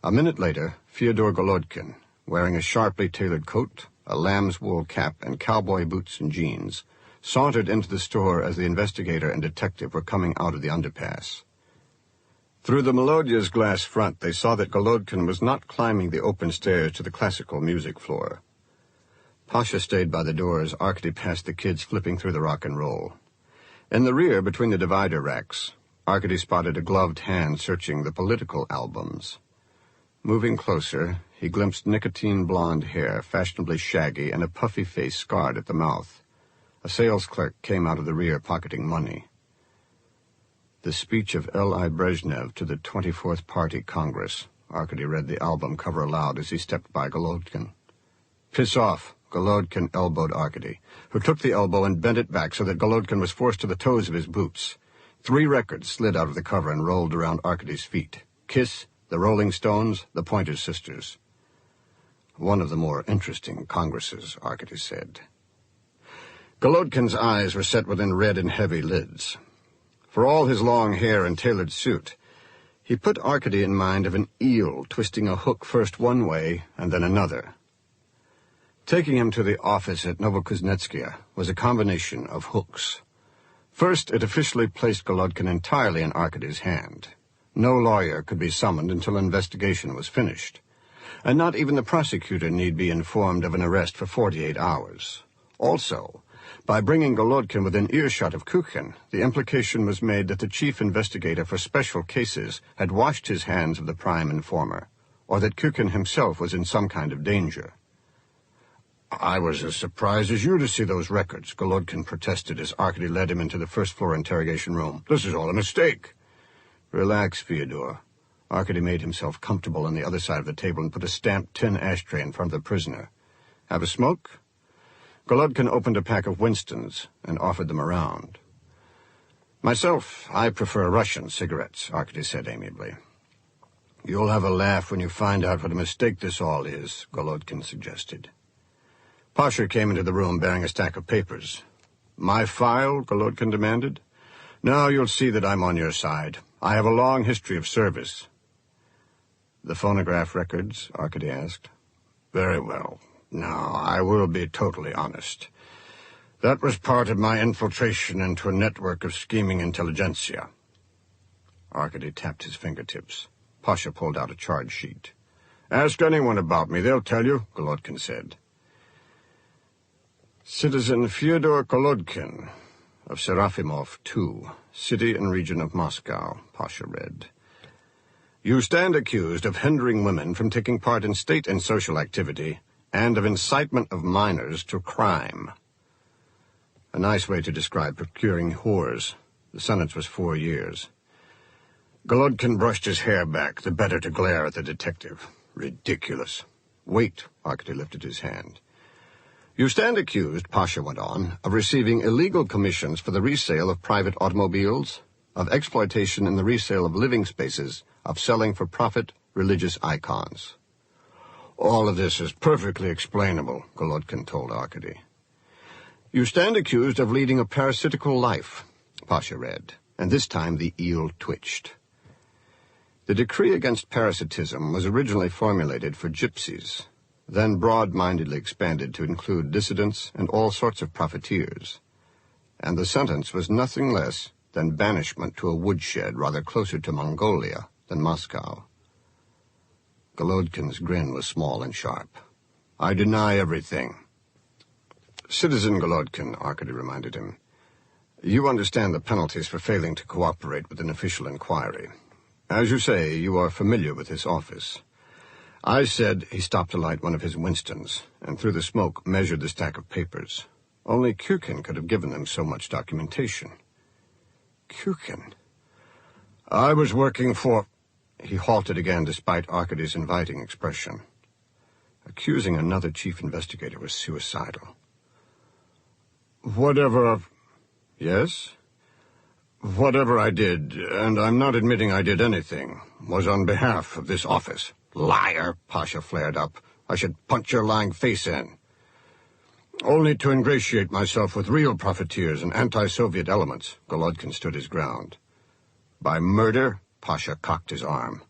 A minute later, Fyodor Golodkin, wearing a sharply tailored coat, a lamb's wool cap, and cowboy boots and jeans, sauntered into the store as the investigator and detective were coming out of the underpass. Through the Melodya's glass front, they saw that Golodkin was not climbing the open stairs to the classical music floor. Pasha stayed by the door as Arkady passed the kids flipping through the rock and roll. In the rear, between the divider racks, Arkady spotted a gloved hand searching the political albums. Moving closer, he glimpsed nicotine-blonde hair, fashionably shaggy, and a puffy face scarred at the mouth. A sales clerk came out of the rear pocketing money. The speech of L.I. Brezhnev to the 24th Party Congress. Arkady read the album cover aloud as he stepped by Golodkin. Piss off, Golodkin elbowed Arkady, who took the elbow and bent it back so that Golodkin was forced to the toes of his boots. 3 records slid out of the cover and rolled around Arkady's feet. Kiss, the Rolling Stones, the Pointer Sisters. One of the more interesting congresses, Arkady said. Golodkin's eyes were set within red and heavy lids. For all his long hair and tailored suit, he put Arkady in mind of an eel twisting a hook first one way and then another. Taking him to the office at Novokuznetskaya was a combination of hooks. First, it officially placed Golodkin entirely in Arkady's hand. No lawyer could be summoned until investigation was finished, and not even the prosecutor need be informed of an arrest for 48 hours. Also, by bringing Golodkin within earshot of Kukin, the implication was made that the chief investigator for special cases had washed his hands of the prime informer, or that Kukin himself was in some kind of danger. I was as surprised as you to see those records, Golodkin protested as Arkady led him into the first-floor interrogation room. This is all a mistake. Relax, Fyodor. Arkady made himself comfortable on the other side of the table and put a stamped tin ashtray in front of the prisoner. Have a smoke? Golodkin opened a pack of Winstons and offered them around. Myself, I prefer Russian cigarettes, Arkady said amiably. You'll have a laugh when you find out what a mistake this all is, Golodkin suggested. Pasha came into the room bearing a stack of papers. My file? Golodkin demanded. Now you'll see that I'm on your side. I have a long history of service. The phonograph records? Arkady asked. Very well. Now, I will be totally honest. That was part of my infiltration into a network of scheming intelligentsia. Arkady tapped his fingertips. Pasha pulled out a charge sheet. Ask anyone about me, they'll tell you, Golodkin said. Citizen Fyodor Golodkin of Serafimov II, city and region of Moscow, Pasha read. You stand accused of hindering women from taking part in state and social activity and of incitement of minors to crime. A nice way to describe procuring whores. The sentence was 4 years. Golodkin brushed his hair back, the better to glare at the detective. Ridiculous. Wait, Arkady lifted his hand. You stand accused, Pasha went on, of receiving illegal commissions for the resale of private automobiles, of exploitation in the resale of living spaces, of selling for profit religious icons. All of this is perfectly explainable, Golodkin told Arkady. You stand accused of leading a parasitical life, Pasha read, and this time the eel twitched. The decree against parasitism was originally formulated for gypsies, then broad-mindedly expanded to include dissidents and all sorts of profiteers. And the sentence was nothing less than banishment to a woodshed rather closer to Mongolia than Moscow. Golodkin's grin was small and sharp. I deny everything. Citizen Golodkin, Arkady reminded him, you understand the penalties for failing to cooperate with an official inquiry. As you say, you are familiar with this office. I said he stopped to light one of his Winstons, and through the smoke measured the stack of papers. Only Kukin could have given them so much documentation. Kukin? I was working for... He halted again despite Arkady's inviting expression. Accusing another chief investigator was suicidal. Whatever... Yes? Whatever I did, and I'm not admitting I did anything, was on behalf of this office. Liar, Pasha flared up. I should punch your lying face in. Only to ingratiate myself with real profiteers and anti-Soviet elements, Golodkin stood his ground. By murder, Pasha cocked his arm.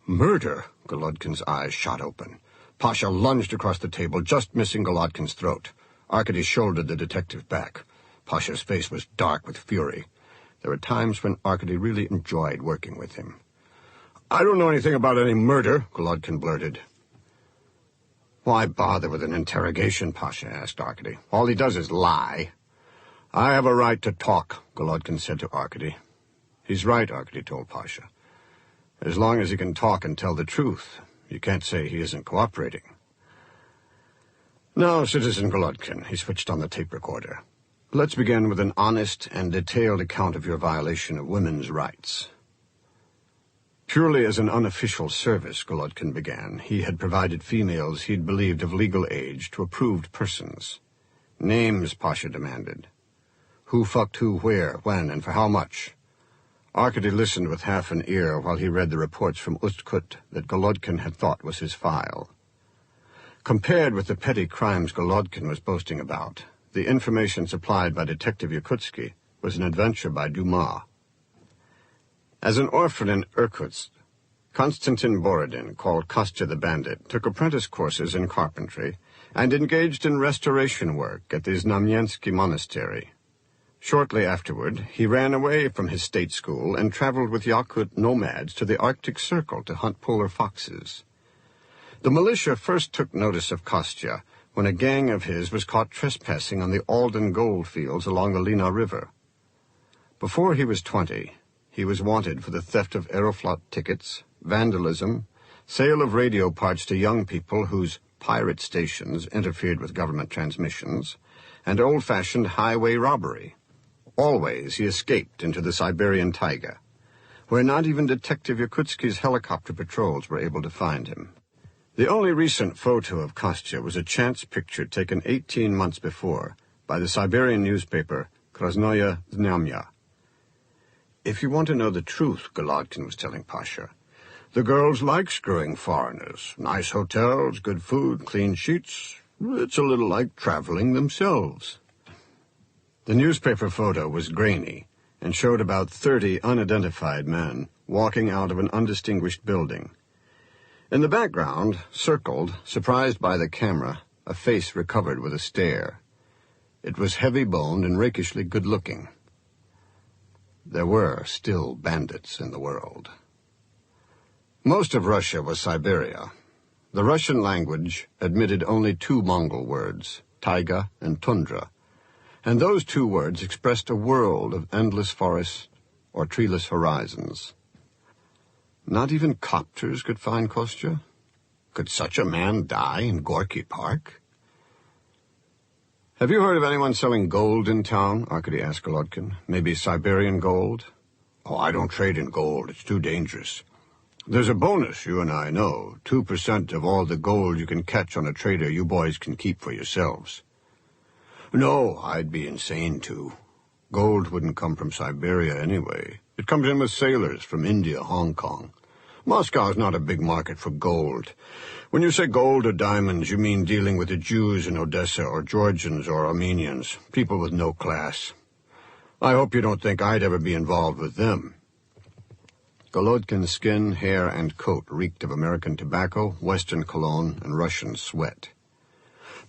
Murder? Golodkin's eyes shot open. Pasha lunged across the table, just missing Golodkin's throat. Arkady shouldered the detective back. Pasha's face was dark with fury. There were times when Arkady really enjoyed working with him. I don't know anything about any murder, Golodkin blurted. Why bother with an interrogation, Pasha asked Arkady. All he does is lie. I have a right to talk, Golodkin said to Arkady. He's right, Arkady told Pasha. As long as he can talk and tell the truth, you can't say he isn't cooperating. Now, Citizen Golodkin, he switched on the tape recorder. Let's begin with an honest and detailed account of your violation of women's rights. Purely as an unofficial service, Golodkin began, he had provided females he'd believed of legal age to approved persons. Names, Pasha demanded. Who fucked who where, when, and for how much? Arkady listened with half an ear while he read the reports from Ustkut that Golodkin had thought was his file. Compared with the petty crimes Golodkin was boasting about, the information supplied by Detective Yakutsky was an adventure by Dumas. As an orphan in Irkutsk, Konstantin Borodin, called Kostya the Bandit, took apprentice courses in carpentry and engaged in restoration work at the Znamensky Monastery. Shortly afterward, he ran away from his state school and traveled with Yakut nomads to the Arctic Circle to hunt polar foxes. The militia first took notice of Kostya when a gang of his was caught trespassing on the Alden gold fields along the Lena River. Before he was 20, he was wanted for the theft of Aeroflot tickets, vandalism, sale of radio parts to young people whose pirate stations interfered with government transmissions, and old-fashioned highway robbery. Always he escaped into the Siberian taiga, where not even Detective Yakutsky's helicopter patrols were able to find him. The only recent photo of Kostya was a chance picture taken 18 months before by the Siberian newspaper Krasnoye Znamya. If you want to know the truth, Golodkin was telling Pasha, The girls like screwing foreigners. Nice hotels, good food, clean sheets. It's a little like traveling themselves. The newspaper photo was grainy and showed about 30 unidentified men walking out of an undistinguished building. In the background, circled, surprised by the camera, a face recovered with a stare. It was heavy-boned and rakishly good-looking. There were still bandits in the world. Most of Russia was Siberia. The Russian language admitted only 2 Mongol words, taiga and tundra, and those 2 words expressed a world of endless forests or treeless horizons. Not even copters could find Kostya? Could such a man die in Gorky Park? "Have you heard of anyone selling gold in town?" Arkady asked Golodkin. "Maybe Siberian gold?" "Oh, I don't trade in gold. It's too dangerous. There's a bonus, you and I know. 2% of all the gold you can catch on a trader you boys can keep for yourselves." "No, I'd be insane to. Gold wouldn't come from Siberia anyway. It comes in with sailors from India, Hong Kong. Moscow's not a big market for gold. When you say gold or diamonds, you mean dealing with the Jews in Odessa or Georgians or Armenians, people with no class. I hope you don't think I'd ever be involved with them." Golodkin's skin, hair, and coat reeked of American tobacco, Western cologne, and Russian sweat.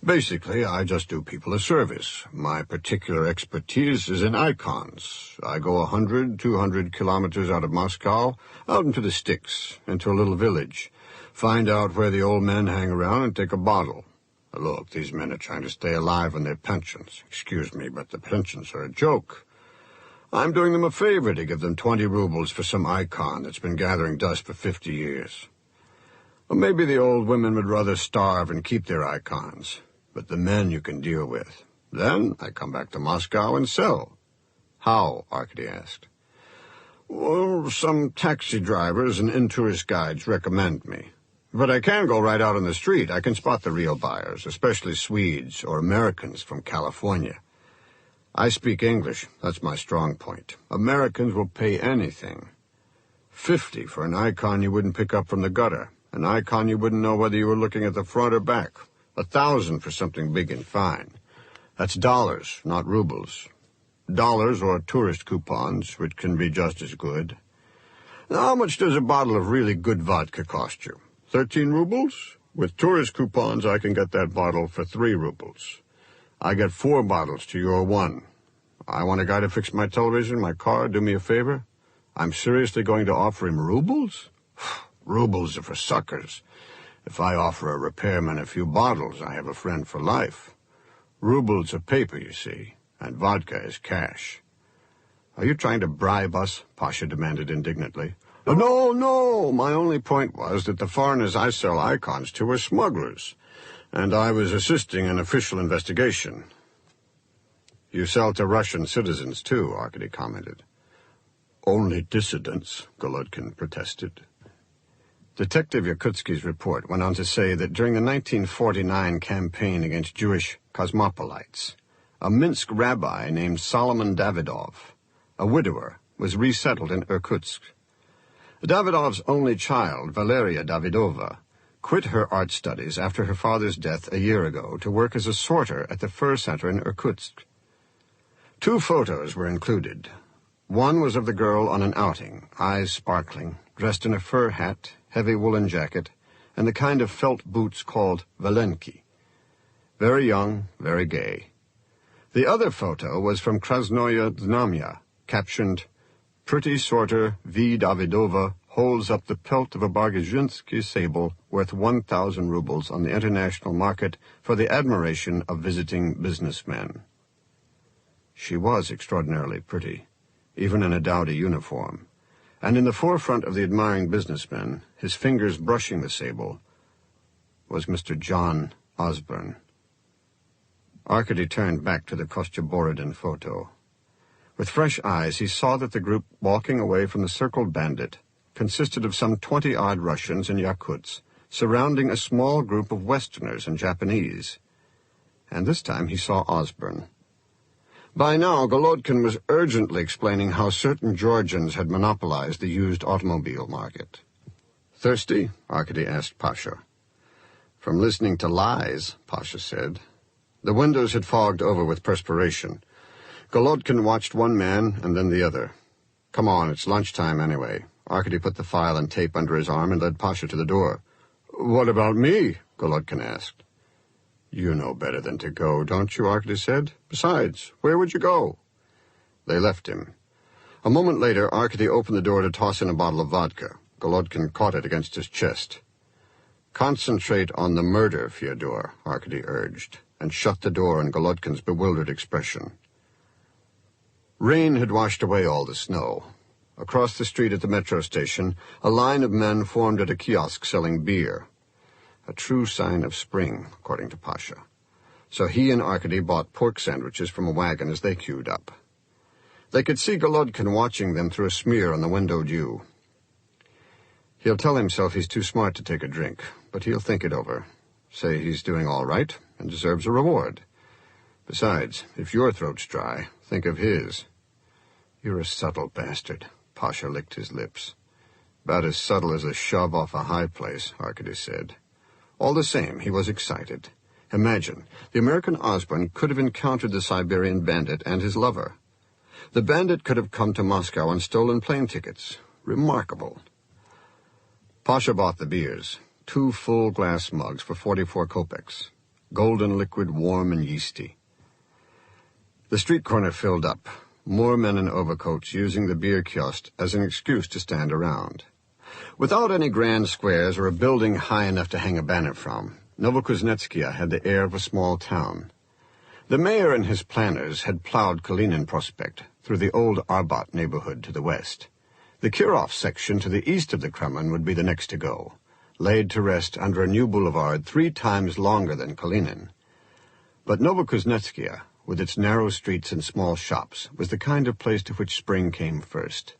"Basically, I just do people a service. My particular expertise is in icons. I go 100, 200 kilometers out of Moscow, out into the sticks, into a little village, find out where the old men hang around and take a bottle. Look, these men are trying to stay alive on their pensions. Excuse me, but the pensions are a joke. I'm doing them a favor to give them 20 rubles for some icon that's been gathering dust for 50 years. Or maybe the old women would rather starve and keep their icons, but the men you can deal with. Then I come back to Moscow and sell." "How?" Arkady asked. "Well, some taxi drivers and in-tourist guides recommend me. But I can go right out on the street. I can spot the real buyers, especially Swedes or Americans from California. I speak English. That's my strong point. Americans will pay anything. 50 for an icon you wouldn't pick up from the gutter. An icon you wouldn't know whether you were looking at the front or back. 1,000 for something big and fine. That's dollars, not rubles. Dollars or tourist coupons, which can be just as good. Now, how much does a bottle of really good vodka cost you? 13 rubles? With tourist coupons, I can get that bottle for 3 rubles. I get 4 bottles to your 1. I want a guy to fix my television, my car, do me a favor. I'm seriously going to offer him rubles? Rubles are for suckers. If I offer a repairman a few bottles, I have a friend for life. Rubles are paper, you see, and vodka is cash." "Are you trying to bribe us?" Pasha demanded indignantly. No. My only point was that the foreigners I sell icons to are smugglers, and I was assisting an official investigation." "You sell to Russian citizens, too," Arkady commented. "Only dissidents," Golodkin protested. Detective Yakutsky's report went on to say that during the 1949 campaign against Jewish cosmopolites, a Minsk rabbi named Solomon Davidov, a widower, was resettled in Irkutsk. Davidov's only child, Valeria Davidova, quit her art studies after her father's death a year ago to work as a sorter at the fur center in Irkutsk. 2 photos were included. One was of the girl on an outing, eyes sparkling, dressed in a fur hat, heavy woolen jacket, and the kind of felt boots called valenki. Very young, very gay. The other photo was from Krasnoye Znamya, captioned, "Pretty sorter V. Davidova holds up the pelt of a Bargazhinsky sable worth 1,000 rubles on the international market for the admiration of visiting businessmen." She was extraordinarily pretty, even in a dowdy uniform, and in the forefront of the admiring businessmen, his fingers brushing the sable, was Mr. John Osborne. Arkady turned back to the Kostya-Borodin photo. With fresh eyes, he saw that the group walking away from the circled bandit consisted of some 20-odd Russians and Yakuts, surrounding a small group of Westerners and Japanese. And this time he saw Osborne. By now, Golodkin was urgently explaining how certain Georgians had monopolized the used automobile market. Thirsty? Arkady asked Pasha. From listening to lies, Pasha said. The windows had fogged over with perspiration. Golodkin watched one man and then the other. Come on, it's lunchtime anyway. Arkady put the file and tape under his arm and led Pasha to the door. What about me? Golodkin asked. You know better than to go, don't you? Arkady said. Besides, where would you go? They left him. A moment later, Arkady opened the door to toss in a bottle of vodka. Golodkin caught it against his chest. Concentrate on the murder, Fyodor, Arkady urged, and shut the door on Golodkin's bewildered expression. Rain had washed away all the snow. Across the street at the metro station, a line of men formed at a kiosk selling beer. A true sign of spring, according to Pasha. So he and Arkady bought pork sandwiches from a wagon as they queued up. They could see Golodkin watching them through a smear on the window dew. He'll tell himself he's too smart to take a drink, but he'll think it over. Say he's doing all right and deserves a reward. Besides, if your throat's dry, think of his. You're a subtle bastard. Pasha licked his lips. About as subtle as a shove off a high place, Arkady said. All the same, he was excited. Imagine, the American Osborne could have encountered the Siberian bandit and his lover. The bandit could have come to Moscow on stolen plane tickets. Remarkable. Pasha bought the beers, 2 full glass mugs for 44 kopecks. Golden liquid, warm and yeasty. The street corner filled up. More men in overcoats using the beer kiosk as an excuse to stand around. Without any grand squares or a building high enough to hang a banner from, Novokuznetskaya had the air of a small town. The mayor and his planners had plowed Kalinin Prospect through the old Arbat neighborhood to the west. The Kirov section to the east of the Kremlin would be the next to go, laid to rest under a new boulevard 3 times longer than Kalinin. But Novokuznetskaya, with its narrow streets and small shops, was the kind of place to which spring came first.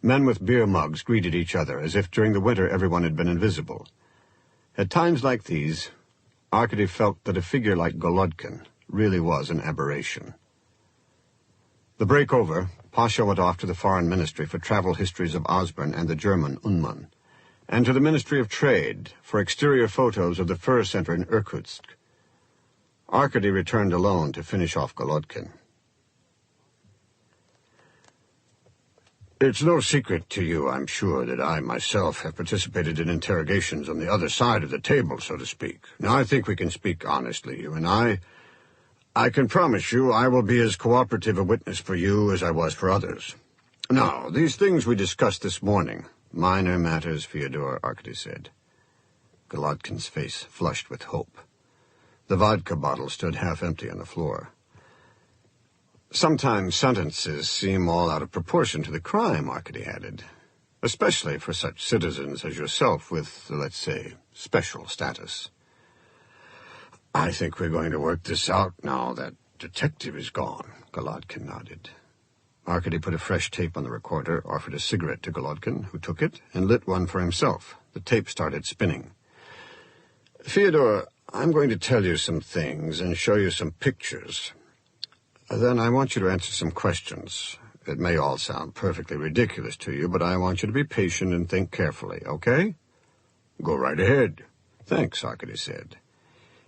Men with beer mugs greeted each other as if during the winter everyone had been invisible. At times like these, Arkady felt that a figure like Golodkin really was an aberration. The break over, Pasha went off to the Foreign Ministry for travel histories of Osborne and the German Unman, and to the Ministry of Trade for exterior photos of the fur center in Irkutsk. Arkady returned alone to finish off Golodkin. It's no secret to you, I'm sure, that I myself have participated in interrogations on the other side of the table, so to speak. Now, I think we can speak honestly, you and I. I can promise you I will be as cooperative a witness for you as I was for others. Now, these things we discussed this morning, minor matters, Fyodor, Arkady said. Golodkin's face flushed with hope. The vodka bottle stood half empty on the floor. Sometimes sentences seem all out of proportion to the crime, Arkady added, especially for such citizens as yourself with, let's say, special status. I think we're going to work this out now that detective is gone, Golodkin nodded. Arkady put a fresh tape on the recorder, offered a cigarette to Golodkin, who took it, and lit one for himself. The tape started spinning. Fyodor, I'm going to tell you some things and show you some pictures. Then I want you to answer some questions. It may all sound perfectly ridiculous to you, but I want you to be patient and think carefully, okay? Go right ahead. Thanks, Arkady said.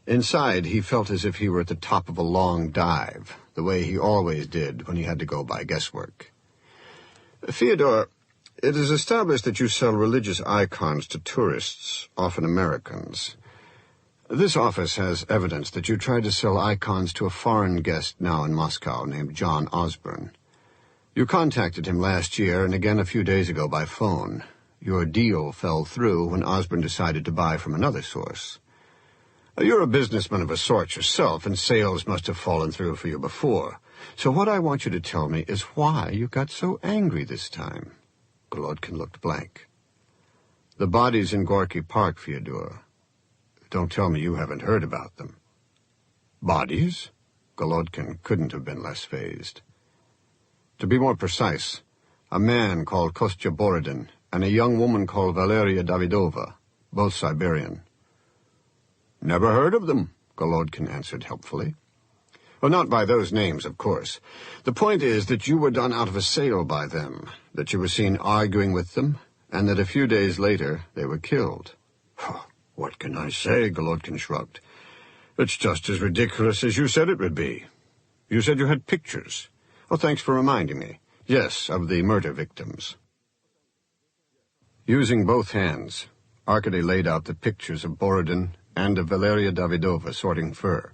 Inside, he felt as if he were at the top of a long dive, the way he always did when he had to go by guesswork. Fyodor, it is established that you sell religious icons to tourists, often Americans. This office has evidence that you tried to sell icons to a foreign guest now in Moscow named John Osborne. You contacted him last year and again a few days ago by phone. Your deal fell through when Osborne decided to buy from another source. You're a businessman of a sort yourself, and sales must have fallen through for you before. So what I want you to tell me is why you got so angry this time. Golodkin looked blank. The bodies in Gorky Park, Fyodor. Don't tell me you haven't heard about them. Bodies? Golodkin couldn't have been less fazed. To be more precise, a man called Kostya Borodin and a young woman called Valeria Davidova, both Siberian. Never heard of them, Golodkin answered helpfully. Well, not by those names, of course. The point is that you were done out of a sale by them, that you were seen arguing with them, and that a few days later they were killed. What can I say? Golodkin shrugged. It's just as ridiculous as you said it would be. You said you had pictures. Oh, thanks for reminding me. Yes, of the murder victims. Using both hands, Arkady laid out the pictures of Borodin and of Valeria Davidova sorting fur.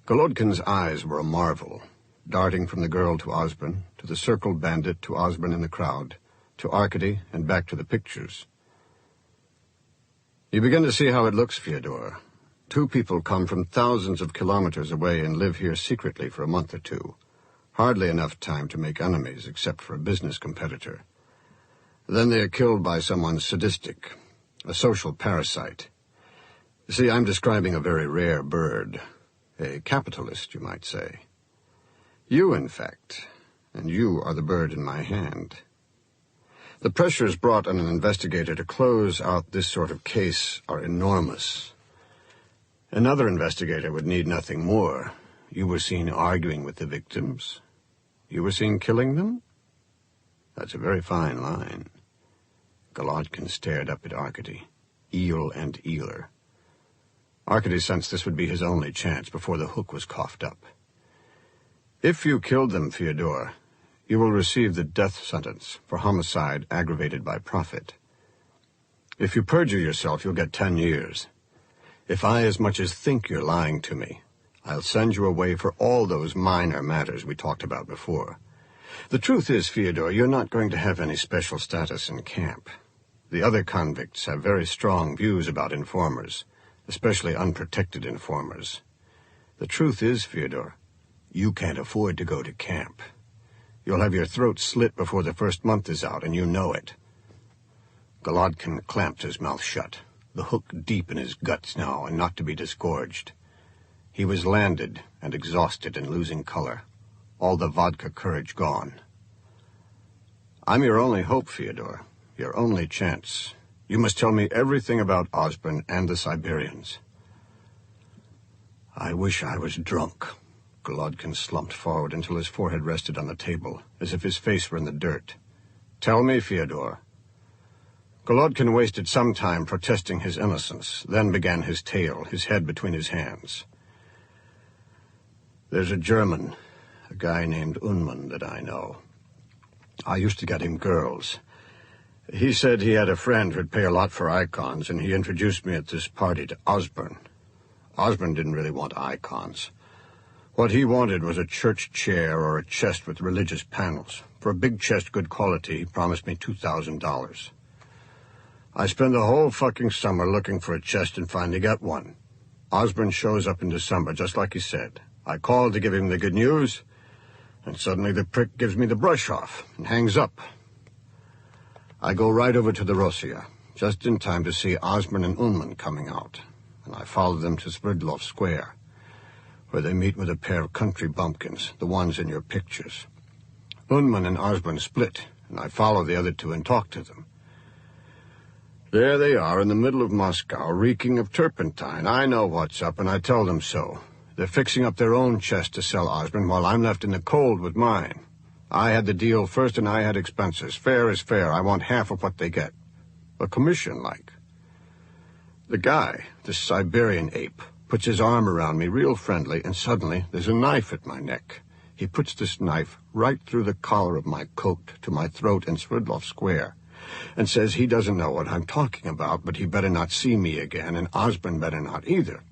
Golodkin's eyes were a marvel, darting from the girl to Osborne, to the circled bandit, to Osborne in the crowd, to Arkady, and back to the pictures. You begin to see how it looks, Fyodor. Two people come from thousands of kilometers away and live here secretly for a month or two. Hardly enough time to make enemies, except for a business competitor. Then they are killed by someone sadistic, a social parasite. You see, I'm describing a very rare bird. A capitalist, you might say. You, in fact, and you are the bird in my hand. The pressures brought on an investigator to close out this sort of case are enormous. Another investigator would need nothing more. You were seen arguing with the victims. You were seen killing them? That's a very fine line. Golodkin stared up at Arkady, eel and eeler. Arkady sensed this would be his only chance before the hook was coughed up. If you killed them, Fyodor, you will receive the death sentence for homicide aggravated by profit. If you perjure yourself, you'll get 10 years. If I as much as think you're lying to me, I'll send you away for all those minor matters we talked about before. The truth is, Fyodor, you're not going to have any special status in camp. The other convicts have very strong views about informers, especially unprotected informers. The truth is, Fyodor, you can't afford to go to camp. You'll have your throat slit before the first month is out, and you know it. Golodkin clamped his mouth shut, the hook deep in his guts now and not to be disgorged. He was landed and exhausted and losing color, all the vodka courage gone. I'm your only hope, Fyodor, your only chance. You must tell me everything about Osborne and the Siberians. I wish I was drunk. Golodkin slumped forward until his forehead rested on the table, as if his face were in the dirt. Tell me, Fyodor. Golodkin wasted some time protesting his innocence, then began his tale, his head between his hands. There's a German, a guy named Unman that I know. I used to get him girls. He said he had a friend who'd pay a lot for icons, and he introduced me at this party to Osborne. Osborne didn't really want icons. What he wanted was a church chair or a chest with religious panels. For a big chest, good quality, he promised me $2,000. I spent the whole fucking summer looking for a chest and finally got one. Osborne shows up in December, just like he said. I called to give him the good news, and suddenly the prick gives me the brush off and hangs up. I go right over to the Rosia, just in time to see Osborne and Unman coming out, and I follow them to Sverdlov Square, where they meet with a pair of country bumpkins, the ones in your pictures. Unman and Osborne split, and I follow the other two and talk to them. There they are in the middle of Moscow, reeking of turpentine. I know what's up, and I tell them so. They're fixing up their own chest to sell Osborne, while I'm left in the cold with mine. I had the deal first, and I had expenses. Fair is fair. I want half of what they get. A commission, like. The guy, this Siberian ape, puts his arm around me real friendly, and suddenly there's a knife at my neck. He puts this knife right through the collar of my coat to my throat in Sverdlov Square, and says he doesn't know what I'm talking about, but he better not see me again, and Osborne better not either.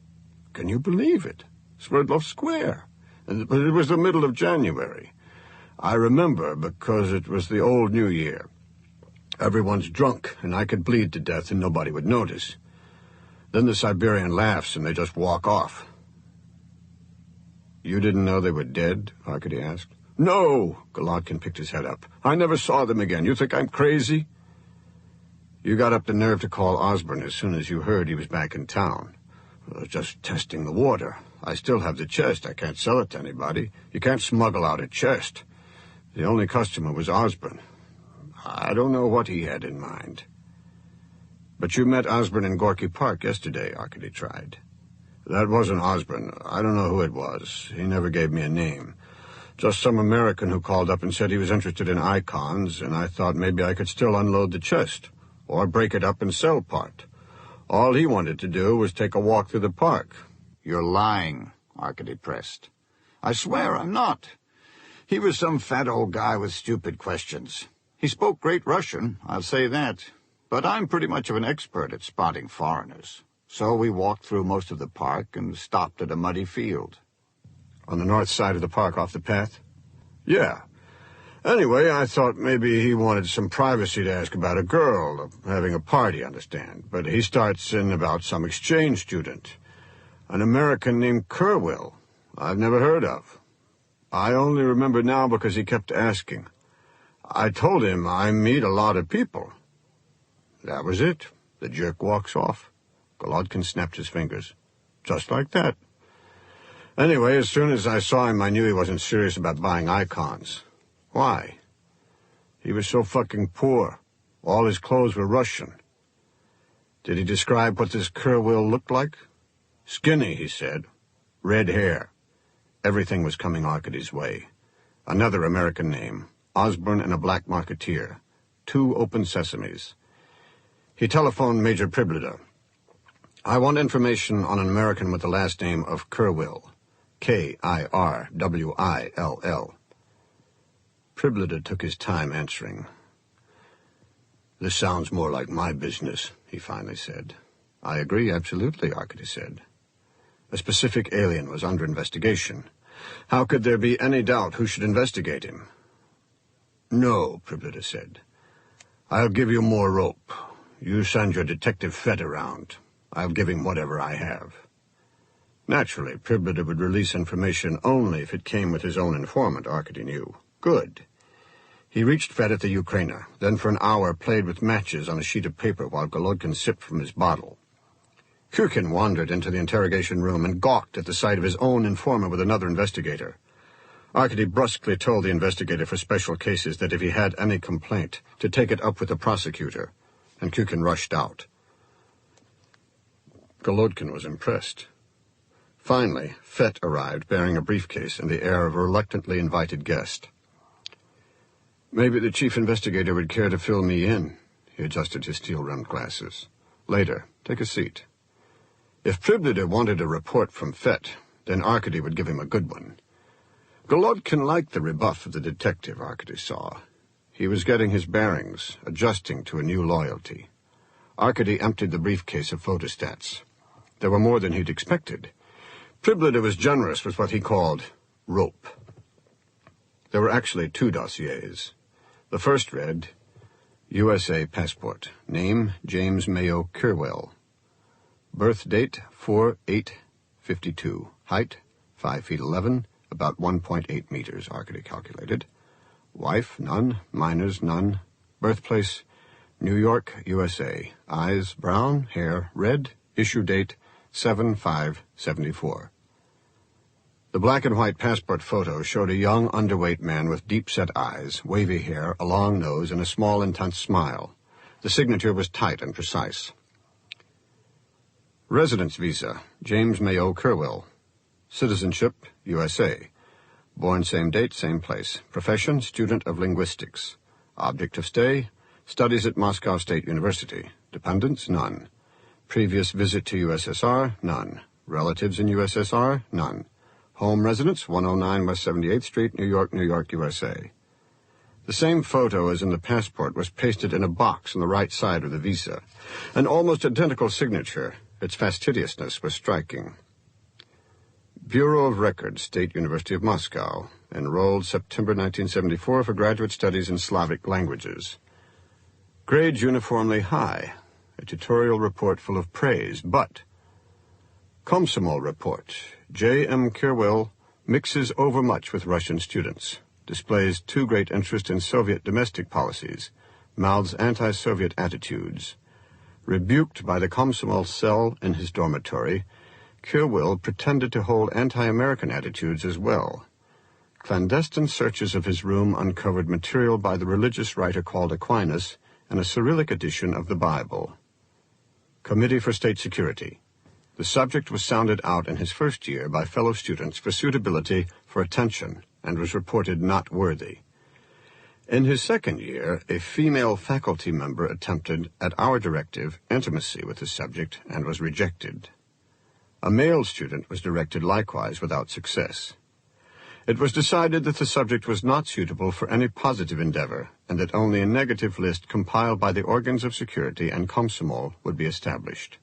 Can you believe it? Sverdlov Square. But it was the middle of January. I remember because it was the old New Year. Everyone's drunk, and I could bleed to death and nobody would notice. Then the Siberian laughs and they just walk off. You didn't know they were dead? Arkady asked. No, Golodkin picked his head up. I never saw them again. You think I'm crazy? You got up the nerve to call Osborne as soon as you heard he was back in town. Just testing the water. I still have the chest. I can't sell it to anybody. You can't smuggle out a chest. The only customer was Osborne. I don't know what he had in mind. But you met Osborne in Gorky Park yesterday, Arkady tried. That wasn't Osborne. I don't know who it was. He never gave me a name. Just some American who called up and said he was interested in icons, and I thought maybe I could still unload the chest, or break it up and sell part. All he wanted to do was take a walk through the park. You're lying, Arkady pressed. I swear I'm not. He was some fat old guy with stupid questions. He spoke great Russian, I'll say that, but I'm pretty much of an expert at spotting foreigners. So we walked through most of the park and stopped at a muddy field. On the north side of the park off the path? Yeah. Anyway, I thought maybe he wanted some privacy to ask about a girl, having a party, understand. But he starts in about some exchange student, an American named Kerwill, I've never heard of. I only remember now because he kept asking. I told him I meet a lot of people. That was it. The jerk walks off. Golodkin snapped his fingers. Just like that. Anyway, as soon as I saw him, I knew he wasn't serious about buying icons. Why? He was so fucking poor. All his clothes were Russian. Did he describe what this Kerwill looked like? Skinny, he said. Red hair. Everything was coming Arkady's way. Another American name. Osborne and a black marketeer. 2 open sesames. He telephoned Major Priblida. I want information on an American with the last name of Kerwill. Kirwill. Priblida took his time answering. This sounds more like my business, he finally said. I agree, absolutely, Arkady said. A specific alien was under investigation. How could there be any doubt who should investigate him? No, Priblida said. I'll give you more rope. You send your detective Fett around. I'll give him whatever I have. Naturally, Priblida would release information only if it came with his own informant, Arkady knew. Good. He reached Fett at the Ukraina, then for an hour played with matches on a sheet of paper while Golodkin sipped from his bottle. Kukin wandered into the interrogation room and gawked at the sight of his own informant with another investigator. Arkady brusquely told the investigator for special cases that if he had any complaint, to take it up with the prosecutor, and Kukin rushed out. Golodkin was impressed. Finally, Fett arrived bearing a briefcase and the air of a reluctantly invited guest. Maybe the chief investigator would care to fill me in. He adjusted his steel-rimmed glasses. Later, take a seat. If Priblida wanted a report from Fett, then Arkady would give him a good one. Golodkin liked the rebuff of the detective, Arkady saw. He was getting his bearings, adjusting to a new loyalty. Arkady emptied the briefcase of photostats. There were more than he'd expected. Priblida was generous with what he called rope. There were actually 2 dossiers. The first read, USA passport. Name, James Mayo Kerwill. Birth date, 4/8/52. Height, 5 feet 11, about 1.8 meters, Arkady calculated. Wife, none. Minors, none. Birthplace, New York, USA. Eyes, brown. Hair, red. Issue date, 7/5/74. The black and white passport photo showed a young, underweight man with deep-set eyes, wavy hair, a long nose, and a small, intense smile. The signature was tight and precise. Residence visa, James Mayo Kerwill. Citizenship, USA. Born same date, same place. Profession, student of linguistics. Object of stay, studies at Moscow State University. Dependents, none. Previous visit to USSR, none. Relatives in USSR, none. Home residence, 109 West 78th Street, New York, USA. The same photo as in the passport was pasted in a box on the right side of the visa. An almost identical signature. Its fastidiousness was striking. Bureau of Records, State University of Moscow. Enrolled September 1974 for graduate studies in Slavic languages. Grades uniformly high. A tutorial report full of praise, but... Komsomol report. J.M. Kerwill mixes overmuch with Russian students. Displays too great interest in Soviet domestic policies. Mouths anti-Soviet attitudes. Rebuked by the Komsomol cell in his dormitory, Kerwill pretended to hold anti-American attitudes as well. Clandestine searches of his room uncovered material by the religious writer called Aquinas and a Cyrillic edition of the Bible. Committee for State Security. The subject was sounded out in his first year by fellow students for suitability for attention and was reported not worthy. In his second year, a female faculty member attempted, at our directive, intimacy with the subject and was rejected. A male student was directed likewise without success. It was decided that the subject was not suitable for any positive endeavor, and that only a negative list compiled by the organs of security and Komsomol would be established.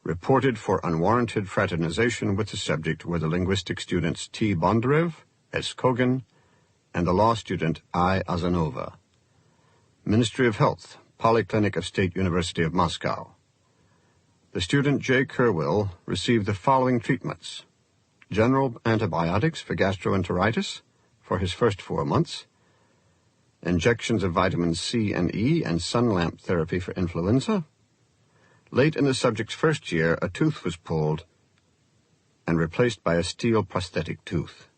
Reported for unwarranted fraternization with the subject were the linguistic students T. Bondarev, S. Kogan, and the law student I. Azanova. Ministry of Health, Polyclinic of State University of Moscow. The student J. Kerwill received the following treatments: general antibiotics for gastroenteritis for his first 4 months, injections of vitamins C and E and sun lamp therapy for influenza. Late in the subject's first year, a tooth was pulled and replaced by a steel prosthetic tooth.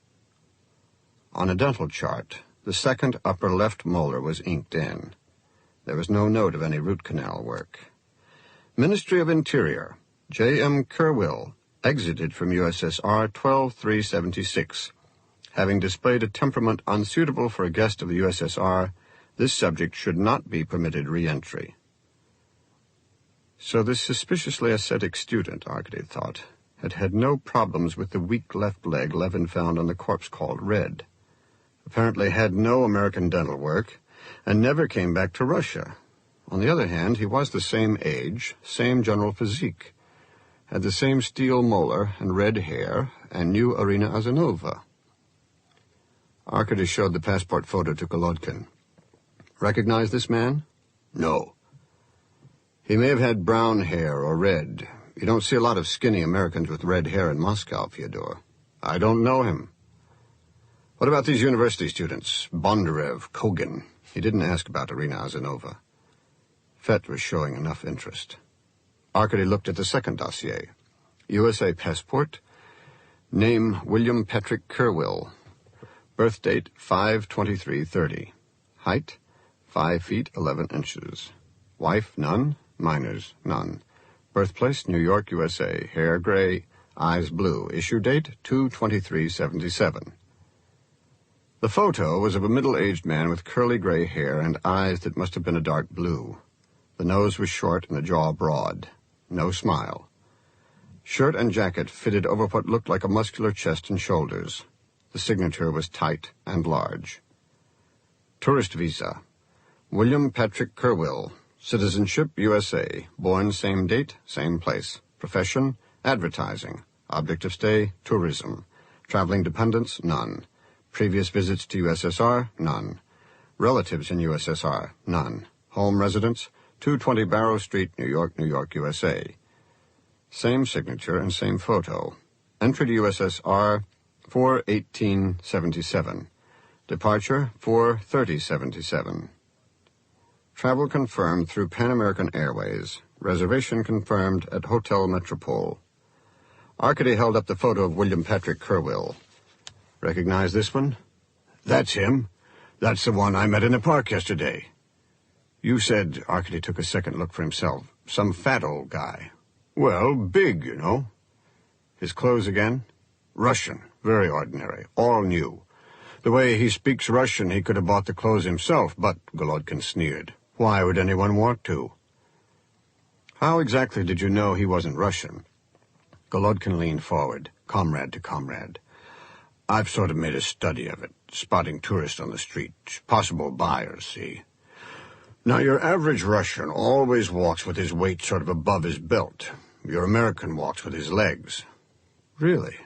On a dental chart, the second upper left molar was inked in. There was no note of any root canal work. Ministry of Interior, J. M. Kerwill, exited from USSR 12/3/76. Having displayed a temperament unsuitable for a guest of the USSR, this subject should not be permitted re-entry. So this suspiciously ascetic student, Arkady thought, had had no problems with the weak left leg Levin found on the corpse called Red, apparently had no American dental work, and never came back to Russia. On the other hand, he was the same age, same general physique, had the same steel molar and red hair, and knew Arina Azanova. Arkady showed the passport photo to Golodkin. Recognize this man? No. He may have had brown hair or red. You don't see a lot of skinny Americans with red hair in Moscow, Fyodor. I don't know him. What about these university students? Bondarev, Kogan. He didn't ask about Arina Azanova. Fett was showing enough interest. Arkady looked at the second dossier. USA passport. Name William Patrick Kerwill. Birth date 5/23/30. Height 5 feet 11 inches. Wife none. Minors none. Birthplace New York, USA. Hair gray. Eyes blue. Issue date 2/23/77. The photo was of a middle-aged man with curly gray hair and eyes that must have been a dark blue. The nose was short and the jaw broad. No smile. Shirt and jacket fitted over what looked like a muscular chest and shoulders. The signature was tight and large. Tourist visa. William Patrick Kerwill. Citizenship, USA. Born same date, same place. Profession, advertising. Object of stay, tourism. Traveling dependents, none. Previous visits to USSR, none. Relatives in USSR, none. Home residence, 220 Barrow Street, New York, New York, USA. Same signature and same photo. Entry to USSR, 4/18/77. Departure, 4/30/77. Travel confirmed through Pan American Airways. Reservation confirmed at Hotel Metropole. Arkady held up the photo of William Patrick Kerwill. Recognize this one? That's him. That's the one I met in the park yesterday. You said, Arkady took a second look for himself, some fat old guy. Well, big, you know. His clothes again? Russian, very ordinary, all new. The way he speaks Russian, he could have bought the clothes himself, but, Golodkin sneered, why would anyone want to? How exactly did you know he wasn't Russian? Golodkin leaned forward, comrade to comrade. I've sort of made a study of it, spotting tourists on the street, possible buyers, see? Now, your average Russian always walks with his weight sort of above his belt. Your American walks with his legs. Really?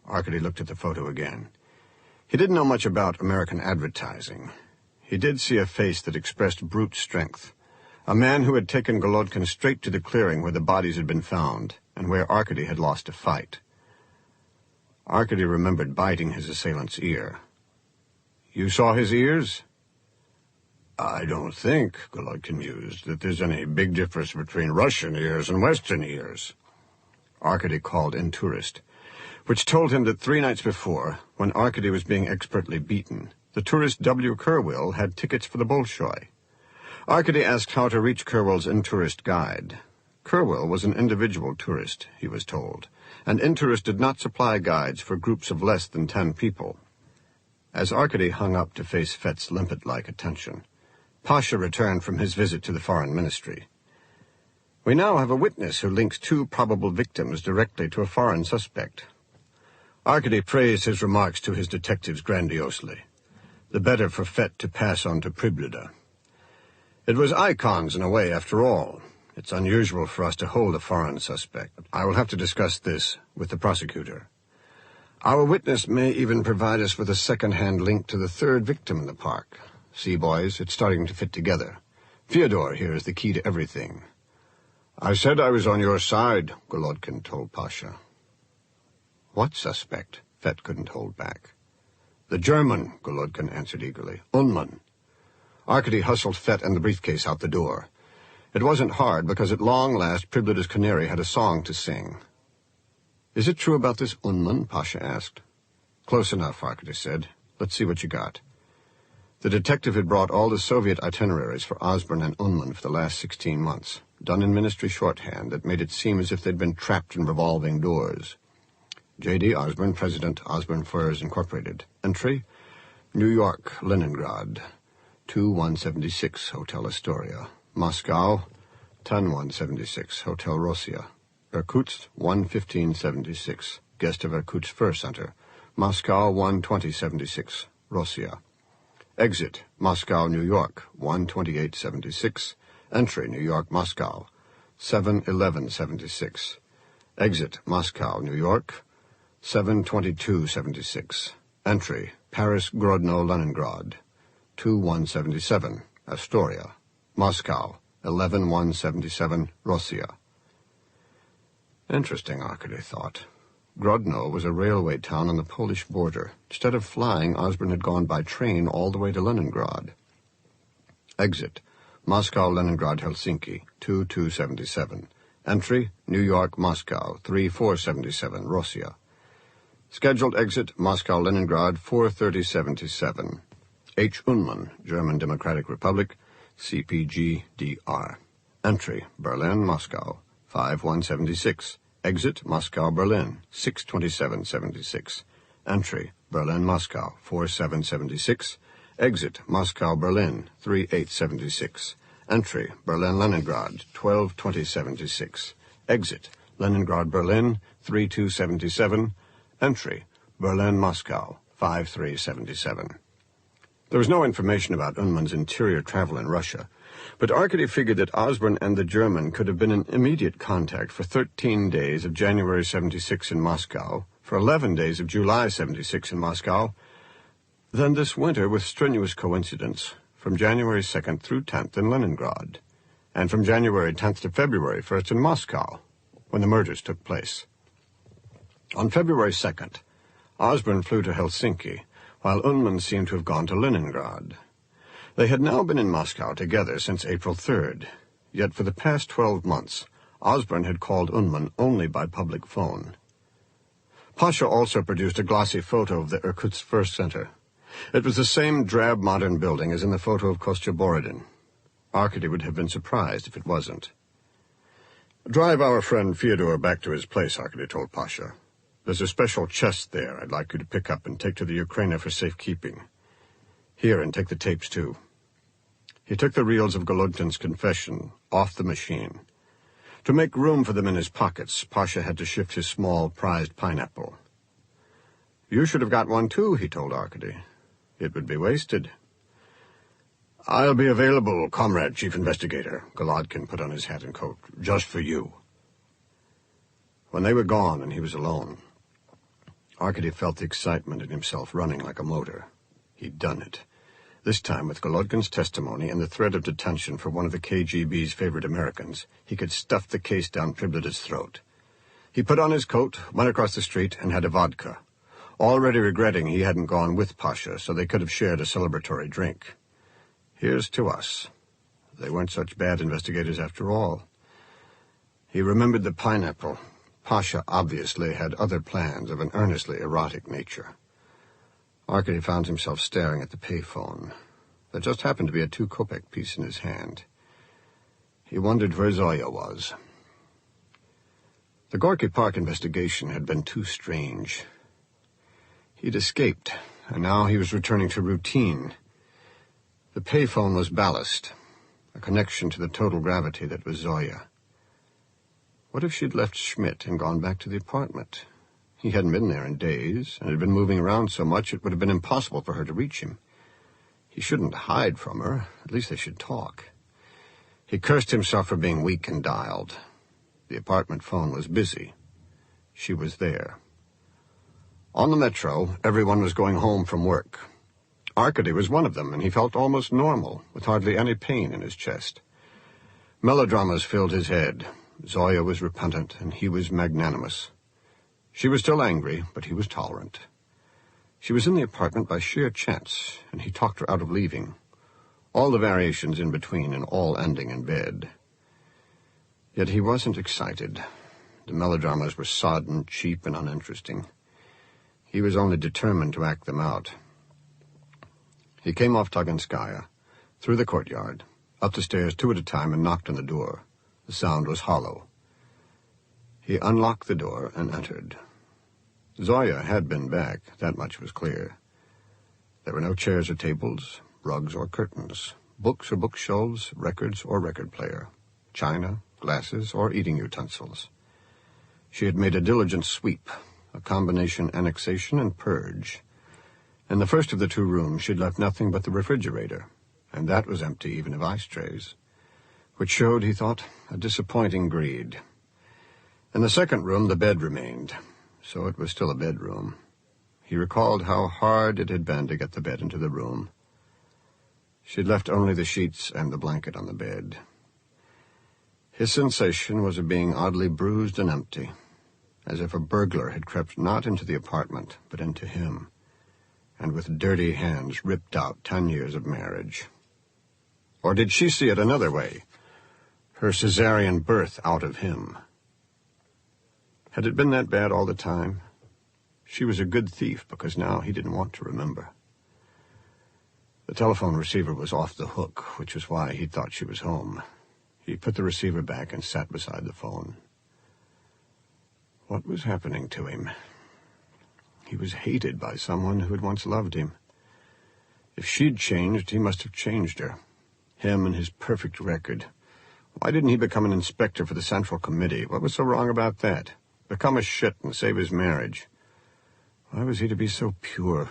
Arkady looked at the photo again. He didn't know much about American advertising. He did see a face that expressed brute strength. A man who had taken Golodkin straight to the clearing where the bodies had been found, and where Arkady had lost a fight. Arkady remembered biting his assailant's ear. You saw his ears? I don't think, Golodkin mused, that there's any big difference between Russian ears and Western ears. Arkady called in tourist, which told him that 3 nights before, when Arkady was being expertly beaten, the tourist W. Kerwill had tickets for the Bolshoi. Arkady asked how to reach Kerwill's in-tourist guide. Kerwill was an individual tourist, he was told, and in-tourist did not supply guides for groups of less than 10 people. As Arkady hung up to face Fett's limpet-like attention, Pasha returned from his visit to the Foreign Ministry. "We now have a witness who links two probable victims directly to a foreign suspect." Arkady praised his remarks to his detectives grandiosely, the better for Fett to pass on to Priblida. "It was icons in a way, after all. It's unusual for us to hold a foreign suspect. I will have to discuss this with the prosecutor. Our witness may even provide us with a second-hand link to the third victim in the park. See, boys, it's starting to fit together. Fyodor here is the key to everything." "I said I was on your side," Golodkin told Pasha. "What suspect?" Fett couldn't hold back. "The German," Golodkin answered eagerly. "Unman." Arkady hustled Fett and the briefcase out the door. It wasn't hard, because at long last Priblida's canary had a song to sing. "Is it true about this Unman?" Pasha asked. "Close enough," Arkady said. "Let's see what you got." The detective had brought all the Soviet itineraries for Osborne and Unman for the last 16 months, done in ministry shorthand that made it seem as if they'd been trapped in revolving doors. J.D. Osborne, President, Osborne Furs, Incorporated. Entry, New York, Leningrad, 2176, Hotel Astoria. Moscow, 10176, Hotel Rossiya. Irkutsk, 11576, guest of Irkutsk Fur Center. Moscow, 12076, Rossiya. Exit, Moscow, New York, 12876. Entry, New York, Moscow, 71176. Exit, Moscow, New York, 72276. Entry, Paris, Grodno, Leningrad, 2177, Astoria. Moscow, 11177, Rossiya. Interesting, Arkady thought. Grodno was a railway town on the Polish border. Instead of flying, Osborne had gone by train all the way to Leningrad. Exit, Moscow, Leningrad, Helsinki, 2277. Entry, New York, Moscow, 3477, Rossiya. Scheduled exit, Moscow, Leningrad, 4:30:77. H. Unman, German Democratic Republic, CPG-DR. Entry, Berlin, Moscow, 5176. Exit, Moscow, Berlin, 6:27:76. Entry, Berlin, Moscow, 4776. Exit, Moscow, Berlin, 3876. Entry, Berlin, Leningrad, 12:20:76. Exit, Leningrad, Berlin, 3277. Entry, Berlin, Moscow, 5377. There was no information about Unman's interior travel in Russia, but Arkady figured that Osborne and the German could have been in immediate contact for 13 days of January 76 in Moscow, for 11 days of July 76 in Moscow, then this winter, with strenuous coincidence, from January 2nd through 10th in Leningrad, and from January 10th to February 1st in Moscow, when the murders took place. On February 2nd, Osborne flew to Helsinki, while Unman seemed to have gone to Leningrad. They had now been in Moscow together since April 3rd, yet for the past 12 months, Osborne had called Unman only by public phone. Pasha also produced a glossy photo of the Irkutsk Fur Center. It was the same drab modern building as in the photo of Kostya Borodin. Arkady would have been surprised if it wasn't. "Drive our friend Fyodor back to his place," Arkady told Pasha. "There's a special chest there I'd like you to pick up and take to the Ukraina for safekeeping. Here, and take the tapes, too." He took the reels of Golodkin's confession off the machine. To make room for them in his pockets, Pasha had to shift his small, prized pineapple. "You should have got one, too," he told Arkady. "It would be wasted." "I'll be available, Comrade Chief Investigator," Golodkin put on his hat and coat, "just for you." When they were gone and he was alone, Arkady felt the excitement in himself running like a motor. He'd done it. This time, with Golodkin's testimony and the threat of detention for one of the KGB's favorite Americans, he could stuff the case down Priblida's throat. He put on his coat, went across the street, and had a vodka, already regretting he hadn't gone with Pasha so they could have shared a celebratory drink. Here's to us. They weren't such bad investigators after all. He remembered the pineapple. Pasha obviously had other plans of an earnestly erotic nature. Arkady found himself staring at the payphone. There just happened to be a 2-kopeck piece in his hand. He wondered where Zoya was. The Gorky Park investigation had been too strange. He'd escaped, and now he was returning to routine. The payphone was ballast, a connection to the total gravity that was Zoya. What if she'd left Schmidt and gone back to the apartment? He hadn't been there in days, and had been moving around so much it would have been impossible for her to reach him. He shouldn't hide from her. At least they should talk. He cursed himself for being weak and dialed. The apartment phone was busy. She was there. On the metro, everyone was going home from work. Arkady was one of them, and he felt almost normal, with hardly any pain in his chest. Melodramas filled his head. Zoya was repentant, and he was magnanimous. She was still angry, but he was tolerant. She was in the apartment by sheer chance, and he talked her out of leaving. All the variations in between, and all ending in bed. Yet he wasn't excited. The melodramas were sodden, cheap, and uninteresting. He was only determined to act them out. He came off Taganskaya, through the courtyard, up the stairs 2 at a time, and knocked on the door. The sound was hollow. He unlocked the door and entered. Zoya had been back, that much was clear. There were no chairs or tables, rugs or curtains, books or bookshelves, records or record player, china, glasses, or eating utensils. She had made a diligent sweep, a combination annexation and purge. In the first of the 2 rooms, she'd left nothing but the refrigerator, and that was empty even of ice trays, which showed, he thought, a disappointing greed. In the second room, the bed remained, so it was still a bedroom. He recalled how hard it had been to get the bed into the room. She'd left only the sheets and the blanket on the bed. His sensation was of being oddly bruised and empty, as if a burglar had crept not into the apartment, but into him, and with dirty hands ripped out 10 years of marriage. Or did she see it another way? Her Caesarean birth out of him. Had it been that bad all the time? She was a good thief because now he didn't want to remember. The telephone receiver was off the hook, which was why he thought she was home. He put the receiver back and sat beside the phone. What was happening to him? He was hated by someone who had once loved him. If she'd changed, he must have changed her. Him and his perfect record. Why didn't he become an inspector for the Central Committee? What was so wrong about that? Become a shit and save his marriage. Why was he to be so pure?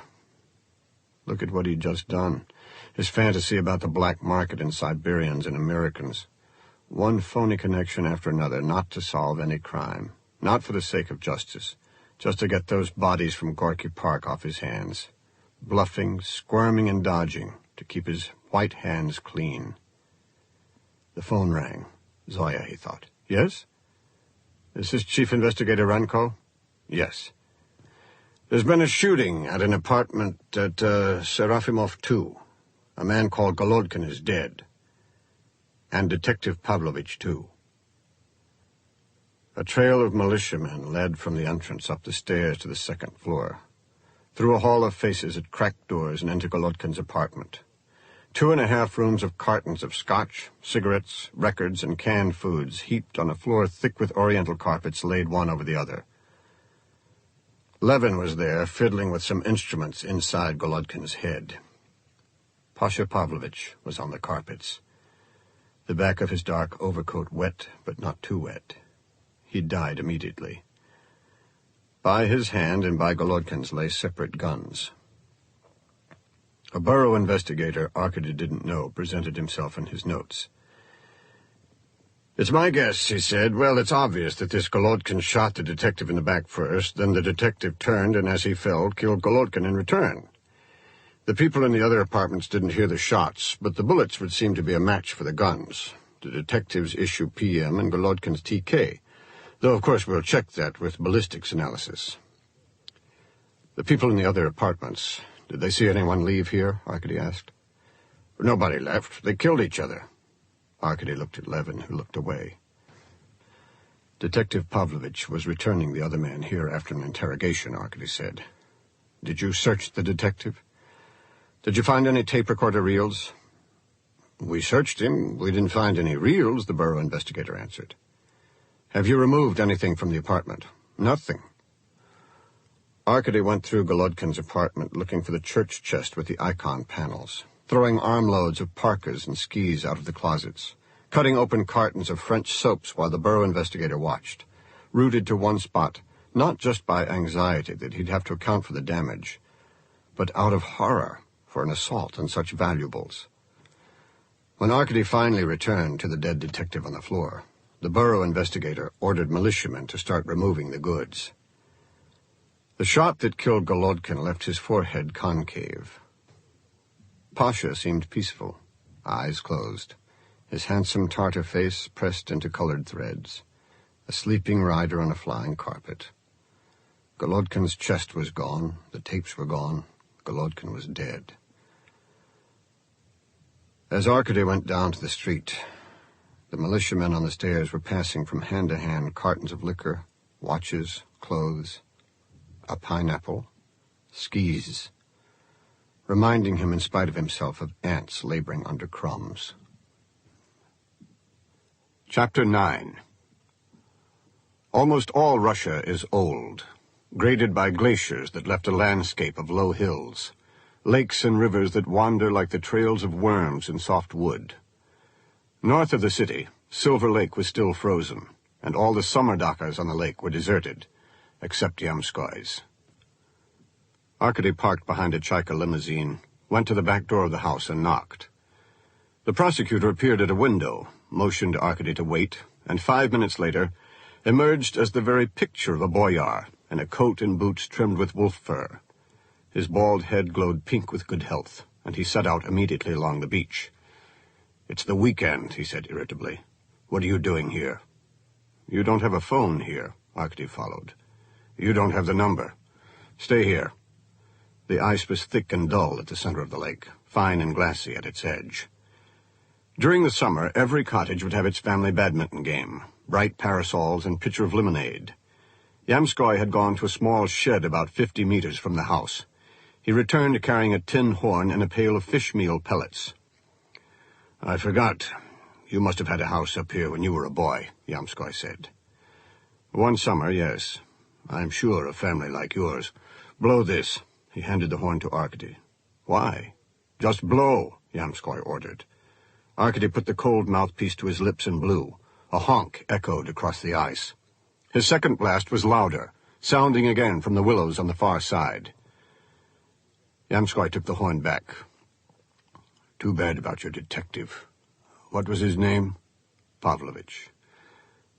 Look at what he'd just done. His fantasy about the black market in Siberians and Americans. One phony connection after another, not to solve any crime. Not for the sake of justice. Just to get those bodies from Gorky Park off his hands. Bluffing, squirming, and dodging to keep his white hands clean. The phone rang. Zoya, he thought. Yes? Is this Chief Investigator Renko? Yes. There's been a shooting at an apartment at Serafimov 2. A man called Golodkin is dead. And Detective Pavlovich, too. A trail of militiamen led from the entrance up the stairs to the 2nd floor, through a hall of faces at cracked doors and into Golodkin's apartment. 2.5 rooms of cartons of scotch, cigarettes, records, and canned foods heaped on a floor thick with oriental carpets laid one over the other. Levin was there, fiddling with some instruments inside Golodkin's head. Pasha Pavlovich was on the carpets, the back of his dark overcoat wet, but not too wet. He died immediately. By his hand and by Golodkin's lay separate guns. A borough investigator Arkady didn't know presented himself in his notes. It's my guess, he said. Well, it's obvious that this Golodkin shot the detective in the back first, then the detective turned and as he fell, killed Golodkin in return. The people in the other apartments didn't hear the shots, but the bullets would seem to be a match for the guns. The detective's issue PM and Golodkin's TK. Though, of course, we'll check that with ballistics analysis. The people in the other apartments, did they see anyone leave here? Arkady asked. Nobody left. They killed each other. Arkady looked at Levin, who looked away. Detective Pavlovich was returning the other man here after an interrogation, Arkady said. Did you search the detective? Did you find any tape recorder reels? We searched him. We didn't find any reels, the borough investigator answered. Have you removed anything from the apartment? Nothing. Arkady went through Golodkin's apartment looking for the church chest with the icon panels, throwing armloads of parkas and skis out of the closets, cutting open cartons of French soaps while the borough investigator watched, rooted to one spot, not just by anxiety that he'd have to account for the damage, but out of horror for an assault on such valuables. When Arkady finally returned to the dead detective on the floor, the borough investigator ordered militiamen to start removing the goods. The shot that killed Golodkin left his forehead concave. Pasha seemed peaceful, eyes closed, his handsome Tartar face pressed into colored threads, a sleeping rider on a flying carpet. Golodkin's chest was gone, the tapes were gone, Golodkin was dead. As Arkady went down to the street, the militiamen on the stairs were passing from hand to hand cartons of liquor, watches, clothes, a pineapple, skis, reminding him in spite of himself of ants laboring under crumbs. Chapter 9. Almost all Russia is old, graded by glaciers that left a landscape of low hills, lakes and rivers that wander like the trails of worms in soft wood. North of the city, Silver Lake was still frozen, and all the summer dockas on the lake were deserted, except Yamskoy's. Arkady parked behind a Chaika limousine, went to the back door of the house and knocked. The prosecutor appeared at a window, motioned Arkady to wait, and 5 minutes later emerged as the very picture of a boyar, in a coat and boots trimmed with wolf fur. His bald head glowed pink with good health, and he set out immediately along the beach. "It's the weekend," he said irritably. "What are you doing here?" "You don't have a phone here," Arkady followed. "You don't have the number. Stay here." The ice was thick and dull at the center of the lake, fine and glassy at its edge. During the summer, every cottage would have its family badminton game, bright parasols and pitcher of lemonade. Yamskoy had gone to a small shed about 50 meters from the house. He returned carrying a tin horn and a pail of fish meal pellets. "I forgot. You must have had a house up here when you were a boy," Yamskoy said. "One summer, yes. I'm sure a family like yours. Blow this." He handed the horn to Arkady. "Why?" "Just blow," Yamskoy ordered. Arkady put the cold mouthpiece to his lips and blew. A honk echoed across the ice. His second blast was louder, sounding again from the willows on the far side. Yamskoy took the horn back. "Too bad about your detective. What was his name?" "Pavlovich."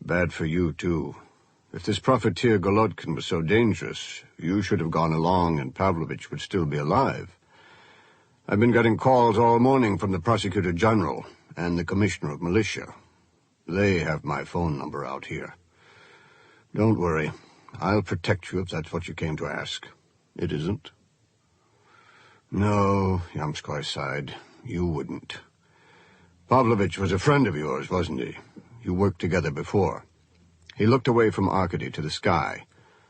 "Bad for you, too. If this profiteer Golodkin was so dangerous, you should have gone along and Pavlovich would still be alive. I've been getting calls all morning from the prosecutor general and the commissioner of militia. They have my phone number out here. Don't worry. I'll protect you if that's what you came to ask. It isn't?" "No," Yamskoy sighed. "You wouldn't. Pavlovich was a friend of yours, wasn't he? You worked together before." He looked away from Arkady to the sky,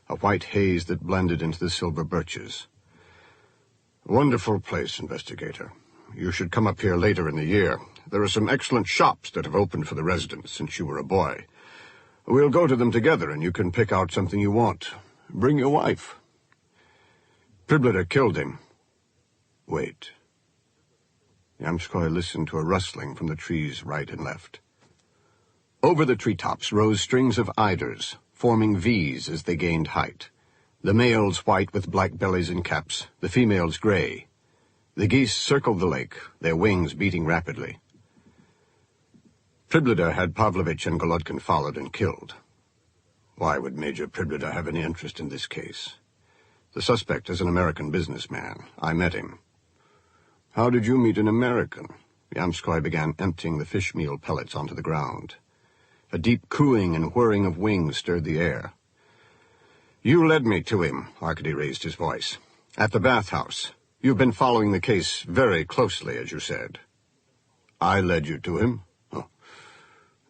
a white haze that blended into the silver birches. "Wonderful place, investigator. You should come up here later in the year. There are some excellent shops that have opened for the residents since you were a boy. We'll go to them together and you can pick out something you want. Bring your wife." "Pribleder killed him." "Wait." Yamskoy listened to a rustling from the trees right and left. Over the treetops rose strings of eiders, forming V's as they gained height. The males white with black bellies and caps, the females gray. The geese circled the lake, their wings beating rapidly. Pribleder had Pavlovich and Golodkin followed and killed. Why would Major Pribleder have any interest in this case? The suspect is an American businessman. I met him. How did you meet an American? Yamskoy began emptying the fish meal pellets onto the ground. A deep cooing and whirring of wings stirred the air. You led me to him, Arkady raised his voice. At the bathhouse. You've been following the case very closely, as you said. I led you to him? Oh,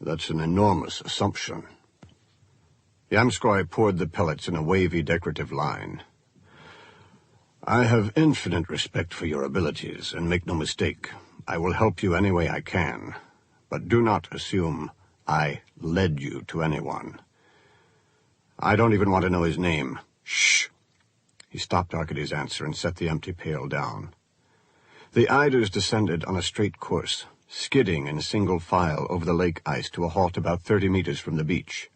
that's an enormous assumption. Yamskoy poured the pellets in a wavy, decorative line. I have infinite respect for your abilities, and make no mistake, I will help you any way I can. But do not assume I led you to anyone. I don't even want to know his name. Shh! He stopped Arkady's answer and set the empty pail down. The eiders descended on a straight course, skidding in single file over the lake ice to a halt about 30 meters from the beach.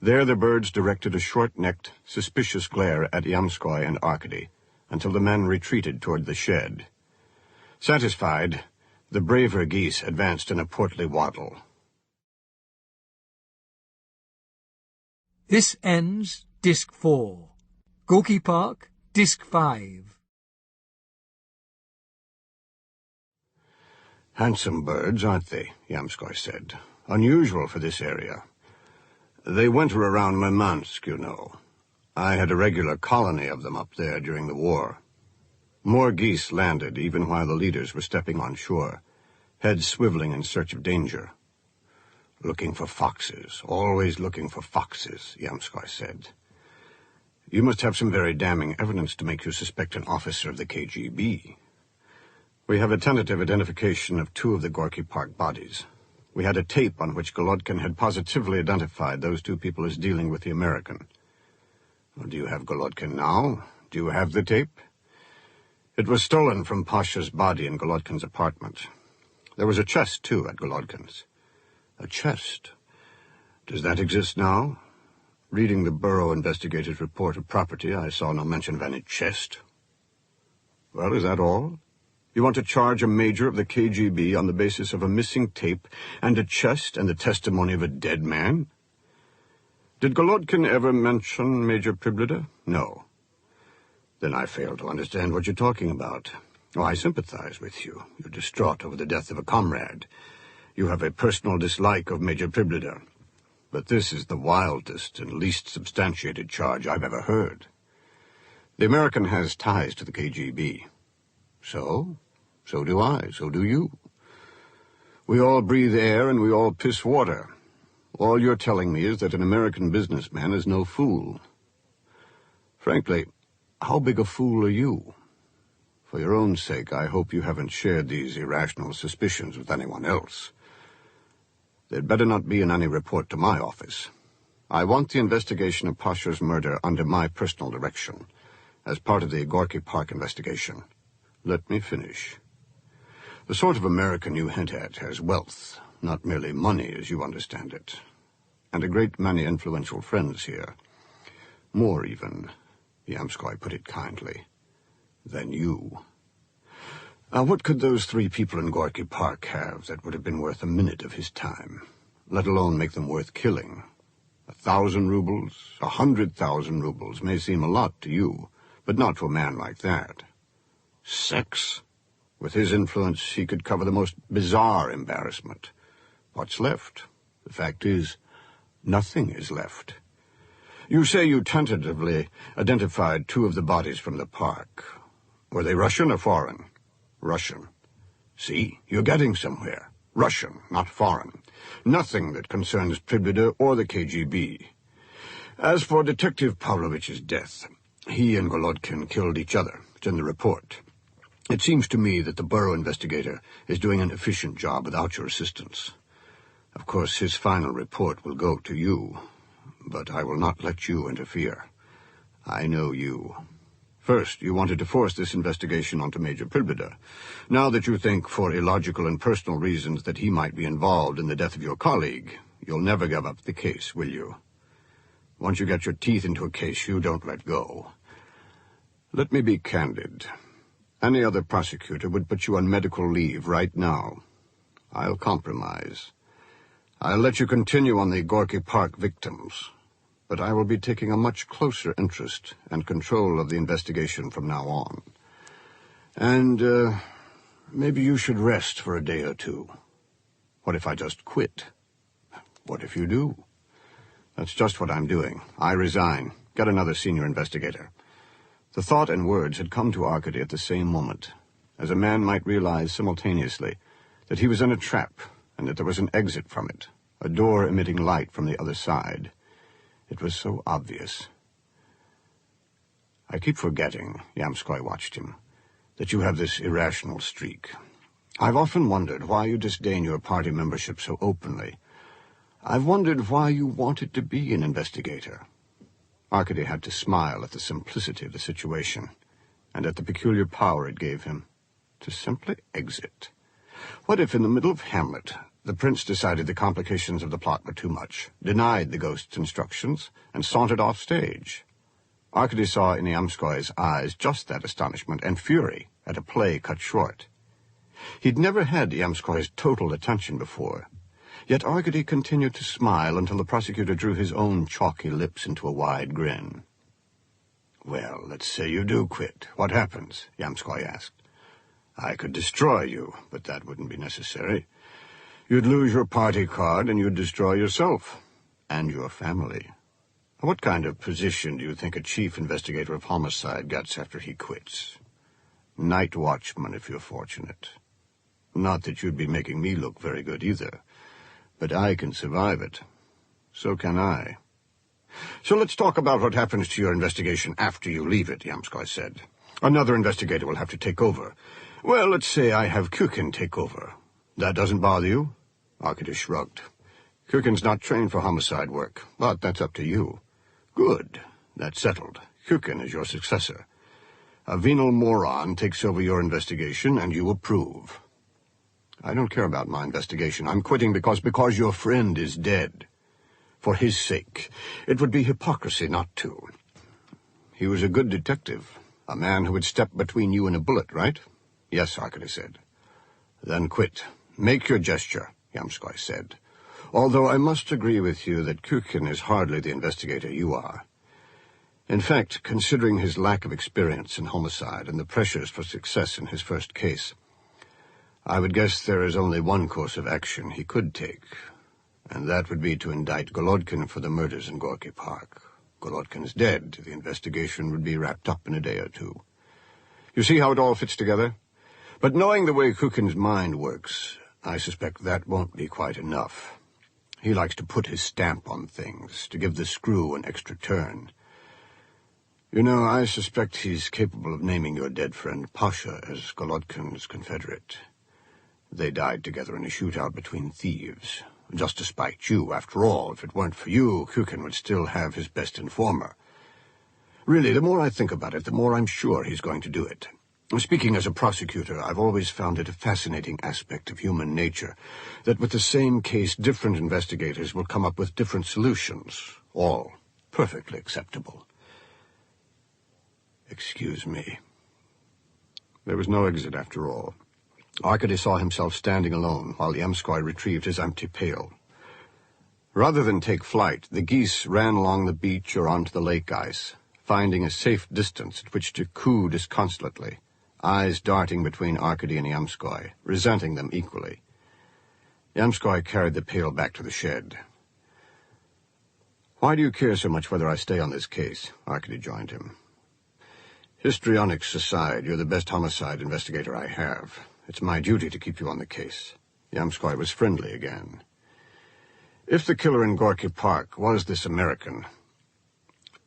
There the birds directed a short-necked, suspicious glare at Yamskoy and Arkady, until the men retreated toward the shed. Satisfied, the braver geese advanced in a portly waddle. This ends Disc 4. Gorky Park, Disc 5. Handsome birds, aren't they? Yamskoy said. Unusual for this area. They winter around Murmansk, you know. I had a regular colony of them up there during the war. More geese landed even while the leaders were stepping on shore, heads swiveling in search of danger. Looking for foxes, always looking for foxes, Yamskoy said. You must have some very damning evidence to make you suspect an officer of the KGB. We have a tentative identification of 2 of the Gorky Park bodies. We had a tape on which Golodkin had positively identified those 2 people as dealing with the American. Well, do you have Golodkin now? Do you have the tape? It was stolen from Pasha's body in Golodkin's apartment. There was a chest, too, at Golodkin's. A chest? Does that exist now? Reading the Bureau investigator's report of property, I saw no mention of any chest. Well, is that all? You want to charge a major of the KGB on the basis of a missing tape and a chest and the testimony of a dead man? Did Golodkin ever mention Major Priblida? No. Then I fail to understand what you're talking about. Oh, I sympathize with you. You're distraught over the death of a comrade. You have a personal dislike of Major Priblida. But this is the wildest and least substantiated charge I've ever heard. The American has ties to the KGB. So? So do I. So do you. We all breathe air and we all piss water. All you're telling me is that an American businessman is no fool. Frankly, how big a fool are you? For your own sake, I hope you haven't shared these irrational suspicions with anyone else. They'd better not be in any report to my office. I want the investigation of Pasha's murder under my personal direction, as part of the Gorky Park investigation. Let me finish. The sort of American you hint at has wealth, not merely money as you understand it, and a great many influential friends here. More even, Yamskoy put it kindly, than you. Now, what could those 3 people in Gorky Park have that would have been worth a minute of his time, let alone make them worth killing? 1,000 rubles, 100,000 rubles may seem a lot to you, but not to a man like that. Sex? With his influence, he could cover the most bizarre embarrassment. What's left? The fact is, nothing is left. You say you tentatively identified 2 of the bodies from the park. Were they Russian or foreign? Russian. See, you're getting somewhere. Russian, not foreign. Nothing that concerns Priblida or the KGB. As for Detective Pavlovich's death, he and Golodkin killed each other. It's in the report. It seems to me that the Bureau investigator is doing an efficient job without your assistance. Of course, his final report will go to you, but I will not let you interfere. I know you. First, you wanted to force this investigation onto Major Priblida. Now that you think, for illogical and personal reasons, that he might be involved in the death of your colleague, you'll never give up the case, will you? Once you get your teeth into a case, you don't let go. Let me be candid. Any other prosecutor would put you on medical leave right now. I'll compromise. I'll let you continue on the Gorky Park victims, but I will be taking a much closer interest and control of the investigation from now on. And, maybe you should rest for a day or 2. What if I just quit? What if you do? That's just what I'm doing. I resign. Get another senior investigator. The thought and words had come to Arkady at the same moment, as a man might realize simultaneously that he was in a trap and that there was an exit from it, a door emitting light from the other side. It was so obvious. I keep forgetting, Yamskoy watched him, that you have this irrational streak. I've often wondered why you disdain your party membership so openly. I've wondered why you wanted to be an investigator. Arkady had to smile at the simplicity of the situation, and at the peculiar power it gave him to simply exit. What if, in the middle of Hamlet, the prince decided the complications of the plot were too much, denied the ghost's instructions, and sauntered off stage? Arkady saw in Yamskoy's eyes just that astonishment and fury at a play cut short. He'd never had Yamskoy's total attention before, yet Arkady continued to smile until the prosecutor drew his own chalky lips into a wide grin. "Well, let's say you do quit. What happens?" Yamskoy asked. "I could destroy you, but that wouldn't be necessary. You'd lose your party card and you'd destroy yourself and your family. What kind of position do you think a chief investigator of homicide gets after he quits? Night watchman, if you're fortunate. Not that you'd be making me look very good either, but I can survive it. So can I. So let's talk about what happens to your investigation after you leave it," Yamskoy said. "Another investigator will have to take over. Well, let's say I have Kukin take over. That doesn't bother you?" Arkady shrugged. "Kukin's not trained for homicide work, but that's up to you." "Good. That's settled. Kukin is your successor. A venal moron takes over your investigation, and you approve." "I don't care about my investigation. I'm quitting because your friend is dead. For his sake. It would be hypocrisy not to. He was a good detective, a man who would step between you and a bullet, right?" "Yes," Arkady said. "Then quit. Make your gesture," Yamskoy said. "Although I must agree with you that Kukin is hardly the investigator you are. In fact, considering his lack of experience in homicide and the pressures for success in his first case, I would guess there is only one course of action he could take, and that would be to indict Golodkin for the murders in Gorky Park. Golodkin's dead. The investigation would be wrapped up in a day or two. You see how it all fits together? But knowing the way Kukin's mind works, I suspect that won't be quite enough. He likes to put his stamp on things, to give the screw an extra turn. You know, I suspect he's capable of naming your dead friend Pasha as Golodkin's confederate. They died together in a shootout between thieves. Just to spite you, after all. If it weren't for you, Kukin would still have his best informer. Really, the more I think about it, the more I'm sure he's going to do it. Speaking as a prosecutor, I've always found it a fascinating aspect of human nature that with the same case, different investigators will come up with different solutions, all perfectly acceptable. Excuse me. There was no exit after all. Arkady saw himself standing alone while Yamskoy retrieved his empty pail. Rather than take flight, the geese ran along the beach or onto the lake ice, finding a safe distance at which to coo disconsolately, eyes darting between Arkady and Yamskoy, resenting them equally. Yamskoy carried the pail back to the shed. "Why do you care so much whether I stay on this case?" Arkady joined him. "Histrionics aside, you're the best homicide investigator I have. It's my duty to keep you on the case." Yamskoy was friendly again. "If the killer in Gorky Park was this American,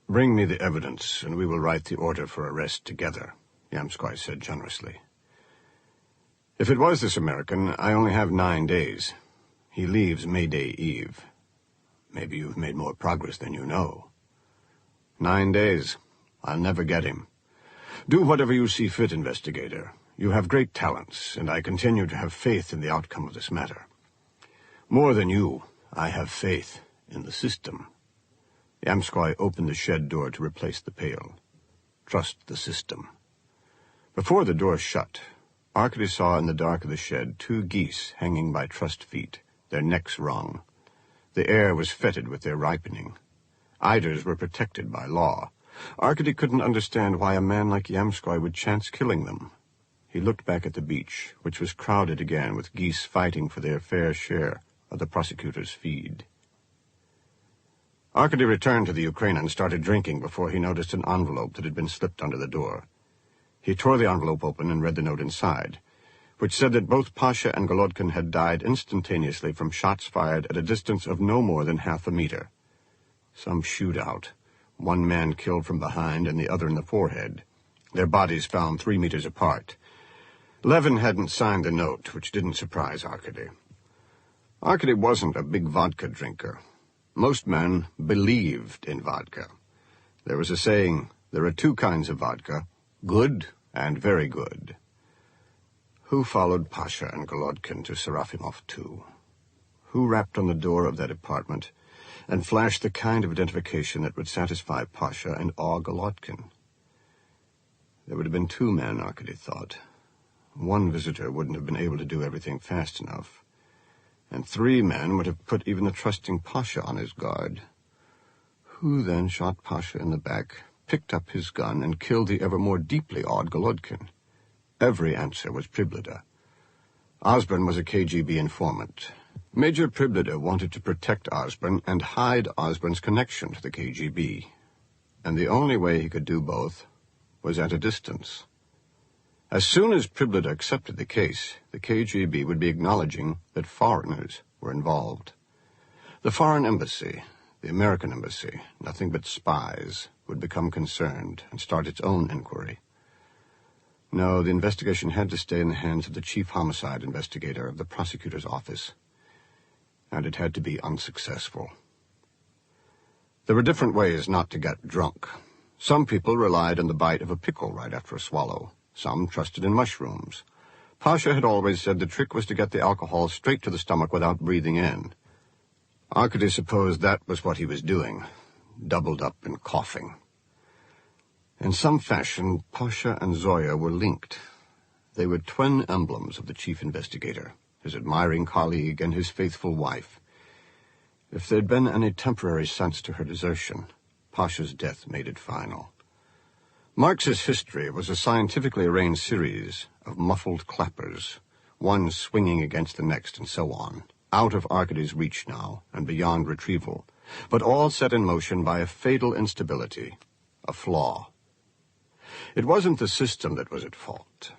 bring me the evidence and we will write the order for arrest together," Yamskoy said generously. "If it was this American, I only have 9 days. He leaves May Day Eve. Maybe you've made more progress than you know. 9 days. I'll never get him. Do whatever you see fit, investigator. You have great talents, and I continue to have faith in the outcome of this matter. More than you, I have faith in the system." Yamskoy opened the shed door to replace the pail. Trust the system. Before the door shut, Arkady saw in the dark of the shed 2 geese hanging by trussed feet, their necks wrung. The air was fetid with their ripening. Eiders were protected by law. Arkady couldn't understand why a man like Yamskoy would chance killing them. He looked back at the beach, which was crowded again with geese fighting for their fair share of the prosecutor's feed. Arkady returned to the Ukraine and started drinking before he noticed an envelope that had been slipped under the door. He tore the envelope open and read the note inside, which said that both Pasha and Golodkin had died instantaneously from shots fired at a distance of no more than half a meter. Some shootout. One man killed from behind and the other in the forehead. Their bodies found 3 meters apart. Levin hadn't signed the note, which didn't surprise Arkady. Arkady wasn't a big vodka drinker. Most men believed in vodka. There was a saying, there are two kinds of vodka, good and very good. Who followed Pasha and Golodkin to Serafimov too? Who rapped on the door of that apartment and flashed the kind of identification that would satisfy Pasha and awe Golodkin? There would have been two men, Arkady thought. One visitor wouldn't have been able to do everything fast enough, and three men would have put even the trusting Pasha on his guard. Who then shot Pasha in the back, picked up his gun, and killed the ever more deeply awed Golodkin? Every answer was Priblida. Osborne was a KGB informant. Major Priblida wanted to protect Osborne and hide Osborne's connection to the KGB, and the only way he could do both was at a distance. As soon as Priblida accepted the case, the KGB would be acknowledging that foreigners were involved. The foreign embassy, the American embassy, nothing but spies, would become concerned and start its own inquiry. No, the investigation had to stay in the hands of the chief homicide investigator of the prosecutor's office, and it had to be unsuccessful. There were different ways not to get drunk. Some people relied on the bite of a pickle right after a swallow. Some trusted in mushrooms. Pasha had always said the trick was to get the alcohol straight to the stomach without breathing in. Arkady supposed that was what he was doing, doubled up and coughing. In some fashion, Pasha and Zoya were linked. They were twin emblems of the chief investigator, his admiring colleague and his faithful wife. If there'd been any temporary sense to her desertion, Pasha's death made it final. Marx's history was a scientifically arranged series of muffled clappers, one swinging against the next and so on, out of Arkady's reach now and beyond retrieval, but all set in motion by a fatal instability, a flaw. It wasn't the system that was at fault.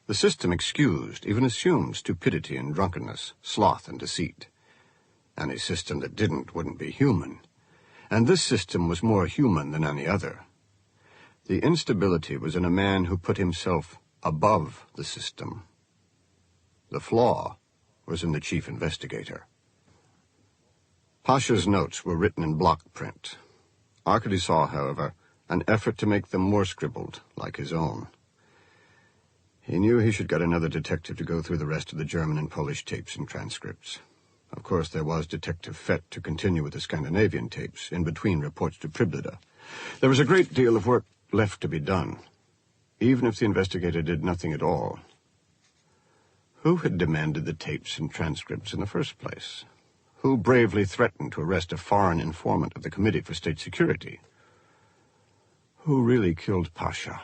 The system excused, even assumed, stupidity and drunkenness, sloth and deceit. Any system that didn't wouldn't be human, and this system was more human than any other. The instability was in a man who put himself above the system. The flaw was in the chief investigator. Pasha's notes were written in block print. Arkady saw, however, an effort to make them more scribbled, like his own. He knew he should get another detective to go through the rest of the German and Polish tapes and transcripts. Of course, there was Detective Fett to continue with the Scandinavian tapes, in between reports to Priblida. There was a great deal of work left to be done, even if the investigator did nothing at all. Who had demanded the tapes and transcripts in the first place? Who bravely threatened to arrest a foreign informant of the Committee for State Security? Who really killed Pasha?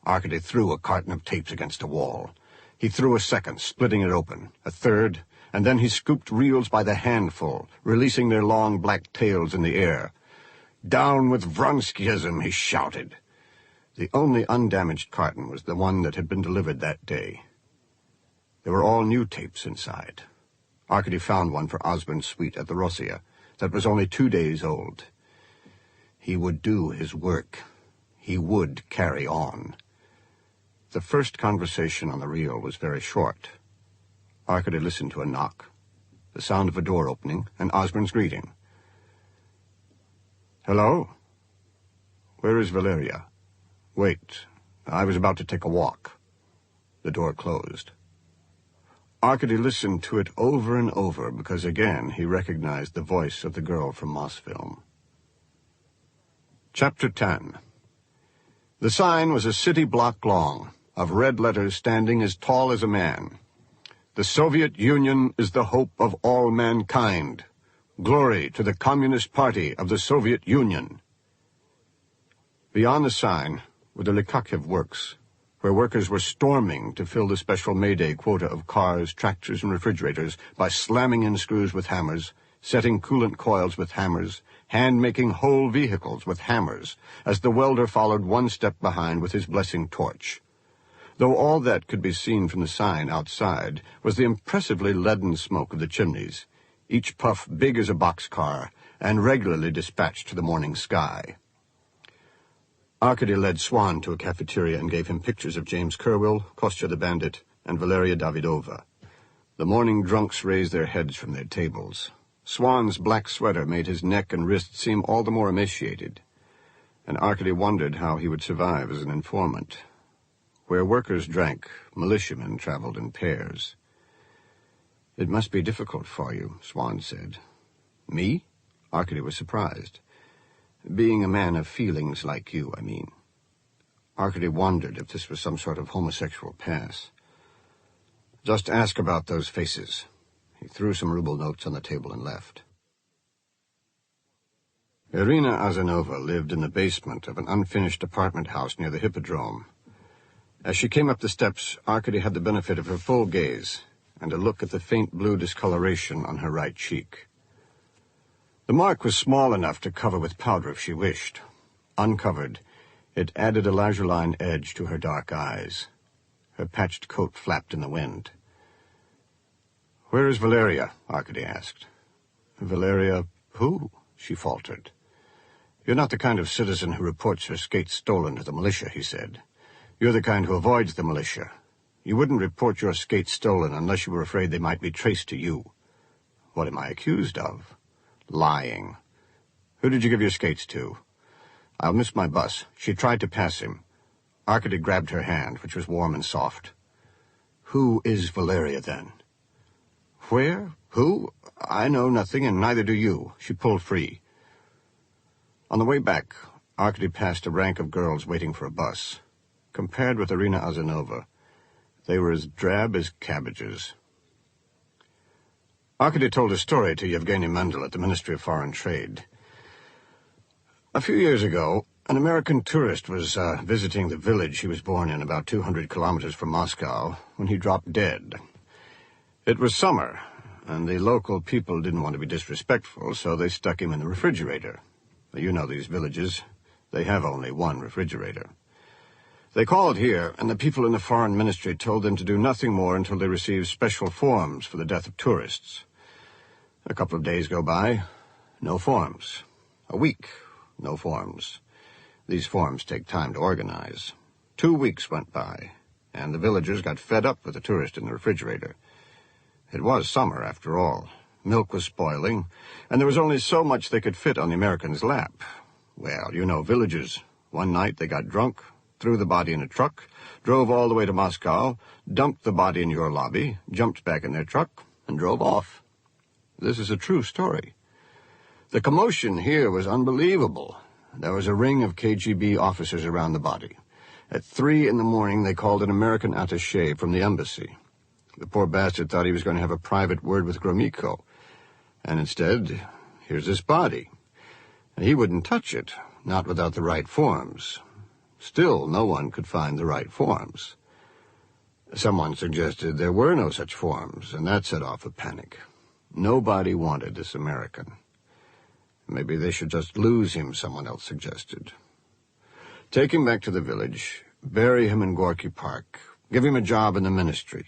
Arkady threw a carton of tapes against a wall. He threw a second, splitting it open, a third, and then he scooped reels by the handful, releasing their long black tails in the air. "Down with Vronskyism," he shouted. The only undamaged carton was the one that had been delivered that day. There were all new tapes inside. Arkady found one for Osborne's suite at the Rossiya that was only 2 days old. He would do his work. He would carry on. The first conversation on the reel was very short. Arkady listened to a knock, the sound of a door opening, and Osborne's greeting. "Hello? Where is Valeria? Wait, I was about to take a walk." The door closed. Arkady listened to it over and over because again he recognized the voice of the girl from Mosfilm. Chapter 10. The sign was a city block long, of red letters standing as tall as a man. "The Soviet Union is the hope of all mankind. Glory to the Communist Party of the Soviet Union." Beyond the sign were the Likhachev works, where workers were storming to fill the special May Day quota of cars, tractors, and refrigerators by slamming in screws with hammers, setting coolant coils with hammers, hand-making whole vehicles with hammers, as the welder followed one step behind with his blessing torch. Though all that could be seen from the sign outside was the impressively leaden smoke of the chimneys, each puff big as a boxcar and regularly dispatched to the morning sky. Arkady led Swan to a cafeteria and gave him pictures of James Kerwill, Kostya the Bandit, and Valeria Davidova. The morning drunks raised their heads from their tables. Swan's black sweater made his neck and wrists seem all the more emaciated. and Arkady wondered how he would survive as an informant. Where workers drank, militiamen traveled in pairs. "It must be difficult for you," Swan said. "Me?" Arkady was surprised. "Being a man of feelings like you, I mean." Arkady wondered if this was some sort of homosexual pass. "Just ask about those faces." He threw some ruble notes on the table and left. Irina Azanova lived in the basement of an unfinished apartment house near the Hippodrome. As she came up the steps, Arkady had the benefit of her full gaze and a look at the faint blue discoloration on her right cheek. The mark was small enough to cover with powder if she wished. Uncovered, it added a lazuli edge to her dark eyes. Her patched coat flapped in the wind. "Where is Valeria?" Arkady asked. "Valeria who?" she faltered. "You're not the kind of citizen who reports her skates stolen to the militia," he said. "You're the kind who avoids the militia. You wouldn't report your skates stolen unless you were afraid they might be traced to you." "What am I accused of?" "Lying. Who did you give your skates to?" "I'll miss my bus." She tried to pass him. Arkady grabbed her hand, which was warm and soft. "Who is Valeria, then?" "Where? Who? I know nothing, and neither do you." She pulled free. On the way back, Arkady passed a rank of girls waiting for a bus. Compared with Irina Azanova, they were as drab as cabbages. Arkady told a story to Yevgeny Mendel at the Ministry of Foreign Trade. A few years ago, an American tourist was visiting the village he was born in about 200 kilometers from Moscow when he dropped dead. It was summer, and the local people didn't want to be disrespectful, so they stuck him in the refrigerator. You know these villages. They have only one refrigerator. They called here, and the people in the foreign ministry told them to do nothing more until they received special forms for the death of tourists. A couple of days go by, no forms. A week, no forms. These forms take time to organize. 2 weeks went by, and the villagers got fed up with the tourist in the refrigerator. It was summer, after all. Milk was spoiling, and there was only so much they could fit on the American's lap. Well, you know villages. One night they got drunk, threw the body in a truck, drove all the way to Moscow, dumped the body in your lobby, jumped back in their truck, and drove off. This is a true story. The commotion here was unbelievable. There was a ring of KGB officers around the body. At 3 in the morning, they called an American attaché from the embassy. The poor bastard thought he was going to have a private word with Gromyko. And instead, here's this body. He wouldn't touch it, not without the right forms. Still, no one could find the right forms. Someone suggested there were no such forms, and that set off a panic. Nobody wanted this American. Maybe they should just lose him, someone else suggested. Take him back to the village, bury him in Gorky Park, give him a job in the ministry.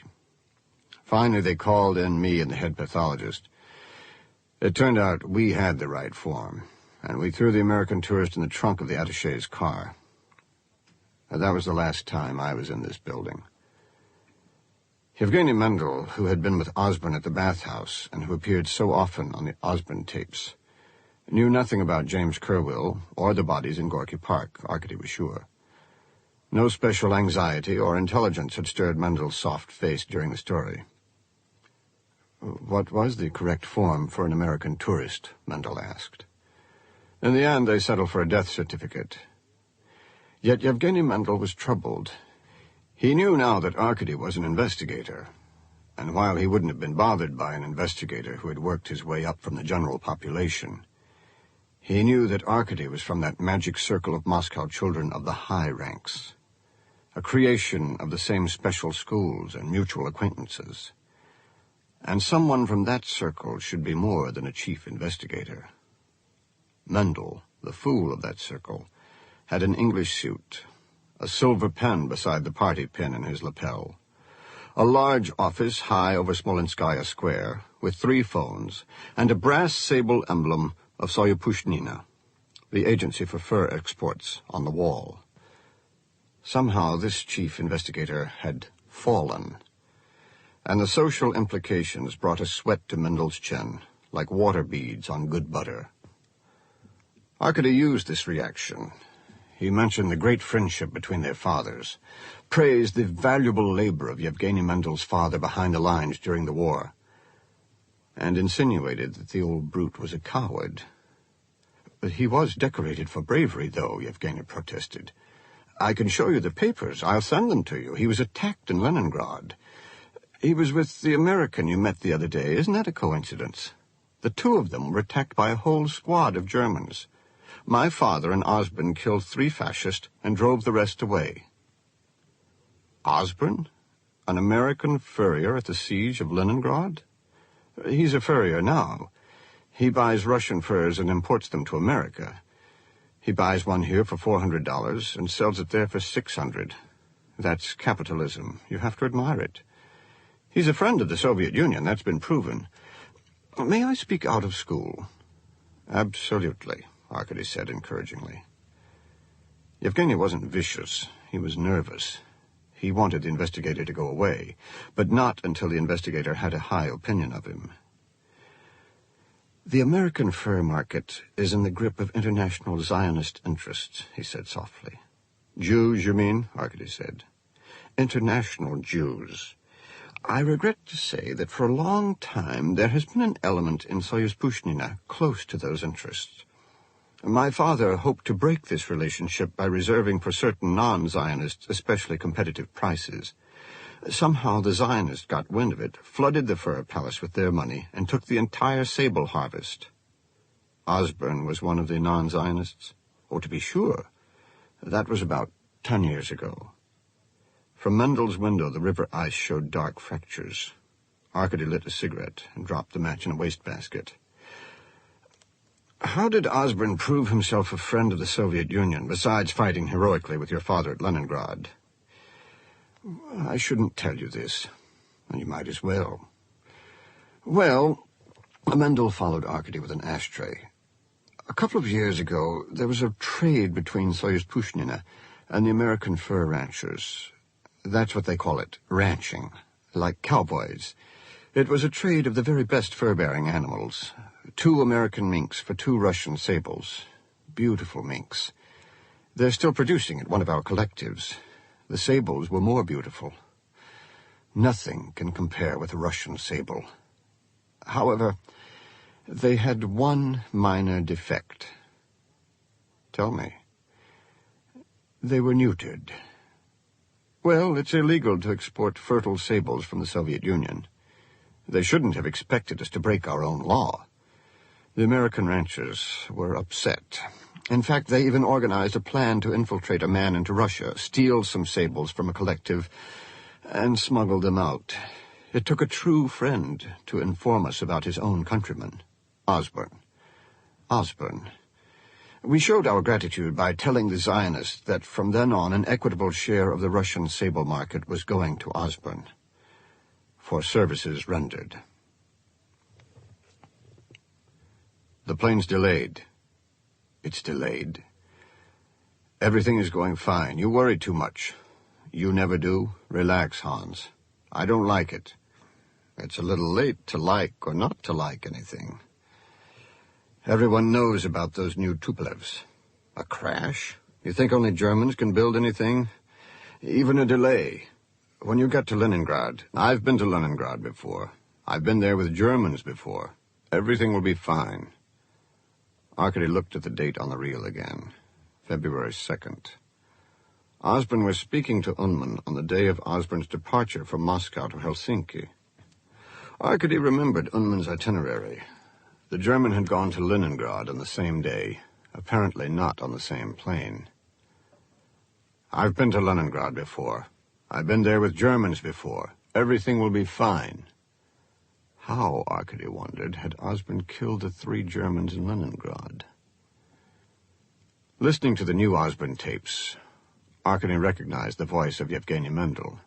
Finally, they called in me and the head pathologist. It turned out we had the right form, and we threw the American tourist in the trunk of the attaché's car. And that was the last time I was in this building. Yevgeny Mendel, who had been with Osborne at the bathhouse and who appeared so often on the Osborne tapes, knew nothing about James Kerwill or the bodies in Gorky Park, Arkady was sure. No special anxiety or intelligence had stirred Mendel's soft face during the story. "What was the correct form for an American tourist?" Mendel asked. In the end, they settled for a death certificate. Yet Yevgeny Mendel was troubled. He knew now that Arkady was an investigator, and while he wouldn't have been bothered by an investigator who had worked his way up from the general population, he knew that Arkady was from that magic circle of Moscow children of the high ranks, a creation of the same special schools and mutual acquaintances. And someone from that circle should be more than a chief investigator. Mendel, the fool of that circle, had an English suit, a silver pen beside the party pin in his lapel, a large office high over Smolenskaya Square with 3 phones, and a brass sable emblem of Soyapushnina, the agency for fur exports, on the wall. Somehow this chief investigator had fallen, and the social implications brought a sweat to Mendel's chin, like water beads on good butter. Arkady used this reaction. He mentioned the great friendship between their fathers, praised the valuable labor of Yevgeny Mendel's father behind the lines during the war, and insinuated that the old brute was a coward. But he was decorated for bravery, though, Yevgeny protested. I can show you the papers. I'll send them to you. He was attacked in Leningrad. He was with the American you met the other day. Isn't that a coincidence? The two of them were attacked by a whole squad of Germans. My father and Osborne killed 3 fascists and drove the rest away. Osborne? An American furrier at the siege of Leningrad? He's a furrier now. He buys Russian furs and imports them to America. He buys one here for $400 and sells it there for $600. That's capitalism. You have to admire it. He's a friend of the Soviet Union. That's been proven. May I speak out of school? Absolutely, Arkady said encouragingly. Yevgeny wasn't vicious. He was nervous. He wanted the investigator to go away, but not until the investigator had a high opinion of him. The American fur market is in the grip of international Zionist interests, he said softly. Jews, you mean? Arkady said. International Jews. I regret to say that for a long time there has been an element in Soyuz-Pushnina close to those interests. My father hoped to break this relationship by reserving for certain non-Zionists especially competitive prices. Somehow the Zionists got wind of it, flooded the fur palace with their money, and took the entire sable harvest. Osborne was one of the non-Zionists? Oh, to be sure. That was about 10 years ago. From Mendel's window, the river ice showed dark fractures. Arkady lit a cigarette and dropped the match in a wastebasket. How did Osborne prove himself a friend of the Soviet Union, besides fighting heroically with your father at Leningrad? I shouldn't tell you this, and you might as well. Well, Mendel followed Arkady with an ashtray. A couple of years ago, there was a trade between Soyuz-Pushnina and the American fur ranchers. That's what they call it, ranching, like cowboys. It was a trade of the very best fur-bearing animals. 2 American minks for 2 Russian sables. Beautiful minks. They're still producing at one of our collectives. The sables were more beautiful. Nothing can compare with a Russian sable. However, they had one minor defect. Tell me. They were neutered. Well, it's illegal to export fertile sables from the Soviet Union. They shouldn't have expected us to break our own law. The American ranchers were upset. In fact, they even organized a plan to infiltrate a man into Russia, steal some sables from a collective, and smuggle them out. It took a true friend to inform us about his own countryman, Osborne. Osborne. We showed our gratitude by telling the Zionists that from then on an equitable share of the Russian sable market was going to Osborne for services rendered. The plane's delayed. It's delayed. Everything is going fine. You worry too much. You never do. Relax, Hans. I don't like it. It's a little late to like or not to like anything. Everyone knows about those new Tupolevs. A crash? You think only Germans can build anything? Even a delay. When you get to Leningrad, I've been to Leningrad before. I've been there with Germans before. Everything will be fine. Arkady looked at the date on the reel again. February 2nd. Osborne was speaking to Unman on the day of Osborne's departure from Moscow to Helsinki. Arkady remembered Unman's itinerary. The German had gone to Leningrad on the same day, apparently not on the same plane. I've been to Leningrad before. I've been there with Germans before. Everything will be fine. How, Arkady wondered, had Osborne killed the 3 Germans in Leningrad? Listening to the new Osborne tapes, Arkady recognized the voice of Yevgeny Mendel.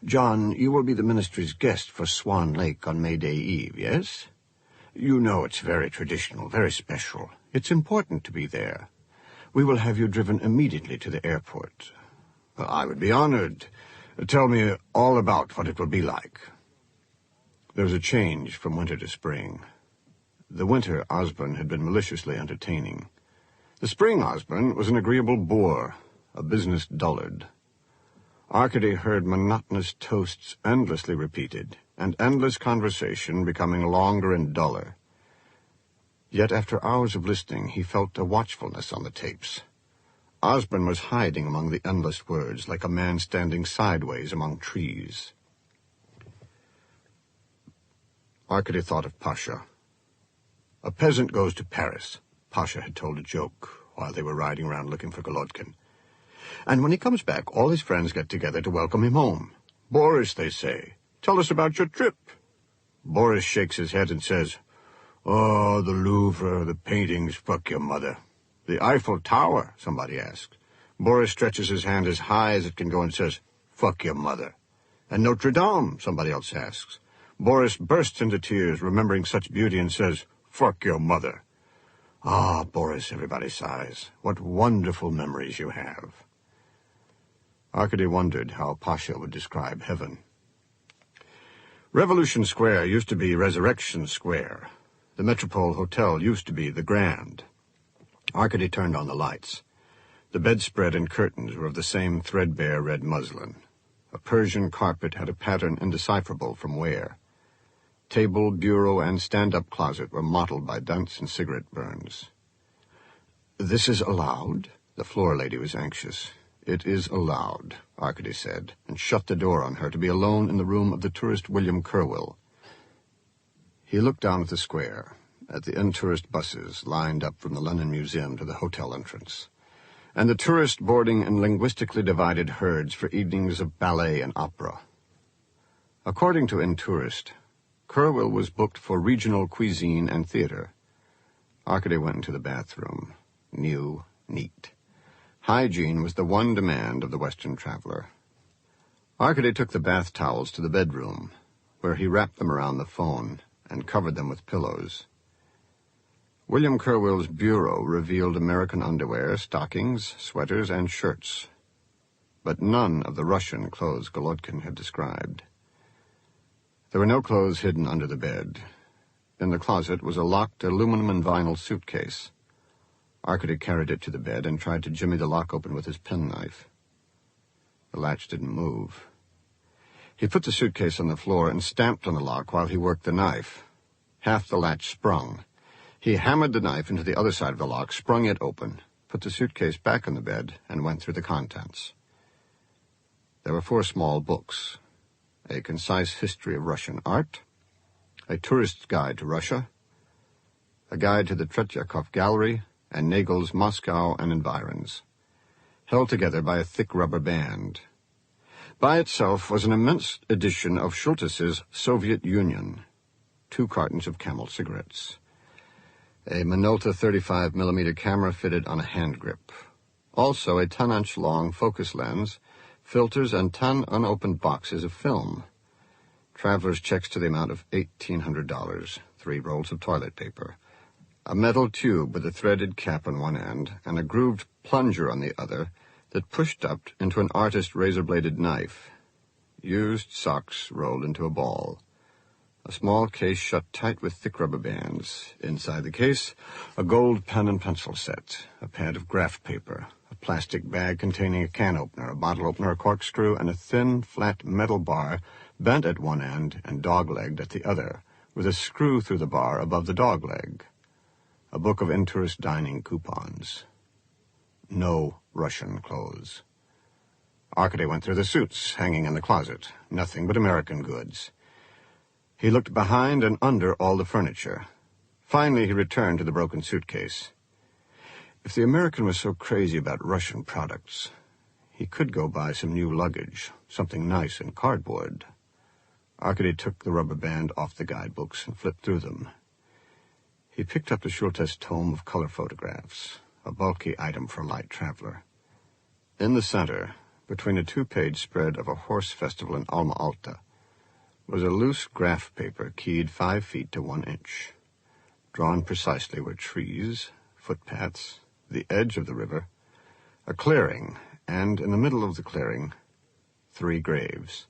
John, you will be the ministry's guest for Swan Lake on May Day Eve, yes? You know it's very traditional, very special. It's important to be there. We will have you driven immediately to the airport. I would be honored. Tell me all about what it will be like. There was a change from winter to spring. The winter Osborne had been maliciously entertaining. The spring husband was an agreeable boor, a business dullard. Arkady heard monotonous toasts endlessly repeated, and endless conversation becoming longer and duller. Yet after hours of listening, he felt a watchfulness on the tapes. Osborne was hiding among the endless words, like a man standing sideways among trees. Arkady thought of Pasha. A peasant goes to Paris, Pasha had told a joke while they were riding around looking for Golodkin. And when he comes back, all his friends get together to welcome him home. Boris, they say, tell us about your trip. Boris shakes his head and says, "Oh, the Louvre, the paintings, fuck your mother." "The Eiffel Tower," somebody asks. Boris stretches his hand as high as it can go and says, "Fuck your mother." "And Notre Dame," somebody else asks. Boris bursts into tears, remembering such beauty, and says, "Fuck your mother." "Ah, Boris," everybody sighs, "what wonderful memories you have." Arkady wondered how Pasha would describe heaven. Revolution Square used to be Resurrection Square. The Metropole Hotel used to be the Grand. Arkady turned on the lights. The bedspread and curtains were of the same threadbare red muslin. A Persian carpet had a pattern indecipherable from where. Table, bureau, and stand-up closet were mottled by dents and cigarette burns. "This is allowed?" The floor lady was anxious. "It is allowed," Arkady said, and shut the door on her to be alone in the room of the tourist William Kerwill. He looked down at the square, at the in-tourist buses lined up from the London Museum to the hotel entrance, and the tourist boarding in linguistically divided herds for evenings of ballet and opera. According to In-Tourist, Kerwill was booked for regional cuisine and theater. Arkady went into the bathroom, new, neat. Hygiene was the one demand of the Western traveler. Arkady took the bath towels to the bedroom, where he wrapped them around the phone and covered them with pillows. William Kerwill's bureau revealed American underwear, stockings, sweaters, and shirts, but none of the Russian clothes Golodkin had described. There were no clothes hidden under the bed. In the closet was a locked aluminum and vinyl suitcase. Arkady carried it to the bed and tried to jimmy the lock open with his penknife. The latch didn't move. He put the suitcase on the floor and stamped on the lock while he worked the knife. Half the latch sprung. He hammered the knife into the other side of the lock, sprung it open, put the suitcase back on the bed, and went through the contents. There were 4 small books: A Concise History of Russian Art, A Tourist's Guide to Russia, A Guide to the Tretyakov Gallery, and Nagel's Moscow and Environs, held together by a thick rubber band. By itself was an immense edition of Schultes' Soviet Union, 2 cartons of Camel cigarettes, a Minolta 35mm camera fitted on a hand grip, also a 10-inch long focus lens, filters, and 10 unopened boxes of film, traveler's checks to the amount of $1,800, 3 rolls of toilet paper, a metal tube with a threaded cap on one end and a grooved plunger on the other that pushed up into an artist's razor-bladed knife, used socks rolled into a ball, a small case shut tight with thick rubber bands. Inside the case, a gold pen and pencil set, a pad of graph paper, a plastic bag containing a can opener, a bottle opener, a corkscrew, and a thin, flat metal bar bent at one end and dog-legged at the other, with a screw through the bar above the dog leg. A book of in-tourist dining coupons. No Russian clothes. Arkady went through the suits hanging in the closet. Nothing but American goods. He looked behind and under all the furniture. Finally, he returned to the broken suitcase. If the American was so crazy about Russian products, he could go buy some new luggage, something nice in cardboard. Arkady took the rubber band off the guidebooks and flipped through them. He picked up the Schultes tome of color photographs, a bulky item for a light traveler. In the center, between a 2-page spread of a horse festival in Alma Alta, was a loose graph paper keyed 5 feet to 1 inch. Drawn precisely were trees, footpaths, the edge of the river, a clearing, and in the middle of the clearing, 3 graves.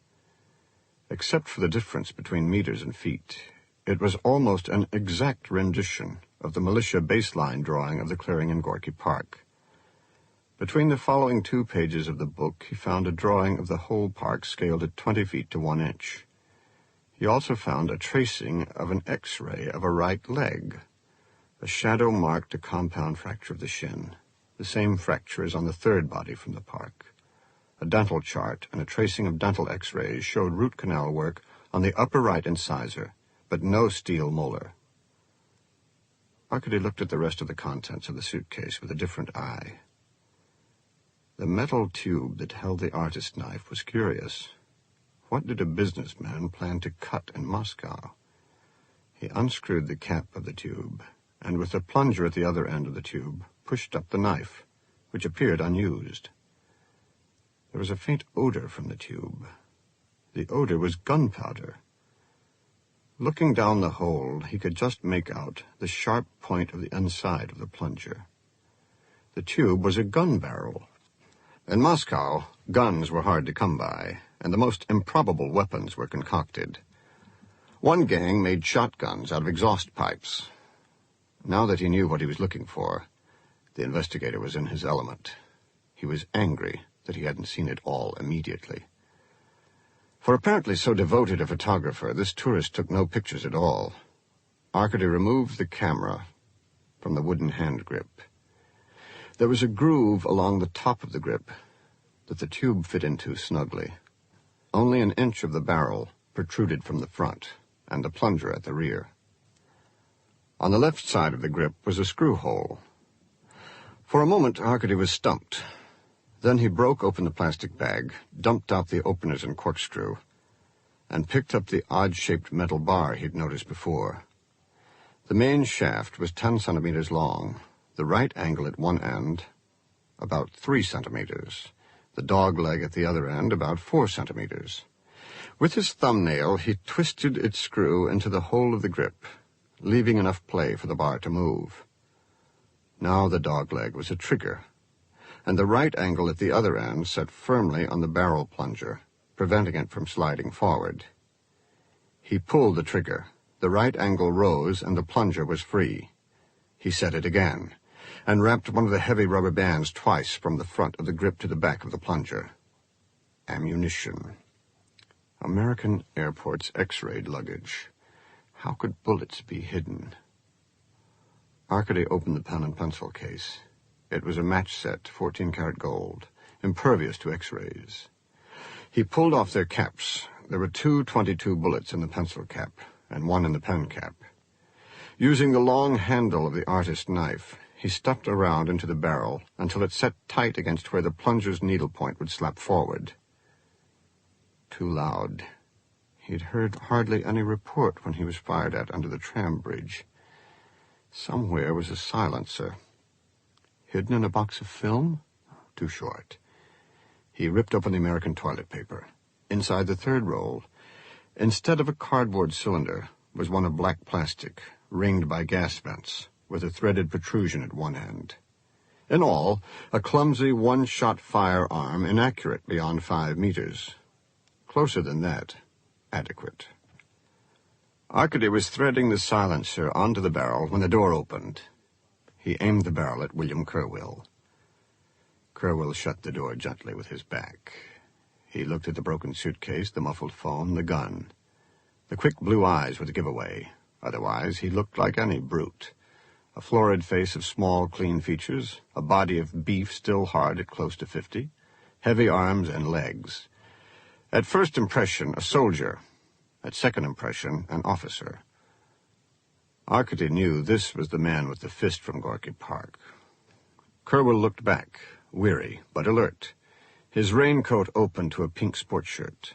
Except for the difference between meters and feet, it was almost an exact rendition of the militia baseline drawing of the clearing in Gorky Park. Between the following 2 pages of the book, he found a drawing of the whole park scaled at 20 feet to 1 inch. He also found a tracing of an X-ray of a right leg. A shadow marked a compound fracture of the shin, the same fracture as on the 3rd body from the park. A dental chart and a tracing of dental X-rays showed root canal work on the upper right incisor, but no steel molar. Arkady looked at the rest of the contents of the suitcase with a different eye. The metal tube that held the artist knife was curious. What did a businessman plan to cut in Moscow? He unscrewed the cap of the tube, and with a plunger at the other end of the tube, pushed up the knife, which appeared unused. There was a faint odor from the tube. The odor was gunpowder. Looking down the hole, he could just make out the sharp point of the inside of the plunger. The tube was a gun barrel. In Moscow, guns were hard to come by, and the most improbable weapons were concocted. One gang made shotguns out of exhaust pipes. Now that he knew what he was looking for, the investigator was in his element. He was angry that he hadn't seen it all immediately. For apparently so devoted a photographer, this tourist took no pictures at all. Arkady removed the camera from the wooden hand grip. There was a groove along the top of the grip that the tube fit into snugly. Only an inch of the barrel protruded from the front, and the plunger at the rear. On the left side of the grip was a screw hole. For a moment, Arkady was stumped. Then he broke open the plastic bag, dumped out the openers and corkscrew, and picked up the odd-shaped metal bar he'd noticed before. The main shaft was 10 centimeters long, the right angle at one end about 3 centimeters, the dog leg at the other end about 4 centimeters. With his thumbnail, he twisted its screw into the hole of the grip, leaving enough play for the bar to move. Now the dog leg was a trigger, and the right angle at the other end set firmly on the barrel plunger, preventing it from sliding forward. He pulled the trigger. The right angle rose, and the plunger was free. He set it again, and wrapped one of the heavy rubber bands twice from the front of the grip to the back of the plunger. Ammunition. American airports X-rayed luggage. How could bullets be hidden? Arkady opened the pen and pencil case. It was a match set, 14-karat gold, impervious to X-rays. He pulled off their caps. There were 2 .22 bullets in the pencil cap, and 1 in the pen cap. Using the long handle of the artist's knife, he stuffed around into the barrel until it set tight against where the plunger's needlepoint would slap forward. Too loud. He'd heard hardly any report when he was fired at under the tram bridge. Somewhere was a silencer. Hidden in a box of film? Too short. He ripped open the American toilet paper. Inside the 3rd roll, instead of a cardboard cylinder, was one of black plastic, ringed by gas vents, with a threaded protrusion at one end. In all, a clumsy one-shot firearm, inaccurate beyond 5 meters. Closer than that, adequate. Arkady was threading the silencer onto the barrel when the door opened. He aimed the barrel at William Kerwill. Kerwill shut the door gently with his back. He looked at the broken suitcase, the muffled phone, the gun. The quick blue eyes were the giveaway. Otherwise, he looked like any brute. A florid face of small, clean features, a body of beef still hard at close to 50, heavy arms and legs. At first impression, a soldier. At second impression, an officer. Arkady knew this was the man with the fist from Gorky Park. Kerwill looked back, weary but alert, his raincoat open to a pink sports shirt.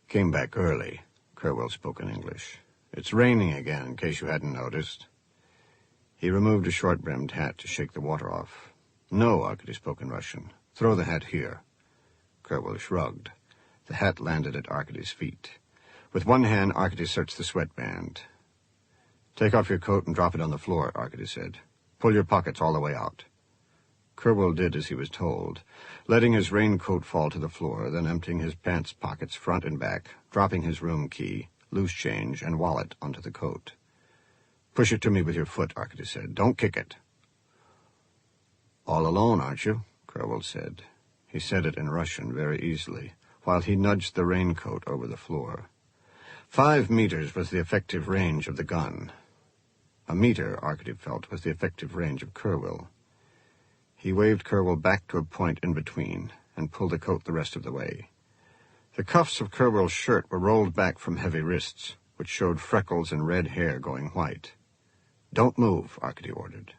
"Came back early," Kerwill spoke in English. "It's raining again, in case you hadn't noticed." He removed a short-brimmed hat to shake the water off. "No," Arkady spoke in Russian. "Throw the hat here." Kerwill shrugged. The hat landed at Arkady's feet. With one hand, Arkady searched the sweatband. "Take off your coat and drop it on the floor," Arkady said. "Pull your pockets all the way out." Kerwill did as he was told, letting his raincoat fall to the floor, then emptying his pants pockets front and back, dropping his room key, loose change, and wallet onto the coat. Push it to me with your foot, Arkady said. Don't kick it. All alone, aren't you? Kerwell said. He said it in Russian very easily, while he nudged the raincoat over the floor. 5 meters was the effective range of the gun. A meter, Arkady felt, was the effective range of Kerwell. He waved Kerwell back to a point in between and pulled the coat the rest of the way. The cuffs of Kerwell's shirt were rolled back from heavy wrists, which showed freckles and red hair going white. Don't move, Arkady ordered.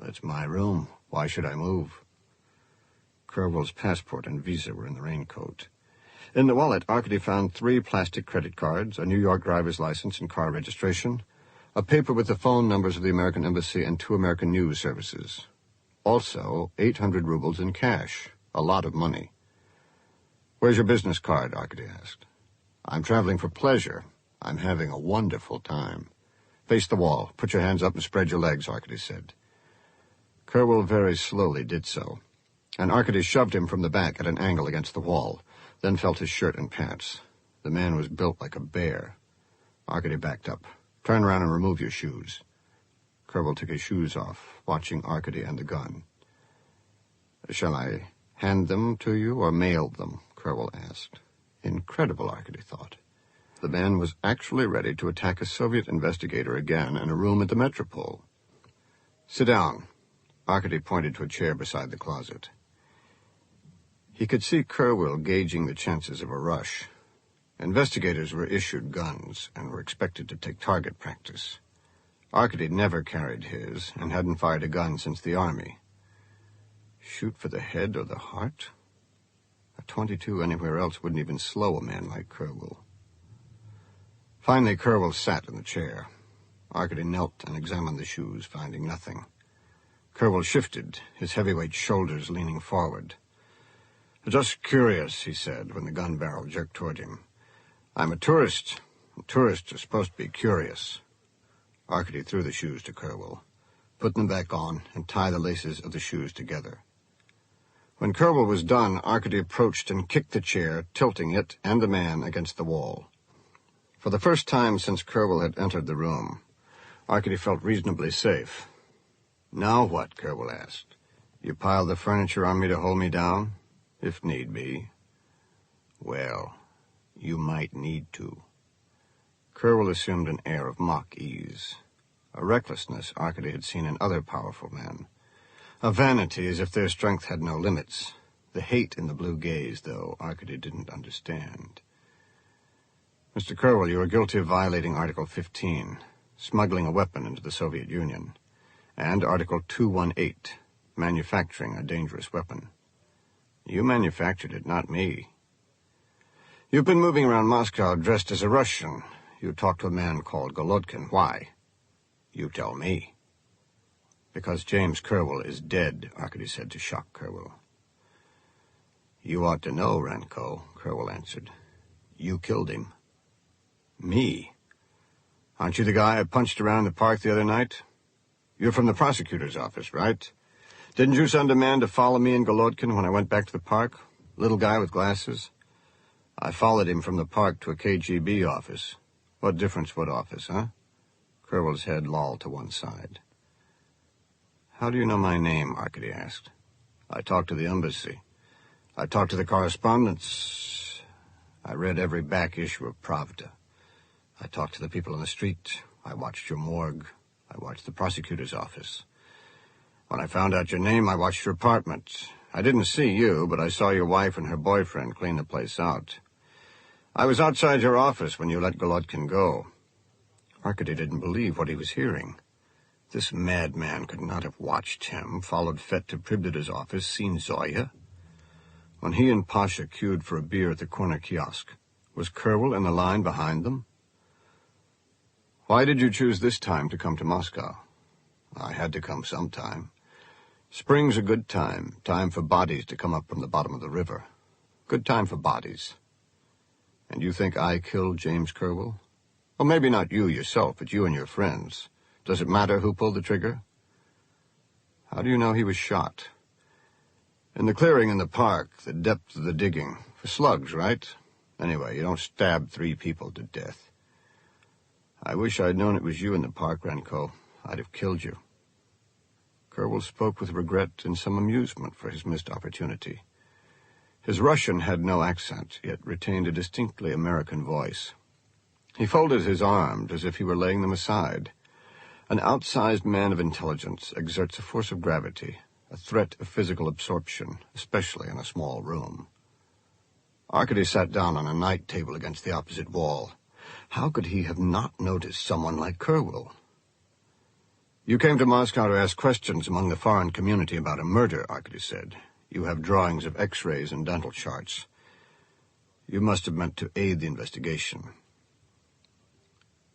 It's my room. Why should I move? Kerwell's passport and visa were in the raincoat. In the wallet, Arkady found 3 plastic credit cards, a New York driver's license and car registration, a paper with the phone numbers of the American Embassy and 2 American news services. Also, 800 rubles in cash, a lot of money. Where's your business card? Arkady asked. I'm traveling for pleasure. I'm having a wonderful time. Face the wall. Put your hands up and spread your legs, Arkady said. Kerwell very slowly did so, and Arkady shoved him from the back at an angle against the wall, then felt his shirt and pants. The man was built like a bear. Arkady backed up. Turn around and remove your shoes. Kerwell took his shoes off, watching Arkady and the gun. Shall I hand them to you or mail them? Kerwell asked. Incredible, Arkady thought. The man was actually ready to attack a Soviet investigator again in a room at the Metropole. Sit down. Arkady pointed to a chair beside the closet. He could see Kerwell gauging the chances of a rush. Investigators were issued guns and were expected to take target practice. Arkady never carried his and hadn't fired a gun since the army. Shoot for the head or the heart? A .22 anywhere else wouldn't even slow a man like Kerwell. Finally, Kerwell sat in the chair. Arkady knelt and examined the shoes, finding nothing. Kerwell shifted, his heavyweight shoulders leaning forward. Just curious, he said, when the gun barrel jerked toward him. I'm a tourist. Tourists are supposed to be curious. Arkady threw the shoes to Kerwell. Put them back on and tie the laces of the shoes together. When Kerwell was done, Arkady approached and kicked the chair, tilting it and the man against the wall. For the first time since Kerwell had entered the room, Arkady felt reasonably safe. Now what? Kerwell asked. You pile the furniture on me to hold me down? If need be. Well, you might need to. Kerwell assumed an air of mock ease, a recklessness Arkady had seen in other powerful men, a vanity as if their strength had no limits. The hate in the blue gaze, though, Arkady didn't understand. Mr. Kerwell, you are guilty of violating Article 15, smuggling a weapon into the Soviet Union, and Article 218, manufacturing a dangerous weapon. You manufactured it, not me. You've been moving around Moscow dressed as a Russian. You talked to a man called Golodkin. Why? You tell me. Because James Kerwell is dead, Arkady said to shock Kerwell. You ought to know, Renko, Kerwell answered. You killed him. Me? Aren't you the guy I punched around the park the other night? You're from the prosecutor's office, right? Didn't you send a man to follow me and Golodkin when I went back to the park? Little guy with glasses? I followed him from the park to a KGB office. What difference what office, huh? Kerwell's head lolled to one side. How do you know my name? Arkady asked. I talked to the embassy. I talked to the correspondents. I read every back issue of Pravda. I talked to the people on the street. I watched your morgue. I watched the prosecutor's office. When I found out your name, I watched your apartment. I didn't see you, but I saw your wife and her boyfriend clean the place out. I was outside your office when you let Golodkin go. Arkady didn't believe what he was hearing. This madman could not have watched him, followed Fett to Pribdita's office, seen Zoya. When he and Pasha queued for a beer at the corner kiosk, was Kerwell in the line behind them? Why did you choose this time to come to Moscow? I had to come sometime. Spring's a good time for bodies to come up from the bottom of the river. Good time for bodies. And you think I killed James Kerwell? Well, maybe not you yourself, but you and your friends. Does it matter who pulled the trigger? How do you know he was shot? In the clearing in the park, the depth of the digging. For slugs, right? Anyway, you don't stab 3 people to death. I wish I'd known it was you in the park, Renko. I'd have killed you. Kerwell spoke with regret and some amusement for his missed opportunity. His Russian had no accent, yet retained a distinctly American voice. He folded his arms as if he were laying them aside. An outsized man of intelligence exerts a force of gravity, a threat of physical absorption, especially in a small room. Arkady sat down on a night table against the opposite wall. How could he have not noticed someone like Kerwell? You came to Moscow to ask questions among the foreign community about a murder, Arkady said. You have drawings of X-rays and dental charts. You must have meant to aid the investigation.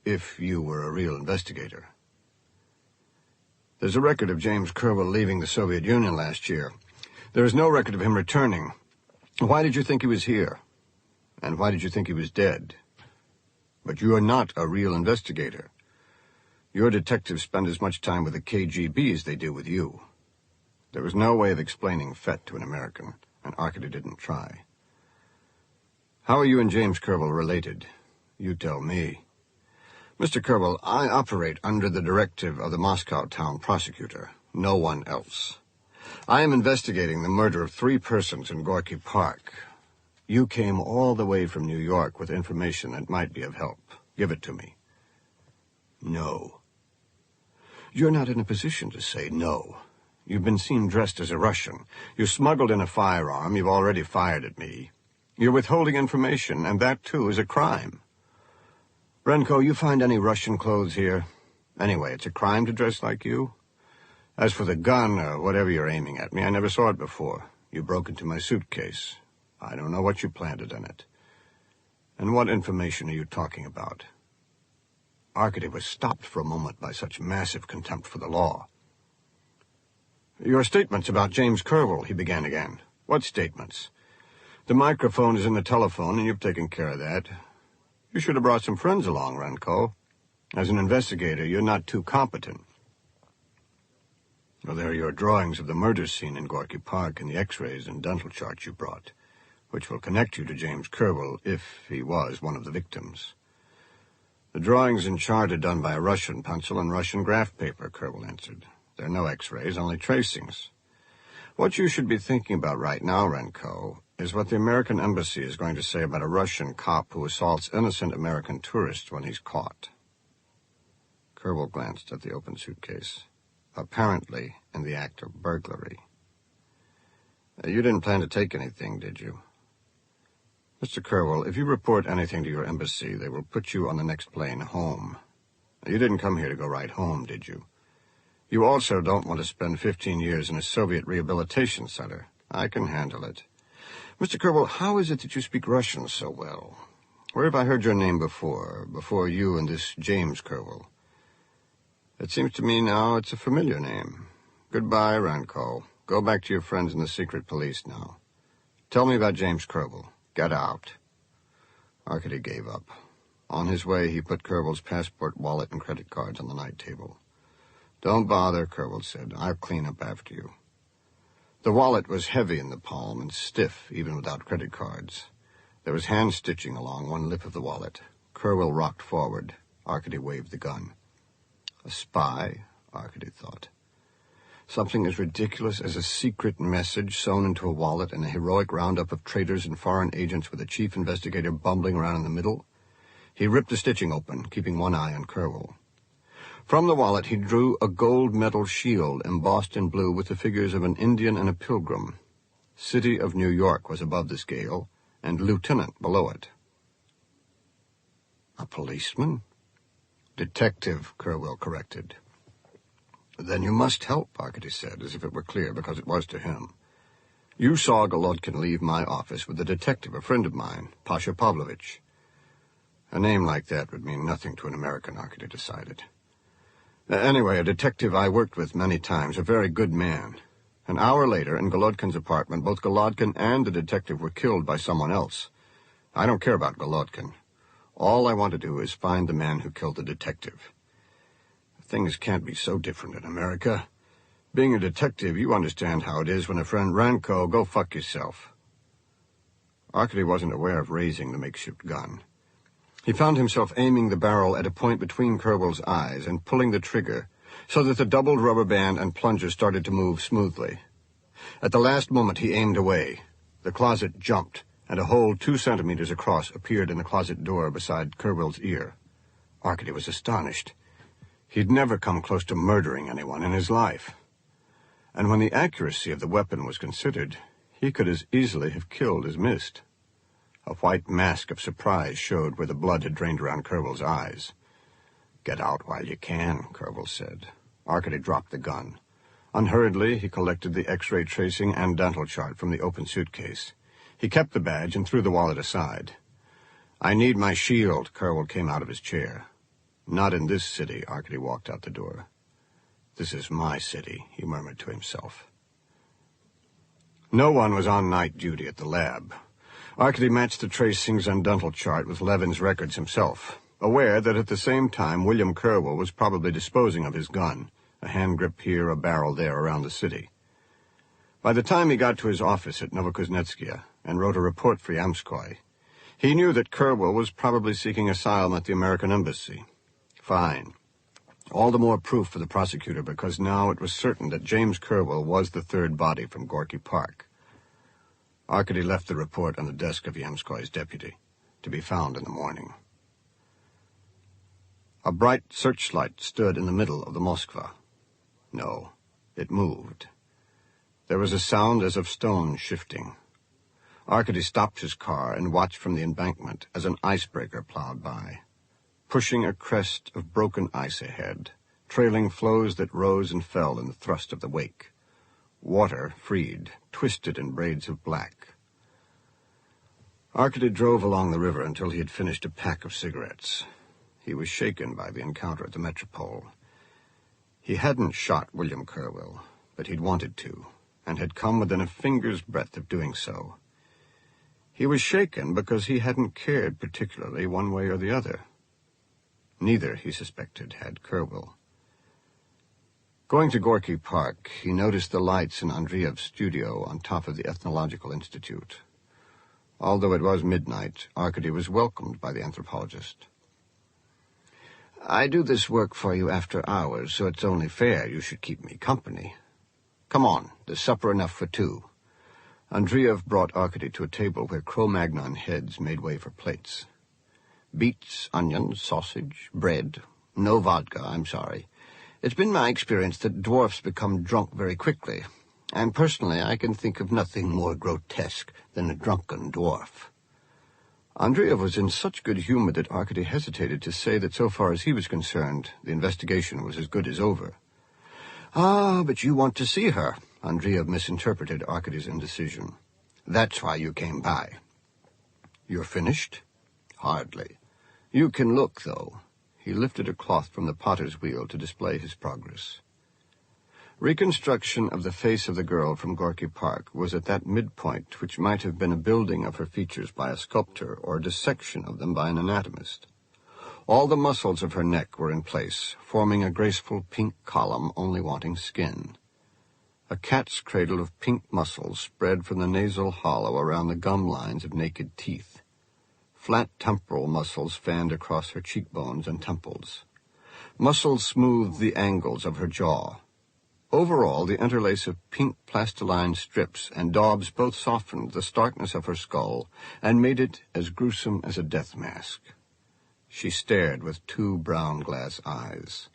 If you were a real investigator. There's a record of James Kerwell leaving the Soviet Union last year. There is no record of him returning. Why did you think he was here? And why did you think he was dead? But you are not a real investigator. Your detectives spend as much time with the KGB as they do with you. There was no way of explaining Fett to an American, and Arkady didn't try. How are you and James Kerwell related? You tell me. Mr. Kerwell, I operate under the directive of the Moscow town prosecutor, no one else. I am investigating the murder of 3 persons in Gorky Park. You came all the way from New York with information that might be of help. Give it to me. No. You're not in a position to say no. You've been seen dressed as a Russian. You smuggled in a firearm. You've already fired at me. You're withholding information, and that, too, is a crime. Renko, you find any Russian clothes here? Anyway, it's a crime to dress like you. As for the gun or whatever you're aiming at me, I never saw it before. You broke into my suitcase. I don't know what you planted in it. And what information are you talking about? Arkady was stopped for a moment by such massive contempt for the law. Your statements about James Kerwell, he began again. What statements? The microphone is in the telephone, and you've taken care of that. You should have brought some friends along, Renko. As an investigator, you're not too competent. Well, there are your drawings of the murder scene in Gorky Park and the X-rays and dental charts you brought, which will connect you to James Kerwell if he was one of the victims. The drawings and chart are done by a Russian pencil and Russian graph paper, Kerwell answered. There are no X-rays, only tracings. What you should be thinking about right now, Renko, is what the American embassy is going to say about a Russian cop who assaults innocent American tourists when he's caught. Kerwell glanced at the open suitcase, apparently in the act of burglary. You didn't plan to take anything, did you? Mr. Kerwell, if you report anything to your embassy, they will put you on the next plane home. You didn't come here to go right home, did you? You also don't want to spend 15 years in a Soviet rehabilitation center. I can handle it. Mr. Kerwell, how is it that you speak Russian so well? Where have I heard your name before you and this James Kerwell? It seems to me now it's a familiar name. Goodbye, Renko. Go back to your friends in the secret police now. Tell me about James Kerwell. Get out. Arkady gave up. On his way, he put Kerwell's passport, wallet, and credit cards on the night table. Don't bother, Kerwell said. I'll clean up after you. The wallet was heavy in the palm and stiff, even without credit cards. There was hand-stitching along one lip of the wallet. Kerwell rocked forward. Arkady waved the gun. A spy, Arkady thought. Something as ridiculous as a secret message sewn into a wallet and a heroic roundup of traitors and foreign agents with a chief investigator bumbling around in the middle. He ripped the stitching open, keeping one eye on Kerwell. From the wallet he drew a gold metal shield embossed in blue with the figures of an Indian and a pilgrim. City of New York was above the scale, and lieutenant below it. A policeman? Detective, Kerwell corrected. Then you must help, Arkady said, as if it were clear, because it was to him. You saw Golodkin leave my office with a detective, a friend of mine, Pasha Pavlovich. A name like that would mean nothing to an American, Arkady decided. Anyway, a detective I worked with many times, a very good man. An hour later, in Golodkin's apartment, both Golodkin and the detective were killed by someone else. I don't care about Golodkin. All I want to do is find the man who killed the detective. Things can't be so different in America. Being a detective, you understand how it is when a friend, Renko, go fuck yourself. Arkady wasn't aware of raising the makeshift gun. He found himself aiming the barrel at a point between Kerwell's eyes and pulling the trigger so that the doubled rubber band and plunger started to move smoothly. At the last moment, he aimed away. The closet jumped, and a hole 2 centimeters across appeared in the closet door beside Kerwell's ear. Arkady was astonished. He'd never come close to murdering anyone in his life. And when the accuracy of the weapon was considered, he could as easily have killed as missed. A white mask of surprise showed where the blood had drained around Kerwell's eyes. "Get out while you can," Kerwell said. Arkady dropped the gun. Unhurriedly, he collected the X-ray tracing and dental chart from the open suitcase. He kept the badge and threw the wallet aside. "I need my shield," Kerwell came out of his chair. "Not in this city," Arkady walked out the door. "This is my city," he murmured to himself. No one was on night duty at the lab. Arkady matched the tracings and dental chart with Levin's records himself, aware that at the same time William Kerwell was probably disposing of his gun, a hand grip here, a barrel there around the city. By the time he got to his office at Novokuznetskaya and wrote a report for Yamskoy, he knew that Kerwell was probably seeking asylum at the American embassy. Fine. All the more proof for the prosecutor, because now it was certain that James Kerwell was the third body from Gorky Park. Arkady left the report on the desk of Yamskoy's deputy, to be found in the morning. A bright searchlight stood in the middle of the Moskva. No, it moved. There was a sound as of stones shifting. Arkady stopped his car and watched from the embankment as an icebreaker plowed by, pushing a crest of broken ice ahead, trailing floes that rose and fell in the thrust of the wake. Water, freed, twisted in braids of black. Arkady drove along the river until he had finished a pack of cigarettes. He was shaken by the encounter at the Metropole. He hadn't shot William Kerwell, but he'd wanted to, and had come within a finger's breadth of doing so. He was shaken because he hadn't cared particularly one way or the other. Neither, he suspected, had Kerwell. Going to Gorky Park, he noticed the lights in Andreev's studio on top of the Ethnological Institute. Although it was midnight, Arkady was welcomed by the anthropologist. "I do this work for you after hours, so it's only fair you should keep me company. Come on, there's supper enough for 2. Andreev brought Arkady to a table where Cro-Magnon heads made way for plates. "Beets, onions, sausage, bread. No vodka, I'm sorry. It's been my experience that dwarfs become drunk very quickly, and personally I can think of nothing more grotesque than a drunken dwarf." Andreev was in such good humor that Arkady hesitated to say that so far as he was concerned, the investigation was as good as over. "Ah, but you want to see her." Andreev misinterpreted Arkady's indecision. "That's why you came by." "You're finished?" "Hardly. You can look, though." He lifted a cloth from the potter's wheel to display his progress. Reconstruction of the face of the girl from Gorky Park was at that midpoint which might have been a building of her features by a sculptor or a dissection of them by an anatomist. All the muscles of her neck were in place, forming a graceful pink column only wanting skin. A cat's cradle of pink muscles spread from the nasal hollow around the gum lines of naked teeth. Flat temporal muscles fanned across her cheekbones and temples. Muscles smoothed the angles of her jaw. Overall, the interlace of pink plastiline strips and daubs both softened the starkness of her skull and made it as gruesome as a death mask. She stared with 2 brown glass eyes.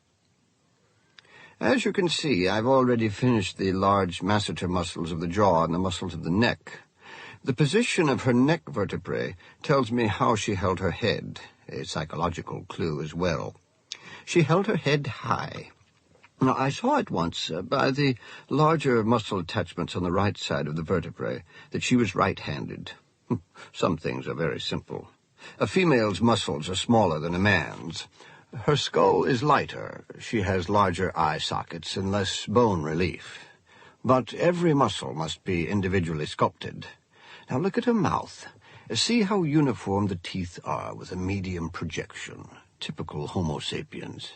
"As you can see, I've already finished the large masseter muscles of the jaw and the muscles of the neck. The position of her neck vertebrae tells me how she held her head, a psychological clue as well. She held her head high. Now, I saw at once, by the larger muscle attachments on the right side of the vertebrae, that she was right-handed. Some things are very simple. A female's muscles are smaller than a man's. Her skull is lighter. She has larger eye sockets and less bone relief. But every muscle must be individually sculpted. Now look at her mouth. See how uniform the teeth are with a medium projection. Typical Homo sapiens,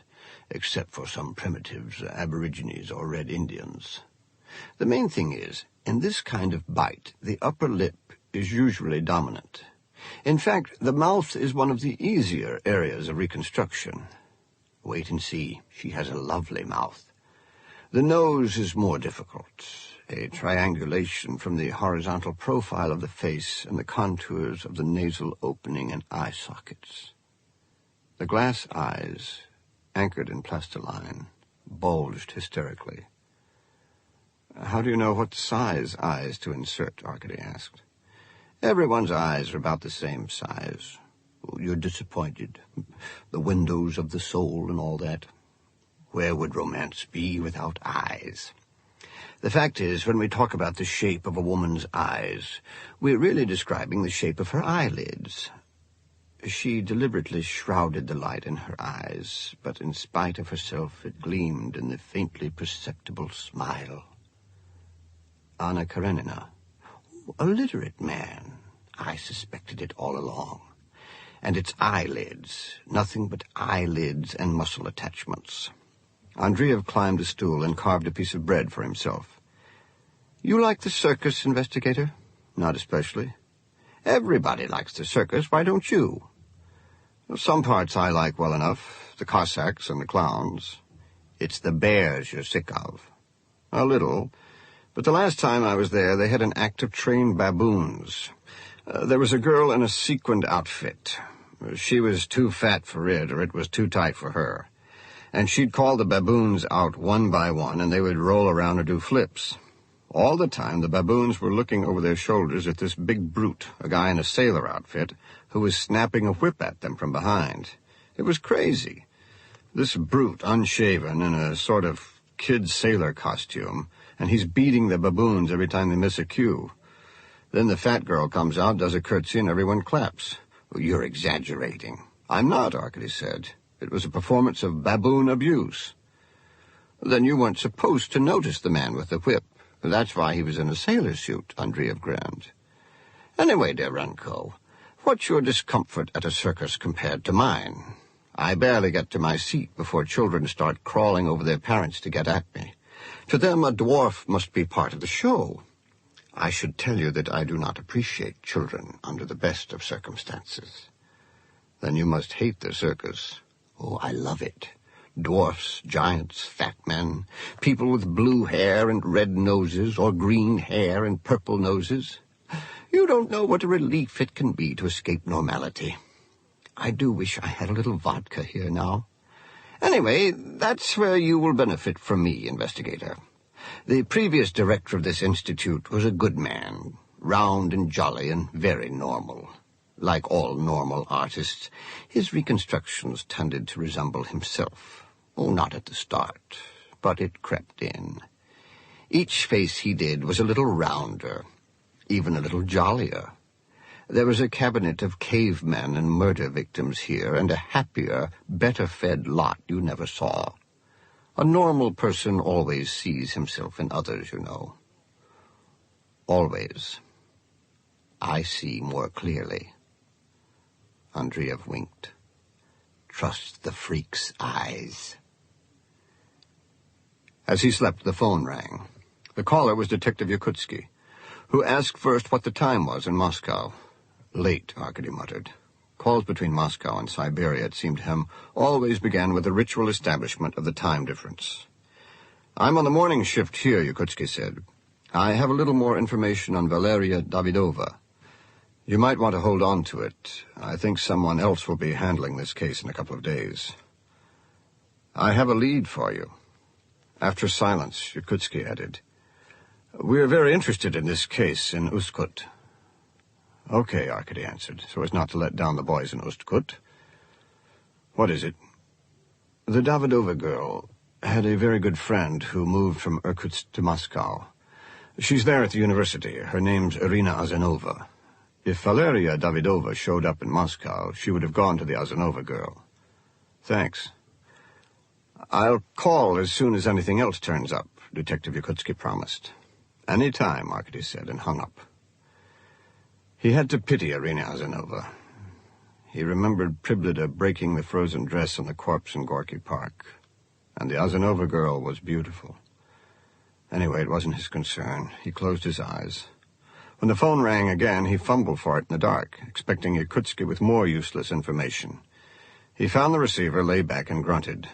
except for some primitives, Aborigines or Red Indians. The main thing is, in this kind of bite, the upper lip is usually dominant. In fact, the mouth is one of the easier areas of reconstruction. Wait and see. She has a lovely mouth. The nose is more difficult. A triangulation from the horizontal profile of the face and the contours of the nasal opening and eye sockets. The glass eyes, anchored in plastiline, bulged hysterically. How do you know what size eyes to insert? Arkady asked. Everyone's eyes are about the same size. You're disappointed. The windows of the soul and all that. Where would romance be without eyes? The fact is, when we talk about the shape of a woman's eyes, we're really describing the shape of her eyelids. She deliberately shrouded the light in her eyes, but in spite of herself it gleamed in the faintly perceptible smile. Anna Karenina. A literate man. I suspected it all along. And it's eyelids, nothing but eyelids and muscle attachments. Andreev climbed a stool and carved a piece of bread for himself. You like the circus, investigator? Not especially. Everybody likes the circus, why don't you? Some parts I like well enough, the Cossacks and the clowns. It's the bears you're sick of. A little, but the last time I was there they had an act of trained baboons. There was a girl in a sequined outfit. She was too fat for it, or it was too tight for her. And she'd call the baboons out one by one, and they would roll around or do flips. All the time, the baboons were looking over their shoulders at this big brute, a guy in a sailor outfit, who was snapping a whip at them from behind. It was crazy. This brute, unshaven, in a sort of kid sailor costume, and he's beating the baboons every time they miss a cue. Then the fat girl comes out, does a curtsy, and everyone claps. You're exaggerating. I'm not, Arkady said. It was a performance of baboon abuse. Then you weren't supposed to notice the man with the whip. That's why he was in a sailor suit, Andreev grinned. Anyway, dear Renko, what's your discomfort at a circus compared to mine? I barely get to my seat before children start crawling over their parents to get at me. To them, a dwarf must be part of the show. I should tell you that I do not appreciate children under the best of circumstances. Then you must hate the circus. Oh, I love it. Dwarfs, giants, fat men, people with blue hair and red noses, or green hair and purple noses. You don't know what a relief it can be to escape normality. I do wish I had a little vodka here now. Anyway, that's where you will benefit from me, investigator. The previous director of this institute was a good man, round and jolly and very normal. Like all normal artists, his reconstructions tended to resemble himself. Oh, not at the start, but it crept in. Each face he did was a little rounder, even a little jollier. There was a cabinet of cavemen and murder victims here, and a happier, better-fed lot you never saw. A normal person always sees himself in others, you know. Always. I see more clearly. Andreev winked. Trust the freak's eyes. As he slept, the phone rang. The caller was Detective Yakutsky, who asked first what the time was in Moscow. Late, Arkady muttered. Calls between Moscow and Siberia, it seemed to him, always began with the ritual establishment of the time difference. I'm on the morning shift here, Yakutsky said. I have a little more information on Valeria Davidova. You might want to hold on to it. I think someone else will be handling this case in a couple of days. I have a lead for you. After silence, Yakutsky added, We're very interested in this case in Ustkut. Okay, Arkady answered, so as not to let down the boys in Ustkut. What is it? The Davidova girl had a very good friend who moved from Irkutsk to Moscow. She's there at the university. Her name's Irina Azanova. If Valeria Davidova showed up in Moscow, she would have gone to the Azanova girl. Thanks. I'll call as soon as anything else turns up, Detective Yakutsky promised. Any time, Arkady said, and hung up. He had to pity Irina Azanova. He remembered Priblida breaking the frozen dress on the corpse in Gorky Park. And the Azanova girl was beautiful. Anyway, it wasn't his concern. He closed his eyes. When the phone rang again, he fumbled for it in the dark, expecting Yakutski with more useless information. He found the receiver, lay back, and grunted.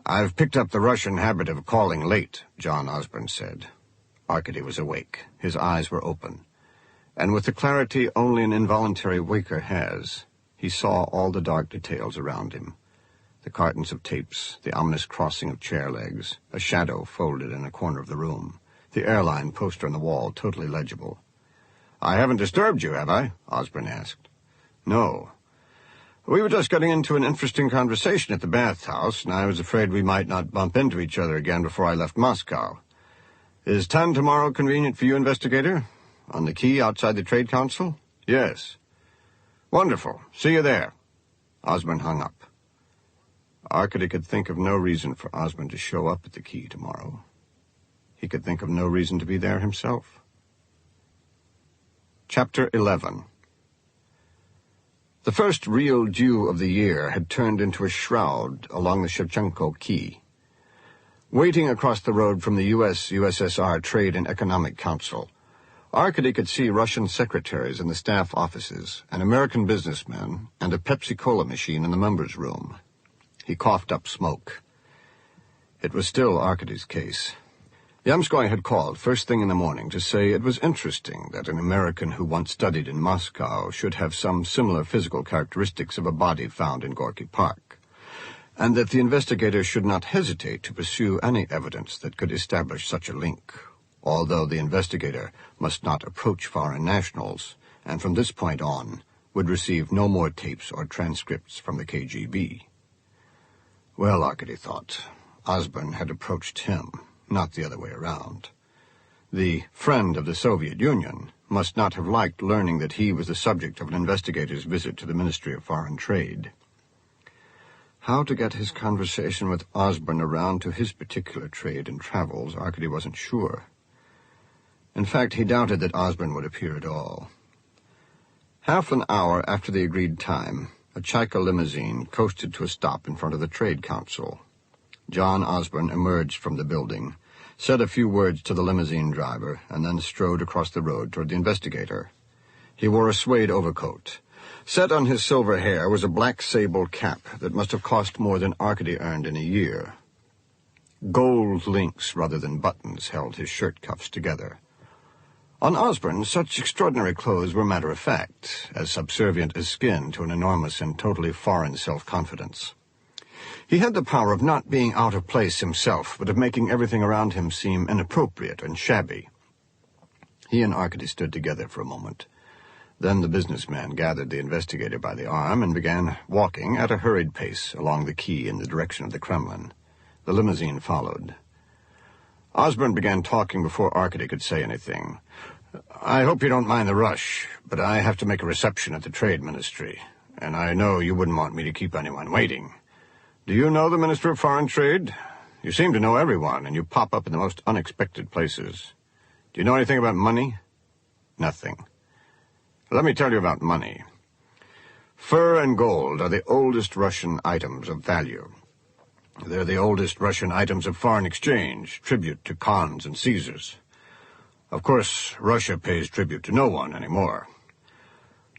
"I've picked up the Russian habit of calling late," John Osborne said. Arkady was awake. His eyes were open. And with the clarity only an involuntary waker has, he saw all the dark details around him. The cartons of tapes, the ominous crossing of chair legs, a shadow folded in a corner of the room, the airline poster on the wall totally legible. "I haven't disturbed you, have I?" Osborne asked. "No. We were just getting into an interesting conversation at the bathhouse, and I was afraid we might not bump into each other again before I left Moscow. Is 10 tomorrow convenient for you, investigator? On the quay outside the Trade Council?" "Yes." "Wonderful. See you there." Osborne hung up. Arkady could think of no reason for Osborne to show up at the quay tomorrow. He could think of no reason to be there himself. Chapter 11. The first real dew of the year had turned into a shroud along the Shevchenko Quay. Waiting across the road from the U.S.-USSR Trade and Economic Council, Arkady could see Russian secretaries in the staff offices, an American businessman, and a Pepsi-Cola machine in the members' room. He coughed up smoke. It was still Arkady's case. Yamskoy had called first thing in the morning to say it was interesting that an American who once studied in Moscow should have some similar physical characteristics of a body found in Gorky Park, and that the investigator should not hesitate to pursue any evidence that could establish such a link, although the investigator must not approach foreign nationals, and from this point on would receive no more tapes or transcripts from the KGB. Well, Arkady thought, Osborne had approached him, not the other way around. The friend of the Soviet Union must not have liked learning that he was the subject of an investigator's visit to the Ministry of Foreign Trade. How to get his conversation with Osborne around to his particular trade and travels, Arkady wasn't sure. In fact, he doubted that Osborne would appear at all. Half an hour after the agreed time, a Chaika limousine coasted to a stop in front of the Trade Council. John Osborne emerged from the building, said a few words to the limousine driver, and then strode across the road toward the investigator. He wore a suede overcoat. Set on his silver hair was a black sable cap that must have cost more than Arkady earned in a year. Gold links rather than buttons held his shirt cuffs together. On Osborne, such extraordinary clothes were matter of fact, as subservient as skin to an enormous and totally foreign self-confidence. He had the power of not being out of place himself, but of making everything around him seem inappropriate and shabby. He and Arkady stood together for a moment. Then the businessman gathered the investigator by the arm and began walking at a hurried pace along the quay in the direction of the Kremlin. The limousine followed. Osborne began talking before Arkady could say anything. "I hope you don't mind the rush, but I have to make a reception at the Trade Ministry, and I know you wouldn't want me to keep anyone waiting. Do you know the Minister of Foreign Trade? You seem to know everyone, and you pop up in the most unexpected places. Do you know anything about money?" "Nothing." "Let me tell you about money. Fur and gold are the oldest Russian items of value. They're the oldest Russian items of foreign exchange, tribute to Khans and Caesars. Of course, Russia pays tribute to no one anymore.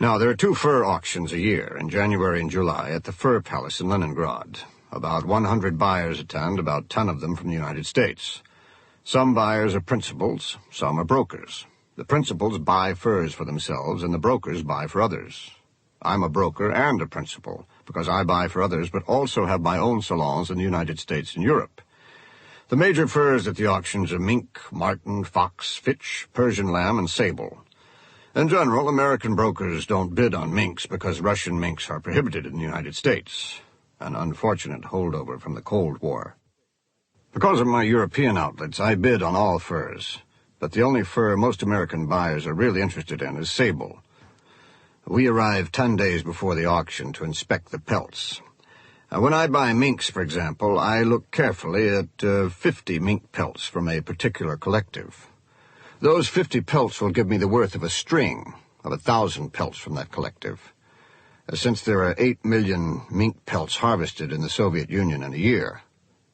Now, there are 2 fur auctions a year, in January and July, at the Fur Palace in Leningrad. About 100 buyers attend, about 10 of them from the United States. Some buyers are principals, some are brokers. The principals buy furs for themselves, and the brokers buy for others. I'm a broker and a principal, because I buy for others, but also have my own salons in the United States and Europe. The major furs at the auctions are mink, marten, fox, fitch, Persian lamb, and sable. In general, American brokers don't bid on minks because Russian minks are prohibited in the United States, an unfortunate holdover from the Cold War. Because of my European outlets, I bid on all furs, but the only fur most American buyers are really interested in is sable. We arrive 10 days before the auction to inspect the pelts. When I buy minks, for example, I look carefully at 50 mink pelts from a particular collective. Those 50 pelts will give me the worth of a string of 1,000 pelts from that collective. Since there are 8 million mink pelts harvested in the Soviet Union in a year,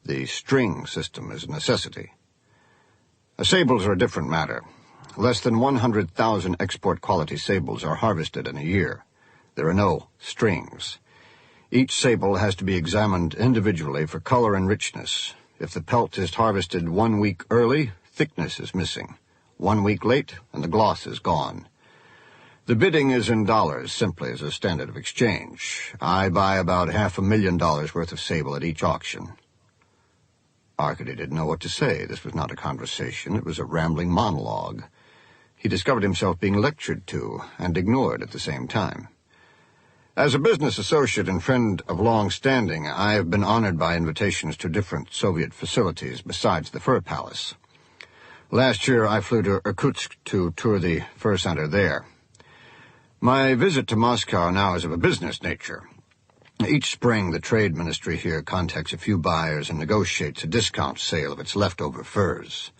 the string system is a necessity. Sables are a different matter. Less than 100,000 export-quality sables are harvested in a year. There are no strings. Each sable has to be examined individually for color and richness. If the pelt is harvested 1 week early, thickness is missing. 1 week late, and the gloss is gone. The bidding is in dollars, simply as a standard of exchange. I buy about $500,000 worth of sable at each auction. Arkady didn't know what to say. This was not a conversation. It was a rambling monologue. He discovered himself being lectured to and ignored at the same time. As a business associate and friend of long standing, I have been honored by invitations to different Soviet facilities besides the Fur Palace. Last year, I flew to Irkutsk to tour the Fur Center there. My visit to Moscow now is of a business nature. Each spring, the Trade Ministry here contacts a few buyers and negotiates a discount sale of its leftover furs.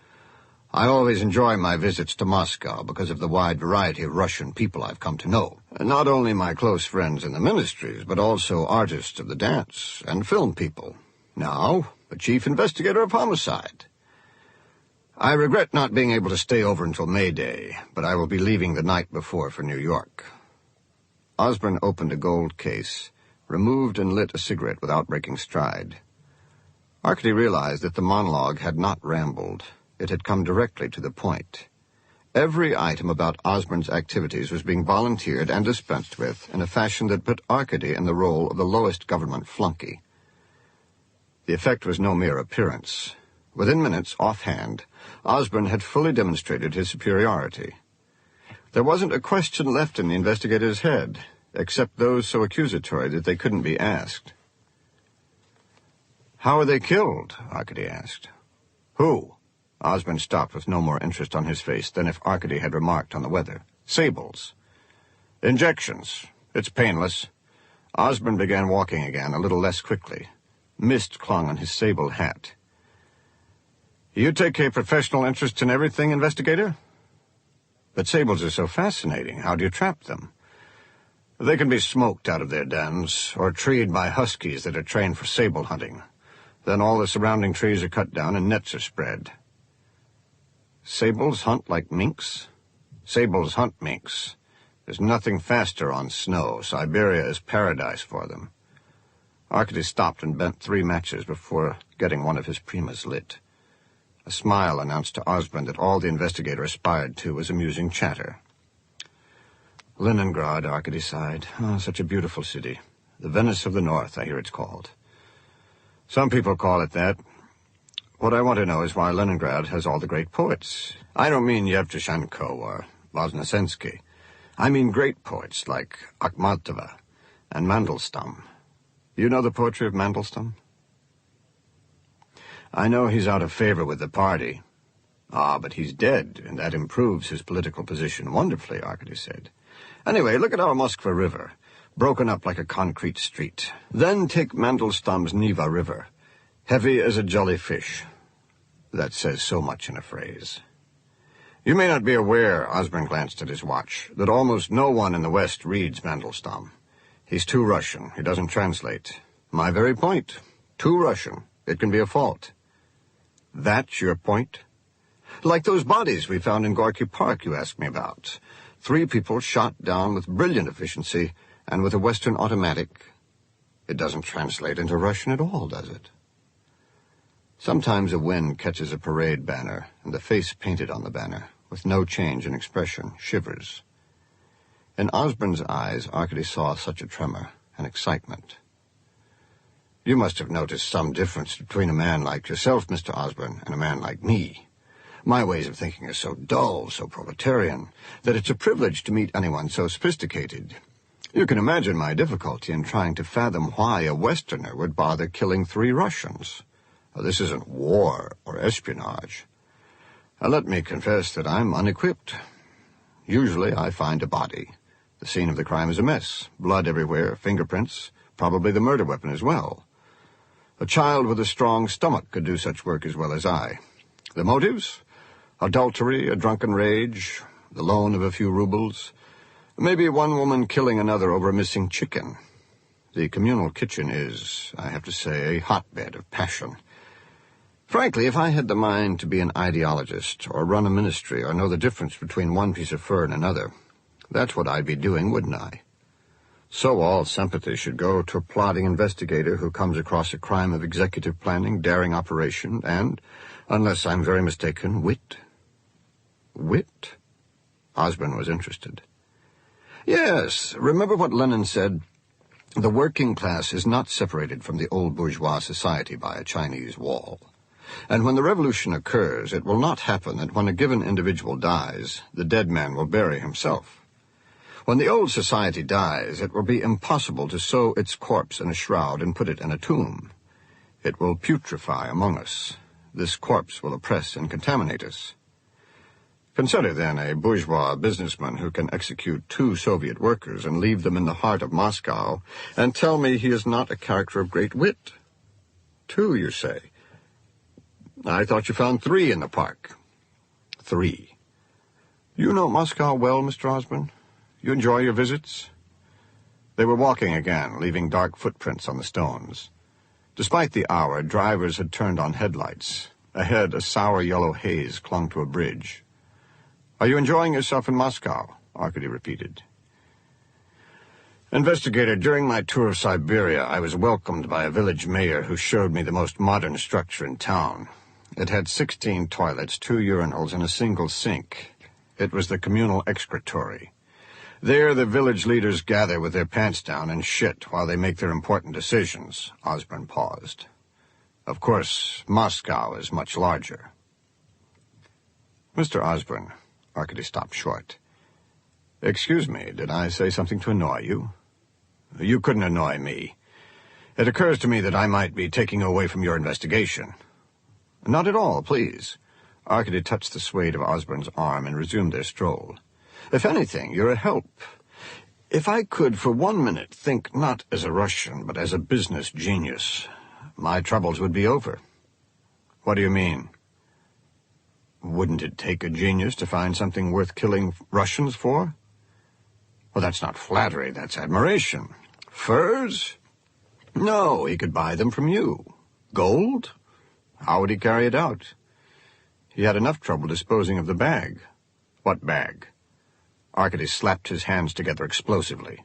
I always enjoy my visits to Moscow because of the wide variety of Russian people I've come to know. Not only my close friends in the ministries, but also artists of the dance and film people. Now, a chief investigator of homicide. I regret not being able to stay over until May Day, but I will be leaving the night before for New York. Osborne opened a gold case, removed and lit a cigarette without breaking stride. Arkady realized that the monologue had not rambled. It had come directly to the point. Every item about Osborne's activities was being volunteered and dispensed with in a fashion that put Arkady in the role of the lowest government flunky. The effect was no mere appearance. Within minutes, offhand, Osborne had fully demonstrated his superiority. There wasn't a question left in the investigator's head, except those so accusatory that they couldn't be asked. "How were they killed?" Arkady asked. "Who?" Osborne stopped with no more interest on his face than if Arkady had remarked on the weather. "Sables." "Injections. It's painless." Osborne began walking again, a little less quickly. Mist clung on his sable hat. "You take a professional interest in everything, investigator?" "But sables are so fascinating. How do you trap them?" "They can be smoked out of their dens, or treed by huskies that are trained for sable hunting. Then all the surrounding trees are cut down and nets are spread." "Sables hunt like minks?" "Sables hunt minks. There's nothing faster on snow. Siberia is paradise for them." Arkady stopped and bent 3 matches before getting one of his primas lit. A smile announced to Osborne that all the investigator aspired to was amusing chatter. "Leningrad," Arkady sighed. "Oh, such a beautiful city. The Venice of the North, I hear it's called." "Some people call it that. What I want to know is why Leningrad has all the great poets. I don't mean Yevtushenko or Voznesensky. I mean great poets like Akhmatova and Mandelstam. You know the poetry of Mandelstam?" "I know he's out of favor with the party." "Ah, but he's dead, and that improves his political position wonderfully," Arkady said. "Anyway, look at our Moskva River, broken up like a concrete street. Then take Mandelstam's Neva River, heavy as a jelly fish. That says so much in a phrase. You may not be aware," Osborne glanced at his watch, "that almost no one in the West reads Mandelstam. He's too Russian. He doesn't translate. My very point. Too Russian. It can be a fault." "That's your point?" "Like those bodies we found in Gorky Park you asked me about. 3 people shot down with brilliant efficiency and with a Western automatic. It doesn't translate into Russian at all, does it?" Sometimes a wind catches a parade banner, and the face painted on the banner, with no change in expression, shivers. In Osborne's eyes, Arkady saw such a tremor, an excitement. "You must have noticed some difference between a man like yourself, Mr. Osborne, and a man like me. My ways of thinking are so dull, so proletarian, that it's a privilege to meet anyone so sophisticated. You can imagine my difficulty in trying to fathom why a Westerner would bother killing 3 Russians. This isn't war or espionage. Let me confess that I'm unequipped. Usually I find a body. The scene of the crime is a mess. Blood everywhere, fingerprints, probably the murder weapon as well. A child with a strong stomach could do such work as well as I. The motives? Adultery, a drunken rage, the loan of a few rubles. Maybe one woman killing another over a missing chicken. The communal kitchen is, I have to say, a hotbed of passion. Frankly, if I had the mind to be an ideologist or run a ministry or know the difference between one piece of fur and another, that's what I'd be doing, wouldn't I? So all sympathy should go to a plodding investigator who comes across a crime of executive planning, daring operation, and, unless I'm very mistaken, wit. Wit? Osborne was interested. Yes, remember what Lenin said? The working class is not separated from the old bourgeois society by a Chinese wall. And when the revolution occurs, it will not happen that when a given individual dies, the dead man will bury himself. When the old society dies, it will be impossible to sew its corpse in a shroud and put it in a tomb. It will putrefy among us. This corpse will oppress and contaminate us. Consider, then, a bourgeois businessman who can execute 2 Soviet workers and leave them in the heart of Moscow, and tell me he is not a character of great wit. 2, you say? I thought you found 3 in the park. 3. You know Moscow well, Mr. Osborne? You enjoy your visits? They were walking again, leaving dark footprints on the stones. Despite the hour, drivers had turned on headlights. Ahead, a sour yellow haze clung to a bridge. Are you enjoying yourself in Moscow? Arkady repeated. Investigator, during my tour of Siberia, I was welcomed by a village mayor who showed me the most modern structure in town. It had 16 toilets, 2 urinals, and a single sink. It was the communal excretory. There, the village leaders gather with their pants down and shit while they make their important decisions. Osborne paused. Of course, Moscow is much larger. Mr. Osborne, Arkady stopped short. Excuse me, did I say something to annoy you? You couldn't annoy me. It occurs to me that I might be taking away from your investigation. Not at all, please. Arkady touched the suede of Osborne's arm and resumed their stroll. If anything, you're a help. If I could, for 1 minute, think not as a Russian, but as a business genius, my troubles would be over. What do you mean? Wouldn't it take a genius to find something worth killing Russians for? Well, that's not flattery, that's admiration. Furs? No, he could buy them from you. Gold? How would he carry it out? He had enough trouble disposing of the bag. What bag? Arkady slapped his hands together explosively.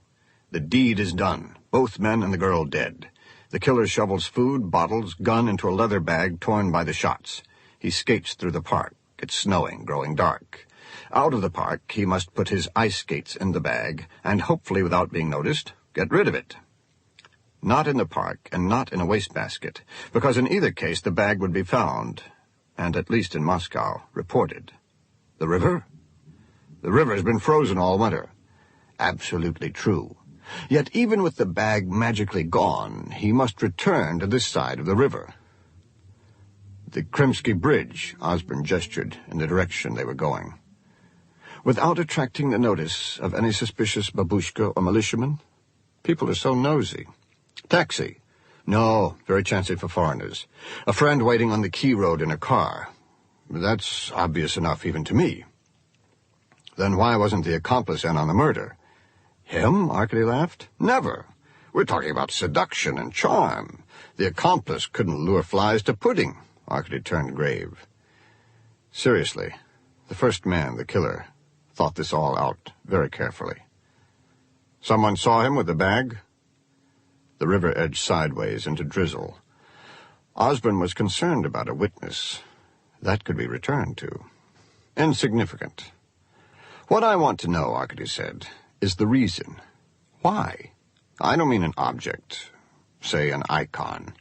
The deed is done. Both men and the girl dead. The killer shovels food, bottles, gun into a leather bag torn by the shots. He skates through the park. It's snowing, growing dark. Out of the park, he must put his ice skates in the bag, and hopefully without being noticed, get rid of it. Not in the park, and not in a wastebasket, because in either case the bag would be found, and at least in Moscow, reported. The river? The river has been frozen all winter. Absolutely true. Yet even with the bag magically gone, he must return to this side of the river. The Krimsky Bridge, Osborne gestured in the direction they were going. Without attracting the notice of any suspicious babushka or militiaman? People are so nosy. Taxi? No, very chancy for foreigners. A friend waiting on the Key Road in a car. That's obvious enough even to me. Then why wasn't the accomplice in on the murder? Him? Arkady laughed. Never. We're talking about seduction and charm. The accomplice couldn't lure flies to pudding. Arkady turned grave. Seriously, the first man, the killer, thought this all out very carefully. Someone saw him with the bag? The river edged sideways into drizzle. Osborne was concerned about a witness. That could be returned to. Insignificant. What I want to know, Arkady said, is the reason. Why? I don't mean an object, say an icon.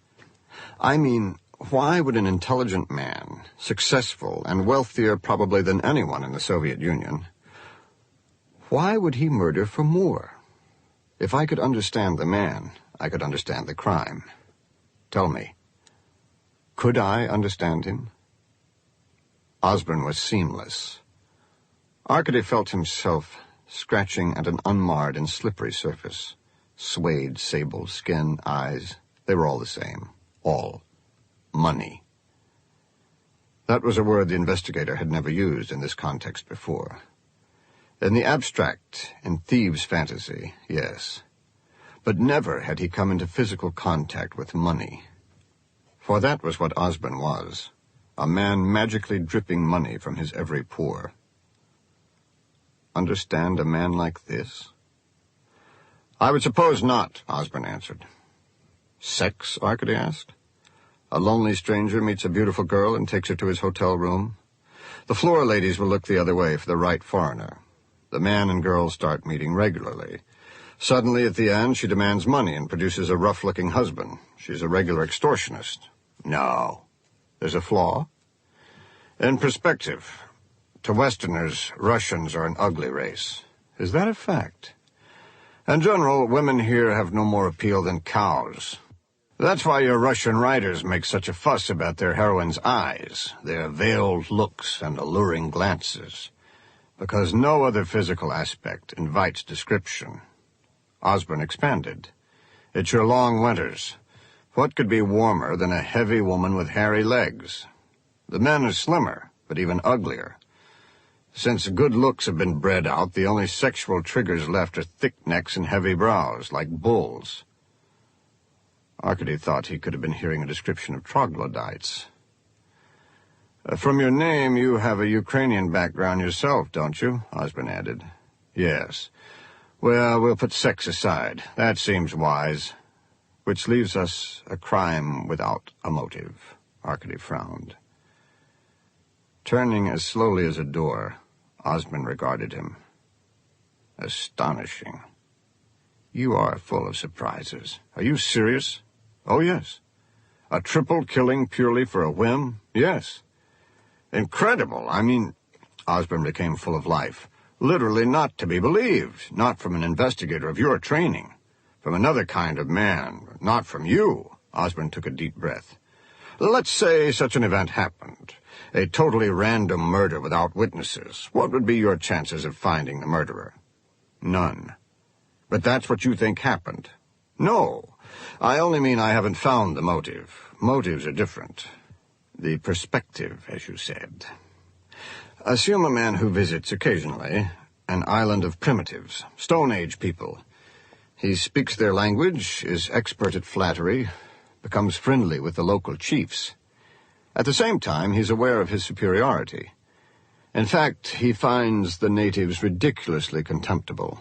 I mean, why would an intelligent man, successful and wealthier probably than anyone in the Soviet Union, why would he murder for more? If I could understand the man, I could understand the crime. Tell me, could I understand him? Osborne was seamless. Arkady felt himself scratching at an unmarred and slippery surface. Suede, sable, skin, eyes, they were all the same. All. Money. That was a word the investigator had never used in this context before. In the abstract, in thieves' fantasy, yes. But never had he come into physical contact with money. For that was what Osborne was, a man magically dripping money from his every pore. Understand a man like this? I would suppose not, Osborne answered. Sex? Arkady asked. A lonely stranger meets a beautiful girl and takes her to his hotel room. The floor ladies will look the other way for the right foreigner. The man and girl start meeting regularly. Suddenly, at the end, she demands money and produces a rough-looking husband. She's a regular extortionist. No. There's a flaw? In perspective, to Westerners, Russians are an ugly race. Is that a fact? In general, women here have no more appeal than cows. That's why your Russian writers make such a fuss about their heroines' eyes, their veiled looks and alluring glances, because no other physical aspect invites description. Osborne expanded. It's your long winters. What could be warmer than a heavy woman with hairy legs? The men are slimmer, but even uglier. Since good looks have been bred out, the only sexual triggers left are thick necks and heavy brows, like bulls. Arkady thought he could have been hearing a description of troglodytes. From your name, you have a Ukrainian background yourself, don't you? Osborne added. Yes. Well, we'll put sex aside. That seems wise. Which leaves us a crime without a motive. Arkady frowned. Turning as slowly as a door, Osborne regarded him. Astonishing. You are full of surprises. Are you serious? Oh, yes. A triple killing purely for a whim? Yes. Incredible. I mean, Osborne became full of life. Literally not to be believed. Not from an investigator of your training. From another kind of man. Not from you. Osborne took a deep breath. Let's say such an event happened. A totally random murder without witnesses. What would be your chances of finding the murderer? None. But that's what you think happened. No. I only mean I haven't found the motive. Motives are different. The perspective, as you said. Assume a man who visits occasionally an island of primitives, Stone Age people. He speaks their language, is expert at flattery, becomes friendly with the local chiefs. At the same time, he's aware of his superiority. In fact, he finds the natives ridiculously contemptible.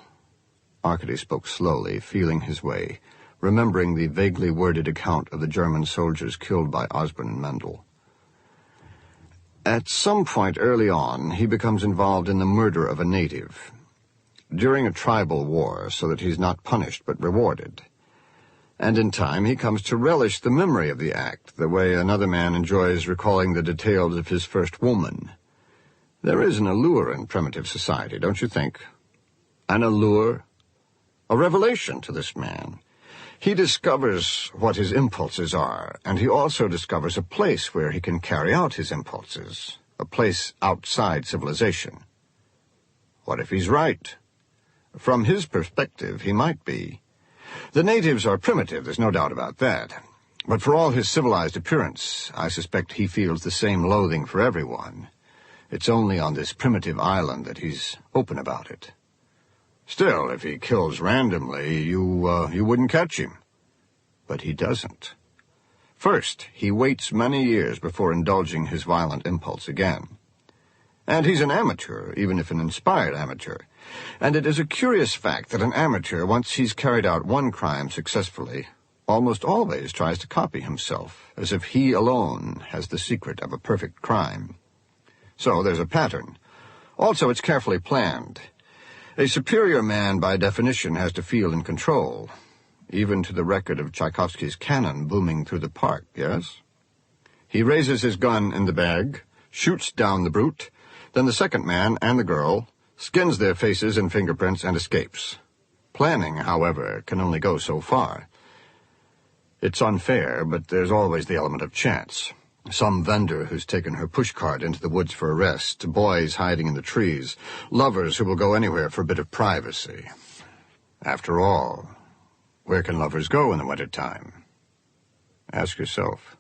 Arkady spoke slowly, feeling his way, remembering the vaguely worded account of the German soldiers killed by Osborne and Mendel. At some point early on, he becomes involved in the murder of a native, during a tribal war, so that he's not punished but rewarded. And in time, he comes to relish the memory of the act, the way another man enjoys recalling the details of his first woman. There is an allure in primitive society, don't you think? An allure? A revelation to this man. He discovers what his impulses are, and he also discovers a place where he can carry out his impulses, a place outside civilization. What if he's right? From his perspective, he might be. The natives are primitive, there's no doubt about that. But for all his civilized appearance, I suspect he feels the same loathing for everyone. It's only on this primitive island that he's open about it. Still, if he kills randomly, you wouldn't catch him. But he doesn't. First, he waits many years before indulging his violent impulse again. And he's an amateur, even if an inspired amateur. And it is a curious fact that an amateur, once he's carried out one crime successfully, almost always tries to copy himself, as if he alone has the secret of a perfect crime. So there's a pattern. Also, it's carefully planned. A superior man, by definition, has to feel in control, even to the record of Tchaikovsky's cannon booming through the park, yes? He raises his gun in the bag, shoots down the brute, then the second man and the girl skins their faces and fingerprints and escapes. Planning, however, can only go so far. It's unfair, but there's always the element of chance. Some vendor who's taken her pushcart into the woods for a rest, boys hiding in the trees, lovers who will go anywhere for a bit of privacy. After all, where can lovers go in the winter time? Ask yourself.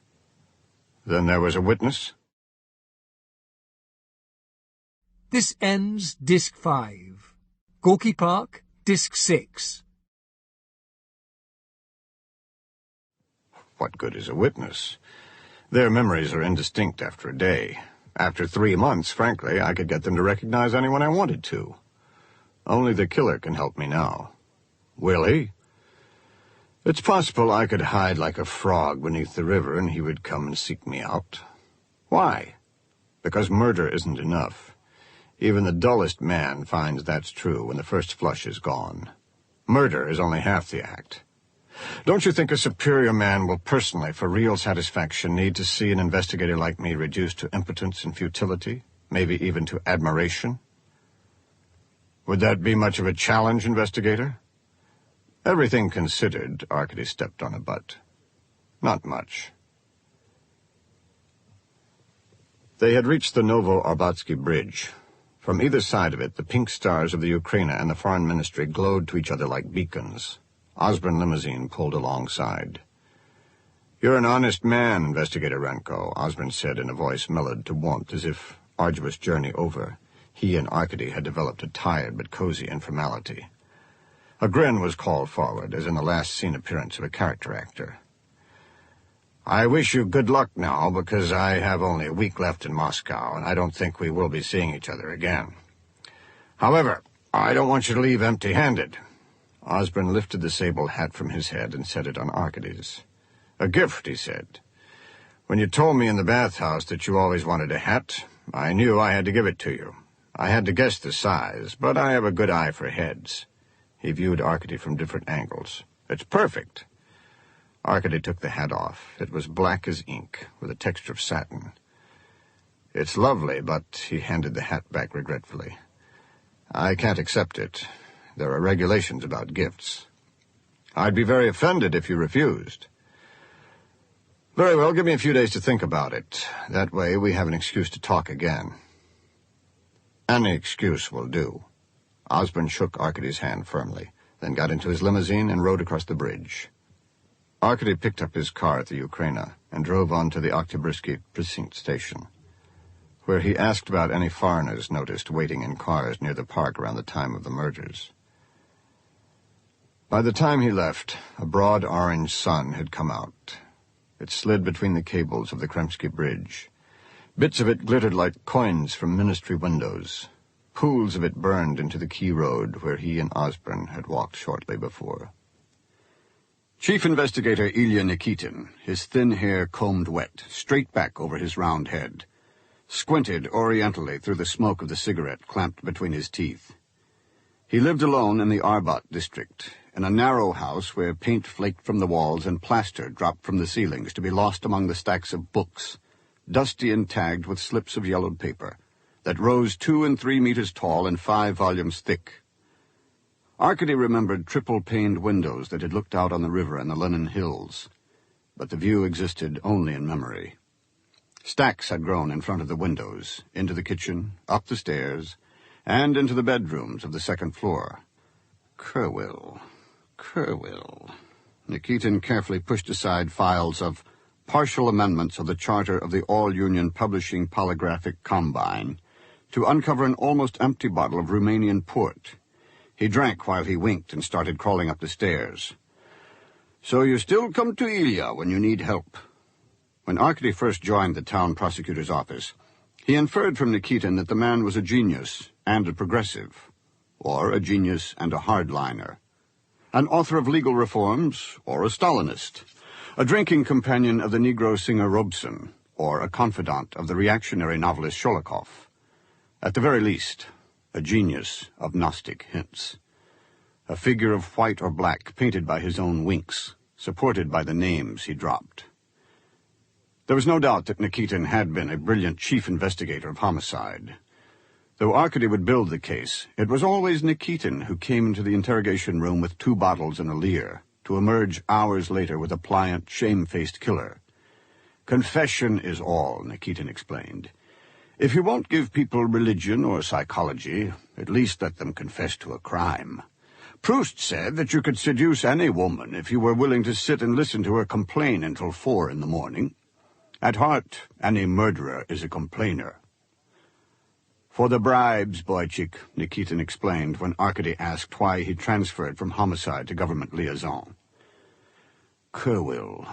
Then there was a witness? This ends Disc 5. Gorky Park, Disc 6. What good is a witness? Their memories are indistinct after a day. After 3 months, frankly, I could get them to recognize anyone I wanted to. Only the killer can help me now. Will he? It's possible I could hide like a frog beneath the river and he would come and seek me out. Why? Because murder isn't enough. Even the dullest man finds that's true when the first flush is gone. Murder is only half the act. Don't you think a superior man will personally, for real satisfaction, need to see an investigator like me reduced to impotence and futility, maybe even to admiration? Would that be much of a challenge, investigator? Everything considered, Arkady stepped on a butt. Not much. They had reached the Novo-Arbatsky Bridge. From either side of it, the pink stars of the Ukraine and the Foreign Ministry glowed to each other like beacons. Osborne limousine pulled alongside. "You're an honest man, Investigator Renko," Osborne said in a voice mellowed to warmth, as if, arduous journey over, he and Arkady had developed a tired but cozy informality. A grin was called forward, as in the last scene appearance of a character actor. "I wish you good luck now, because I have only a week left in Moscow, and I don't think we will be seeing each other again. However, I don't want you to leave empty-handed." Osborne lifted the sable hat from his head and set it on Arkady's. "A gift," he said. "When you told me in the bathhouse that you always wanted a hat, I knew I had to give it to you. I had to guess the size, but I have a good eye for heads." He viewed Arkady from different angles. "It's perfect." Arkady took the hat off. It was black as ink, with a texture of satin. "It's lovely, but," he handed the hat back regretfully, "I can't accept it. There are regulations about gifts." "I'd be very offended if you refused." "Very well, give me a few days to think about it. That way we have an excuse to talk again." "Any excuse will do." Osborne shook Arkady's hand firmly, then got into his limousine and rode across the bridge. Arkady picked up his car at the Ukraina and drove on to the Oktyabrski precinct station, where he asked about any foreigners noticed waiting in cars near the park around the time of the murders. By the time he left, a broad orange sun had come out. It slid between the cables of the Kremsky Bridge. Bits of it glittered like coins from ministry windows. Pools of it burned into the Key Road where he and Osborne had walked shortly before. Chief Investigator Ilya Nikitin, his thin hair combed wet, straight back over his round head, squinted orientally through the smoke of the cigarette clamped between his teeth. He lived alone in the Arbat district, in a narrow house where paint flaked from the walls and plaster dropped from the ceilings to be lost among the stacks of books, dusty and tagged with slips of yellowed paper, that rose 2 and 3 meters tall and 5 volumes thick. Arkady remembered triple-paned windows that had looked out on the river and the Lenin Hills, but the view existed only in memory. Stacks had grown in front of the windows, into the kitchen, up the stairs, and into the bedrooms of the second floor. Kerwill. Nikitin carefully pushed aside files of partial amendments of the charter of the All-Union Publishing Polygraphic Combine to uncover an almost empty bottle of Romanian port. He drank while he winked and started crawling up the stairs. "So you still come to Ilya when you need help." When Arkady first joined the town prosecutor's office, he inferred from Nikitin that the man was a genius and a progressive, or a genius and a hardliner, an author of legal reforms, or a Stalinist, a drinking companion of the Negro singer Robson, or a confidant of the reactionary novelist Sholokhov. At the very least, a genius of Gnostic hints. A figure of white or black painted by his own winks, supported by the names he dropped. There was no doubt that Nikitin had been a brilliant chief investigator of homicide. Though Arkady would build the case, it was always Nikitin who came into the interrogation room with 2 bottles and a leer, to emerge hours later with a pliant, shame-faced killer. "Confession is all," Nikitin explained. "If you won't give people religion or psychology, at least let them confess to a crime. Proust said that you could seduce any woman if you were willing to sit and listen to her complain until 4 in the morning. At heart, any murderer is a complainer." "For the bribes, Boychik," Nikitin explained when Arkady asked why he transferred from homicide to government liaison. Kerwill,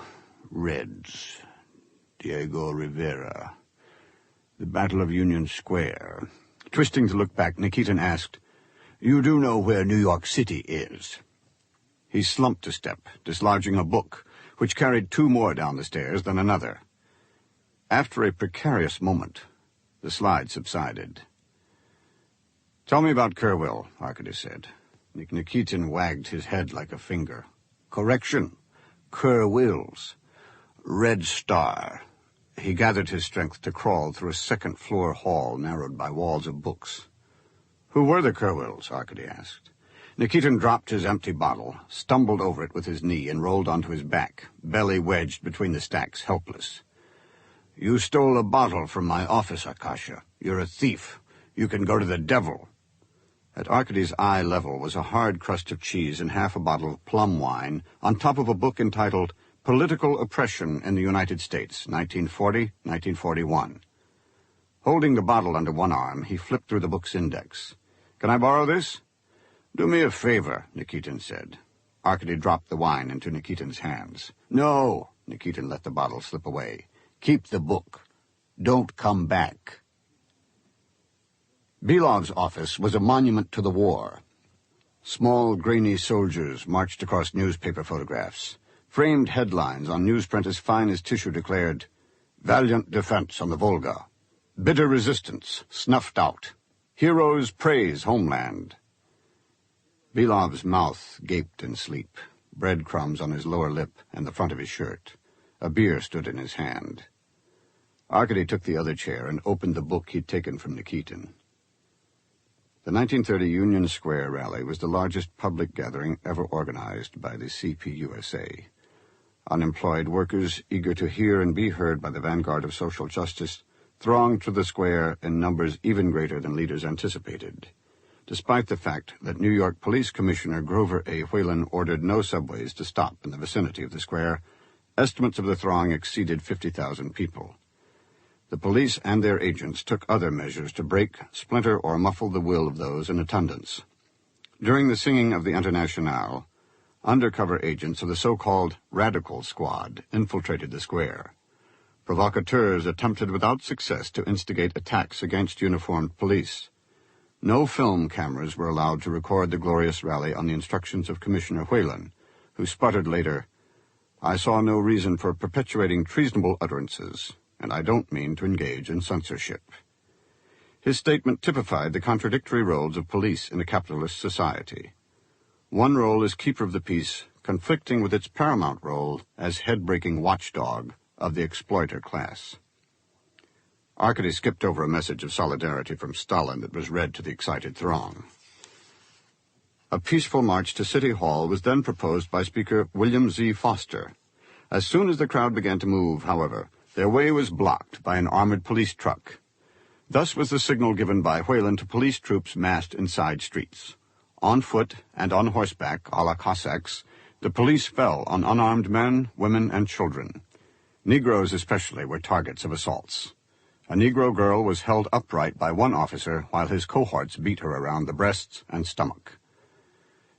Reds, Diego Rivera. The Battle of Union Square. Twisting to look back, Nikitin asked, "You do know where New York City is?" He slumped a step, dislodging a book, which carried 2 more down the stairs, then another. After a precarious moment, the slide subsided. "Tell me about Kerwill," Arkady said. Nikitin wagged his head like a finger. "Correction. Kerwill's. Red Star." He gathered his strength to crawl through a second-floor hall narrowed by walls of books. "Who were the Kerwills?" Arkady asked. Nikitin dropped his empty bottle, stumbled over it with his knee, and rolled onto his back, belly wedged between the stacks, helpless. "You stole a bottle from my office, Akasha. You're a thief. You can go to the devil." At Arkady's eye level was a hard crust of cheese and half a bottle of plum wine, on top of a book entitled Political Oppression in the United States, 1940-1941. Holding the bottle under one arm, he flipped through the book's index. "Can I borrow this?" "Do me a favor," Nikitin said. Arkady dropped the wine into Nikitin's hands. "No," Nikitin let the bottle slip away. "Keep the book. Don't come back." Belov's office was a monument to the war. Small, grainy soldiers marched across newspaper photographs. Framed headlines on newsprint as fine as tissue declared, "Valiant defense on the Volga. Bitter resistance snuffed out. Heroes praise homeland." Belov's mouth gaped in sleep, breadcrumbs on his lower lip and the front of his shirt. A beer stood in his hand. Arkady took the other chair and opened the book he'd taken from Nikitin. The 1930 Union Square rally was the largest public gathering ever organized by the CPUSA. Unemployed workers, eager to hear and be heard by the vanguard of social justice, thronged to the square in numbers even greater than leaders anticipated. Despite the fact that New York Police Commissioner Grover A. Whalen ordered no subways to stop in the vicinity of the square, estimates of the throng exceeded 50,000 people. The police and their agents took other measures to break, splinter, or muffle the will of those in attendance. During the singing of the Internationale, undercover agents of the so-called Radical Squad infiltrated the square. Provocateurs attempted without success to instigate attacks against uniformed police. No film cameras were allowed to record the glorious rally on the instructions of Commissioner Whalen, who sputtered later, "I saw no reason for perpetuating treasonable utterances, and I don't mean to engage in censorship." His statement typified the contradictory roles of police in a capitalist society. One role as keeper of the peace, conflicting with its paramount role as head-breaking watchdog of the exploiter class. Arkady skipped over a message of solidarity from Stalin that was read to the excited throng. A peaceful march to City Hall was then proposed by Speaker William Z. Foster. As soon as the crowd began to move, however, their way was blocked by an armored police truck. Thus was the signal given by Whalen to police troops massed in side streets. On foot and on horseback, a la Cossacks, the police fell on unarmed men, women, and children. Negroes especially were targets of assaults. A Negro girl was held upright by one officer while his cohorts beat her around the breasts and stomach.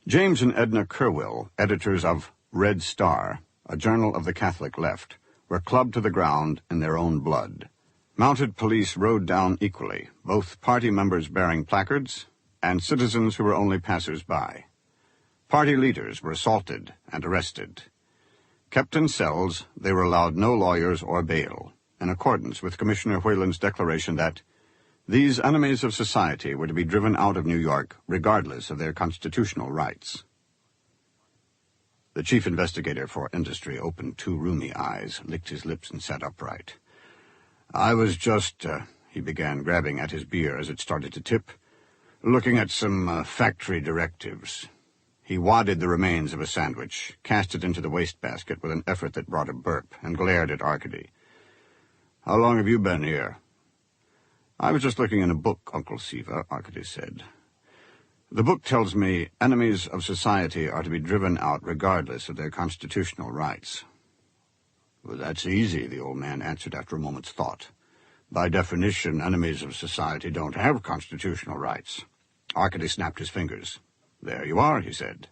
James and Edna Kerwill, editors of Red Star, a journal of the Catholic left, were clubbed to the ground in their own blood. Mounted police rode down equally, both party members bearing placards and citizens who were only passers-by. Party leaders were assaulted and arrested. Kept in cells, they were allowed no lawyers or bail, in accordance with Commissioner Whalen's declaration that these enemies of society were to be driven out of New York regardless of their constitutional rights. The chief investigator for industry opened 2 rheumy eyes, licked his lips, and sat upright. "I was just," he began, grabbing at his beer as it started to tip, "looking at some factory directives." He wadded the remains of a sandwich, cast it into the wastebasket with an effort that brought a burp, and glared at Arkady. "How long have you been here?" "I was just looking in a book, Uncle Siva," Arkady said. "The book tells me enemies of society are to be driven out regardless of their constitutional rights." "Well, that's easy," the old man answered after a moment's thought. "By definition, enemies of society don't have constitutional rights." Arkady snapped his fingers. "There you are," he said.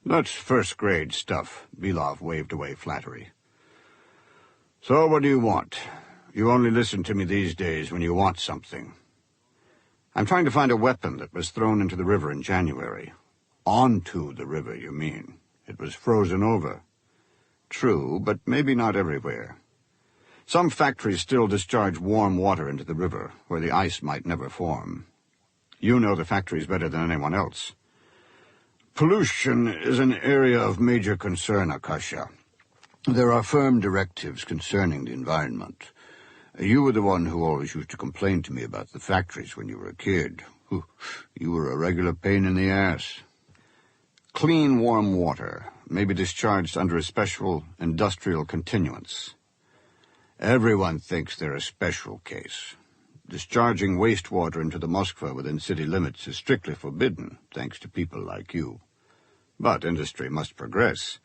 "That's first-grade stuff," Belov waved away flattery. So what do you want? You only listen to me these days when you want something. I'm trying to find a weapon that was thrown into the river in January. Onto the river, you mean. It was frozen over. True, but maybe not everywhere. Some factories still discharge warm water into the river, where the ice might never form. You know the factories better than anyone else. Pollution is an area of major concern, Akasha. There are firm directives concerning the environment. You were the one who always used to complain to me about the factories when you were a kid. You were a regular pain in the ass. Clean, warm water may be discharged under a special industrial continuance. Everyone thinks they're a special case. Discharging wastewater into the Moskva within city limits is strictly forbidden, thanks to people like you. But industry must progress.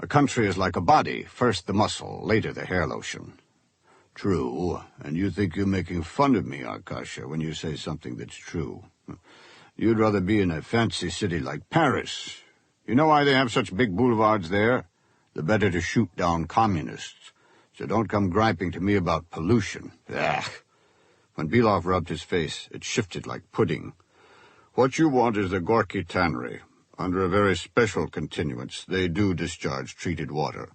A country is like a body, first the muscle, later the hair lotion. True, and you think you're making fun of me, Arkasha, when you say something that's true. You'd rather be in a fancy city like Paris. You know why they have such big boulevards there? The better to shoot down communists. So don't come griping to me about pollution. Ugh. When Belov rubbed his face, it shifted like pudding. What you want is the Gorky tannery. Under a very special continuance, they do discharge treated water.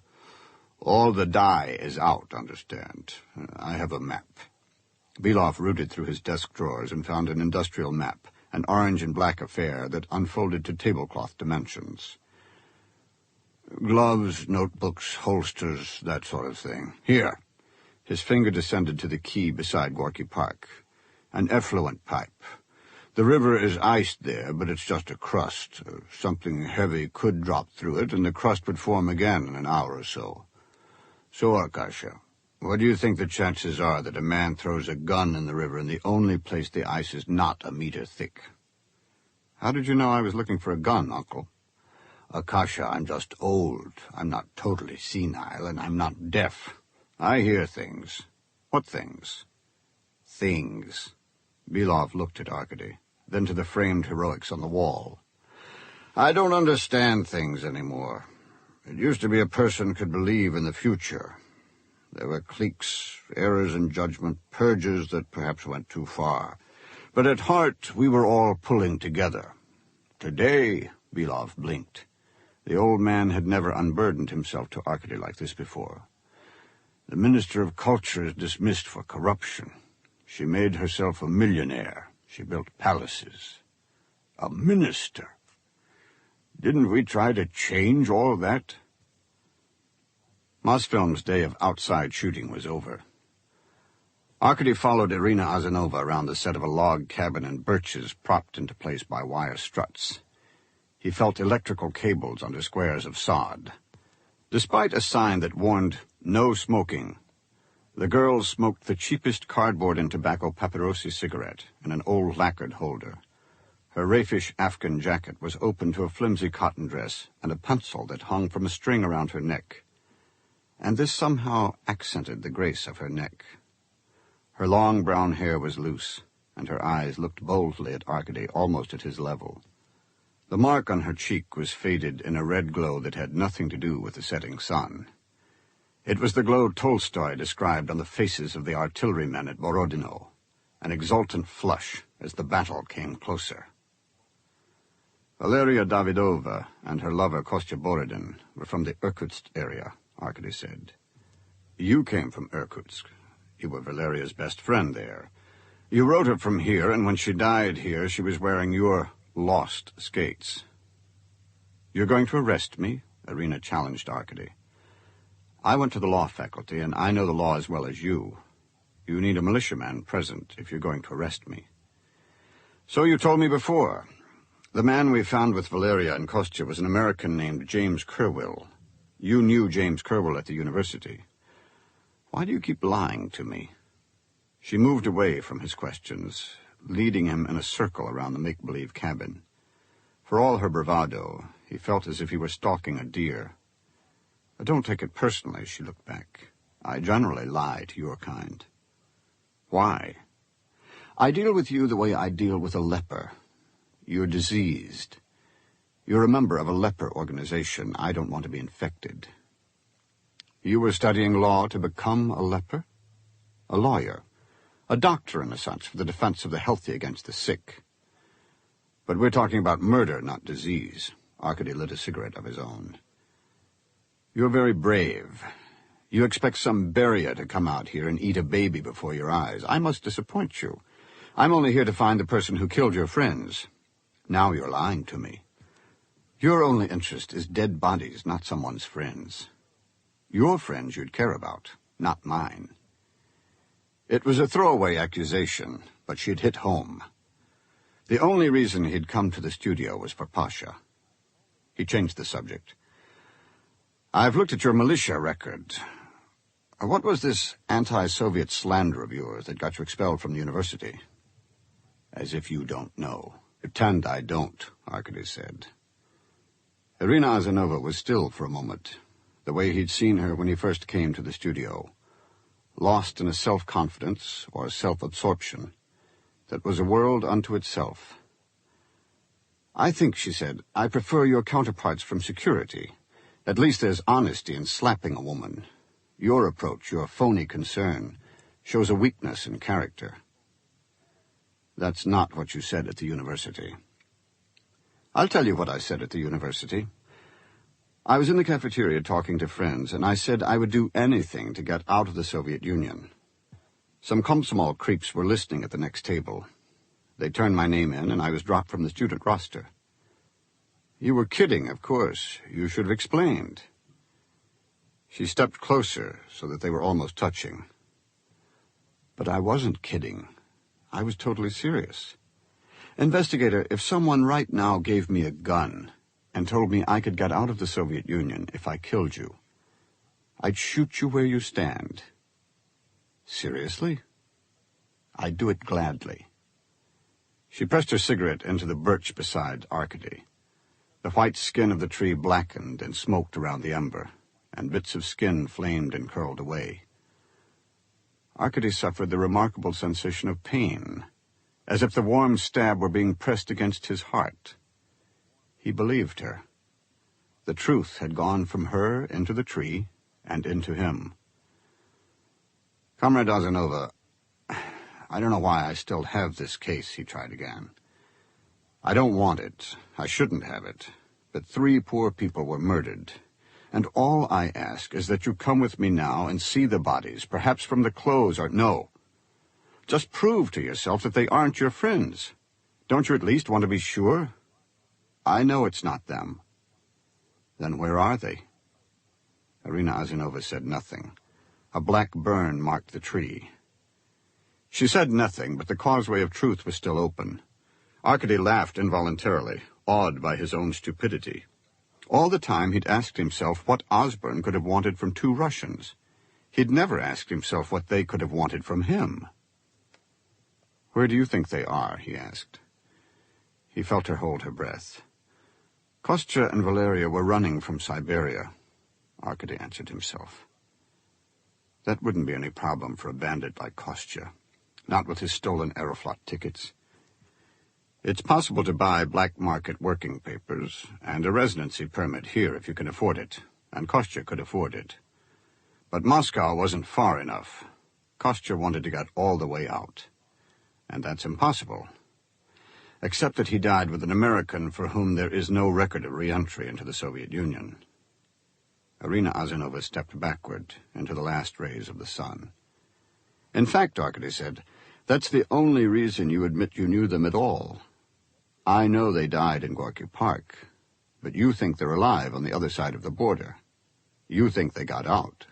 All the dye is out, understand. I have a map. Belov rooted through his desk drawers and found an industrial map, an orange and black affair that unfolded to tablecloth dimensions. Gloves, notebooks, holsters, that sort of thing. Here. His finger descended to the key beside Gorky Park. An effluent pipe. The river is iced there, but it's just a crust. Something heavy could drop through it, and the crust would form again in an hour or so. So, Arkasha, what do you think the chances are that a man throws a gun in the river in the only place the ice is not a meter thick? How did you know I was looking for a gun, Uncle? Akasha, I'm just old. I'm not totally senile, and I'm not deaf. I hear things. What things? Things. Belov looked at Arkady, then to the framed heroics on the wall. I don't understand things anymore. It used to be a person could believe in the future. There were cliques, errors in judgment, purges that perhaps went too far. But at heart, we were all pulling together. Today, Belov blinked. The old man had never unburdened himself to Arkady like this before. The Minister of Culture is dismissed for corruption. She made herself a millionaire. She built palaces. A minister. Didn't we try to change all that? Mosfilm's day of outside shooting was over. Arkady followed Irina Azanova around the set of a log cabin in birches propped into place by wire struts. He felt electrical cables under squares of sod. Despite a sign that warned no smoking, the girl smoked the cheapest cardboard and tobacco papirosi cigarette in an old lacquered holder. Her raffish Afghan jacket was open to a flimsy cotton dress and a pencil that hung from a string around her neck. And this somehow accented the grace of her neck. Her long brown hair was loose, and her eyes looked boldly at Arkady, almost at his level. The mark on her cheek was faded in a red glow that had nothing to do with the setting sun. It was the glow Tolstoy described on the faces of the artillerymen at Borodino, an exultant flush as the battle came closer. Valeria Davidova and her lover Kostya Borodin were from the Irkutsk area, Arkady said. You came from Irkutsk. You were Valeria's best friend there. You wrote her from here, and when she died here, she was wearing your lost skates. You're going to arrest me? Irina challenged Arkady. I went to the law faculty, and I know the law as well as you. You need a militiaman present if you're going to arrest me. So you told me before. The man we found with Valeria and Kostya was an American named James Kerwill. You knew James Kerwill at the university. Why do you keep lying to me? She moved away from his questions, leading him in a circle around the make-believe cabin. For all her bravado, he felt as if he were stalking a deer. But don't take it personally, she looked back. I generally lie to your kind. Why? I deal with you the way I deal with a leper. You're diseased. You're a member of a leper organization. I don't want to be infected. You were studying law to become a leper? A lawyer. A doctor, in a sense, for the defense of the healthy against the sick. But we're talking about murder, not disease. Arkady lit a cigarette of his own. You're very brave. You expect some barrier to come out here and eat a baby before your eyes. I must disappoint you. I'm only here to find the person who killed your friends. Now you're lying to me. Your only interest is dead bodies, not someone's friends. Your friends you'd care about, not mine. It was a throwaway accusation, but she'd hit home. The only reason he'd come to the studio was for Pasha. He changed the subject. I've looked at your militia record. What was this anti-Soviet slander of yours that got you expelled from the university? As if you don't know. Pretend I don't, Arkady said. Irina Azanova was still for a moment, the way he'd seen her when he first came to the studio, lost in a self-confidence or self-absorption that was a world unto itself. I think, she said, I prefer your counterparts from security. At least there's honesty in slapping a woman. Your approach, your phony concern, shows a weakness in character. That's not what you said at the university. I'll tell you what I said at the university. I was in the cafeteria talking to friends, and I said I would do anything to get out of the Soviet Union. Some Komsomol creeps were listening at the next table. They turned my name in, and I was dropped from the student roster. You were kidding, of course. You should have explained. She stepped closer so that they were almost touching. But I wasn't kidding. I was totally serious. Investigator, if someone right now gave me a gun and told me I could get out of the Soviet Union if I killed you, I'd shoot you where you stand. Seriously? I'd do it gladly. She pressed her cigarette into the birch beside Arkady. The white skin of the tree blackened and smoked around the ember, and bits of skin flamed and curled away. Arkady suffered the remarkable sensation of pain, as if the warm stab were being pressed against his heart. He believed her. The truth had gone from her into the tree and into him. Comrade Azanova, I don't know why I still have this case, he tried again. I don't want it. I shouldn't have it. But 3 poor people were murdered. And all I ask is that you come with me now and see the bodies, perhaps from the clothes or... No. Just prove to yourself that they aren't your friends. Don't you at least want to be sure? I know it's not them. Then where are they? Irina Azanova said nothing. A black burn marked the tree. She said nothing, but the causeway of truth was still open. Arkady laughed involuntarily, awed by his own stupidity. All the time he'd asked himself what Osborne could have wanted from 2 Russians. He'd never asked himself what they could have wanted from him. Where do you think they are? He asked. He felt her hold her breath. Kostya and Valeria were running from Siberia, Arkady answered himself. That wouldn't be any problem for a bandit like Kostya, not with his stolen Aeroflot tickets. It's possible to buy black market working papers and a residency permit here if you can afford it, and Kostya could afford it. But Moscow wasn't far enough. Kostya wanted to get all the way out, and that's impossible. Except that he died with an American for whom there is no record of re-entry into the Soviet Union. Irina Azanova stepped backward into the last rays of the sun. In fact, Arkady said, that's the only reason you admit you knew them at all. I know they died in Gorky Park, but you think they're alive on the other side of the border. You think they got out.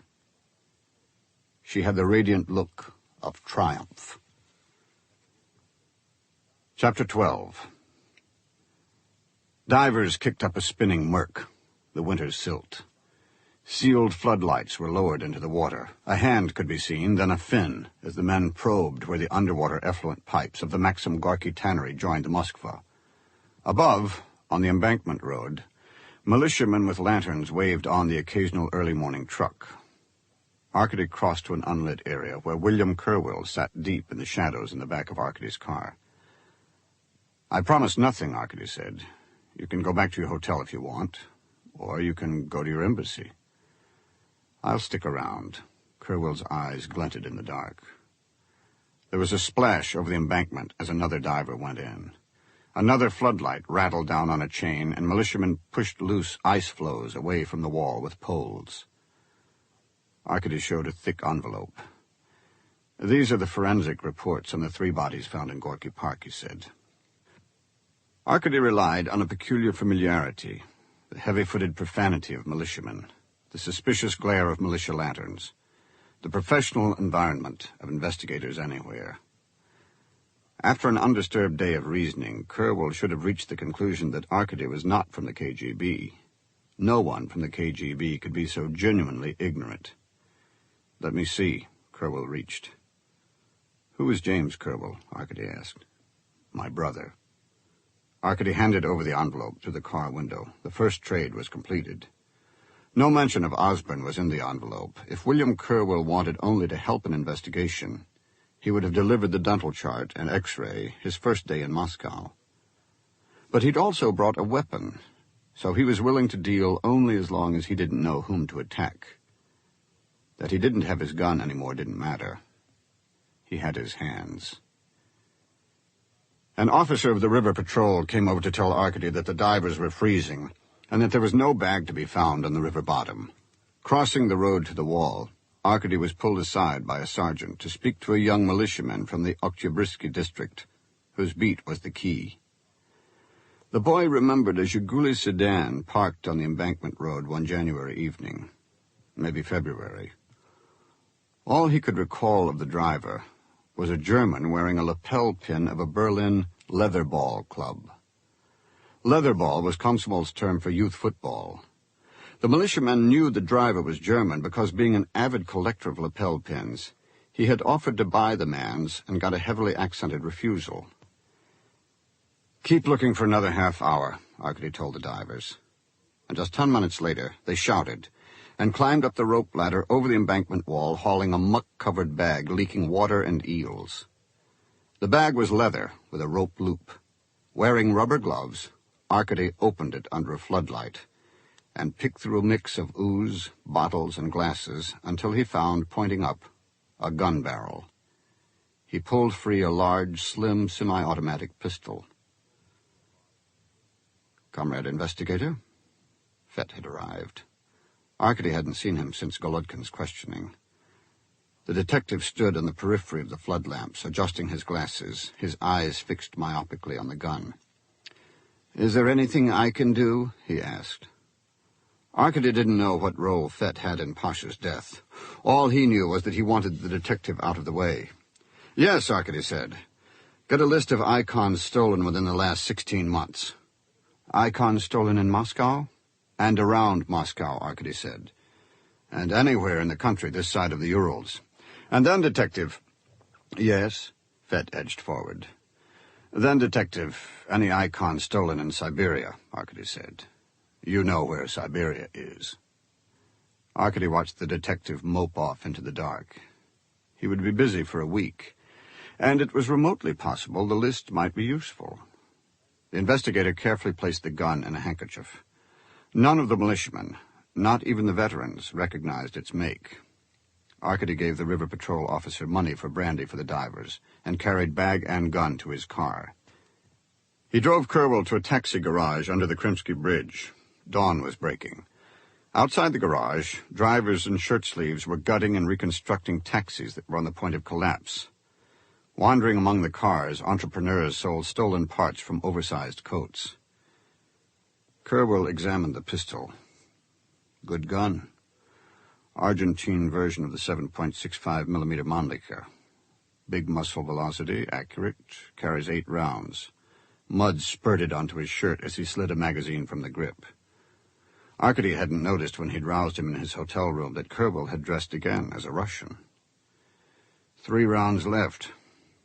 She had the radiant look of triumph. Chapter 12. Divers kicked up a spinning murk, the winter's silt. Sealed floodlights were lowered into the water. A hand could be seen, then a fin, as the men probed where the underwater effluent pipes of the Maxim Gorky tannery joined the Moskva. Above, on the embankment road, militiamen with lanterns waved on the occasional early morning truck. Arkady crossed to an unlit area where William Kerwill sat deep in the shadows in the back of Arkady's car. I promise nothing, Arkady said. You can go back to your hotel if you want, or you can go to your embassy. I'll stick around. Kerwell's eyes glinted in the dark. There was a splash over the embankment as another diver went in. Another floodlight rattled down on a chain, and militiamen pushed loose ice floes away from the wall with poles. Arkady showed a thick envelope. "These are the forensic reports on the 3 bodies found in Gorky Park," he said. Arkady relied on a peculiar familiarity, the heavy-footed profanity of militiamen, the suspicious glare of militia lanterns, the professional environment of investigators anywhere. After an undisturbed day of reasoning, Kerwell should have reached the conclusion that Arkady was not from the KGB. No one from the KGB could be so genuinely ignorant. "Let me see," Kerwell reached. "Who is James Kerwell?" Arkady asked. "My brother." Arkady handed over the envelope through the car window. The first trade was completed. No mention of Osborne was in the envelope. If William Kerwell wanted only to help an investigation, he would have delivered the dental chart and X-ray his first day in Moscow. But he'd also brought a weapon, so he was willing to deal only as long as he didn't know whom to attack. That he didn't have his gun anymore didn't matter. He had his hands. An officer of the river patrol came over to tell Arkady that the divers were freezing and that there was no bag to be found on the river bottom. Crossing the road to the wall, Arkady was pulled aside by a sergeant to speak to a young militiaman from the Oktyabrsky district, whose beat was the key. The boy remembered a Zhiguli sedan parked on the embankment road one January evening, maybe February. All he could recall of the driver was a German wearing a lapel pin of a Berlin leatherball club. Leatherball was Komsomol's term for youth football. The militiaman knew the driver was German because, being an avid collector of lapel pins, he had offered to buy the man's and got a heavily accented refusal. "Keep looking for another half hour," Arkady told the divers. And just 10 minutes later, they shouted and climbed up the rope ladder over the embankment wall, hauling a muck-covered bag leaking water and eels. The bag was leather with a rope loop. Wearing rubber gloves, Arkady opened it under a floodlight and picked through a mix of ooze, bottles, and glasses until he found, pointing up, a gun barrel. He pulled free a large, slim, semi-automatic pistol. "Comrade investigator?" Fett had arrived. Arkady hadn't seen him since Golodkin's questioning. The detective stood on the periphery of the flood lamps, adjusting his glasses, his eyes fixed myopically on the gun. "Is there anything I can do?" he asked. Arkady didn't know what role Fett had in Pasha's death. All he knew was that he wanted the detective out of the way. "Yes," Arkady said. "Get a list of icons stolen within the last 16 months. "Icons stolen in Moscow?" "And around Moscow," Arkady said. "And anywhere in the country this side of the Urals. And then, Detective—" "Yes?" Fett edged forward. "Then, Detective, any icon stolen in Siberia," Arkady said. "You know where Siberia is." Arkady watched the detective mope off into the dark. He would be busy for a week, and it was remotely possible the list might be useful. The investigator carefully placed the gun in a handkerchief. None of the militiamen, not even the veterans, recognized its make. Arkady gave the river patrol officer money for brandy for the divers and carried bag and gun to his car. He drove Kerwell to a taxi garage under the Krimsky Bridge. Dawn was breaking. Outside the garage, drivers in shirt sleeves were gutting and reconstructing taxis that were on the point of collapse. Wandering among the cars, entrepreneurs sold stolen parts from oversized coats. Kerwell examined the pistol. Good gun. Argentine version of the 7.65 millimeter Mannlicher. Big muscle velocity, accurate, carries 8 rounds. Mud spurted onto his shirt as he slid a magazine from the grip. Arkady hadn't noticed when he'd roused him in his hotel room that Kerwell had dressed again as a Russian. 3 rounds left.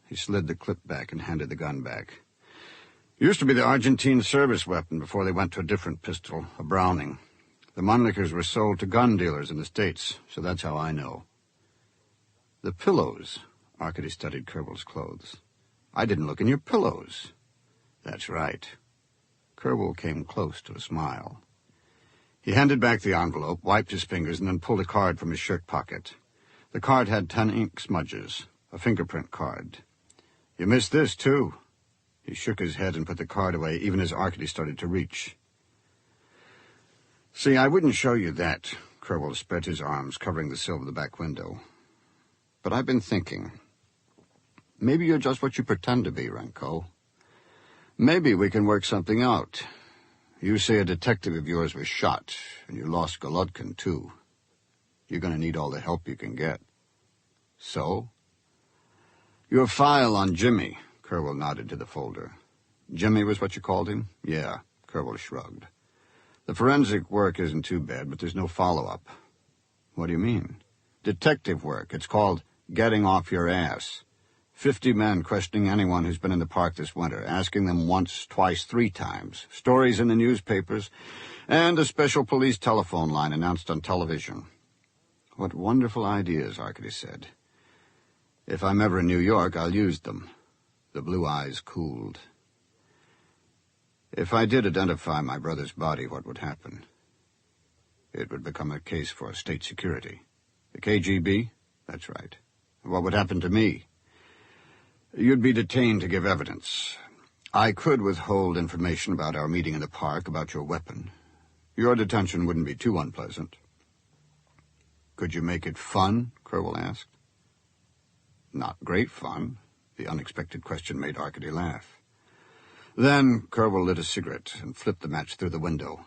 He slid the clip back and handed the gun back. Used to be the Argentine service weapon before they went to a different pistol, a Browning. The Mannlichers were sold to gun dealers in the States, so that's how I know. The pillows. Arkady studied Kerwell's clothes. I didn't look in your pillows. That's right. Kerwell came close to a smile. He handed back the envelope, wiped his fingers, and then pulled a card from his shirt pocket. The card had 10 ink smudges, a fingerprint card. "You missed this, too." He shook his head and put the card away, even as Arkady started to reach. "See, I wouldn't show you that." Kerwell spread his arms, covering the sill of the back window. "But I've been thinking. Maybe you're just what you pretend to be, Renko. Maybe we can work something out. You say a detective of yours was shot, and you lost Golodkin, too. You're going to need all the help you can get. So? Your file on Jimmy," Kerwell nodded to the folder. "Jimmy was what you called him?" "Yeah," Kerwell shrugged. "The forensic work isn't too bad, but there's no follow-up." "What do you mean?" "Detective work. It's called getting off your ass. 50 men questioning anyone who's been in the park this winter, asking them once, twice, 3 times. Stories in the newspapers, and a special police telephone line announced on television." "What wonderful ideas," Arkady said. "If I'm ever in New York, I'll use them." The blue eyes cooled. "If I did identify my brother's body, what would happen?" "It would become a case for state security." "The KGB?" "That's right." "What would happen to me?" "You'd be detained to give evidence. I could withhold information about our meeting in the park, about your weapon. Your detention wouldn't be too unpleasant." "Could you make it fun?" Kerwell asked. "Not great fun." The unexpected question made Arkady laugh. Then Kerwell lit a cigarette and flipped the match through the window.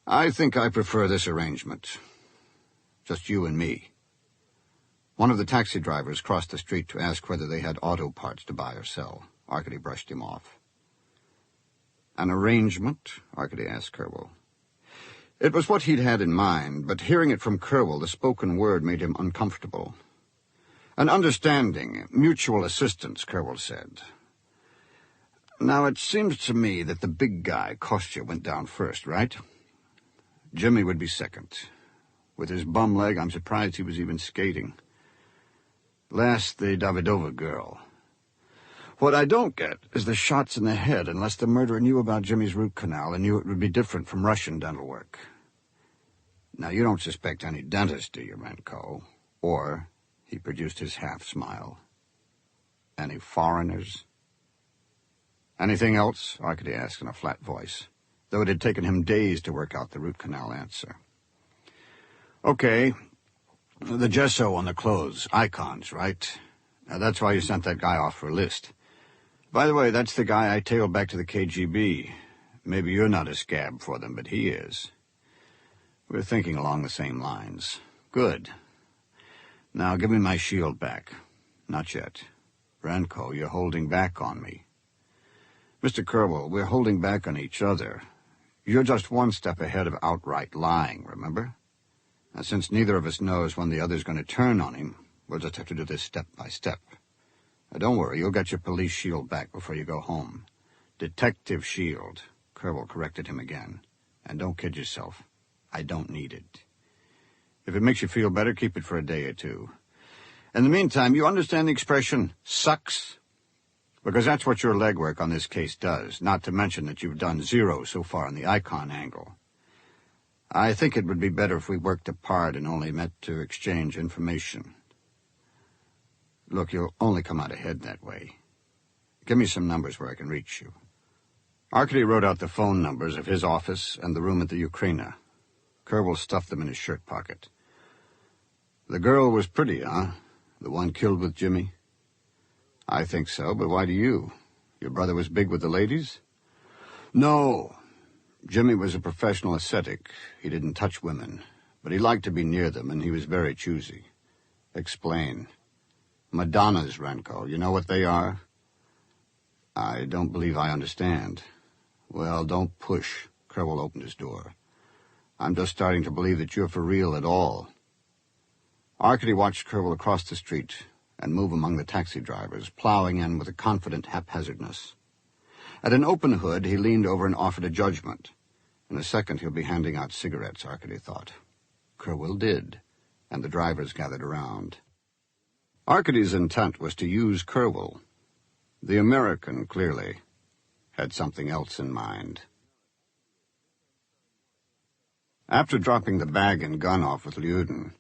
"I think I prefer this arrangement. Just you and me." One of the taxi drivers crossed the street to ask whether they had auto parts to buy or sell. Arkady brushed him off. "An arrangement?" Arkady asked Kerwell. It was what he'd had in mind, but hearing it from Kerwell, the spoken word made him uncomfortable. "An understanding, mutual assistance," Kerwell said. "Now, it seems to me that the big guy, Kostya, went down first, right? Jimmy would be second. With his bum leg, I'm surprised he was even skating. Last, the Davidova girl. What I don't get is the shots in the head, unless the murderer knew about Jimmy's root canal and knew it would be different from Russian dental work. Now, you don't suspect any dentist, do you, Renko? Or," he produced his half-smile, "any foreigners?" "Anything else?" Arkady asked in a flat voice, though it had taken him days to work out the root canal answer. "Okay. The gesso on the clothes, icons, right? Now, that's why you sent that guy off for a list. By the way, that's the guy I tailed back to the KGB. Maybe you're not a scab for them, but he is. We're thinking along the same lines. Good. Now, give me my shield back." "Not yet. Renko, you're holding back on me." "Mr. Kerwell, we're holding back on each other. You're just one step ahead of outright lying, remember? Now, since neither of us knows when the other's going to turn on him, we'll just have to do this step by step. Now, don't worry, you'll get your police shield back before you go home. Detective shield," Kerwell corrected him again. "And don't kid yourself. I don't need it. If it makes you feel better, keep it for a day or 2. In the meantime, you understand the expression, sucks? Because that's what your legwork on this case does, not to mention that you've done 0 so far on the icon angle. I think it would be better if we worked apart and only met to exchange information. Look, you'll only come out ahead that way. Give me some numbers where I can reach you." Arkady wrote out the phone numbers of his office and the room at the Ukraina. Kerwell stuffed them in his shirt pocket. "The girl was pretty, huh? The one killed with Jimmy?" "I think so, but why do you? Your brother was big with the ladies?" "No. Jimmy was a professional ascetic. He didn't touch women, but he liked to be near them, and he was very choosy." "Explain." "Madonnas, Renko. You know what they are?" "I don't believe I understand." "Well, don't push." Kerwell opened his door. "I'm just starting to believe that you're for real at all." Arkady watched Kerwell across the street and move among the taxi drivers, plowing in with a confident haphazardness. At an open hood, he leaned over and offered a judgment. In a second, he'll be handing out cigarettes, Arkady thought. Kerwell did, and the drivers gathered around. Arkady's intent was to use Kerwell. The American, clearly, had something else in mind. After dropping the bag and gun off with Lyudin,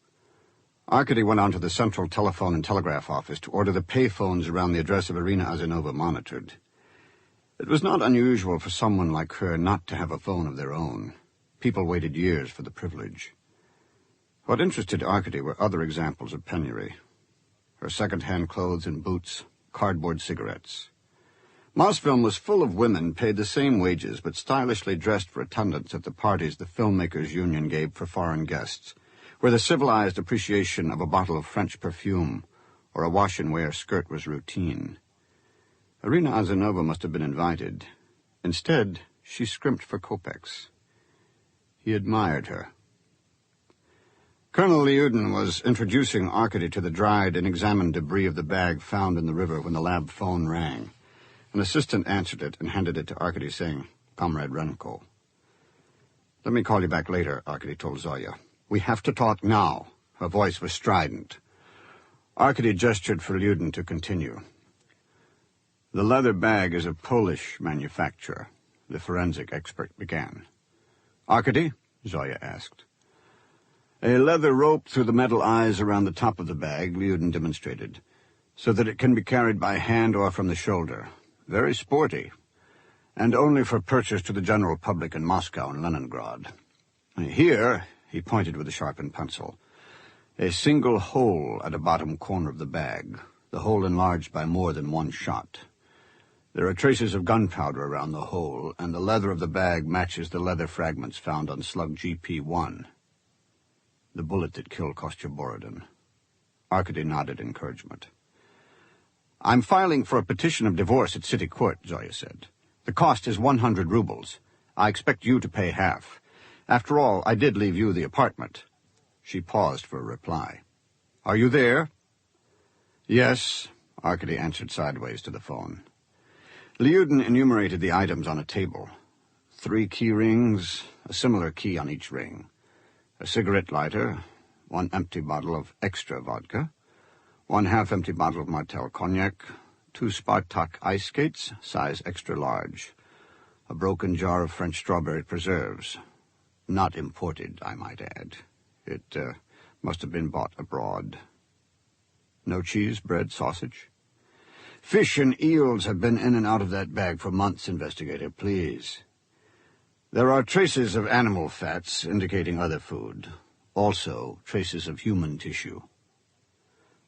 Arkady went on to the Central Telephone and Telegraph Office to order the payphones around the address of Irina Azanova monitored. It was not unusual for someone like her not to have a phone of their own. People waited years for the privilege. What interested Arkady were other examples of penury. Her second-hand clothes and boots, cardboard cigarettes. Mosfilm was full of women paid the same wages but stylishly dressed for attendance at the parties the Filmmakers' Union gave for foreign guests, where the civilized appreciation of a bottle of French perfume or a wash-and-wear skirt was routine. Irina Azanova must have been invited. Instead, she scrimped for kopecks. He admired her. Colonel Lyudin was introducing Arkady to the dried and examined debris of the bag found in the river when the lab phone rang. An assistant answered it and handed it to Arkady, saying, "Comrade Renko." "Let me call you back later," Arkady told Zoya. "We have to talk now." Her voice was strident. Arkady gestured for Lyudin to continue. "The leather bag is a Polish manufacture," the forensic expert began. "Arkady?" Zoya asked. "A leather rope through the metal eyes around the top of the bag," Lyudin demonstrated, "so that it can be carried by hand or from the shoulder. Very sporty, and only for purchase to the general public in Moscow and Leningrad. Here," he pointed with a sharpened pencil, "a single hole at a bottom corner of the bag, the hole enlarged by more than one shot. There are traces of gunpowder around the hole, and the leather of the bag matches the leather fragments found on slug GP1, the bullet that killed Kostya Borodin." Arkady nodded encouragement. "I'm filing for a petition of divorce at City Court," Zoya said. "The cost is 100 rubles. I expect you to pay half. After all, I did leave you the apartment." She paused for a reply. "Are you there?" "Yes," Arkady answered sideways to the phone. Lyudin enumerated the items on a table. 3 key rings, a similar key on each ring. A cigarette lighter, 1 empty bottle of extra vodka, 1 half-empty bottle of Martel cognac, 2 Spartak ice skates, size extra large, a broken jar of French strawberry preserves. Not imported, I might add. It must have been bought abroad. No cheese, bread, sausage? Fish and eels have been in and out of that bag for months, investigator, please. There are traces of animal fats indicating other food. Also, traces of human tissue.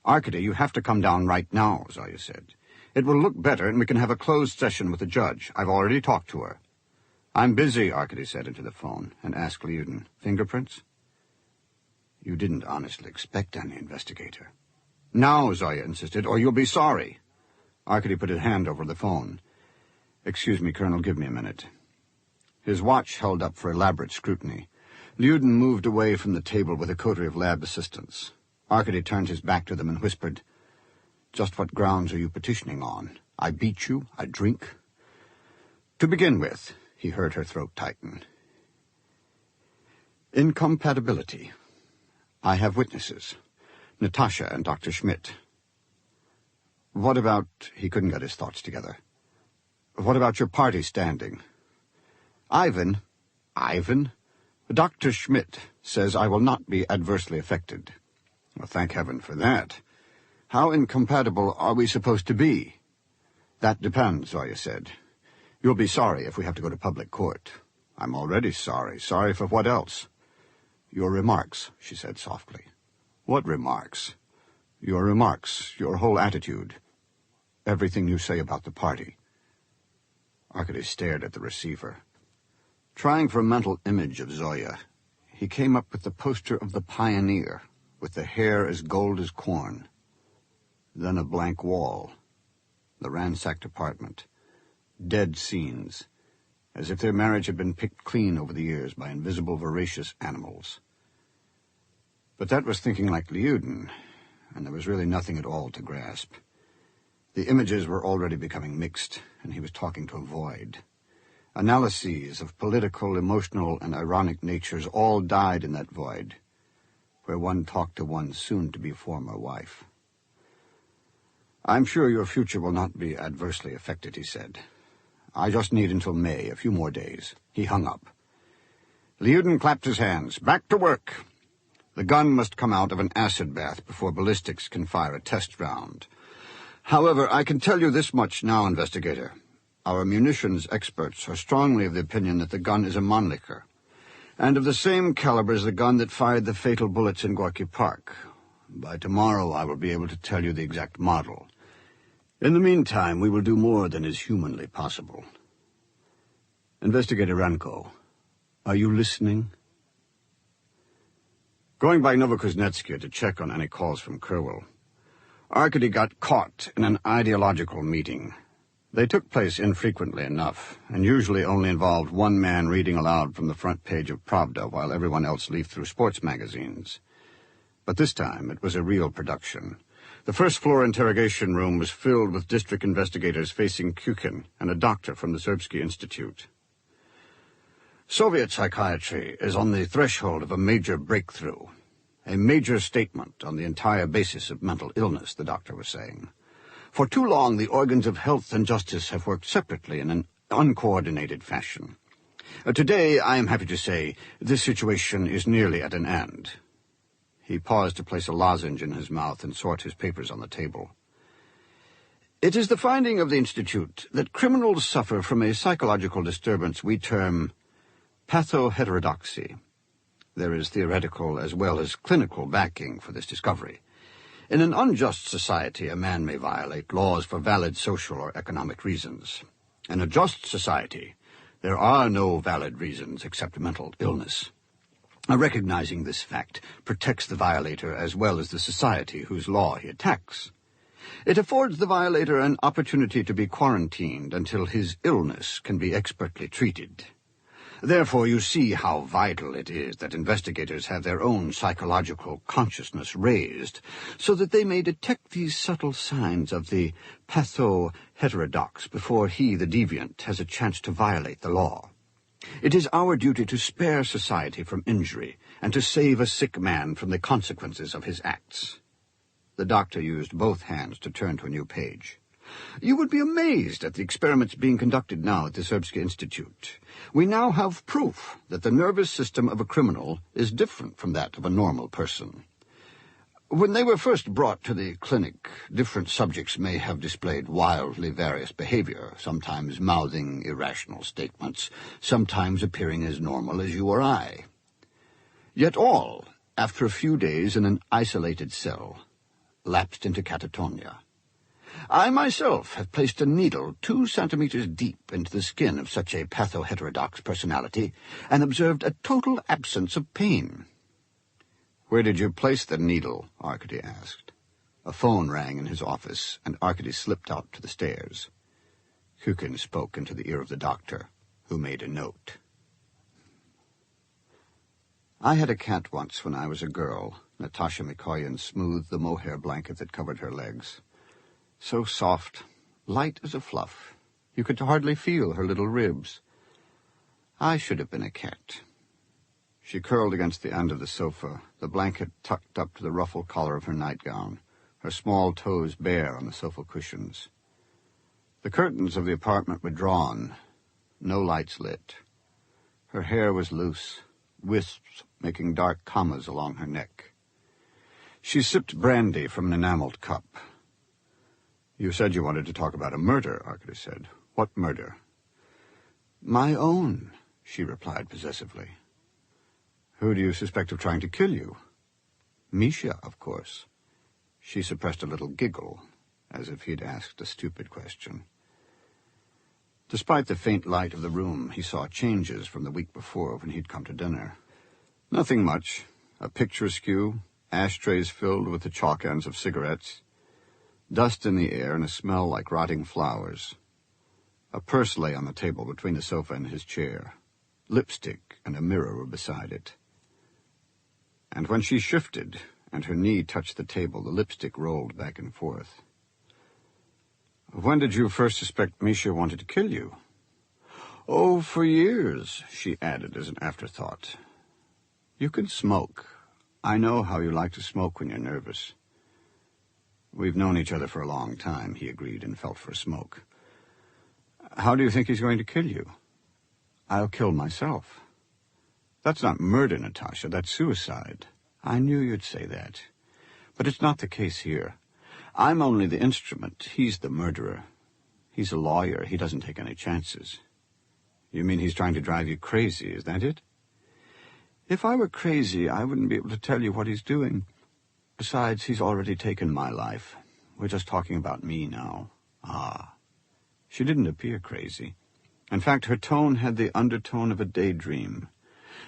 Arkady, you have to come down right now, Zoya said. It will look better, and we can have a closed session with the judge. I've already talked to her. I'm busy, Arkady said into the phone, and asked Lyudin, "Fingerprints?" "You didn't honestly expect any, investigator." "Now," Zoya insisted, "or you'll be sorry." Arkady put his hand over the phone. "Excuse me, Colonel, give me a minute." His watch held up for elaborate scrutiny. Lyudin moved away from the table with a coterie of lab assistants. Arkady turned his back to them and whispered, "Just what grounds are you petitioning on? I beat you? I drink?" "To begin with," he heard her throat tighten. "Incompatibility. I have witnesses. Natasha and Dr. Schmidt." "What about—" he couldn't get his thoughts together. "What about your party standing?" "Ivan? Dr. Schmidt says I will not be adversely affected." "Well, thank heaven for that. How incompatible are we supposed to be?" "That depends," Zoya said. "You'll be sorry if we have to go to public court." "I'm already sorry. Sorry for what else?" "Your remarks," she said softly. "What remarks?" "Your remarks, your whole attitude. Everything you say about the party." Arkady stared at the receiver. Trying for a mental image of Zoya, he came up with the poster of the pioneer, with the hair as gold as corn. Then a blank wall, the ransacked apartment, dead scenes, as if their marriage had been picked clean over the years by invisible voracious animals. But that was thinking like Lyudin, and there was really nothing at all to grasp. The images were already becoming mixed, and he was talking to a void. Analyses of political, emotional, and ironic natures all died in that void, where one talked to one's soon-to-be former wife. "I'm sure your future will not be adversely affected," he said. "I just need until May, a few more days." He hung up. Liuden clapped his hands. Back to work. The gun must come out of an acid bath before ballistics can fire a test round. However, I can tell you this much now, investigator. Our munitions experts are strongly of the opinion that the gun is a Mannlicher, and of the same caliber as the gun that fired the fatal bullets in Gorky Park. By tomorrow I will be able to tell you the exact model. In the meantime, we will do more than is humanly possible. Investigator Renko, are you listening? Going by Novokuznetsk to check on any calls from Kerwell, Arkady got caught in an ideological meeting. They took place infrequently enough, and usually only involved one man reading aloud from the front page of Pravda while everyone else leafed through sports magazines. But this time it was a real production. The first-floor interrogation room was filled with district investigators facing Kukin and a doctor from the Serbsky Institute. Soviet psychiatry is on the threshold of a major breakthrough, a major statement on the entire basis of mental illness, the doctor was saying. For too long, the organs of health and justice have worked separately in an uncoordinated fashion. Today, I am happy to say, this situation is nearly at an end. He paused to place a lozenge in his mouth and sort his papers on the table. It is the finding of the Institute that criminals suffer from a psychological disturbance we term pathoheterodoxy. There is theoretical as well as clinical backing for this discovery. In an unjust society, a man may violate laws for valid social or economic reasons. In a just society, there are no valid reasons except mental illness. Recognizing this fact protects the violator as well as the society whose law he attacks. It affords the violator an opportunity to be quarantined until his illness can be expertly treated. Therefore, you see how vital it is that investigators have their own psychological consciousness raised, so that they may detect these subtle signs of the patho-heterodox before he, the deviant, has a chance to violate the law. It is our duty to spare society from injury and to save a sick man from the consequences of his acts. The doctor used both hands to turn to a new page. You would be amazed at the experiments being conducted now at the Serbsky Institute. We now have proof that the nervous system of a criminal is different from that of a normal person. When they were first brought to the clinic, different subjects may have displayed wildly various behavior, sometimes mouthing irrational statements, sometimes appearing as normal as you or I. Yet all, after a few days in an isolated cell, lapsed into catatonia. I myself have placed a needle 2 centimeters deep into the skin of such a patho-heterodox personality and observed a total absence of pain. Where did you place the needle? Arkady asked. A phone rang in his office, and Arkady slipped out to the stairs. Kukin spoke into the ear of the doctor, who made a note. I had a cat once when I was a girl. Natasha Mikoyan smoothed the mohair blanket that covered her legs. So soft, light as a fluff. You could hardly feel her little ribs. I should have been a cat. She curled against the end of the sofa, the blanket tucked up to the ruffled collar of her nightgown, her small toes bare on the sofa cushions. The curtains of the apartment were drawn, no lights lit. Her hair was loose, wisps making dark commas along her neck. She sipped brandy from an enameled cup. You said you wanted to talk about a murder, Arkady said. What murder? My own, she replied possessively. Who do you suspect of trying to kill you? Misha, of course. She suppressed a little giggle, as if he'd asked a stupid question. Despite the faint light of the room, he saw changes from the week before when he'd come to dinner. Nothing much. A picture askew, ashtrays filled with the chalk ends of cigarettes, dust in the air and a smell like rotting flowers. A purse lay on the table between the sofa and his chair. Lipstick and a mirror were beside it. And when she shifted and her knee touched the table, the lipstick rolled back and forth. When did you first suspect Misha wanted to kill you? Oh, for years, she added as an afterthought. You can smoke. I know how you like to smoke when you're nervous. We've known each other for a long time, he agreed, and felt for a smoke. How do you think he's going to kill you? I'll kill myself. That's not murder, Natasha. That's suicide. I knew you'd say that. But it's not the case here. I'm only the instrument. He's the murderer. He's a lawyer. He doesn't take any chances. You mean he's trying to drive you crazy, is that it? If I were crazy, I wouldn't be able to tell you what he's doing. Besides, he's already taken my life. We're just talking about me now. Ah. She didn't appear crazy. In fact, her tone had the undertone of a daydream,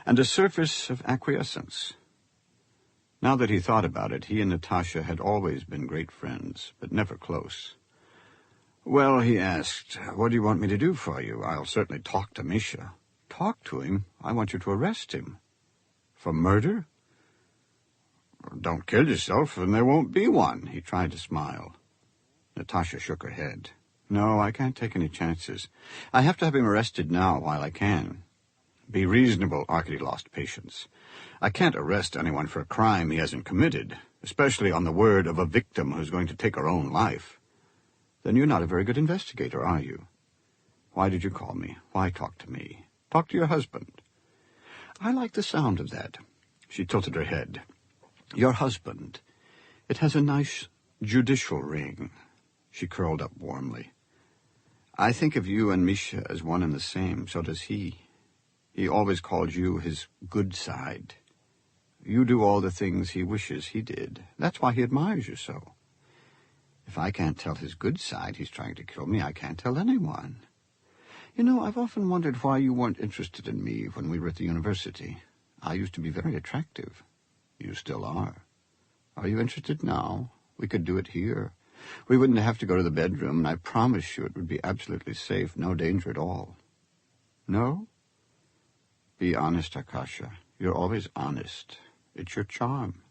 and a surface of acquiescence. Now that he thought about it, he and Natasha had always been great friends, but never close. Well, he asked, what do you want me to do for you? I'll certainly talk to Misha. Talk to him? I want you to arrest him. For murder? Don't kill yourself, and there won't be one. He tried to smile. Natasha shook her head. No, I can't take any chances. I have to have him arrested now while I can. Be reasonable, Arkady lost patience. I can't arrest anyone for a crime he hasn't committed, especially on the word of a victim who's going to take her own life. Then you're not a very good investigator, are you? Why did you call me? Why talk to me? Talk to your husband. I like the sound of that. She tilted her head. Your husband. It has a nice judicial ring. She curled up warmly. I think of you and Misha as one and the same. So does he. He always calls you his good side. You do all the things he wishes he did. That's why he admires you so. If I can't tell his good side he's trying to kill me, I can't tell anyone. You know, I've often wondered why you weren't interested in me when we were at the university. I used to be very attractive. You still are. Are you interested now? We could do it here. We wouldn't have to go to the bedroom, and I promise you it would be absolutely safe, no danger at all. No? Be honest, Akasha. You're always honest. It's your charm.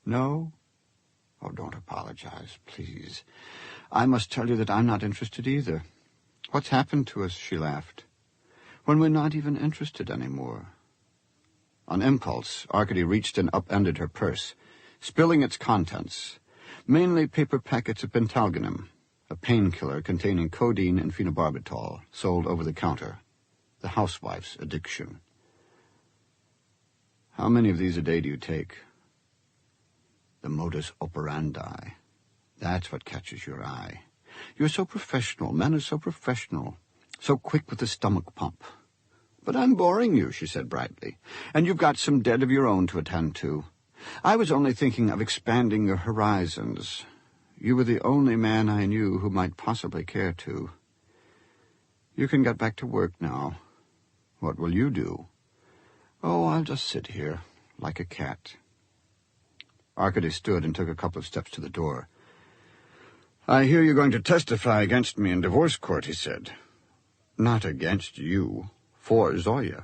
No? Oh, don't apologize, please. I must tell you that I'm not interested either. What's happened to us, she laughed, when we're not even interested anymore? On impulse, Arkady reached and upended her purse, spilling its contents, mainly paper packets of pentalginum, a painkiller containing codeine and phenobarbital, sold over the counter, the housewife's addiction. How many of these a day do you take? The modus operandi. That's what catches your eye. You're so professional. Men are so professional. So quick with the stomach pump. But I'm boring you, she said brightly. And you've got some debt of your own to attend to. I was only thinking of expanding your horizons. You were the only man I knew who might possibly care to. You can get back to work now. What will you do? Oh, I'll just sit here, like a cat. Arkady stood and took a couple of steps to the door. I hear you're going to testify against me in divorce court, he said. Not against you, for Zoya.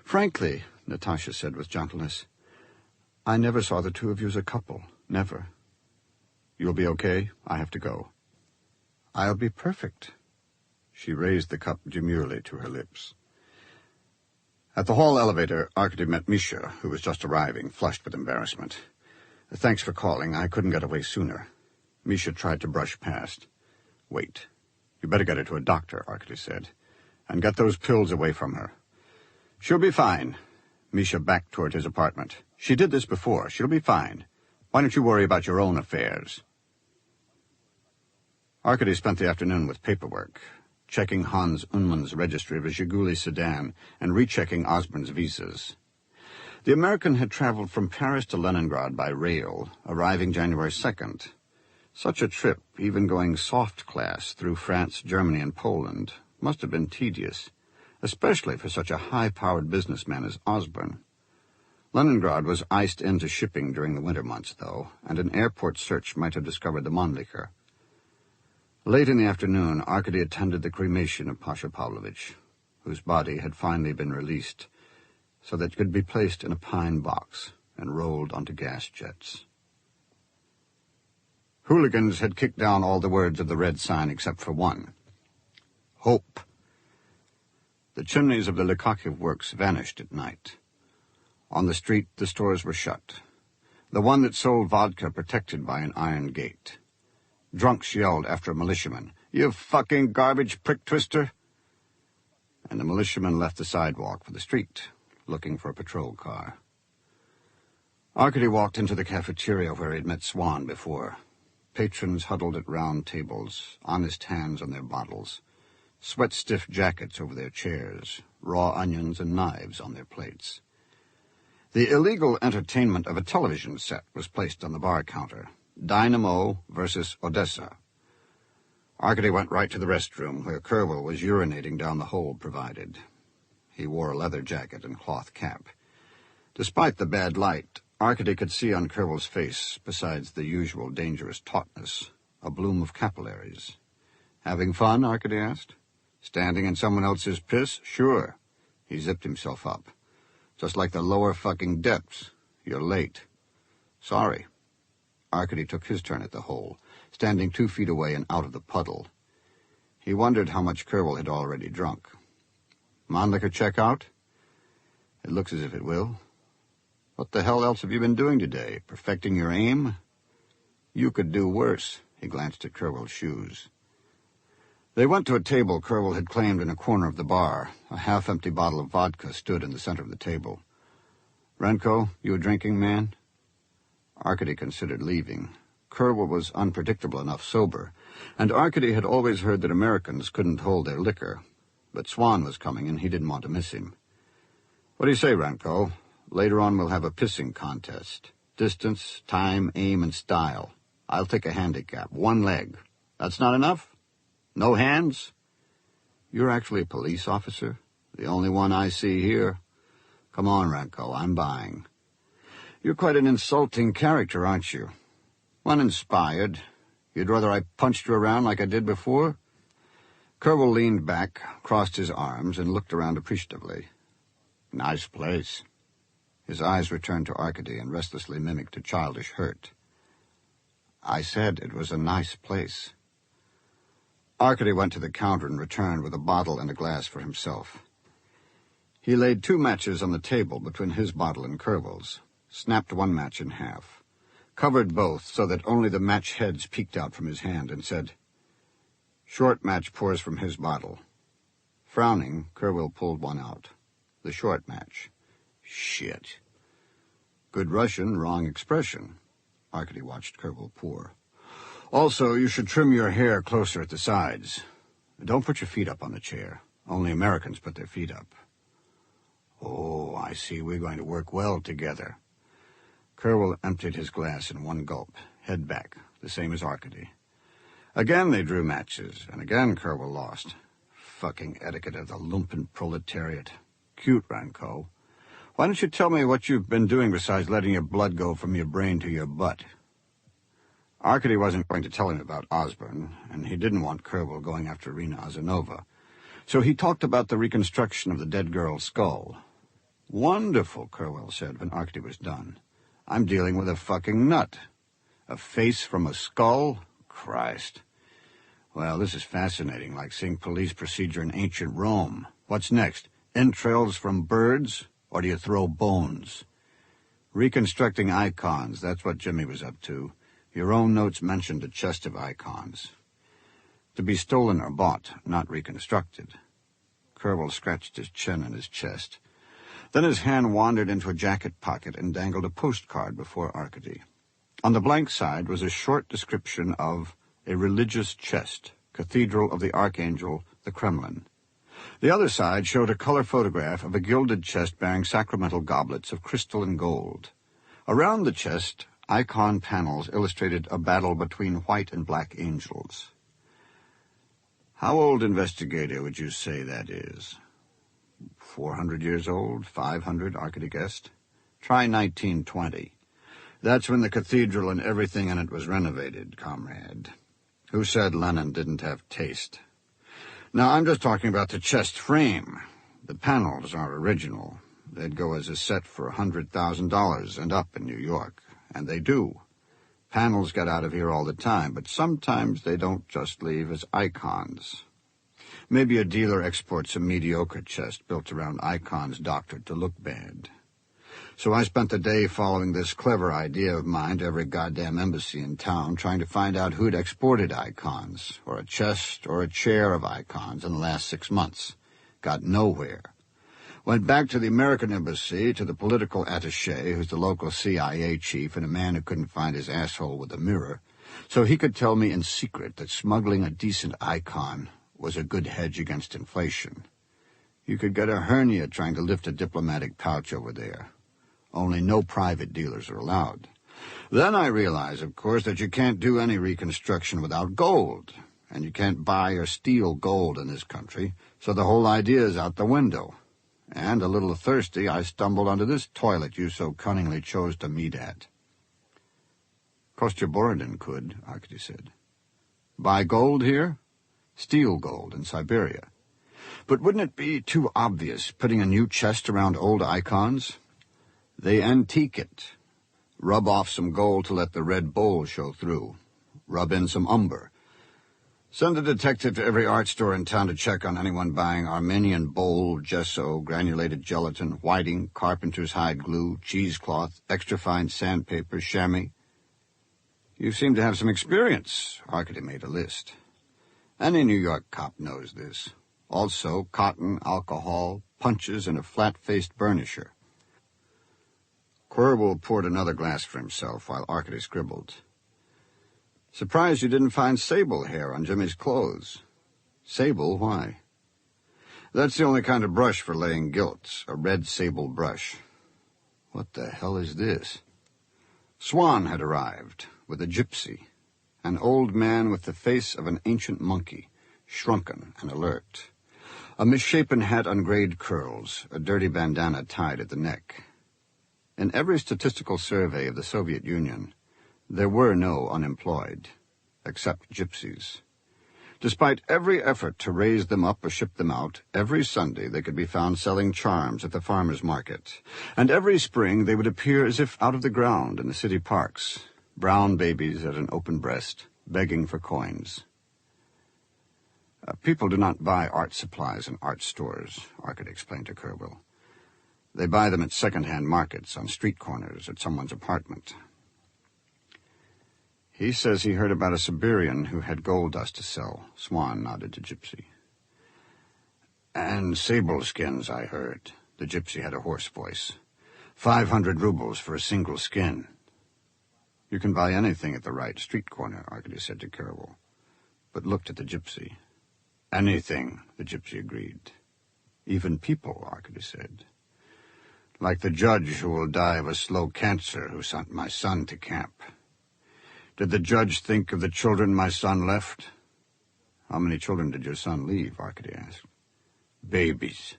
Frankly, Natasha said with gentleness, I never saw the two of you as a couple, never. You'll be okay? I have to go. I'll be perfect. She raised the cup demurely to her lips. At the hall elevator, Arkady met Misha, who was just arriving, flushed with embarrassment. Thanks for calling. I couldn't get away sooner. Misha tried to brush past. Wait. You better get her to a doctor, Arkady said, and get those pills away from her. She'll be fine. Misha backed toward his apartment. She did this before. She'll be fine. Why don't you worry about your own affairs? Arkady spent the afternoon with paperwork, checking Hans Unmann's registry of a Zhiguli sedan and rechecking Osborne's visas. The American had traveled from Paris to Leningrad by rail, arriving January 2nd. Such a trip, even going soft class through France, Germany, and Poland, must have been tedious, especially for such a high-powered businessman as Osborne. Leningrad was iced into shipping during the winter months, though, and an airport search might have discovered the Mannlicher. Late in the afternoon, Arkady attended the cremation of Pasha Pavlovich, whose body had finally been released, so that it could be placed in a pine box and rolled onto gas jets. Hooligans had kicked down all the words of the red sign except for one. Hope. The chimneys of the Lukachev works vanished at night. On the street, the stores were shut. The one that sold vodka protected by an iron gate. Drunks yelled after a militiaman, "You fucking garbage prick twister!" And the militiaman left the sidewalk for the street. looking for a patrol car. Arkady walked into the cafeteria where he'd met Swan before. Patrons huddled at round tables, honest hands on their bottles, sweat-stiff jackets over their chairs, raw onions and knives on their plates. The illegal entertainment of a television set was placed on the bar counter. Dynamo versus Odessa. Arkady went right to the restroom, where Kerwell was urinating down the hole provided. He wore a leather jacket and cloth cap. Despite the bad light, Arkady could see on Kerwell's face, besides the usual dangerous tautness, a bloom of capillaries. "Having fun?" Arkady asked. "Standing in someone else's piss? Sure." He zipped himself up. "Just like the lower fucking depths. You're late." "Sorry." Arkady took his turn at the hole, standing 2 feet away and out of the puddle. He wondered how much Kerwell had already drunk. "Mannlicher check out?" "It looks as if it will." "What the hell else have you been doing today? Perfecting your aim?" "You could do worse." He glanced at Kerwell's shoes. They went to a table Kerwell had claimed in a corner of the bar. A half-empty bottle of vodka stood in the center of the table. "Renko, you a drinking man?" Arkady considered leaving. Kerwell was unpredictable enough sober, and Arkady had always heard that Americans couldn't hold their liquor. But Swan was coming, and he didn't want to miss him. "What do you say, Renko? Later on we'll have a pissing contest. Distance, time, aim, and style. I'll take a handicap. 1 leg. That's not enough? No hands?" "You're actually a police officer?" "The only one I see here." "Come on, Renko, I'm buying." "You're quite an insulting character, aren't you?" "Uninspired. You'd rather I punched you around like I did before?" Kerwell leaned back, crossed his arms, and looked around appreciatively. "Nice place." His eyes returned to Arkady and restlessly mimicked a childish hurt. "I said it was a nice place." Arkady went to the counter and returned with a bottle and a glass for himself. He laid 2 matches on the table between his bottle and Kerwell's, snapped 1 match in half, covered both so that only the match heads peeked out from his hand, and said, "Short match pours from his bottle." Frowning, Kerwell pulled one out. The short match. "Shit." "Good Russian, wrong expression." Arkady watched Kerwell pour. "Also, you should trim your hair closer at the sides. Don't put your feet up on the chair. Only Americans put their feet up." "Oh, I see we're going to work well together." Kerwell emptied his glass in 1 gulp, head back, the same as Arkady. Again they drew matches, and again Kerwell lost. Fucking etiquette of the lumpen proletariat. Cute, Renko. Why don't you tell me what you've been doing besides letting your blood go from your brain to your butt? Arkady wasn't going to tell him about Osborne, and he didn't want Kerwell going after Rena Ozanova. So he talked about the reconstruction of the dead girl's skull. "Wonderful," Kerwell said when Arkady was done. "I'm dealing with a fucking nut. A face from a skull? Christ. Well, this is fascinating, like seeing police procedure in ancient Rome. What's next? Entrails from birds? Or do you throw bones?" "Reconstructing icons, that's what Jimmy was up to. Your own notes mentioned a chest of icons. To be stolen or bought, not reconstructed." Kerwell scratched his chin and his chest. Then his hand wandered into a jacket pocket and dangled a postcard before Arkady. On the blank side was a short description of a religious chest, Cathedral of the Archangel, the Kremlin. The other side showed a color photograph of a gilded chest bearing sacramental goblets of crystal and gold. Around the chest, icon panels illustrated a battle between white and black angels. "How old, investigator, would you say that is?" 400 years old, 500, Arkady guessed. "Try 1920. That's when the cathedral and everything in it was renovated, comrade. Who said Lenin didn't have taste? Now, I'm just talking about the chest frame. The panels are original. They'd go as a set for $100,000 and up in New York. And they do. Panels get out of here all the time, but sometimes they don't just leave as icons. Maybe a dealer exports a mediocre chest built around icons doctored to look bad. So I spent the day following this clever idea of mine to every goddamn embassy in town, trying to find out who'd exported icons, or a chest or a chair of icons in the last 6 months. Got nowhere. Went back to the American embassy, to the political attaché, who's the local CIA chief and a man who couldn't find his asshole with a mirror, so he could tell me in secret that smuggling a decent icon was a good hedge against inflation. You could get a hernia trying to lift a diplomatic pouch over there. Only no private dealers are allowed. Then I realize, of course, that you can't do any reconstruction without gold, and you can't buy or steal gold in this country, so the whole idea is out the window. And, a little thirsty, I stumbled onto this toilet you so cunningly chose to meet at. Kostyaboroddin could, Arkady said. Buy gold here? Steal gold in Siberia. But wouldn't it be too obvious putting a new chest around old icons? They antique it. Rub off some gold to let the red bowl show through. Rub in some umber. Send a detective to every art store in town to check on anyone buying Armenian bowl, gesso, granulated gelatin, whiting, carpenter's hide glue, cheesecloth, extra-fine sandpaper, chamois. You seem to have some experience, Arkady made a list. Any New York cop knows this. Also, cotton, alcohol, punches, and a flat-faced burnisher. Quirrell poured another glass for himself while Arkady scribbled. Surprised you didn't find sable hair on Jimmy's clothes. Sable? Why? That's the only kind of brush for laying gilts, a red sable brush. What the hell is this? Swan had arrived, with a gypsy, an old man with the face of an ancient monkey, shrunken and alert. A misshapen hat on grayed curls, a dirty bandana tied at the neck. In every statistical survey of the Soviet Union, there were no unemployed, except gypsies. Despite every effort to raise them up or ship them out, every Sunday they could be found selling charms at the farmers' market, and every spring they would appear as if out of the ground in the city parks, brown babies at an open breast, begging for coins. People do not buy art supplies in art stores, Arkady explained to Quirrell. They buy them at second-hand markets, on street corners, at someone's apartment. He says he heard about a Siberian who had gold dust to sell. Swan nodded to Gypsy. And sable skins, I heard. The Gypsy had a hoarse voice. 500 rubles for a single skin. You can buy anything at the right street corner, Arkady said to Quirrell, but looked at the Gypsy. Anything, the Gypsy agreed. Even people, Arkady said. Like the judge who will die of a slow cancer who sent my son to camp. Did the judge think of the children my son left? How many children did your son leave? Arkady asked. Babies.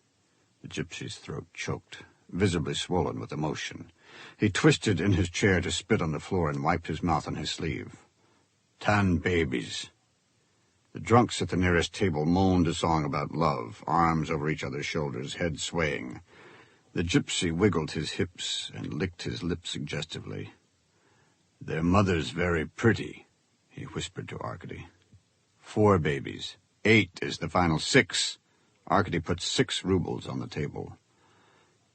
The Gypsy's throat choked, visibly swollen with emotion. He twisted in his chair to spit on the floor and wiped his mouth on his sleeve. 10 babies. The drunks at the nearest table moaned a song about love, arms over each other's shoulders, head swaying. The Gypsy wiggled his hips and licked his lips suggestively. Their mother's very pretty, he whispered to Arkady. 4 babies. 8 is the final 6. Arkady put 6 rubles on the table.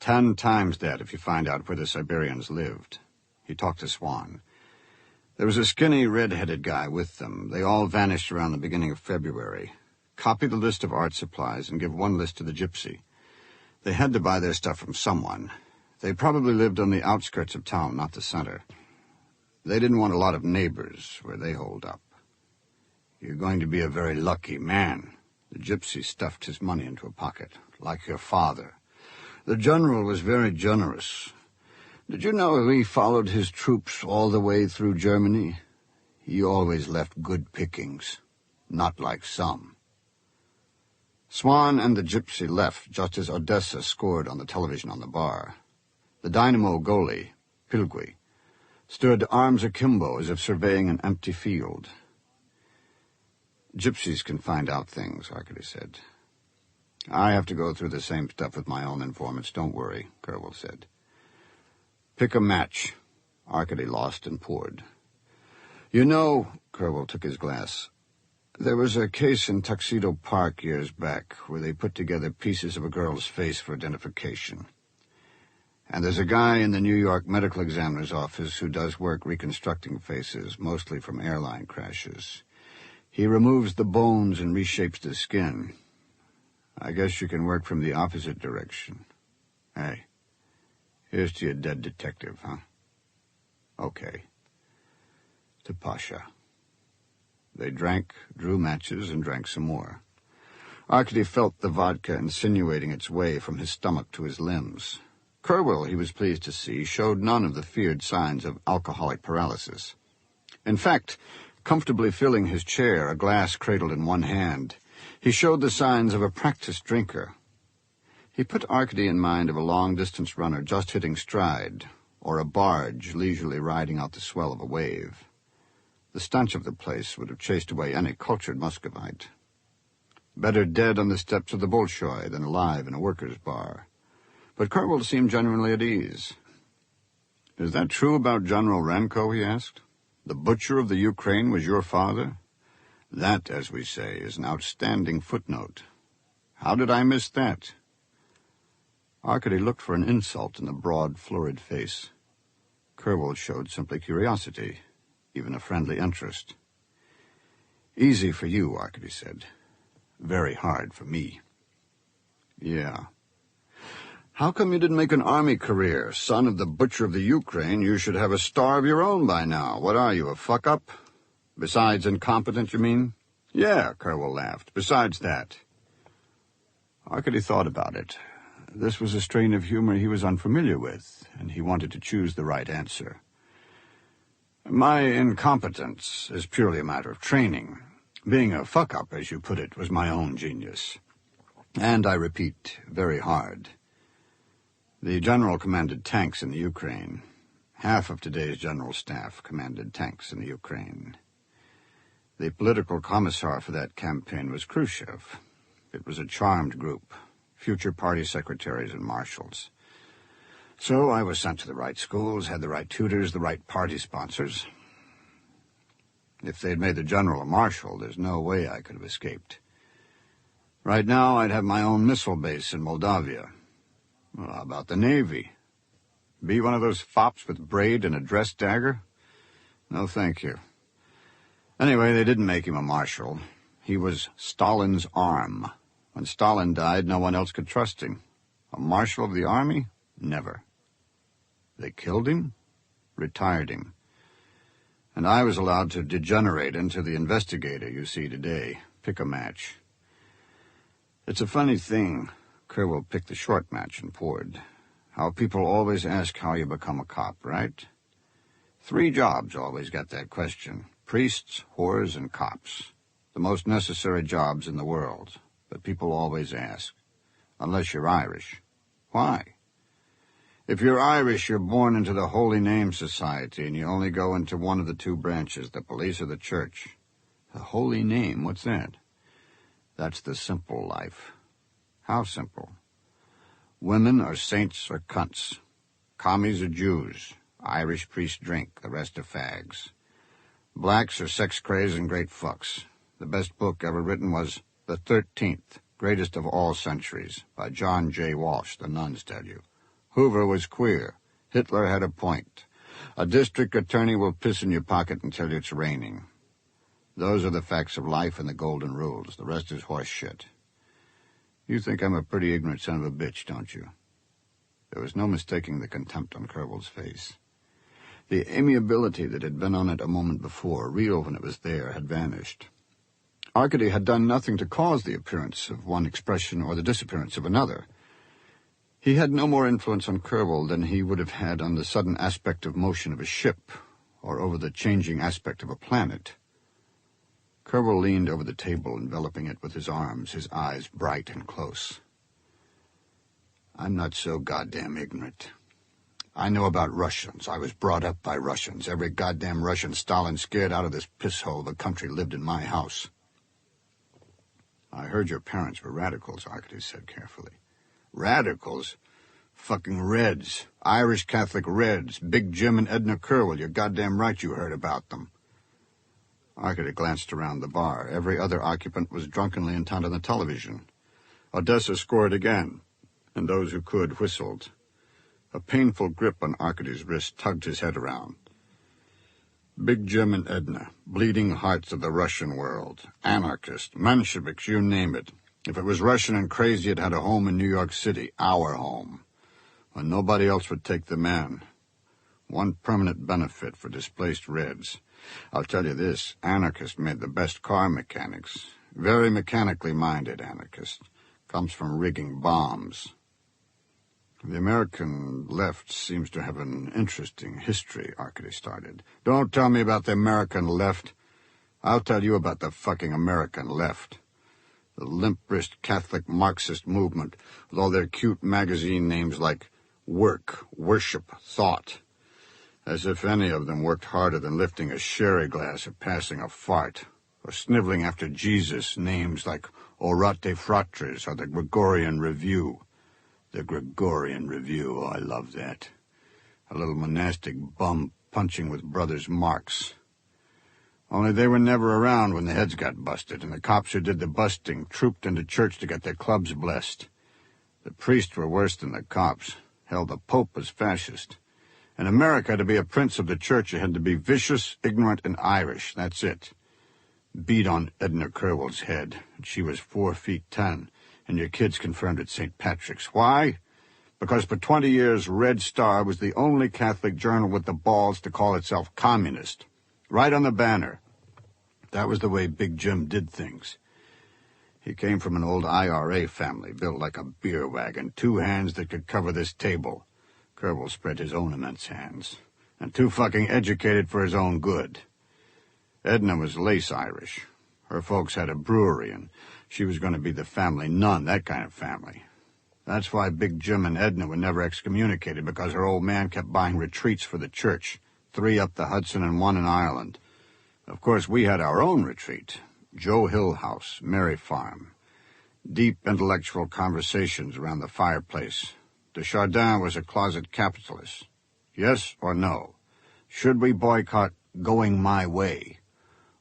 10 times that if you find out where the Siberians lived. He talked to Swan. There was a skinny, red-headed guy with them. They all vanished around the beginning of February. Copy the list of art supplies and give 1 list to the Gypsy. They had to buy their stuff from someone. They probably lived on the outskirts of town, not the center. They didn't want a lot of neighbors where they holed up. You're going to be a very lucky man. The Gypsy stuffed his money into a pocket, like your father. The general was very generous. Did you know he followed his troops all the way through Germany? He always left good pickings, not like some. Swan and the Gypsy left just as Odessa scored on the television on the bar. The Dynamo goalie, Pilgui, stood arms akimbo as if surveying an empty field. Gypsies can find out things, Arkady said. I have to go through the same stuff with my own informants. Don't worry, Quirrell said. Pick a match. Arkady lost and poured. You know, Quirrell took his glass, there was a case in Tuxedo Park years back where they put together pieces of a girl's face for identification. And there's a guy in the New York medical examiner's office who does work reconstructing faces, mostly from airline crashes. He removes the bones and reshapes the skin. I guess you can work from the opposite direction. Hey, here's to your dead detective, huh? Okay. To Pasha. They drank, drew matches, and drank some more. Arkady felt the vodka insinuating its way from his stomach to his limbs. Kerwell, he was pleased to see, showed none of the feared signs of alcoholic paralysis. In fact, comfortably filling his chair, a glass cradled in one hand, he showed the signs of a practiced drinker. He put Arkady in mind of a long-distance runner just hitting stride, or a barge leisurely riding out the swell of a wave. The stench of the place would have chased away any cultured Muscovite. Better dead on the steps of the Bolshoi than alive in a workers' bar. But Kerwell seemed genuinely at ease. "Is that true about General Renko?" he asked. "The butcher of the Ukraine was your father? That, as we say, is an outstanding footnote. How did I miss that?" Arkady looked for an insult in the broad, florid face. Kerwell showed simply curiosity, even a friendly interest. "Easy for you," Arkady said. "Very hard for me." "Yeah. How come you didn't make an army career? Son of the butcher of the Ukraine, you should have a star of your own by now. What are you, a fuck-up? Besides incompetent, you mean?" "Yeah," Kerwell laughed. "Besides that." Arkady thought about it. This was a strain of humor he was unfamiliar with, and he wanted to choose the right answer. "My incompetence is purely a matter of training. Being a fuck-up, as you put it, was my own genius. And, I repeat, very hard. The general commanded tanks in the Ukraine. Half of today's general staff commanded tanks in the Ukraine. The political commissar for that campaign was Khrushchev. It was a charmed group, future party secretaries and marshals. So I was sent to the right schools, had the right tutors, the right party sponsors. If they'd made the general a marshal, there's no way I could have escaped. Right now, I'd have my own missile base in Moldavia. Well, how about the Navy? Be one of those fops with braid and a dress dagger? No, thank you. Anyway, they didn't make him a marshal. He was Stalin's arm. When Stalin died, no one else could trust him. A marshal of the army? Never. They killed him, retired him. And I was allowed to degenerate into the investigator you see today. Pick a match. It's a funny thing. Kerwell picked the short match and poured. How people always ask how you become a cop, right? 3 jobs always get that question. Priests, whores, and cops. The most necessary jobs in the world. But people always ask. Unless you're Irish. Why? If you're Irish, you're born into the Holy Name Society, and you only go into one of the 2 branches, the police or the church. The Holy Name, what's that? That's the simple life. How simple? Women are saints or cunts. Commies are Jews. Irish priests drink, the rest are fags. Blacks are sex-crazed and great fucks. The best book ever written was The 13th, Greatest of All Centuries, by John J. Walsh, the nuns tell you. Hoover was queer. Hitler had a point. A district attorney will piss in your pocket until it's raining. Those are the facts of life and the golden rules. The rest is horse shit. You think I'm a pretty ignorant son of a bitch, don't you? There was no mistaking the contempt on Kerwell's face. The amiability that had been on it a moment before, real when it was there, had vanished. Arkady had done nothing to cause the appearance of one expression or the disappearance of another. He had no more influence on Kerwell than he would have had on the sudden aspect of motion of a ship, or over the changing aspect of a planet. Kerwell leaned over the table, enveloping it with his arms, his eyes bright and close. I'm not so goddamn ignorant. I know about Russians. I was brought up by Russians. Every goddamn Russian Stalin scared out of this piss-hole of a country lived in my house. I heard your parents were radicals, Arkady said carefully. Radicals? Fucking Reds. Irish Catholic Reds. Big Jim and Edna Kerwell. You're goddamn right you heard about them. Arkady glanced around the bar. Every other occupant was drunkenly intent on the television. Odessa scored again, and those who could whistled. A painful grip on Arkady's wrist tugged his head around. Big Jim and Edna, bleeding hearts of the Russian world. Anarchists, Mensheviks, you name it. If it was Russian and crazy, it had a home in New York City, our home. when nobody else would take the man. One permanent benefit for displaced Reds. I'll tell you this, anarchists made the best car mechanics. Very mechanically minded anarchists. Comes from rigging bombs. The American left seems to have an interesting history, Arkady started. Don't tell me about the American left. I'll tell you about the fucking American left. The limp-wrist Catholic Marxist movement, with all their cute magazine names like Work, Worship, Thought. As if any of them worked harder than lifting a sherry glass or passing a fart, or sniveling after Jesus names like Orate Fratres or the Gregorian Review. The Gregorian Review, oh, I love that. A little monastic bum punching with brothers Marx. Only they were never around when the heads got busted, and the cops who did the busting trooped into church to get their clubs blessed. The priests were worse than the cops, held the Pope as fascist. In America, to be a prince of the church, you had to be vicious, ignorant, and Irish. That's it. Beat on Edna Curwell's head. She was 4'10", and your kids confirmed at St. Patrick's. Why? Because for 20 years, Red Star was the only Catholic journal with the balls to call itself communist. Right on the banner. That was the way Big Jim did things. He came from an old IRA family, built like a beer wagon, 2 hands that could cover this table. Curwell spread his own immense hands, and too fucking educated for his own good. Edna was lace Irish. Her folks had a brewery, and she was going to be the family nun, that kind of family. That's why Big Jim and Edna were never excommunicated, because her old man kept buying retreats for the church, 3 up the Hudson and 1 in Ireland. Of course, we had our own retreat, Joe Hill House, Mary Farm. Deep intellectual conversations around the fireplace. Desjardins was a closet capitalist. Yes or no? Should we boycott Going My Way?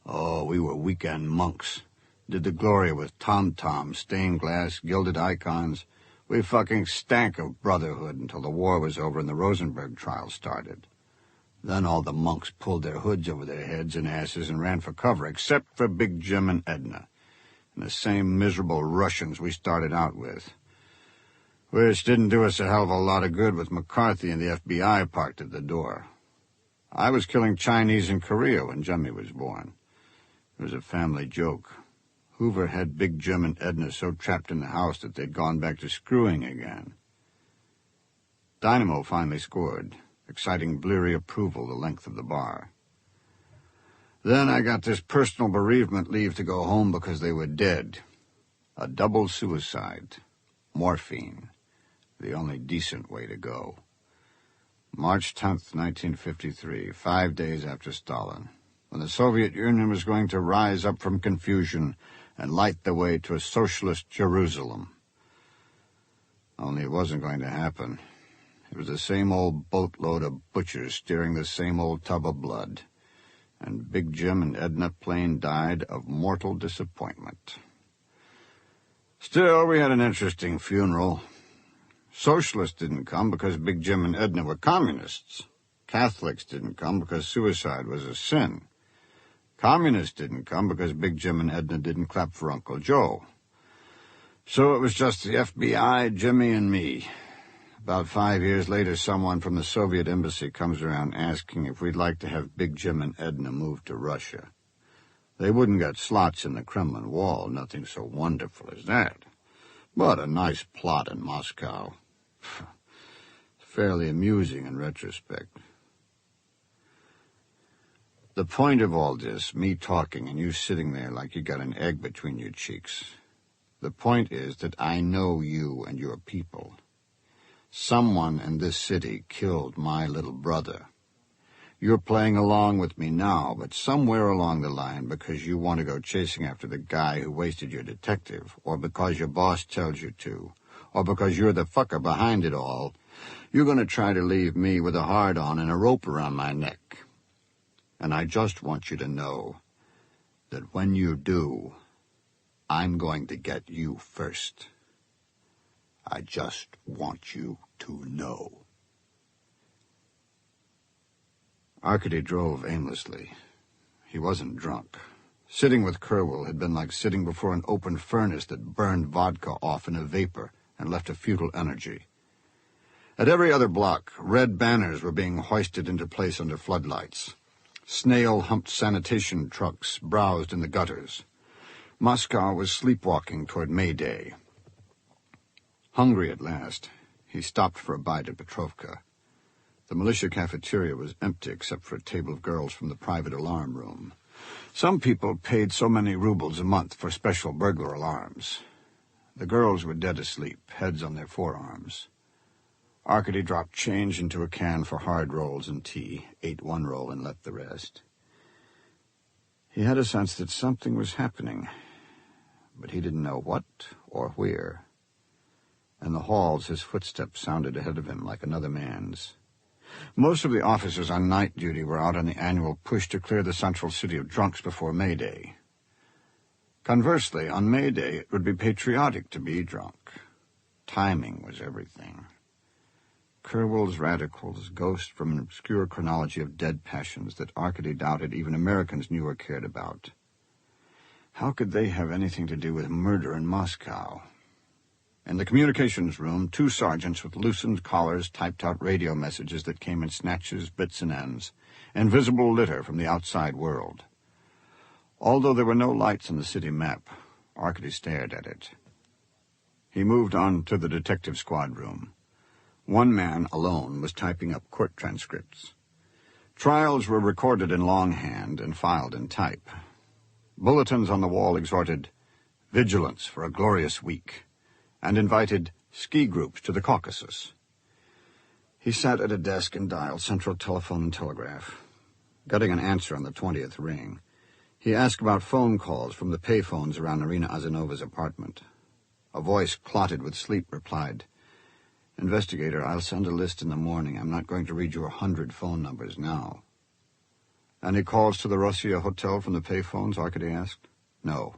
Oh, we were weekend monks. Did the Gloria with tom-toms, stained glass, gilded icons. We fucking stank of brotherhood until the war was over and the Rosenberg trial started. Then all the monks pulled their hoods over their heads and asses and ran for cover, except for Big Jim and Edna, and the same miserable Russians we started out with. Which didn't do us a hell of a lot of good with McCarthy and the FBI parked at the door. I was killing Chinese in Korea when Jimmy was born. It was a family joke. Hoover had Big Jim and Edna so trapped in the house that they'd gone back to screwing again. Dynamo finally scored, exciting bleary approval the length of the bar. Then I got this personal bereavement leave to go home because they were dead. A double suicide. Morphine. The only decent way to go. March 10th, 1953, 5 days after Stalin, when the Soviet Union was going to rise up from confusion and light the way to a socialist Jerusalem. Only it wasn't going to happen. It was the same old boatload of butchers steering the same old tub of blood, and Big Jim and Edna Plain died of mortal disappointment. Still, we had an interesting funeral. Socialists didn't come because Big Jim and Edna were communists. Catholics didn't come because suicide was a sin. Communists didn't come because Big Jim and Edna didn't clap for Uncle Joe. So it was just the FBI, Jimmy, and me. About 5 years later, someone from the Soviet embassy comes around asking if we'd like to have Big Jim and Edna move to Russia. They wouldn't get slots in the Kremlin wall, nothing so wonderful as that. But a nice plot in Moscow. Fairly amusing in retrospect. The point of all this, me talking and you sitting there like you got an egg between your cheeks, the point is that I know you and your people. Someone in this city killed my little brother. You're playing along with me now, but somewhere along the line, because you want to go chasing after the guy who wasted your detective, or because your boss tells you to, or because you're the fucker behind it all, you're going to try to leave me with a hard-on and a rope around my neck. And I just want you to know that when you do, I'm going to get you first. I just want you to know. Arkady drove aimlessly. He wasn't drunk. Sitting with Curwell had been like sitting before an open furnace that burned vodka off in a vapor and left a futile energy. At every other block, red banners were being hoisted into place under floodlights. Snail-humped sanitation trucks browsed in the gutters. Moscow was sleepwalking toward May Day. Hungry at last, he stopped for a bite at Petrovka. The militia cafeteria was empty except for a table of girls from the private alarm room. Some people paid so many rubles a month for special burglar alarms. The girls were dead asleep, heads on their forearms. Arkady dropped change into a can for hard rolls and tea, ate one roll and left the rest. He had a sense that something was happening, but he didn't know what or where. In the halls, his footsteps sounded ahead of him like another man's. Most of the officers on night duty were out on the annual push to clear the central city of drunks before May Day. Conversely, on May Day, it would be patriotic to be drunk. Timing was everything. Kerwell's radicals, ghosts from an obscure chronology of dead passions that Arkady doubted even Americans knew or cared about. How could they have anything to do with murder in Moscow? In the communications room, 2 sergeants with loosened collars typed out radio messages that came in snatches, bits, and ends, invisible litter from the outside world. Although there were no lights on the city map, Arkady stared at it. He moved on to the detective squad room. One man alone was typing up court transcripts. Trials were recorded in longhand and filed in type. Bulletins on the wall exhorted vigilance for a glorious week and invited ski groups to the Caucasus. He sat at a desk and dialed Central Telephone and Telegraph. Getting an answer on the 20th ring, he asked about phone calls from the payphones around Irina Azanova's apartment. A voice clotted with sleep replied, "Investigator, I'll send a list in the morning. I'm not going to read you 100 phone numbers now." "Any calls to the Russia Hotel from the payphones?" Arkady asked. "No."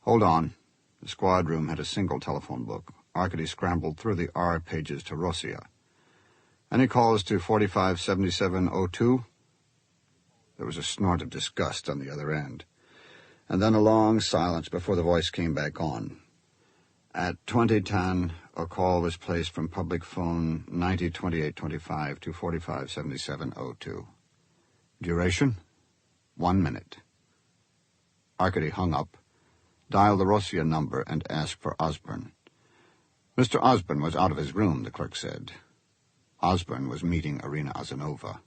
"Hold on." The squad room had a single telephone book. Arkady scrambled through the R pages to Russia. "Any calls to 457702? There was a snort of disgust on the other end, and then a long silence before the voice came back on. "At 2010, a call was placed from public phone 902825 to 457702. Duration? 1 minute." Arkady hung up, dialed the Russia number, and asked for Osborne. Mr. Osborne was out of his room, the clerk said. Osborne was meeting Irina Azanova.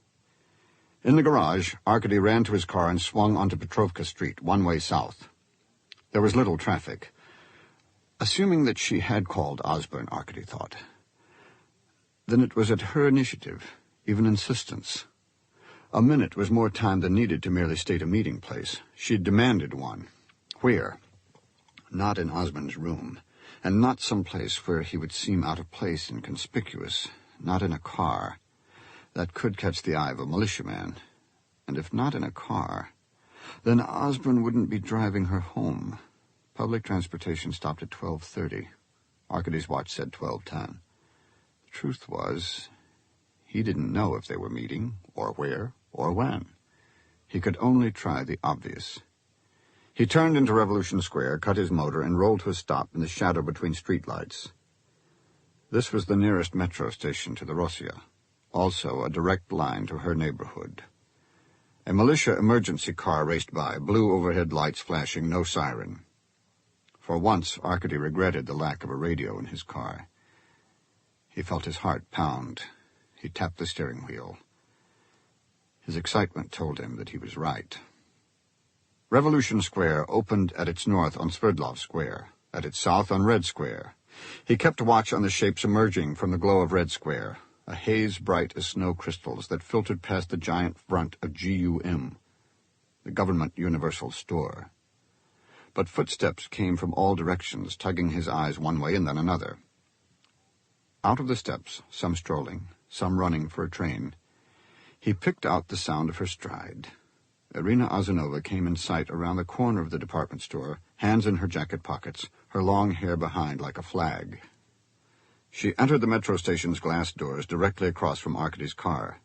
In the garage, Arkady ran to his car and swung onto Petrovka Street, one way south. There was little traffic. Assuming that she had called Osborne, Arkady thought, then it was at her initiative, even insistence. A minute was more time than needed to merely state a meeting place. She demanded one. Where? Not in Osborne's room, and not some place where he would seem out of place and conspicuous, not in a car. That could catch the eye of a militiaman. And if not in a car, then Osborne wouldn't be driving her home. Public transportation stopped at 12:30. Arkady's watch said 12:10. The truth was, he didn't know if they were meeting, or where, or when. He could only try the obvious. He turned into Revolution Square, cut his motor, and rolled to a stop in the shadow between streetlights. This was the nearest metro station to the Russia, also a direct line to her neighborhood. A militia emergency car raced by, blue overhead lights flashing, no siren. For once, Arkady regretted the lack of a radio in his car. He felt his heart pound. He tapped the steering wheel. His excitement told him that he was right. Revolution Square opened at its north on Sverdlov Square, at its south on Red Square. He kept watch on the shapes emerging from the glow of Red Square, a haze bright as snow crystals that filtered past the giant front of GUM, the Government Universal Store. But footsteps came from all directions, tugging his eyes one way and then another. Out of the steps, some strolling, some running for a train, he picked out the sound of her stride. Irina Azanova came in sight around the corner of the department store, hands in her jacket pockets, her long hair behind like a flag. She entered the metro station's glass doors directly across from Arkady's car.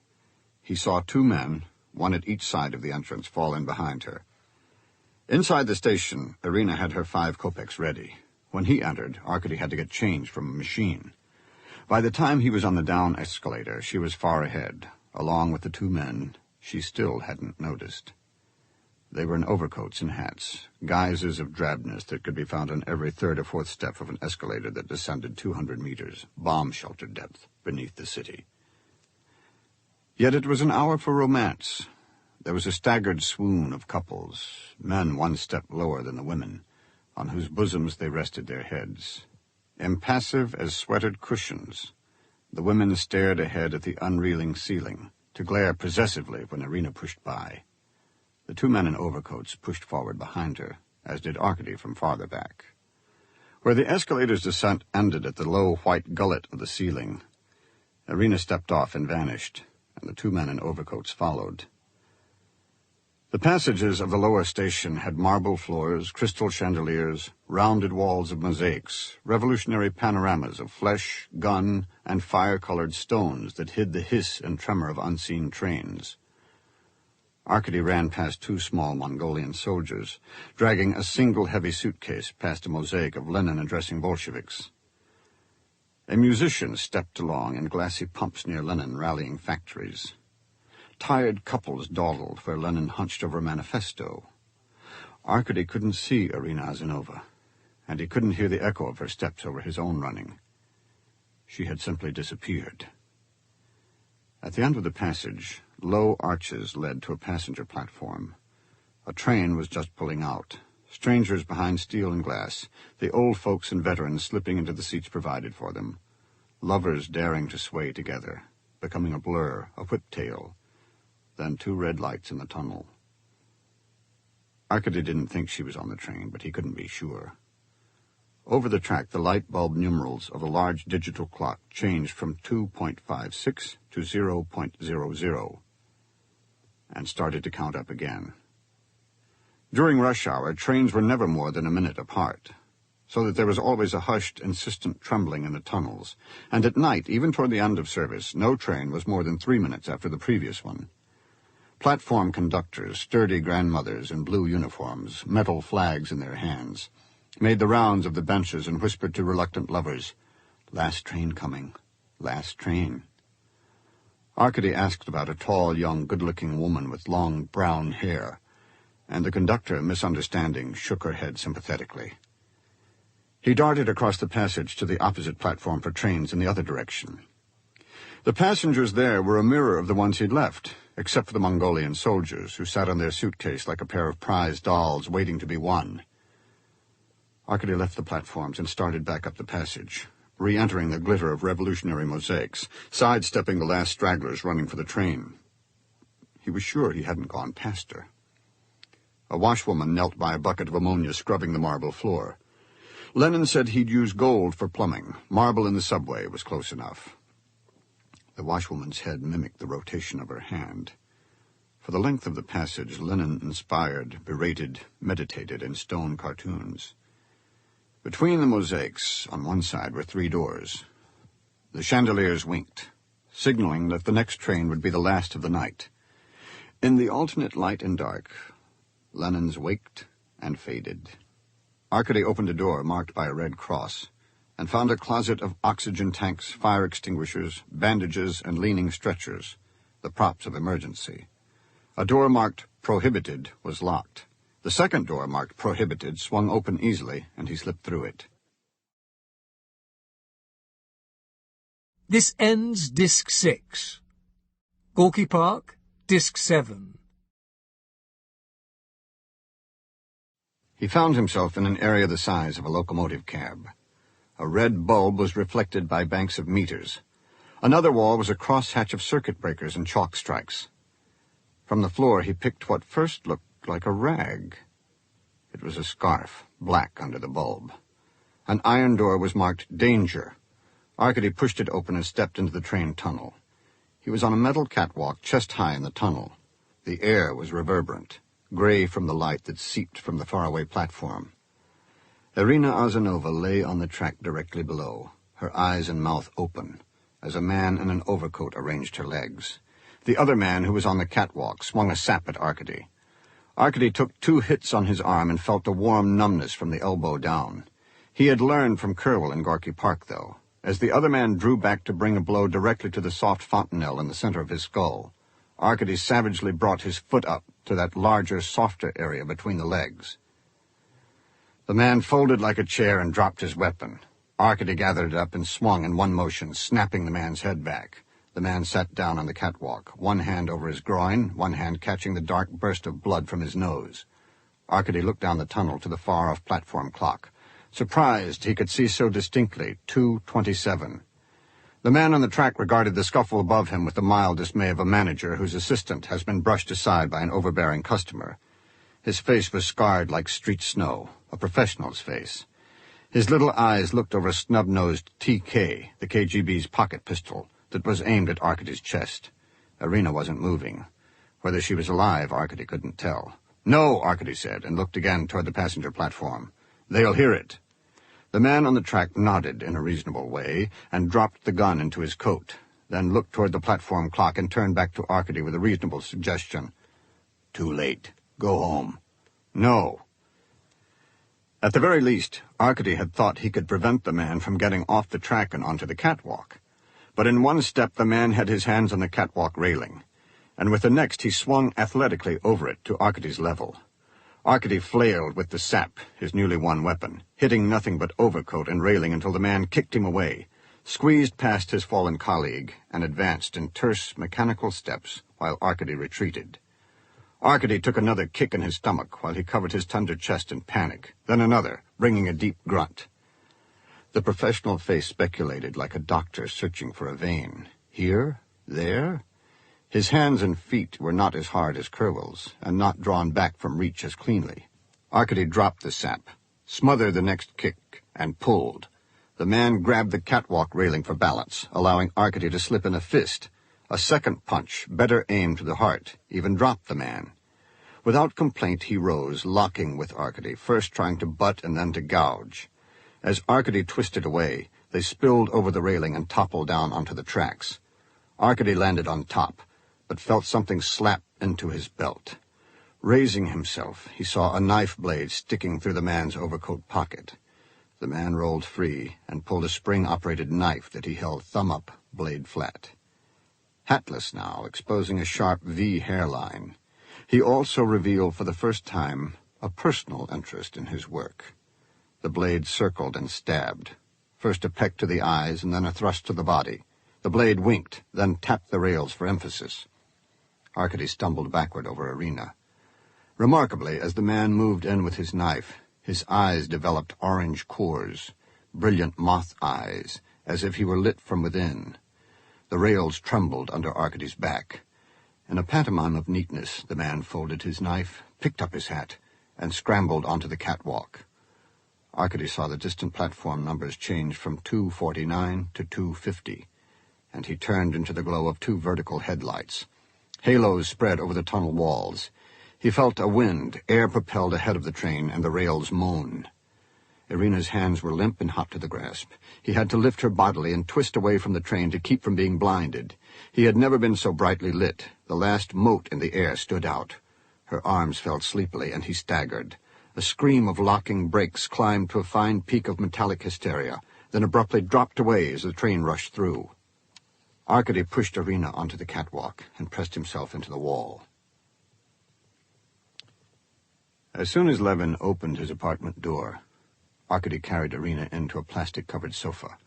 He saw 2 men, one at each side of the entrance, fall in behind her. Inside the station, Irina had her 5 kopecks ready. When he entered, Arkady had to get change from a machine. By the time he was on the down escalator, she was far ahead, along with the two men she still hadn't noticed. They were in overcoats and hats, guises of drabness that could be found on every third or fourth step of an escalator that descended 200 meters, bomb-shelter depth, beneath the city. Yet it was an hour for romance. There was a staggered swoon of couples, men one step lower than the women, on whose bosoms they rested their heads. Impassive as sweatered cushions, the women stared ahead at the unreeling ceiling, to glare possessively when Irina pushed by. The two men in overcoats pushed forward behind her, as did Arkady from farther back. Where the escalator's descent ended at the low white gullet of the ceiling, Irina stepped off and vanished, and the two men in overcoats followed. The passages of the lower station had marble floors, crystal chandeliers, rounded walls of mosaics, revolutionary panoramas of flesh, gun, and fire-colored stones that hid the hiss and tremor of unseen trains. Arkady ran past two small Mongolian soldiers, dragging a single heavy suitcase past a mosaic of Lenin addressing Bolsheviks. A musician stepped along in glassy pumps near Lenin rallying factories. Tired couples dawdled where Lenin hunched over a manifesto. Arkady couldn't see Irina Azanova, and he couldn't hear the echo of her steps over his own running. She had simply disappeared. At the end of the passage, low arches led to a passenger platform. A train was just pulling out. Strangers behind steel and glass, the old folks and veterans slipping into the seats provided for them. Lovers daring to sway together, becoming a blur, a whiptail. Then two red lights in the tunnel. Arkady didn't think she was on the train, but he couldn't be sure. Over the track, the light bulb numerals of a large digital clock changed from 2.56 to 0.00 and started to count up again. During rush hour, trains were never more than a minute apart, so that there was always a hushed, insistent trembling in the tunnels, and at night, even toward the end of service, no train was more than 3 minutes after the previous one. Platform conductors, sturdy grandmothers in blue uniforms, metal flags in their hands, made the rounds of the benches and whispered to reluctant lovers, "Last train coming, last train." Arkady asked about a tall, young, good-looking woman with long brown hair, and the conductor, misunderstanding, shook her head sympathetically. He darted across the passage to the opposite platform for trains in the other direction. The passengers there were a mirror of the ones he'd left, except for the Mongolian soldiers, who sat on their suitcase like a pair of prize dolls waiting to be won. Arkady left the platforms and started back up the passage, re-entering the glitter of revolutionary mosaics, sidestepping the last stragglers running for the train. He was sure he hadn't gone past her. A washwoman knelt by a bucket of ammonia scrubbing the marble floor. Lenin said he'd use gold for plumbing. Marble in the subway was close enough. The washwoman's head mimicked the rotation of her hand. For the length of the passage, Lenin inspired, berated, meditated in stone cartoons. Between the mosaics, on one side, were 3 doors. The chandeliers winked, signaling that the next train would be the last of the night. In the alternate light and dark, Lenin's waked and faded. Arkady opened a door marked by a red cross, and found a closet of oxygen tanks, fire extinguishers, bandages, and leaning stretchers, the props of emergency. A door marked "Prohibited" was locked. The second door marked "Prohibited" swung open easily, and he slipped through it. This ends Disc 6. Gorky Park, Disc 7. He found himself in an area the size of a locomotive cab. A red bulb was reflected by banks of meters. Another wall was a crosshatch of circuit breakers and chalk strikes. From the floor he picked what first looked like a rag. It was a scarf, black under the bulb. An iron door was marked "Danger." Arkady pushed it open and stepped into the train tunnel. He was on a metal catwalk chest high in the tunnel. The air was reverberant, gray from the light that seeped from the faraway platform. Irina Azanova lay on the track directly below, her eyes and mouth open, as a man in an overcoat arranged her legs. The other man, who was on the catwalk, swung a sap at Arkady. Arkady took 2 hits on his arm and felt a warm numbness from the elbow down. He had learned from Kerwell in Gorky Park, though. As the other man drew back to bring a blow directly to the soft fontanelle in the center of his skull, Arkady savagely brought his foot up to that larger, softer area between the legs. The man folded like a chair and dropped his weapon. Arkady gathered it up and swung in one motion, snapping the man's head back. The man sat down on the catwalk, one hand over his groin, one hand catching the dark burst of blood from his nose. Arkady looked down the tunnel to the far-off platform clock. Surprised he could see so distinctly, 2:27. The man on the track regarded the scuffle above him with the mild dismay of a manager whose assistant has been brushed aside by an overbearing customer. His face was scarred like street snow, a professional's face. His little eyes looked over a snub-nosed TK, the KGB's pocket pistol, that was aimed at Arkady's chest. Irina wasn't moving. Whether she was alive, Arkady couldn't tell. "No," Arkady said, and looked again toward the passenger platform. "They'll hear it." The man on the track nodded in a reasonable way and dropped the gun into his coat, then looked toward the platform clock and turned back to Arkady with a reasonable suggestion. "Too late. Go home." "No." At the very least, Arkady had thought he could prevent the man from getting off the track and onto the catwalk. But in one step the man had his hands on the catwalk railing, and with the next he swung athletically over it to Arkady's level. Arkady flailed with the sap, his newly won weapon, hitting nothing but overcoat and railing until the man kicked him away, squeezed past his fallen colleague, and advanced in terse, mechanical steps while Arkady retreated. Arkady took another kick in his stomach while he covered his tender chest in panic, then another, bringing a deep grunt. The professional face speculated like a doctor searching for a vein. Here? There? His hands and feet were not as hard as Kerwell's, and not drawn back from reach as cleanly. Arkady dropped the sap, smothered the next kick, and pulled. The man grabbed the catwalk railing for balance, allowing Arkady to slip in a fist. A second punch, better aimed to the heart, even dropped the man. Without complaint he rose, locking with Arkady, first trying to butt and then to gouge. As Arkady twisted away, they spilled over the railing and toppled down onto the tracks. Arkady landed on top, but felt something slap into his belt. Raising himself, he saw a knife blade sticking through the man's overcoat pocket. The man rolled free and pulled a spring-operated knife that he held thumb up, blade flat. Hatless now, exposing a sharp V hairline, he also revealed for the first time a personal interest in his work. The blade circled and stabbed, first a peck to the eyes and then a thrust to the body. The blade winked, then tapped the rails for emphasis. Arkady stumbled backward over Irina. Remarkably, as the man moved in with his knife, his eyes developed orange cores, brilliant moth eyes, as if he were lit from within. The rails trembled under Arkady's back. In a pantomime of neatness, the man folded his knife, picked up his hat, and scrambled onto the catwalk. Arkady saw the distant platform numbers change from 249 to 250, and he turned into the glow of two vertical headlights. Halos spread over the tunnel walls. He felt a wind, air propelled ahead of the train, and the rails moan. Irina's hands were limp and hot to the grasp. He had to lift her bodily and twist away from the train to keep from being blinded. He had never been so brightly lit. The last mote in the air stood out. Her arms fell sleepily, and he staggered. A scream of locking brakes climbed to a fine peak of metallic hysteria, then abruptly dropped away as the train rushed through. Arkady pushed Irina onto the catwalk and pressed himself into the wall. As soon as Levin opened his apartment door, Arkady carried Irina into a plastic-covered sofa.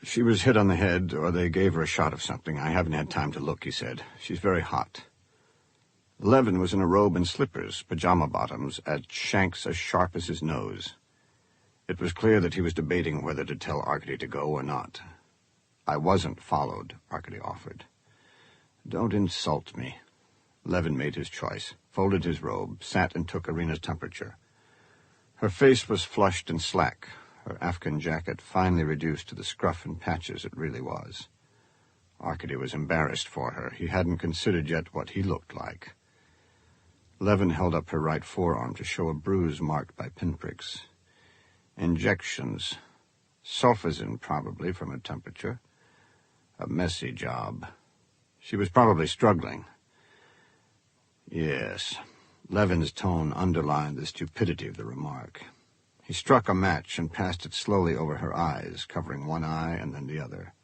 "She was hit on the head, or they gave her a shot of something. I haven't had time to look," he said. "She's very hot." Levin was in a robe and slippers, pajama bottoms, at shanks as sharp as his nose. It was clear that he was debating whether to tell Arkady to go or not. "I wasn't followed," Arkady offered. "Don't insult me." Levin made his choice, folded his robe, sat and took Irina's temperature. Her face was flushed and slack, her Afghan jacket finely reduced to the scruff and patches it really was. Arkady was embarrassed for her. He hadn't considered yet what he looked like. Levin held up her right forearm to show a bruise marked by pinpricks. Injections. Sulfazine, probably, from her temperature. A messy job. She was probably struggling. Yes. Levin's tone underlined the stupidity of the remark. He struck a match and passed it slowly over her eyes, covering one eye and then the other.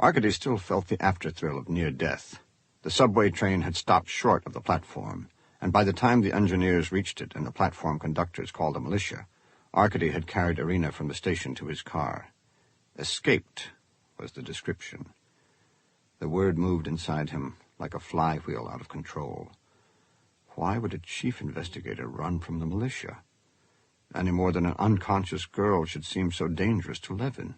Arkady still felt the after-thrill of near death. The subway train had stopped short of the platform, and by the time the engineers reached it and the platform conductors called a militia, Arkady had carried Irina from the station to his car. Escaped was the description. The word moved inside him like a flywheel out of control. Why would a chief investigator run from the militia? Any more than an unconscious girl should seem so dangerous to Levin.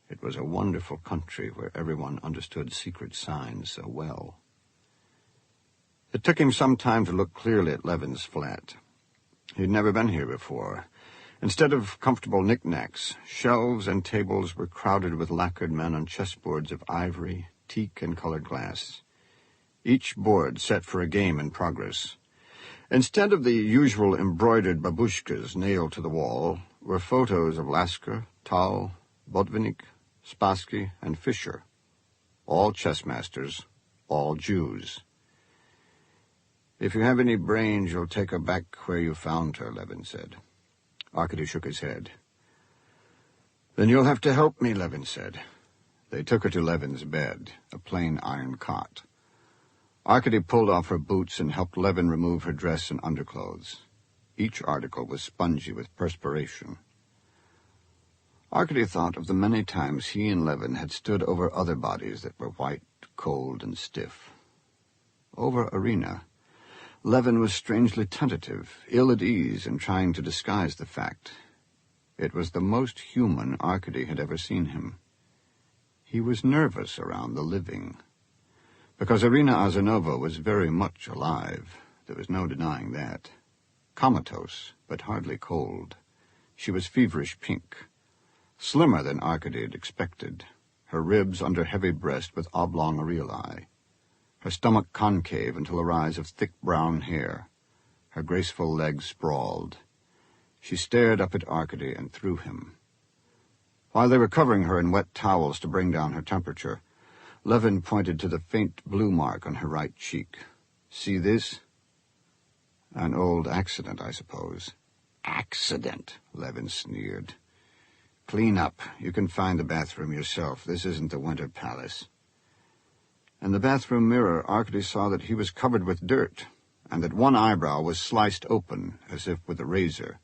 It was a wonderful country where everyone understood secret signs so well. It took him some time to look clearly at Levin's flat. He'd never been here before. Instead of comfortable knickknacks, shelves and tables were crowded with lacquered men on chessboards of ivory, teak, and colored glass. Each board set for a game in progress. Instead of the usual embroidered babushkas nailed to the wall were photos of Lasker, Tal, Botvinnik, Spassky, and Fischer, all chess masters, all Jews. "If you have any brains, you'll take her back where you found her," Levin said. Arkady shook his head. "Then you'll have to help me," Levin said. They took her to Levin's bed, a plain iron cot. Arkady pulled off her boots and helped Levin remove her dress and underclothes. Each article was spongy with perspiration. Arkady thought of the many times he and Levin had stood over other bodies that were white, cold, and stiff. Over Irina, Levin was strangely tentative, ill at ease, and trying to disguise the fact. It was the most human Arkady had ever seen him. He was nervous around the living. Because Irina Azarnova was very much alive, there was no denying that. Comatose, but hardly cold. She was feverish pink. Slimmer than Arkady had expected, her ribs under heavy breast with oblong areolae. Her stomach concave until a rise of thick brown hair. Her graceful legs sprawled. She stared up at Arkady and through him. While they were covering her in wet towels to bring down her temperature, Levin pointed to the faint blue mark on her right cheek. "See this?" "An old accident, I suppose." "Accident," Levin sneered. "Clean up. You can find the bathroom yourself. This isn't the Winter Palace." In the bathroom mirror, Arkady saw that he was covered with dirt, and that one eyebrow was sliced open, as if with a razor.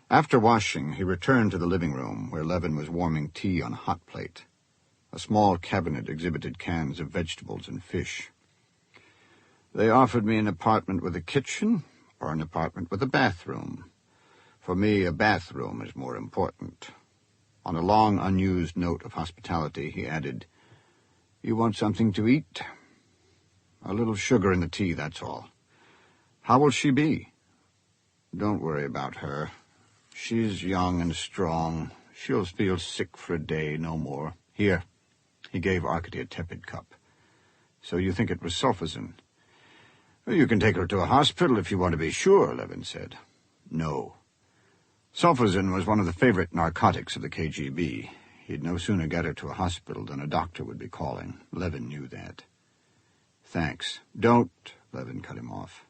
After washing, he returned to the living room, where Levin was warming tea on a hot plate. A small cabinet exhibited cans of vegetables and fish. "They offered me an apartment with a kitchen, or an apartment with a bathroom. For me, a bathroom is more important." On a long, unused note of hospitality, he added, "You want something to eat?" "A little sugar in the tea, that's all." "How will she be?" "Don't worry about her. She's young and strong. She'll feel sick for a day, no more. Here." He gave Arkady a tepid cup. "So you think it was sulfasen?" "Well, you can take her to a hospital if you want to be sure," Levin said. "No." Sulfasen was one of the favorite narcotics of the KGB. He'd no sooner get her to a hospital than a doctor would be calling. Levin knew that. "Thanks." "Don't," Levin cut him off.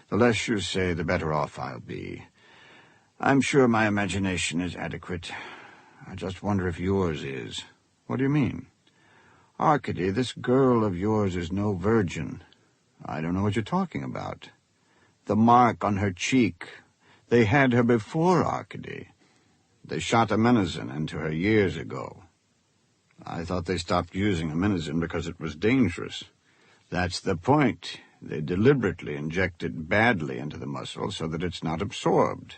"The less you say, the better off I'll be. I'm sure my imagination is adequate. I just wonder if yours is." "What do you mean?" "Arkady, this girl of yours is no virgin." "I don't know what you're talking about." "The mark on her cheek. They had her before, Arkady. They shot aminizen into her years ago." "I thought they stopped using aminizen because it was dangerous." "That's the point. They deliberately inject it badly into the muscle so that it's not absorbed.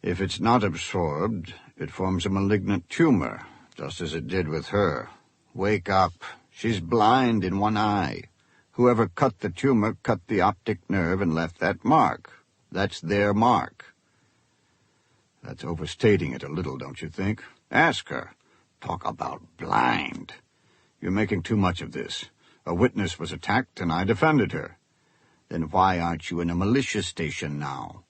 If it's not absorbed, it forms a malignant tumor, just as it did with her. Wake up. She's blind in one eye. Whoever cut the tumor cut the optic nerve and left that mark. That's their mark." "That's overstating it a little, don't you think?" "Ask her. Talk about blind. You're making too much of this. A witness was attacked, and I defended her." "Then why aren't you in a militia station now?"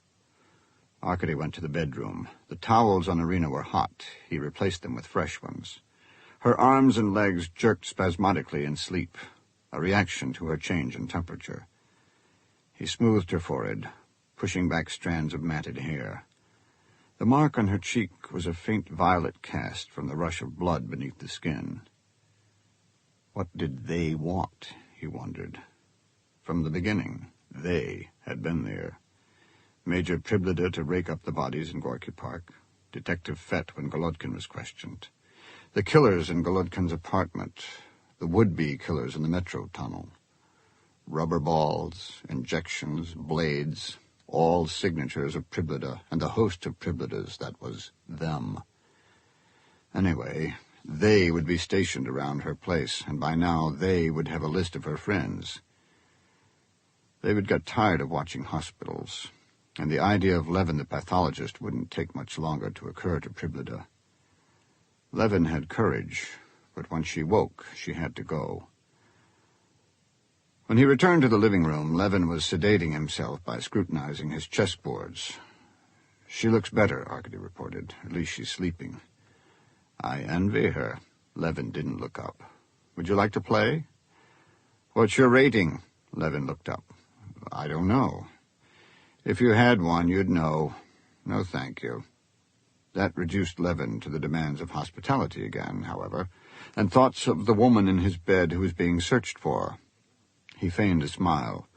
Arkady went to the bedroom. The towels on Irina were hot. He replaced them with fresh ones. Her arms and legs jerked spasmodically in sleep, a reaction to her change in temperature. He smoothed her forehead, pushing back strands of matted hair. The mark on her cheek was a faint violet cast from the rush of blood beneath the skin. What did they want, he wondered. From the beginning, they had been there. Major Priblida to rake up the bodies in Gorky Park, Detective Fett when Golodkin was questioned, the killers in Golodkin's apartment, the would-be killers in the metro tunnel. Rubber balls, injections, blades, all signatures of Priblida and the host of Priblidas that was them. Anyway, they would be stationed around her place, and by now they would have a list of her friends. They would get tired of watching hospitals, and the idea of Levin the pathologist wouldn't take much longer to occur to Priblida. Levin had courage, but when she woke, she had to go. When he returned to the living room, Levin was sedating himself by scrutinizing his chessboards. "She looks better," Arkady reported. "At least she's sleeping." "I envy her." Levin didn't look up. "Would you like to play?" "What's your rating?" Levin looked up. "I don't know." "If you had one, you'd know." "No, thank you." That reduced Levin to the demands of hospitality again, however, and thoughts of the woman in his bed who was being searched for. He feigned a smile.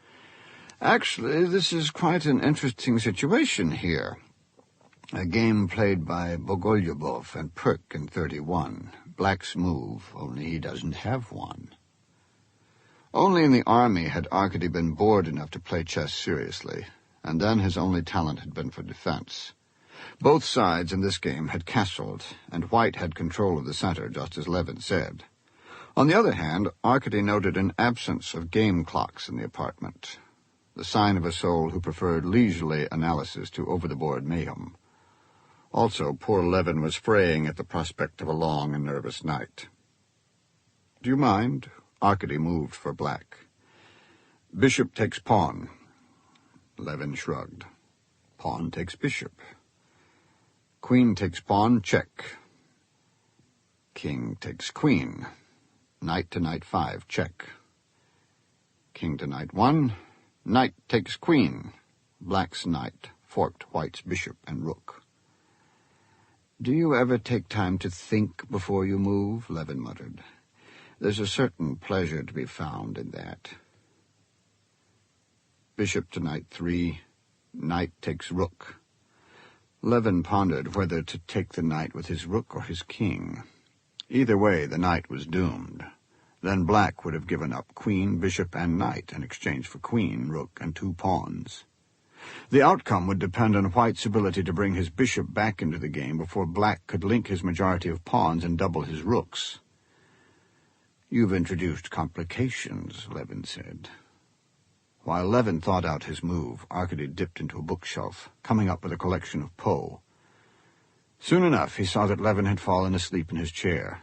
"Actually, this is quite an interesting situation here. A game played by Bogolyubov and Perk in 31. Black's move, only he doesn't have one." Only in the army had Arkady been bored enough to play chess seriously, and then his only talent had been for defense. Both sides in this game had castled, and White had control of the center, just as Levin said. On the other hand, Arkady noted an absence of game clocks in the apartment, the sign of a soul who preferred leisurely analysis to over-the-board mayhem. Also, poor Levin was fraying at the prospect of a long and nervous night. "Do you mind?" Arkady moved for black. "Bishop takes pawn." Levin shrugged. "Pawn takes bishop." "Queen takes pawn, check." "King takes queen." "Knight to knight 5, check." "King to knight 1. Knight takes queen." Black's knight forked White's bishop and rook. "Do you ever take time to think before you move?" Levin muttered. "There's a certain pleasure to be found in that." Bishop to knight 3. Knight takes rook. Levin pondered whether to take the knight with his rook or his king. Either way, the knight was doomed. Then Black would have given up queen, bishop, and knight in exchange for queen, rook, and 2 pawns. The outcome would depend on White's ability to bring his bishop back into the game before Black could link his majority of pawns and double his rooks. "You've introduced complications," Levin said. While Levin thought out his move, Arkady dipped into a bookshelf, coming up with a collection of Poe. Soon enough, he saw that Levin had fallen asleep in his chair.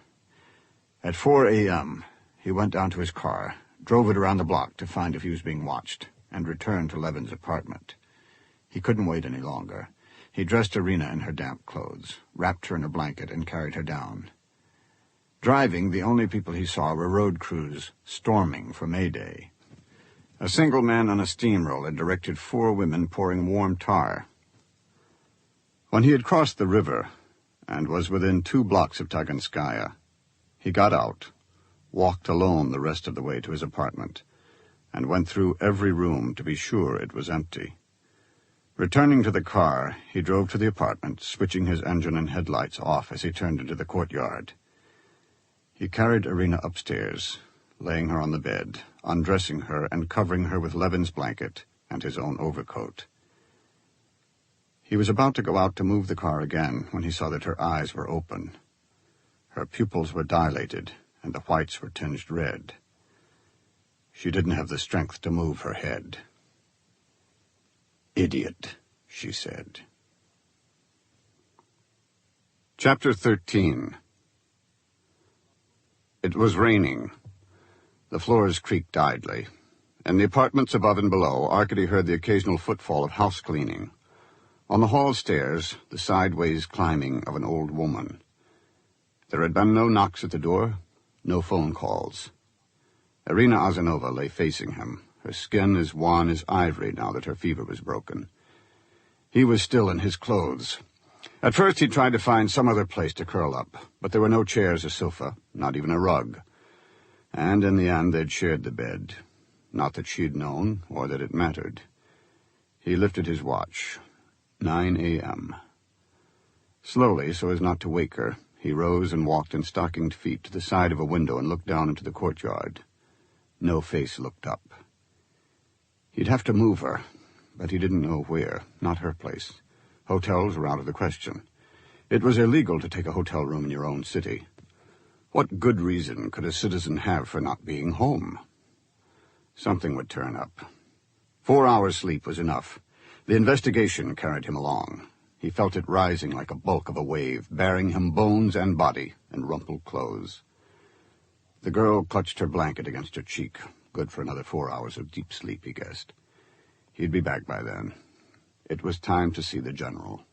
At 4 a.m., he went down to his car, drove it around the block to find if he was being watched, and returned to Levin's apartment. He couldn't wait any longer. He dressed Irina in her damp clothes, wrapped her in a blanket, and carried her down. Driving, the only people he saw were road crews storming for May Day. A single man on a steamroller directed 4 women pouring warm tar. When he had crossed the river and was within 2 blocks of Taganskaya, he got out, walked alone the rest of the way to his apartment, and went through every room to be sure it was empty. Returning to the car, he drove to the apartment, switching his engine and headlights off as he turned into the courtyard. He carried Irina upstairs, laying her on the bed, undressing her and covering her with Levin's blanket and his own overcoat. He was about to go out to move the car again when he saw that her eyes were open. Her pupils were dilated, and the whites were tinged red. She didn't have the strength to move her head. "Idiot," she said. Chapter 13. It was raining. The floors creaked idly. In the apartments above and below, Arkady heard the occasional footfall of house cleaning. On the hall stairs, the sideways climbing of an old woman. There had been no knocks at the door, no phone calls. Irina Azanova lay facing him, her skin as wan as ivory now that her fever was broken. He was still in his clothes. At first he tried to find some other place to curl up, but there were no chairs or sofa, not even a rug. And in the end they'd shared the bed. Not that she'd known, or that it mattered. He lifted his watch. 9 a.m. Slowly, so as not to wake her, he rose and walked in stockinged feet to the side of a window and looked down into the courtyard. No face looked up. He'd have to move her, but he didn't know where, not her place. Hotels were out of the question. It was illegal to take a hotel room in your own city. What good reason could a citizen have for not being home? Something would turn up. 4 hours' sleep was enough. The investigation carried him along. He felt it rising like a bulk of a wave, bearing him bones and body in rumpled clothes. The girl clutched her blanket against her cheek. Good for another 4 hours of deep sleep, he guessed. He'd be back by then. It was time to see the general.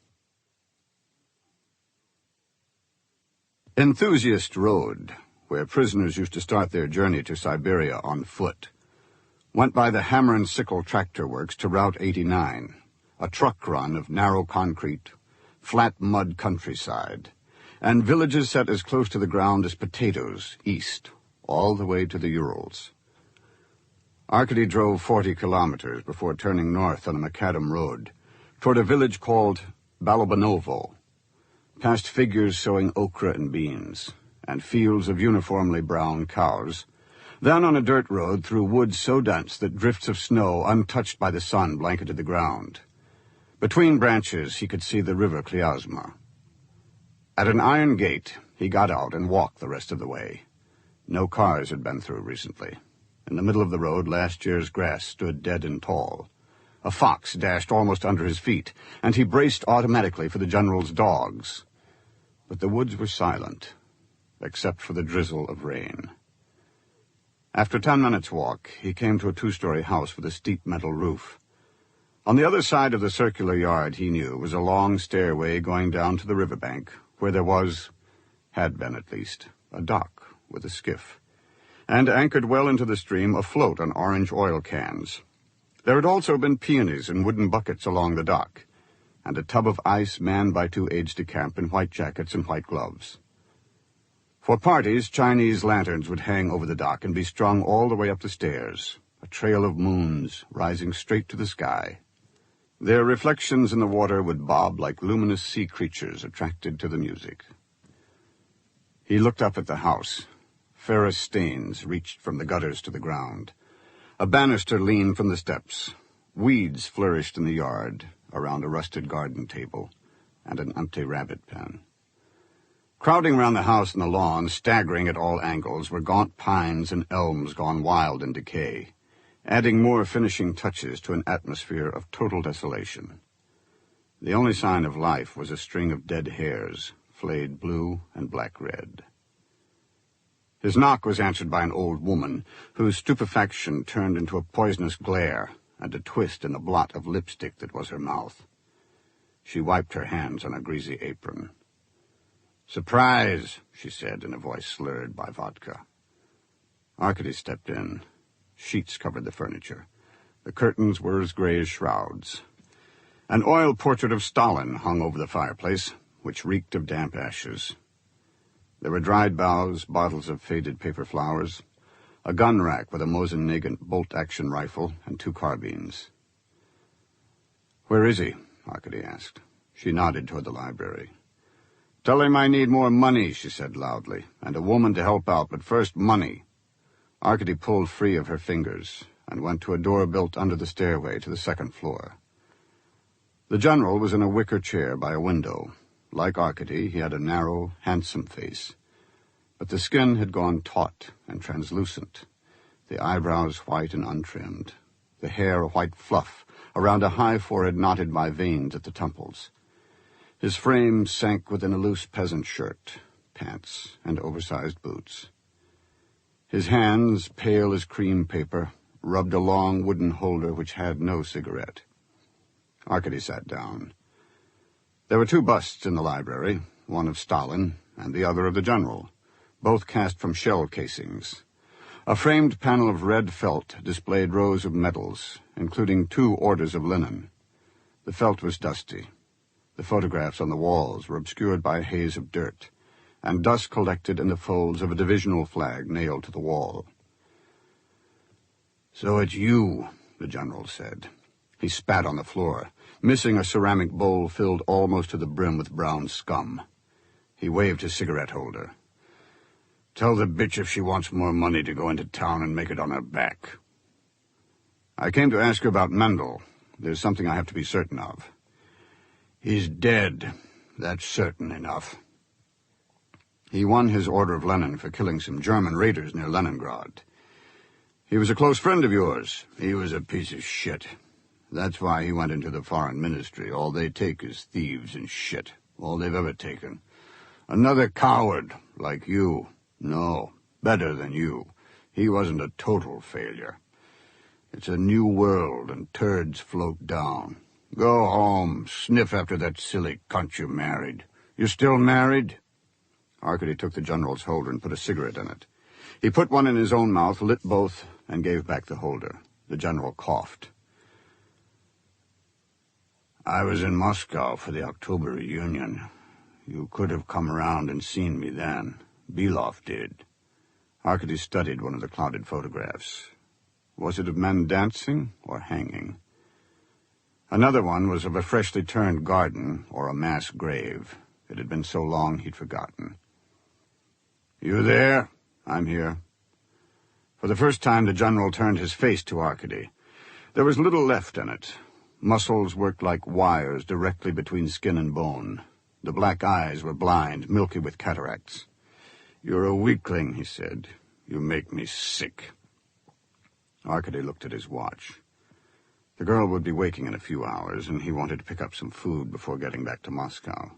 Enthusiast Road, where prisoners used to start their journey to Siberia on foot, went by the Hammer and Sickle tractor works to Route 89, a truck run of narrow concrete, flat mud countryside, and villages set as close to the ground as potatoes, east, all the way to the Urals. Arkady drove 40 kilometers before turning north on a macadam road toward a village called Balobanovo, past figures sowing okra and beans, and fields of uniformly brown cows, then on a dirt road through woods so dense that drifts of snow untouched by the sun blanketed the ground. Between branches he could see the river Kliazma. At an iron gate he got out and walked the rest of the way. No cars had been through recently. In the middle of the road last year's grass stood dead and tall. A fox dashed almost under his feet, and he braced automatically for the general's dogs. But the woods were silent, except for the drizzle of rain. After 10 minutes' walk, he came to a 2-story house with a steep metal roof. On the other side of the circular yard, he knew, was a long stairway going down to the riverbank, where there had been at least, a dock with a skiff, and anchored well into the stream, afloat on orange oil cans. There had also been peonies in wooden buckets along the dock, and a tub of ice manned by 2 aides-de-camp in white jackets and white gloves. For parties, Chinese lanterns would hang over the dock and be strung all the way up the stairs, a trail of moons rising straight to the sky. Their reflections in the water would bob like luminous sea creatures attracted to the music. He looked up at the house. Ferrous stains reached from the gutters to the ground. A banister leaned from the steps. Weeds flourished in the yard around a rusted garden table and an empty rabbit pen. Crowding round the house and the lawn, staggering at all angles, were gaunt pines and elms gone wild in decay, adding more finishing touches to an atmosphere of total desolation. The only sign of life was a string of dead hares, flayed blue and black-red. His knock was answered by an old woman, whose stupefaction turned into a poisonous glare and a twist in the blot of lipstick that was her mouth. She wiped her hands on a greasy apron. "Surprise," she said in a voice slurred by vodka. Arkady stepped in. Sheets covered the furniture. The curtains were as gray as shrouds. An oil portrait of Stalin hung over the fireplace, which reeked of damp ashes. There were dried boughs, bottles of faded paper flowers, a gun rack with a Mosin-Nagant bolt-action rifle, and 2 carbines. "Where is he?" Arkady asked. She nodded toward the library. "Tell him I need more money," she said loudly, "and a woman to help out, but first money." Arkady pulled free of her fingers and went to a door built under the stairway to the 2nd floor. The general was in a wicker chair by a window. Like Arkady, he had a narrow, handsome face, but the skin had gone taut and translucent, the eyebrows white and untrimmed, the hair a white fluff around a high forehead knotted by veins at the temples. His frame sank within a loose peasant shirt, pants, and oversized boots. His hands, pale as cream paper, rubbed a long wooden holder which had no cigarette. Arkady sat down. There were 2 busts in the library, one of Stalin and the other of the general, both cast from shell casings. A framed panel of red felt displayed rows of medals, including 2 orders of linen. The felt was dusty. The photographs on the walls were obscured by a haze of dirt, and dust collected in the folds of a divisional flag nailed to the wall. "So it's you," the general said. He spat on the floor, missing a ceramic bowl filled almost to the brim with brown scum. He waved his cigarette holder. "Tell the bitch if she wants more money to go into town and make it on her back." "I came to ask you about Mendel. There's something I have to be certain of." "He's dead. That's certain enough." He won his Order of Lenin for killing some German raiders near Leningrad. "He was a close friend of yours." "He was a piece of shit. That's why he went into the foreign ministry. All they take is thieves and shit. All they've ever taken. Another coward, like you. No, better than you. He wasn't a total failure. It's a new world, and turds float down. Go home, sniff after that silly cunt you married. You still married?" Arkady took the general's holder and put a cigarette in it. He put one in his own mouth, lit both, and gave back the holder. The general coughed. "I was in Moscow for the October reunion. You could have come around and seen me then. Belov did." Arkady studied one of the clouded photographs. Was it of men dancing or hanging? Another one was of a freshly turned garden or a mass grave. It had been so long he'd forgotten. "You there?" "I'm here." For the first time the general turned his face to Arkady. There was little left in it. Muscles worked like wires directly between skin and bone. The black eyes were blind, milky with cataracts. "You're a weakling," he said. "You make me sick." Arkady looked at his watch. The girl would be waking in a few hours, and he wanted to pick up some food before getting back to Moscow.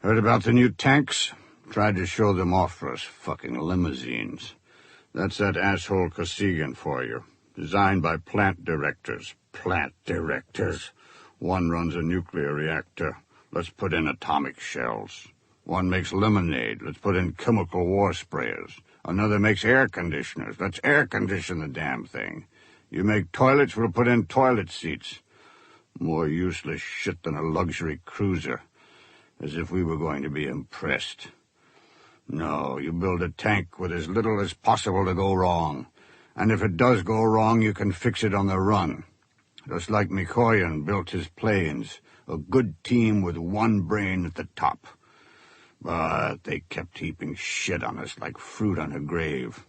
"Heard about the new tanks? Tried to show them off for us fucking limousines. That's that asshole Kosygin for you. Designed by plant directors. Plant directors. One runs a nuclear reactor. Let's put in atomic shells. One makes lemonade. Let's put in chemical war sprayers. Another makes air conditioners. Let's air condition the damn thing. You make toilets, we'll put in toilet seats. More useless shit than a luxury cruiser. As if we were going to be impressed. No, you build a tank with as little as possible to go wrong. And if it does go wrong, you can fix it on the run. Just like Mikoyan built his planes. A good team with one brain at the top. But they kept heaping shit on us like fruit on a grave.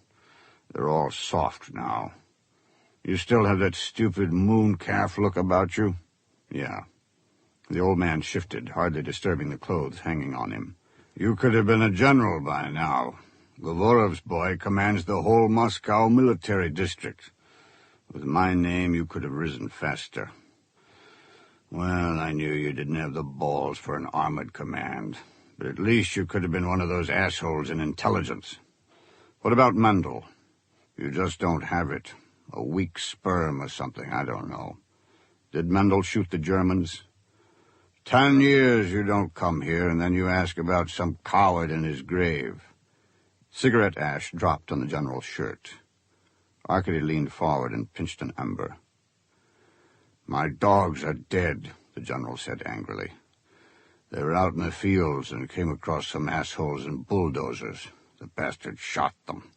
They're all soft now. You still have that stupid moon calf look about you?" "Yeah." The old man shifted, hardly disturbing the clothes hanging on him. "You could have been a general by now. Govorov's boy commands the whole Moscow military district. With my name, you could have risen faster. Well, I knew you didn't have the balls for an armored command, but at least you could have been one of those assholes in intelligence. What about Mendel? You just don't have it. A weak sperm or something, I don't know. Did Mendel shoot the Germans? 10 years you don't come here, and then you ask about some coward in his grave." Cigarette ash dropped on the general's shirt. Arkady leaned forward and pinched an ember. "My dogs are dead," the general said angrily. "They were out in the fields and came across some assholes in bulldozers. The bastards shot them.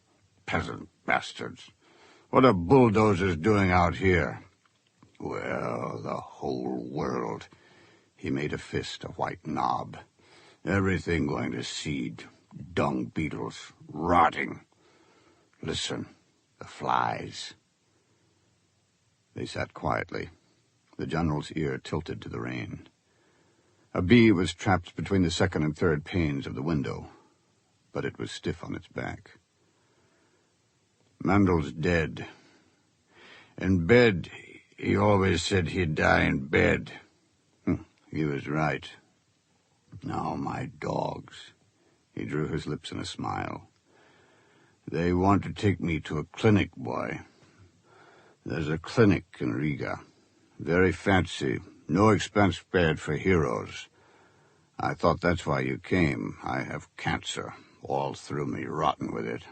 Peasant bastards. What are bulldozers doing out here?" "Well, the whole world." He made a fist a white knob. "Everything going to seed. Dung beetles. Rotting. Listen, the flies." They sat quietly. The general's ear tilted to the rain. A bee was trapped between the second and third panes of the window, but it was stiff on its back. "Mendel's dead. In bed, he always said he'd die in bed. He was right. Now my dogs." He drew his lips in a smile. "They want to take me to a clinic, boy. There's a clinic in Riga. Very fancy. No expense spared for heroes. I thought that's why you came. I have cancer. All through me, rotten with it.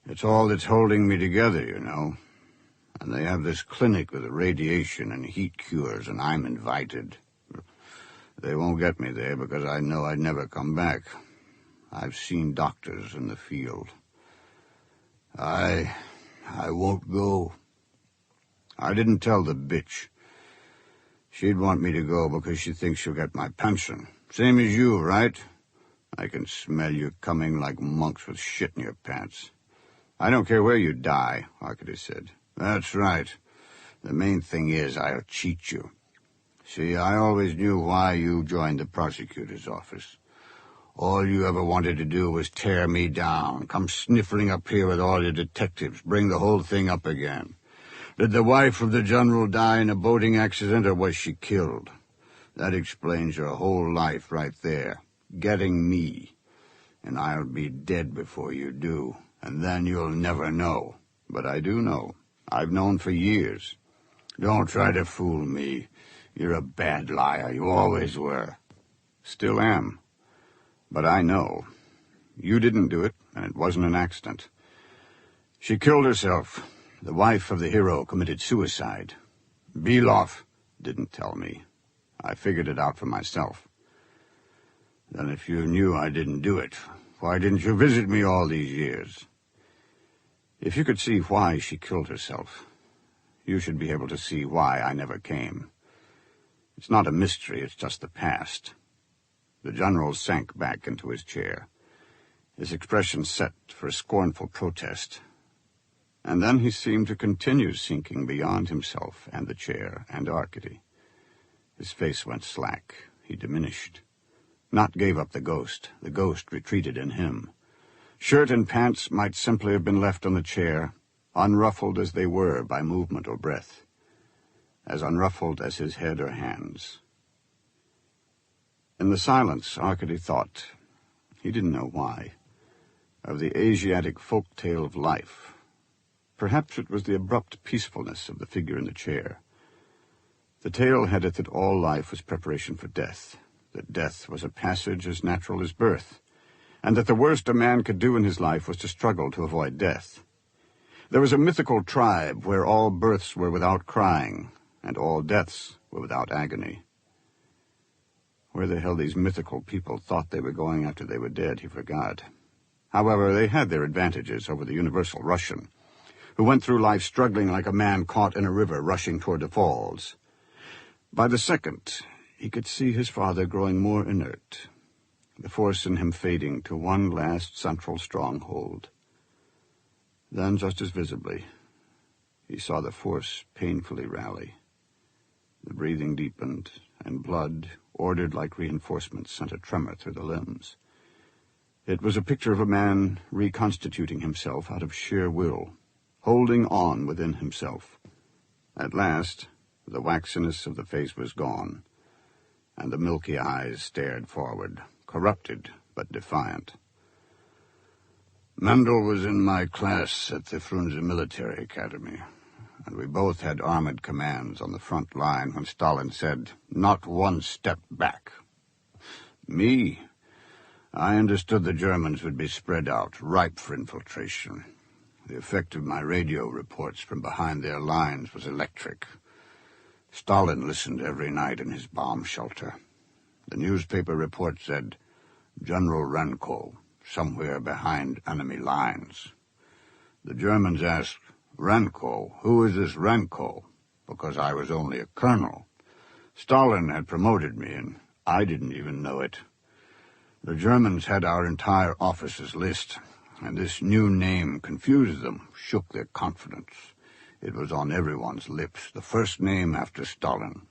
It's all that's holding me together, you know. And they have this clinic with radiation and heat cures, and I'm invited. They won't get me there because I know I'd never come back. I've seen doctors in the field. I won't go. I didn't tell the bitch. She'd want me to go because she thinks she'll get my pension. Same as you, right? I can smell you coming like monks with shit in your pants. I don't care where you die, Arkady said. That's right. The main thing is I'll cheat you. See, I always knew why you joined the prosecutor's office. All you ever wanted to do was tear me down, come sniffling up here with all your detectives, bring the whole thing up again. Did the wife of the general die in a boating accident, or was she killed? That explains your whole life right there. Getting me. And I'll be dead before you do, and then you'll never know. But I do know. I've known for years. Don't try to fool me. You're a bad liar. You always were. Still am. But I know. You didn't do it, and it wasn't an accident. She killed herself. The wife of the hero committed suicide. Belov didn't tell me. I figured it out for myself. Then if you knew I didn't do it, why didn't you visit me all these years? If you could see why she killed herself, you should be able to see why I never came. It's not a mystery, it's just the past. The general sank back into his chair, his expression set for a scornful protest. And then he seemed to continue sinking beyond himself and the chair and Arkady. His face went slack. He diminished. Not gave up the ghost. The ghost retreated in him. Shirt and pants might simply have been left on the chair, unruffled as they were by movement or breath, as unruffled as his head or hands. In the silence, Arkady thought, he didn't know why, of the Asiatic folk tale of life. Perhaps it was the abrupt peacefulness of the figure in the chair. The tale had it that all life was preparation for death, that death was a passage as natural as birth, and that the worst a man could do in his life was to struggle to avoid death. There was a mythical tribe where all births were without crying, and all deaths were without agony. Where the hell these mythical people thought they were going after they were dead, he forgot. However, they had their advantages over the universal Russian, who went through life struggling like a man caught in a river rushing toward the falls. By the second, he could see his father growing more inert, the force in him fading to one last central stronghold. Then, just as visibly, he saw the force painfully rally. The breathing deepened, and blood, ordered like reinforcements, sent a tremor through the limbs. It was a picture of a man reconstituting himself out of sheer will, holding on within himself. At last, the waxiness of the face was gone, and the milky eyes stared forward, corrupted but defiant. Mendel was in my class at the Frunze Military Academy, and we both had armored commands on the front line when Stalin said, "Not one step back." Me, I understood the Germans would be spread out, ripe for infiltration. The effect of my radio reports from behind their lines was electric. Stalin listened every night in his bomb shelter. The newspaper report said, "General Renko, somewhere behind enemy lines." The Germans asked, "Renko, who is this Renko?" Because I was only a colonel. Stalin had promoted me, and I didn't even know it. The Germans had our entire officers' list, and this new name confused them, shook their confidence. It was on everyone's lips, the first name after Stalin.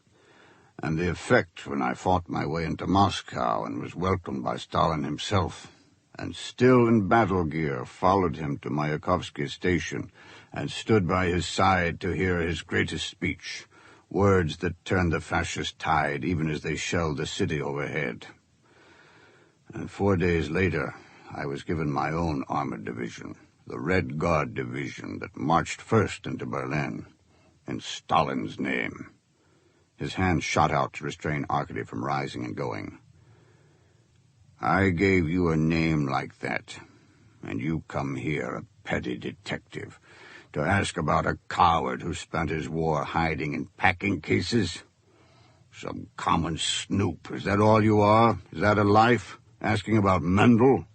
And the effect when I fought my way into Moscow and was welcomed by Stalin himself, and still in battle gear followed him to Mayakovsky station and stood by his side to hear his greatest speech, words that turned the fascist tide even as they shelled the city overhead. And 4 days later, I was given my own armored division, the Red Guard division that marched first into Berlin, in Stalin's name. His hand shot out to restrain Arkady from rising and going. "I gave you a name like that, and you come here, a petty detective, to ask about a coward who spent his war hiding in packing cases? Some common snoop. Is that all you are? Is that a life? Asking about Mendel?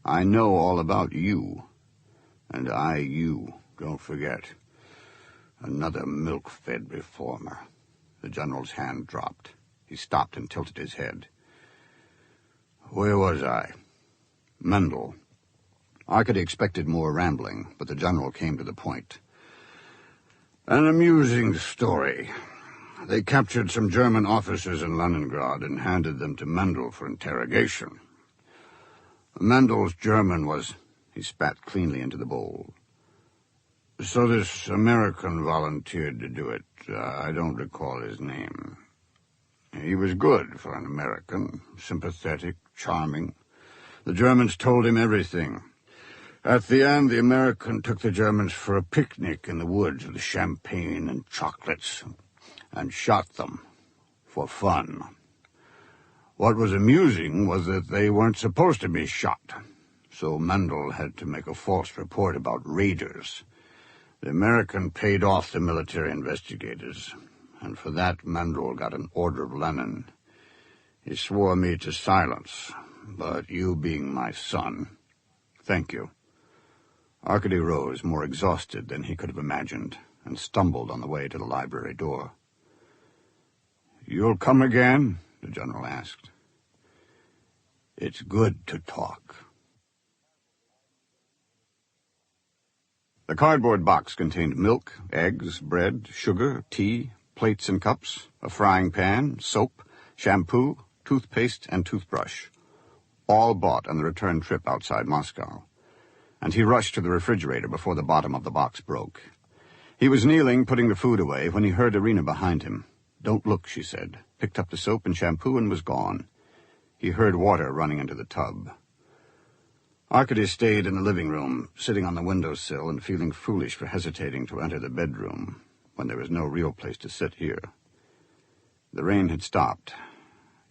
I know all about you. And I you. Don't forget. Another milk-fed reformer. The general's hand dropped. He stopped and tilted his head. Where was I? Mendel. Arkady expected more rambling, but the general came to the point. An amusing story. They captured some German officers in Leningrad and handed them to Mendel for interrogation. Mendel's German was... He spat cleanly into the bowl. So this American volunteered to do it. I don't recall his name. He was good for an American, sympathetic, charming. The Germans told him everything. At the end, the American took the Germans for a picnic in the woods with champagne and chocolates, and shot them for fun. What was amusing was that they weren't supposed to be shot, so Mendel had to make a false report about raiders. The American paid off the military investigators, and for that Mendel got an Order of Lenin. He swore me to silence, but you being my son... Thank you. Arkady rose, more exhausted than he could have imagined, and stumbled on the way to the library door. You'll come again? The general asked. It's good to talk. The cardboard box contained milk, eggs, bread, sugar, tea, plates and cups, a frying pan, soap, shampoo, toothpaste, and toothbrush, all bought on the return trip outside Moscow. And he rushed to the refrigerator before the bottom of the box broke. He was kneeling, putting the food away, when he heard Irina behind him. Don't look, she said, picked up the soap and shampoo and was gone. He heard water running into the tub. Arkady stayed in the living room, sitting on the windowsill and feeling foolish for hesitating to enter the bedroom, when there was no real place to sit here. The rain had stopped,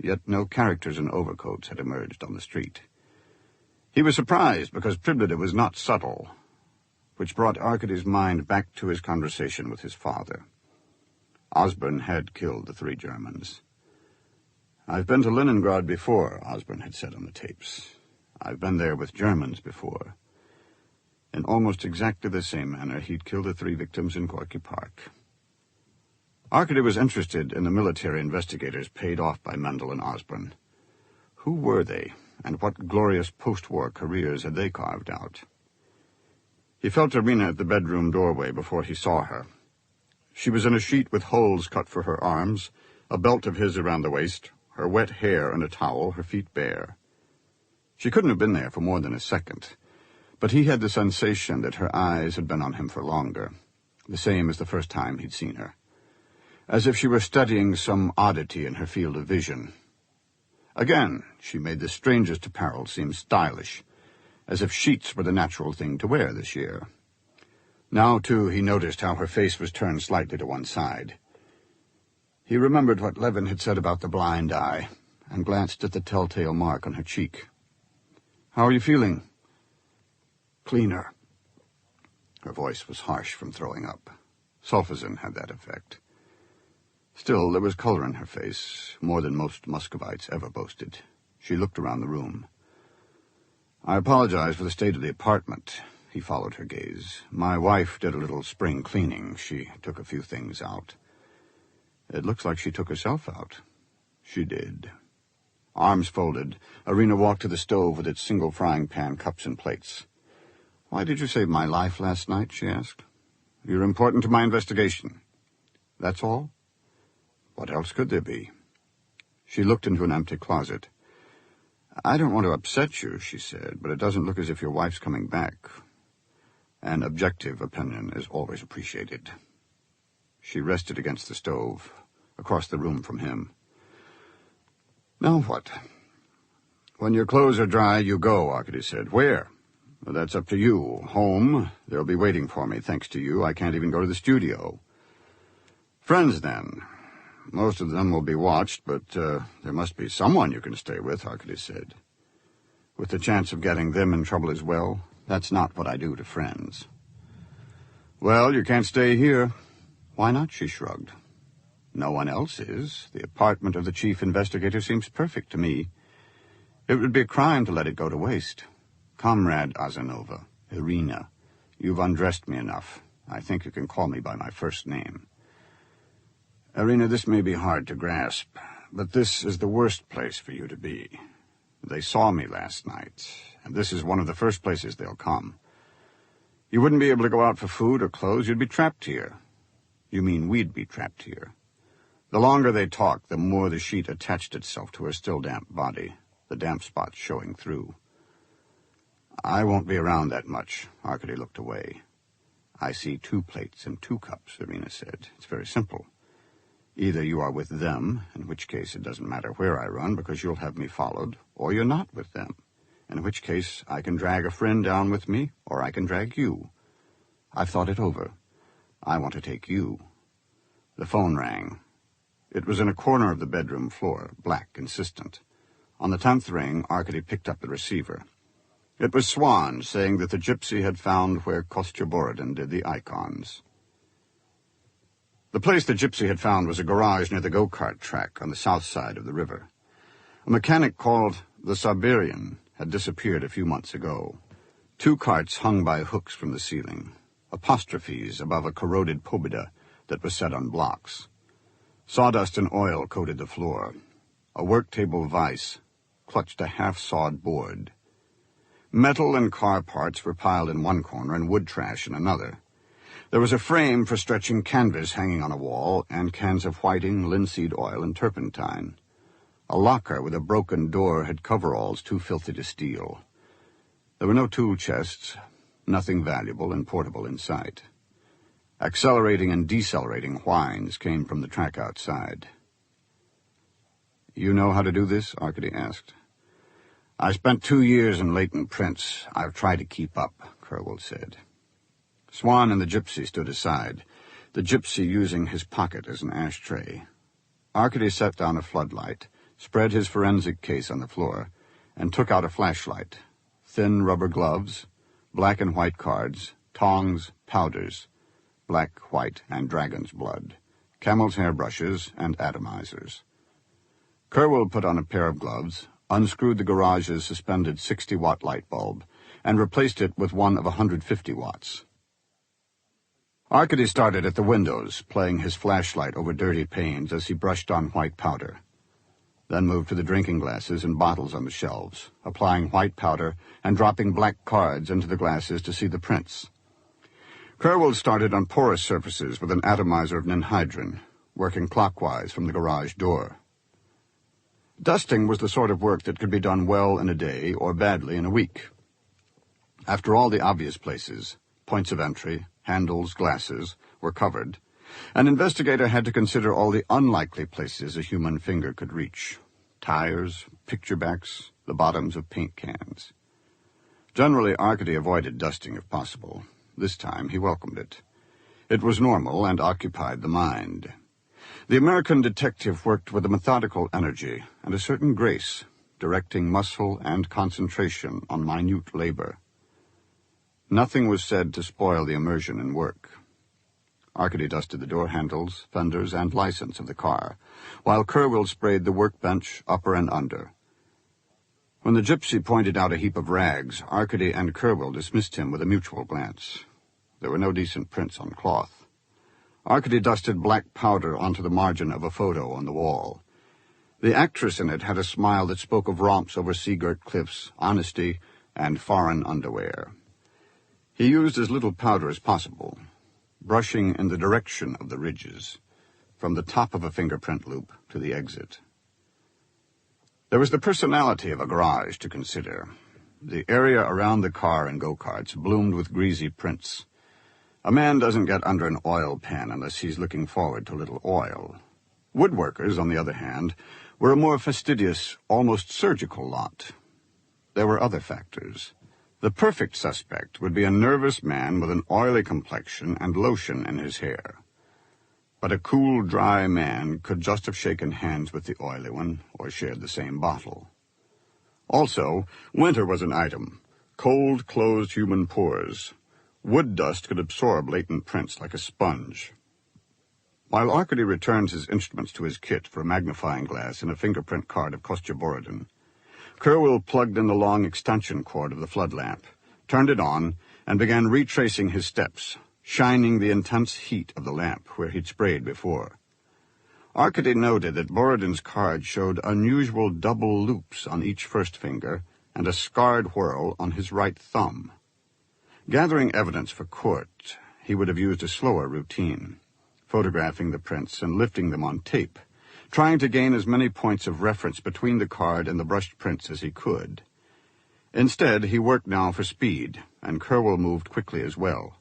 yet no characters in overcoats had emerged on the street. He was surprised because Priblida was not subtle, which brought Arkady's mind back to his conversation with his father. Osborne had killed the 3 Germans. I've been to Leningrad before, Osborne had said on the tapes. I've been there with Germans before. In almost exactly the same manner, he'd killed the 3 victims in Gorky Park. Arkady was interested in the military investigators paid off by Mendel and Osborne. Who were they, and what glorious post-war careers had they carved out? He felt Irina at the bedroom doorway before he saw her. She was in a sheet with holes cut for her arms, a belt of his around the waist, her wet hair in a towel, her feet bare. She couldn't have been there for more than a second, but he had the sensation that her eyes had been on him for longer, the same as the first time he'd seen her, as if she were studying some oddity in her field of vision. Again, she made the strangest apparel seem stylish, as if sheets were the natural thing to wear this year. Now, too, he noticed how her face was turned slightly to one side. He remembered what Levin had said about the blind eye, and glanced at the telltale mark on her cheek. How are you feeling? Cleaner. Her voice was harsh from throwing up. Sulfazin had that effect. Still, there was color in her face, more than most Muscovites ever boasted. She looked around the room. I apologize for the state of the apartment. He followed her gaze. My wife did a little spring cleaning. She took a few things out. It looks like she took herself out. She did. Arms folded, Irina walked to the stove with its single frying pan, cups, and plates. Why did you save my life last night? She asked. You're important to my investigation. That's all? What else could there be? She looked into an empty closet. I don't want to upset you, she said, but it doesn't look as if your wife's coming back. An objective opinion is always appreciated. She rested against the stove, across the room from him. Now what? When your clothes are dry, you go, Arkady said. Where? Well, that's up to you. Home. They'll be waiting for me, thanks to you. I can't even go to the studio. Friends, then. Most of them will be watched, but there must be someone you can stay with, Arkady said. With the chance of getting them in trouble as well. That's not what I do to friends. Well, you can't stay here. Why not? She shrugged. No one else is. The apartment of the chief investigator seems perfect to me. It would be a crime to let it go to waste. Comrade Azanova, Irina, you've undressed me enough. I think you can call me by my first name. Irina, this may be hard to grasp, but this is the worst place for you to be. They saw me last night, and this is one of the first places they'll come. You wouldn't be able to go out for food or clothes. You'd be trapped here. You mean we'd be trapped here. The longer they talked, the more the sheet attached itself to her still damp body, the damp spots showing through. I won't be around that much. Arkady looked away. I see 2 plates and 2 cups, Irina said. It's very simple. Either you are with them, in which case it doesn't matter where I run because you'll have me followed, or you're not with them, in which case I can drag a friend down with me, or I can drag you. I've thought it over. I want to take you. The phone rang. It was in a corner of the bedroom floor, black, insistent. On the 10th ring, Arkady picked up the receiver. It was Swan saying that the gypsy had found where Kostya Borodin did the icons. The place the gypsy had found was a garage near the go-kart track on the south side of the river. A mechanic called the Siberian had disappeared a few months ago. 2 carts hung by hooks from the ceiling, apostrophes above a corroded pobeda that was set on blocks. Sawdust and oil coated the floor. A work-table vise clutched a half-sawed board. Metal and car parts were piled in one corner and wood trash in another. There was a frame for stretching canvas hanging on a wall and cans of whiting, linseed oil, and turpentine. A locker with a broken door had coveralls too filthy to steal. There were no tool chests, nothing valuable and portable in sight. Accelerating and decelerating whines came from the track outside. You know how to do this? Arkady asked. I spent 2 years in latent prints. I've tried to keep up, Kerwold said. Swan and the gypsy stood aside, the gypsy using his pocket as an ashtray. Arkady set down a floodlight, spread his forensic case on the floor, and took out a flashlight, thin rubber gloves, black and white cards, tongs, powders, black, white, and dragon's blood, camel's hair brushes, and atomizers. Kerwold put on a pair of gloves, unscrewed the garage's suspended 60-watt light bulb, and replaced it with one of 150 watts. Arkady started at the windows, playing his flashlight over dirty panes as he brushed on white powder, then moved to the drinking glasses and bottles on the shelves, applying white powder and dropping black cards into the glasses to see the prints. Kerwold started on porous surfaces with an atomizer of ninhydrin, working clockwise from the garage door. Dusting was the sort of work that could be done well in a day or badly in a week. After all the obvious places, points of entry, handles, glasses, were covered, an investigator had to consider all the unlikely places a human finger could reach. Tires, picture backs, the bottoms of paint cans. Generally, Arkady avoided dusting if possible. This time he welcomed it. It was normal and occupied the mind. The American detective worked with a methodical energy and a certain grace, directing muscle and concentration on minute labor. Nothing was said to spoil the immersion in work. Arkady dusted the door handles, fenders, and license of the car, while Kerwold sprayed the workbench upper and under. When the gypsy pointed out a heap of rags, Arkady and Kerwold dismissed him with a mutual glance. There were no decent prints on cloth. Arkady dusted black powder onto the margin of a photo on the wall. The actress in it had a smile that spoke of romps over sea-girt cliffs, honesty, and foreign underwear. He used as little powder as possible, brushing in the direction of the ridges, from the top of a fingerprint loop to the exit. There was the personality of a garage to consider. The area around the car and go-karts bloomed with greasy prints. A man doesn't get under an oil pan unless he's looking forward to a little oil. Woodworkers, on the other hand, were a more fastidious, almost surgical lot. There were other factors. The perfect suspect would be a nervous man with an oily complexion and lotion in his hair. But a cool, dry man could just have shaken hands with the oily one or shared the same bottle. Also, winter was an item. Cold closed human pores. Wood dust could absorb latent prints like a sponge. While Arkady returned his instruments to his kit for a magnifying glass and a fingerprint card of Kostya Borodin, Kerwill plugged in the long extension cord of the flood lamp, turned it on, and began retracing his steps, shining the intense heat of the lamp where he'd sprayed before. Arkady noted that Borodin's card showed unusual double loops on each first finger and a scarred whorl on his right thumb. Gathering evidence for court, he would have used a slower routine, photographing the prints and lifting them on tape, trying to gain as many points of reference between the card and the brushed prints as he could. Instead, he worked now for speed, and Kerwill moved quickly as well.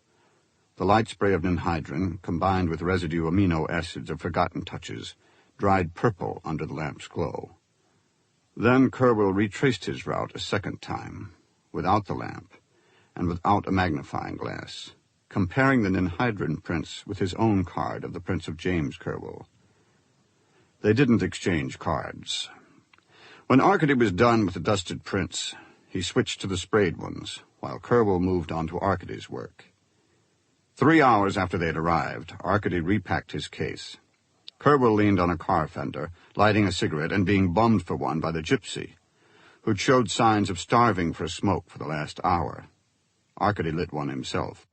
The light spray of ninhydrin, combined with residue amino acids of forgotten touches, dried purple under the lamp's glow. Then Kerwill retraced his route a second time, without the lamp, and without a magnifying glass, comparing the ninhydrin prints with his own card of the prints of James Kerwill. They didn't exchange cards. When Arkady was done with the dusted prints, he switched to the sprayed ones, while Kerwill moved on to Arkady's work. 3 hours after they had arrived, Arkady repacked his case. Kerwill leaned on a car fender, lighting a cigarette and being bummed for one by the gypsy, who'd showed signs of starving for a smoke for the last hour. Arkady lit one himself.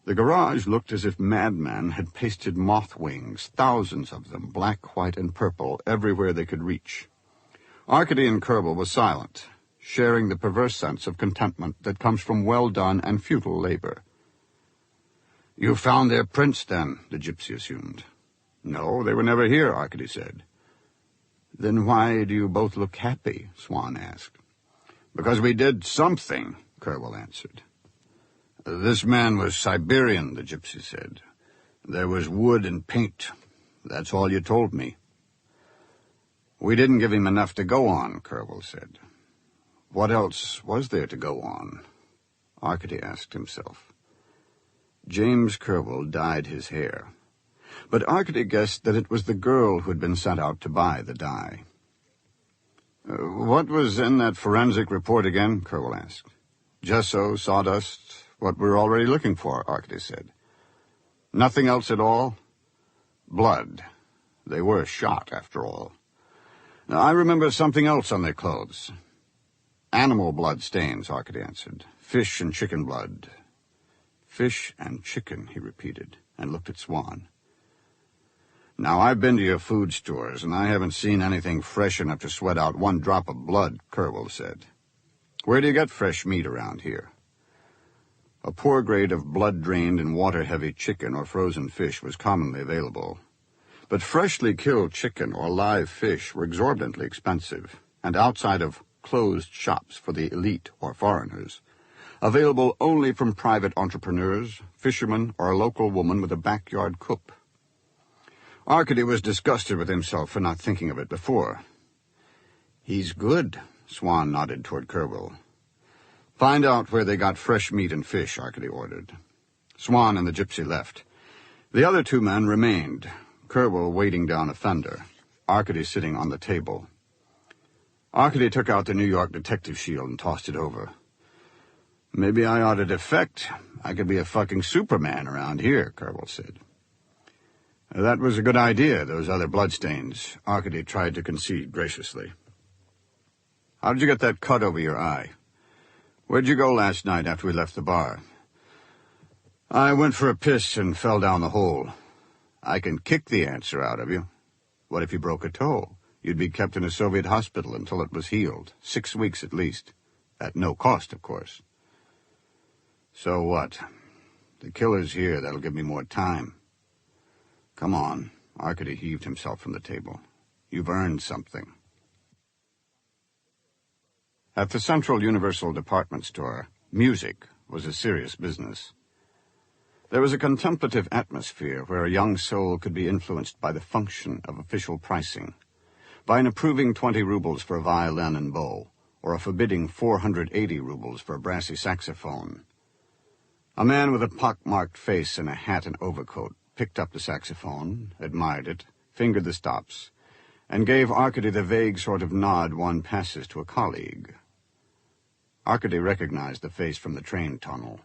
The garage looked as if madmen had pasted moth wings, thousands of them, black, white, and purple, everywhere they could reach. Arkady and Kerwill were silent, sharing the perverse sense of contentment that comes from well-done and futile labor. "You found their prints, then," the gypsy assumed. "No, they were never here," Arkady said. "Then why do you both look happy?" Swan asked. "Because we did something," Kerwill answered. "This man was Siberian," the gypsy said. "There was wood and paint. That's all you told me." "We didn't give him enough to go on," Kerwill said. What else was there to go on? Arkady asked himself. James Kerwill dyed his hair, but Arkady guessed that it was the girl who had been sent out to buy the dye. What was in that forensic report again? Kerwill asked. Gesso, sawdust, what we're already looking for, Arkady said. Nothing else at all? Blood. They were shot, after all. Now, I remember something else on their clothes. Animal blood stains, Arkady answered. Fish and chicken blood. Fish and chicken, he repeated, and looked at Swan. Now, I've been to your food stores, and I haven't seen anything fresh enough to sweat out one drop of blood, Kerwill said. Where do you get fresh meat around here? A poor grade of blood-drained and water-heavy chicken or frozen fish was commonly available. But freshly killed chicken or live fish were exorbitantly expensive, and outside of closed shops for the elite or foreigners, available only from private entrepreneurs, fishermen, or a local woman with a backyard cook. Arkady was disgusted with himself for not thinking of it before. He's good, Swan nodded toward Kerwill. Find out where they got fresh meat and fish, Arkady ordered. Swan and the gypsy left. The other two men remained, Kerwill waiting down a fender, Arkady sitting on the table. Arkady took out the New York detective shield and tossed it over. Maybe I ought to defect. I could be a fucking Superman around here, Kerwill said. That was a good idea, those other bloodstains, Arkady tried to concede graciously. How did you get that cut over your eye? Where'd you go last night after we left the bar? I went for a piss and fell down the hole. I can kick the answer out of you. What if you broke a toe? You'd be kept in a Soviet hospital until it was healed, 6 weeks at least. At no cost, of course. So what? The killer's here. That'll give me more time. Come on. Arkady heaved himself from the table. You've earned something. At the Central Universal Department Store, music was a serious business. There was a contemplative atmosphere where a young soul could be influenced by the function of official pricing, by an approving 20 rubles for a violin and bow, or a forbidding 480 rubles for a brassy saxophone. A man with a pock-marked face and a hat and overcoat picked up the saxophone, admired it, fingered the stops, and gave Arkady the vague sort of nod one passes to a colleague. Arkady recognized the face from the train tunnel.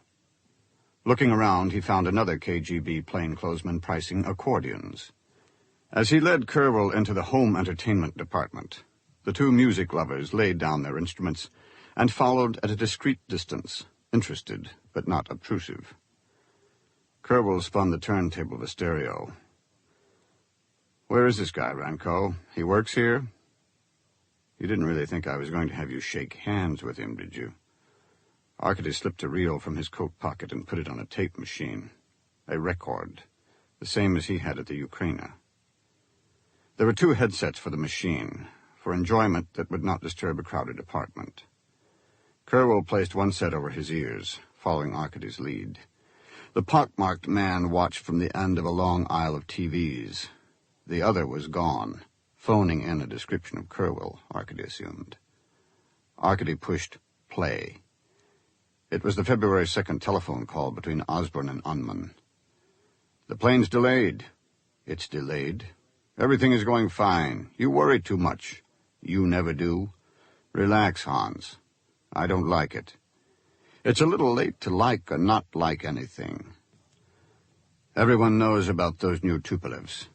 Looking around, he found another KGB plainclothesman pricing accordions. As he led Kerwell into the home entertainment department, the two music lovers laid down their instruments and followed at a discreet distance, interested but not obtrusive. Kerwell spun the turntable of a stereo. "Where is this guy, Renko? He works here?" "You didn't really think I was going to have you shake hands with him, did you?" Arkady slipped a reel from his coat pocket and put it on a tape machine. A record, the same as he had at the Ukraina. There were two headsets for the machine, for enjoyment that would not disturb a crowded apartment. Kerwell placed one set over his ears, following Arkady's lead. The pockmarked man watched from the end of a long aisle of TVs. The other was gone, phoning in a description of Kerwell, Arkady assumed. Arkady pushed play. It was the February 2nd telephone call between Osborne and Unman. "The plane's delayed." "It's delayed. Everything is going fine. You worry too much." "You never do." "Relax, Hans. I don't like it." "It's a little late to like or not like anything." "Everyone knows about those new Tupolevs."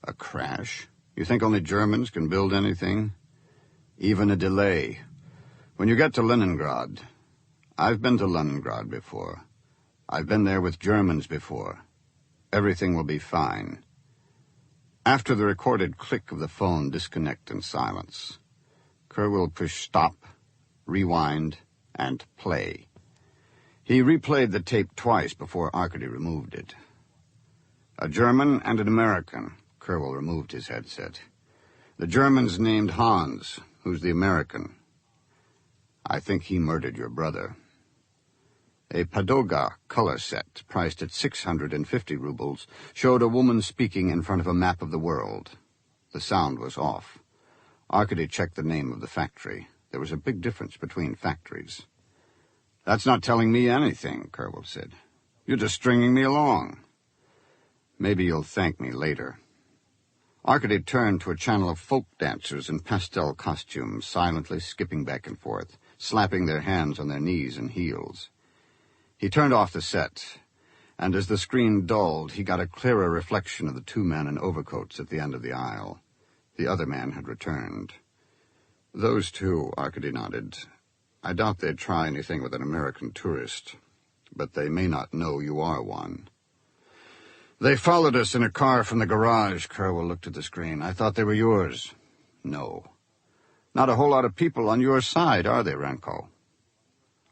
"A crash? You think only Germans can build anything?" "Even a delay. When you get to Leningrad..." "I've been to Leningrad before. I've been there with Germans before. Everything will be fine." After the recorded click of the phone disconnect in silence, Kerwell pushed stop, rewind, and play. He replayed the tape twice before Arkady removed it. "A German and an American." Kerwell removed his headset. "The German's named Hans. Who's the American?" "I think he murdered your brother." A Padoga color set, priced at 650 rubles, showed a woman speaking in front of a map of the world. The sound was off. Arkady checked the name of the factory. There was a big difference between factories. "That's not telling me anything," Kerwell said. "You're just stringing me along." "Maybe you'll thank me later." Arkady turned to a channel of folk dancers in pastel costumes, silently skipping back and forth, slapping their hands on their knees and heels. He turned off the set, and as the screen dulled, he got a clearer reflection of the two men in overcoats at the end of the aisle. The other man had returned. "Those two," Arkady nodded. "I doubt they'd try anything with an American tourist, but they may not know you are one." "They followed us in a car from the garage." Kerwell looked at the screen. "I thought they were yours." "No." "Not a whole lot of people on your side, are they, Renko?"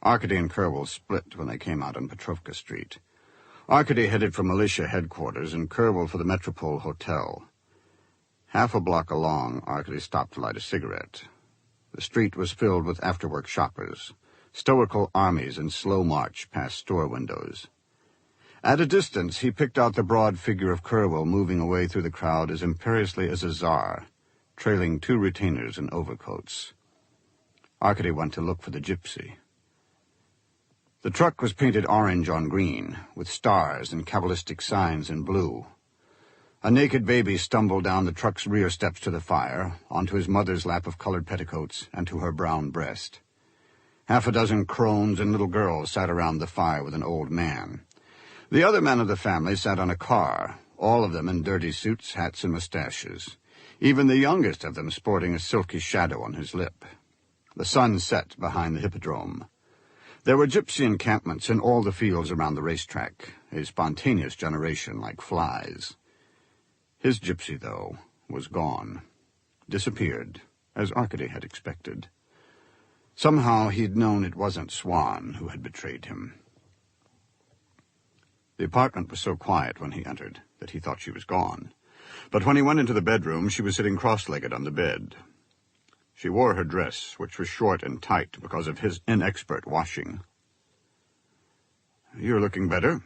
Arkady and Kerwell split when they came out on Petrovka Street. Arkady headed for militia headquarters and Kerwell for the Metropole Hotel. Half a block along, Arkady stopped to light a cigarette. The street was filled with after-work shoppers, stoical armies in slow march past store windows. At a distance, he picked out the broad figure of Kerwell moving away through the crowd as imperiously as a czar, trailing two retainers in overcoats. Arkady went to look for the gypsy. The truck was painted orange on green, with stars and Kabbalistic signs in blue. A naked baby stumbled down the truck's rear steps to the fire, onto his mother's lap of colored petticoats, and to her brown breast. Half a dozen crones and little girls sat around the fire with an old man. The other men of the family sat on a car, all of them in dirty suits, hats, and mustaches, even the youngest of them sporting a silky shadow on his lip. The sun set behind the hippodrome. There were gypsy encampments in all the fields around the racetrack, a spontaneous generation like flies. His gypsy, though, was gone. Disappeared, as Arkady had expected. Somehow he'd known it wasn't Swan who had betrayed him. The apartment was so quiet when he entered that he thought she was gone. But when he went into the bedroom, she was sitting cross-legged on the bed. She wore her dress, which was short and tight because of his inexpert washing. "You're looking better."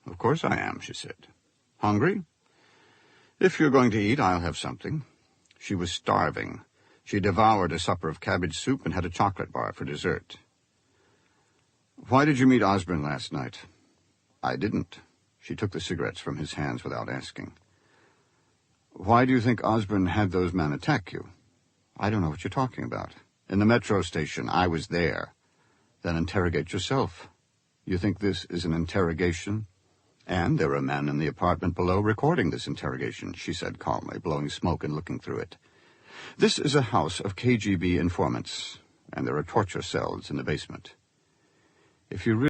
"Of course I am," she said. "Hungry?" "If you're going to eat, I'll have something." She was starving. She devoured a supper of cabbage soup and had a chocolate bar for dessert. "Why did you meet Osborne last night?" "I didn't." She took the cigarettes from his hands without asking. "Why do you think Osborne had those men attack you?" "I don't know what you're talking about." "In the metro station. I was there." "Then interrogate yourself." You think this is an interrogation? And there are men in the apartment below recording this interrogation, she said calmly, blowing smoke and looking through it. This is a house of KGB informants, and there are torture cells in the basement. If you really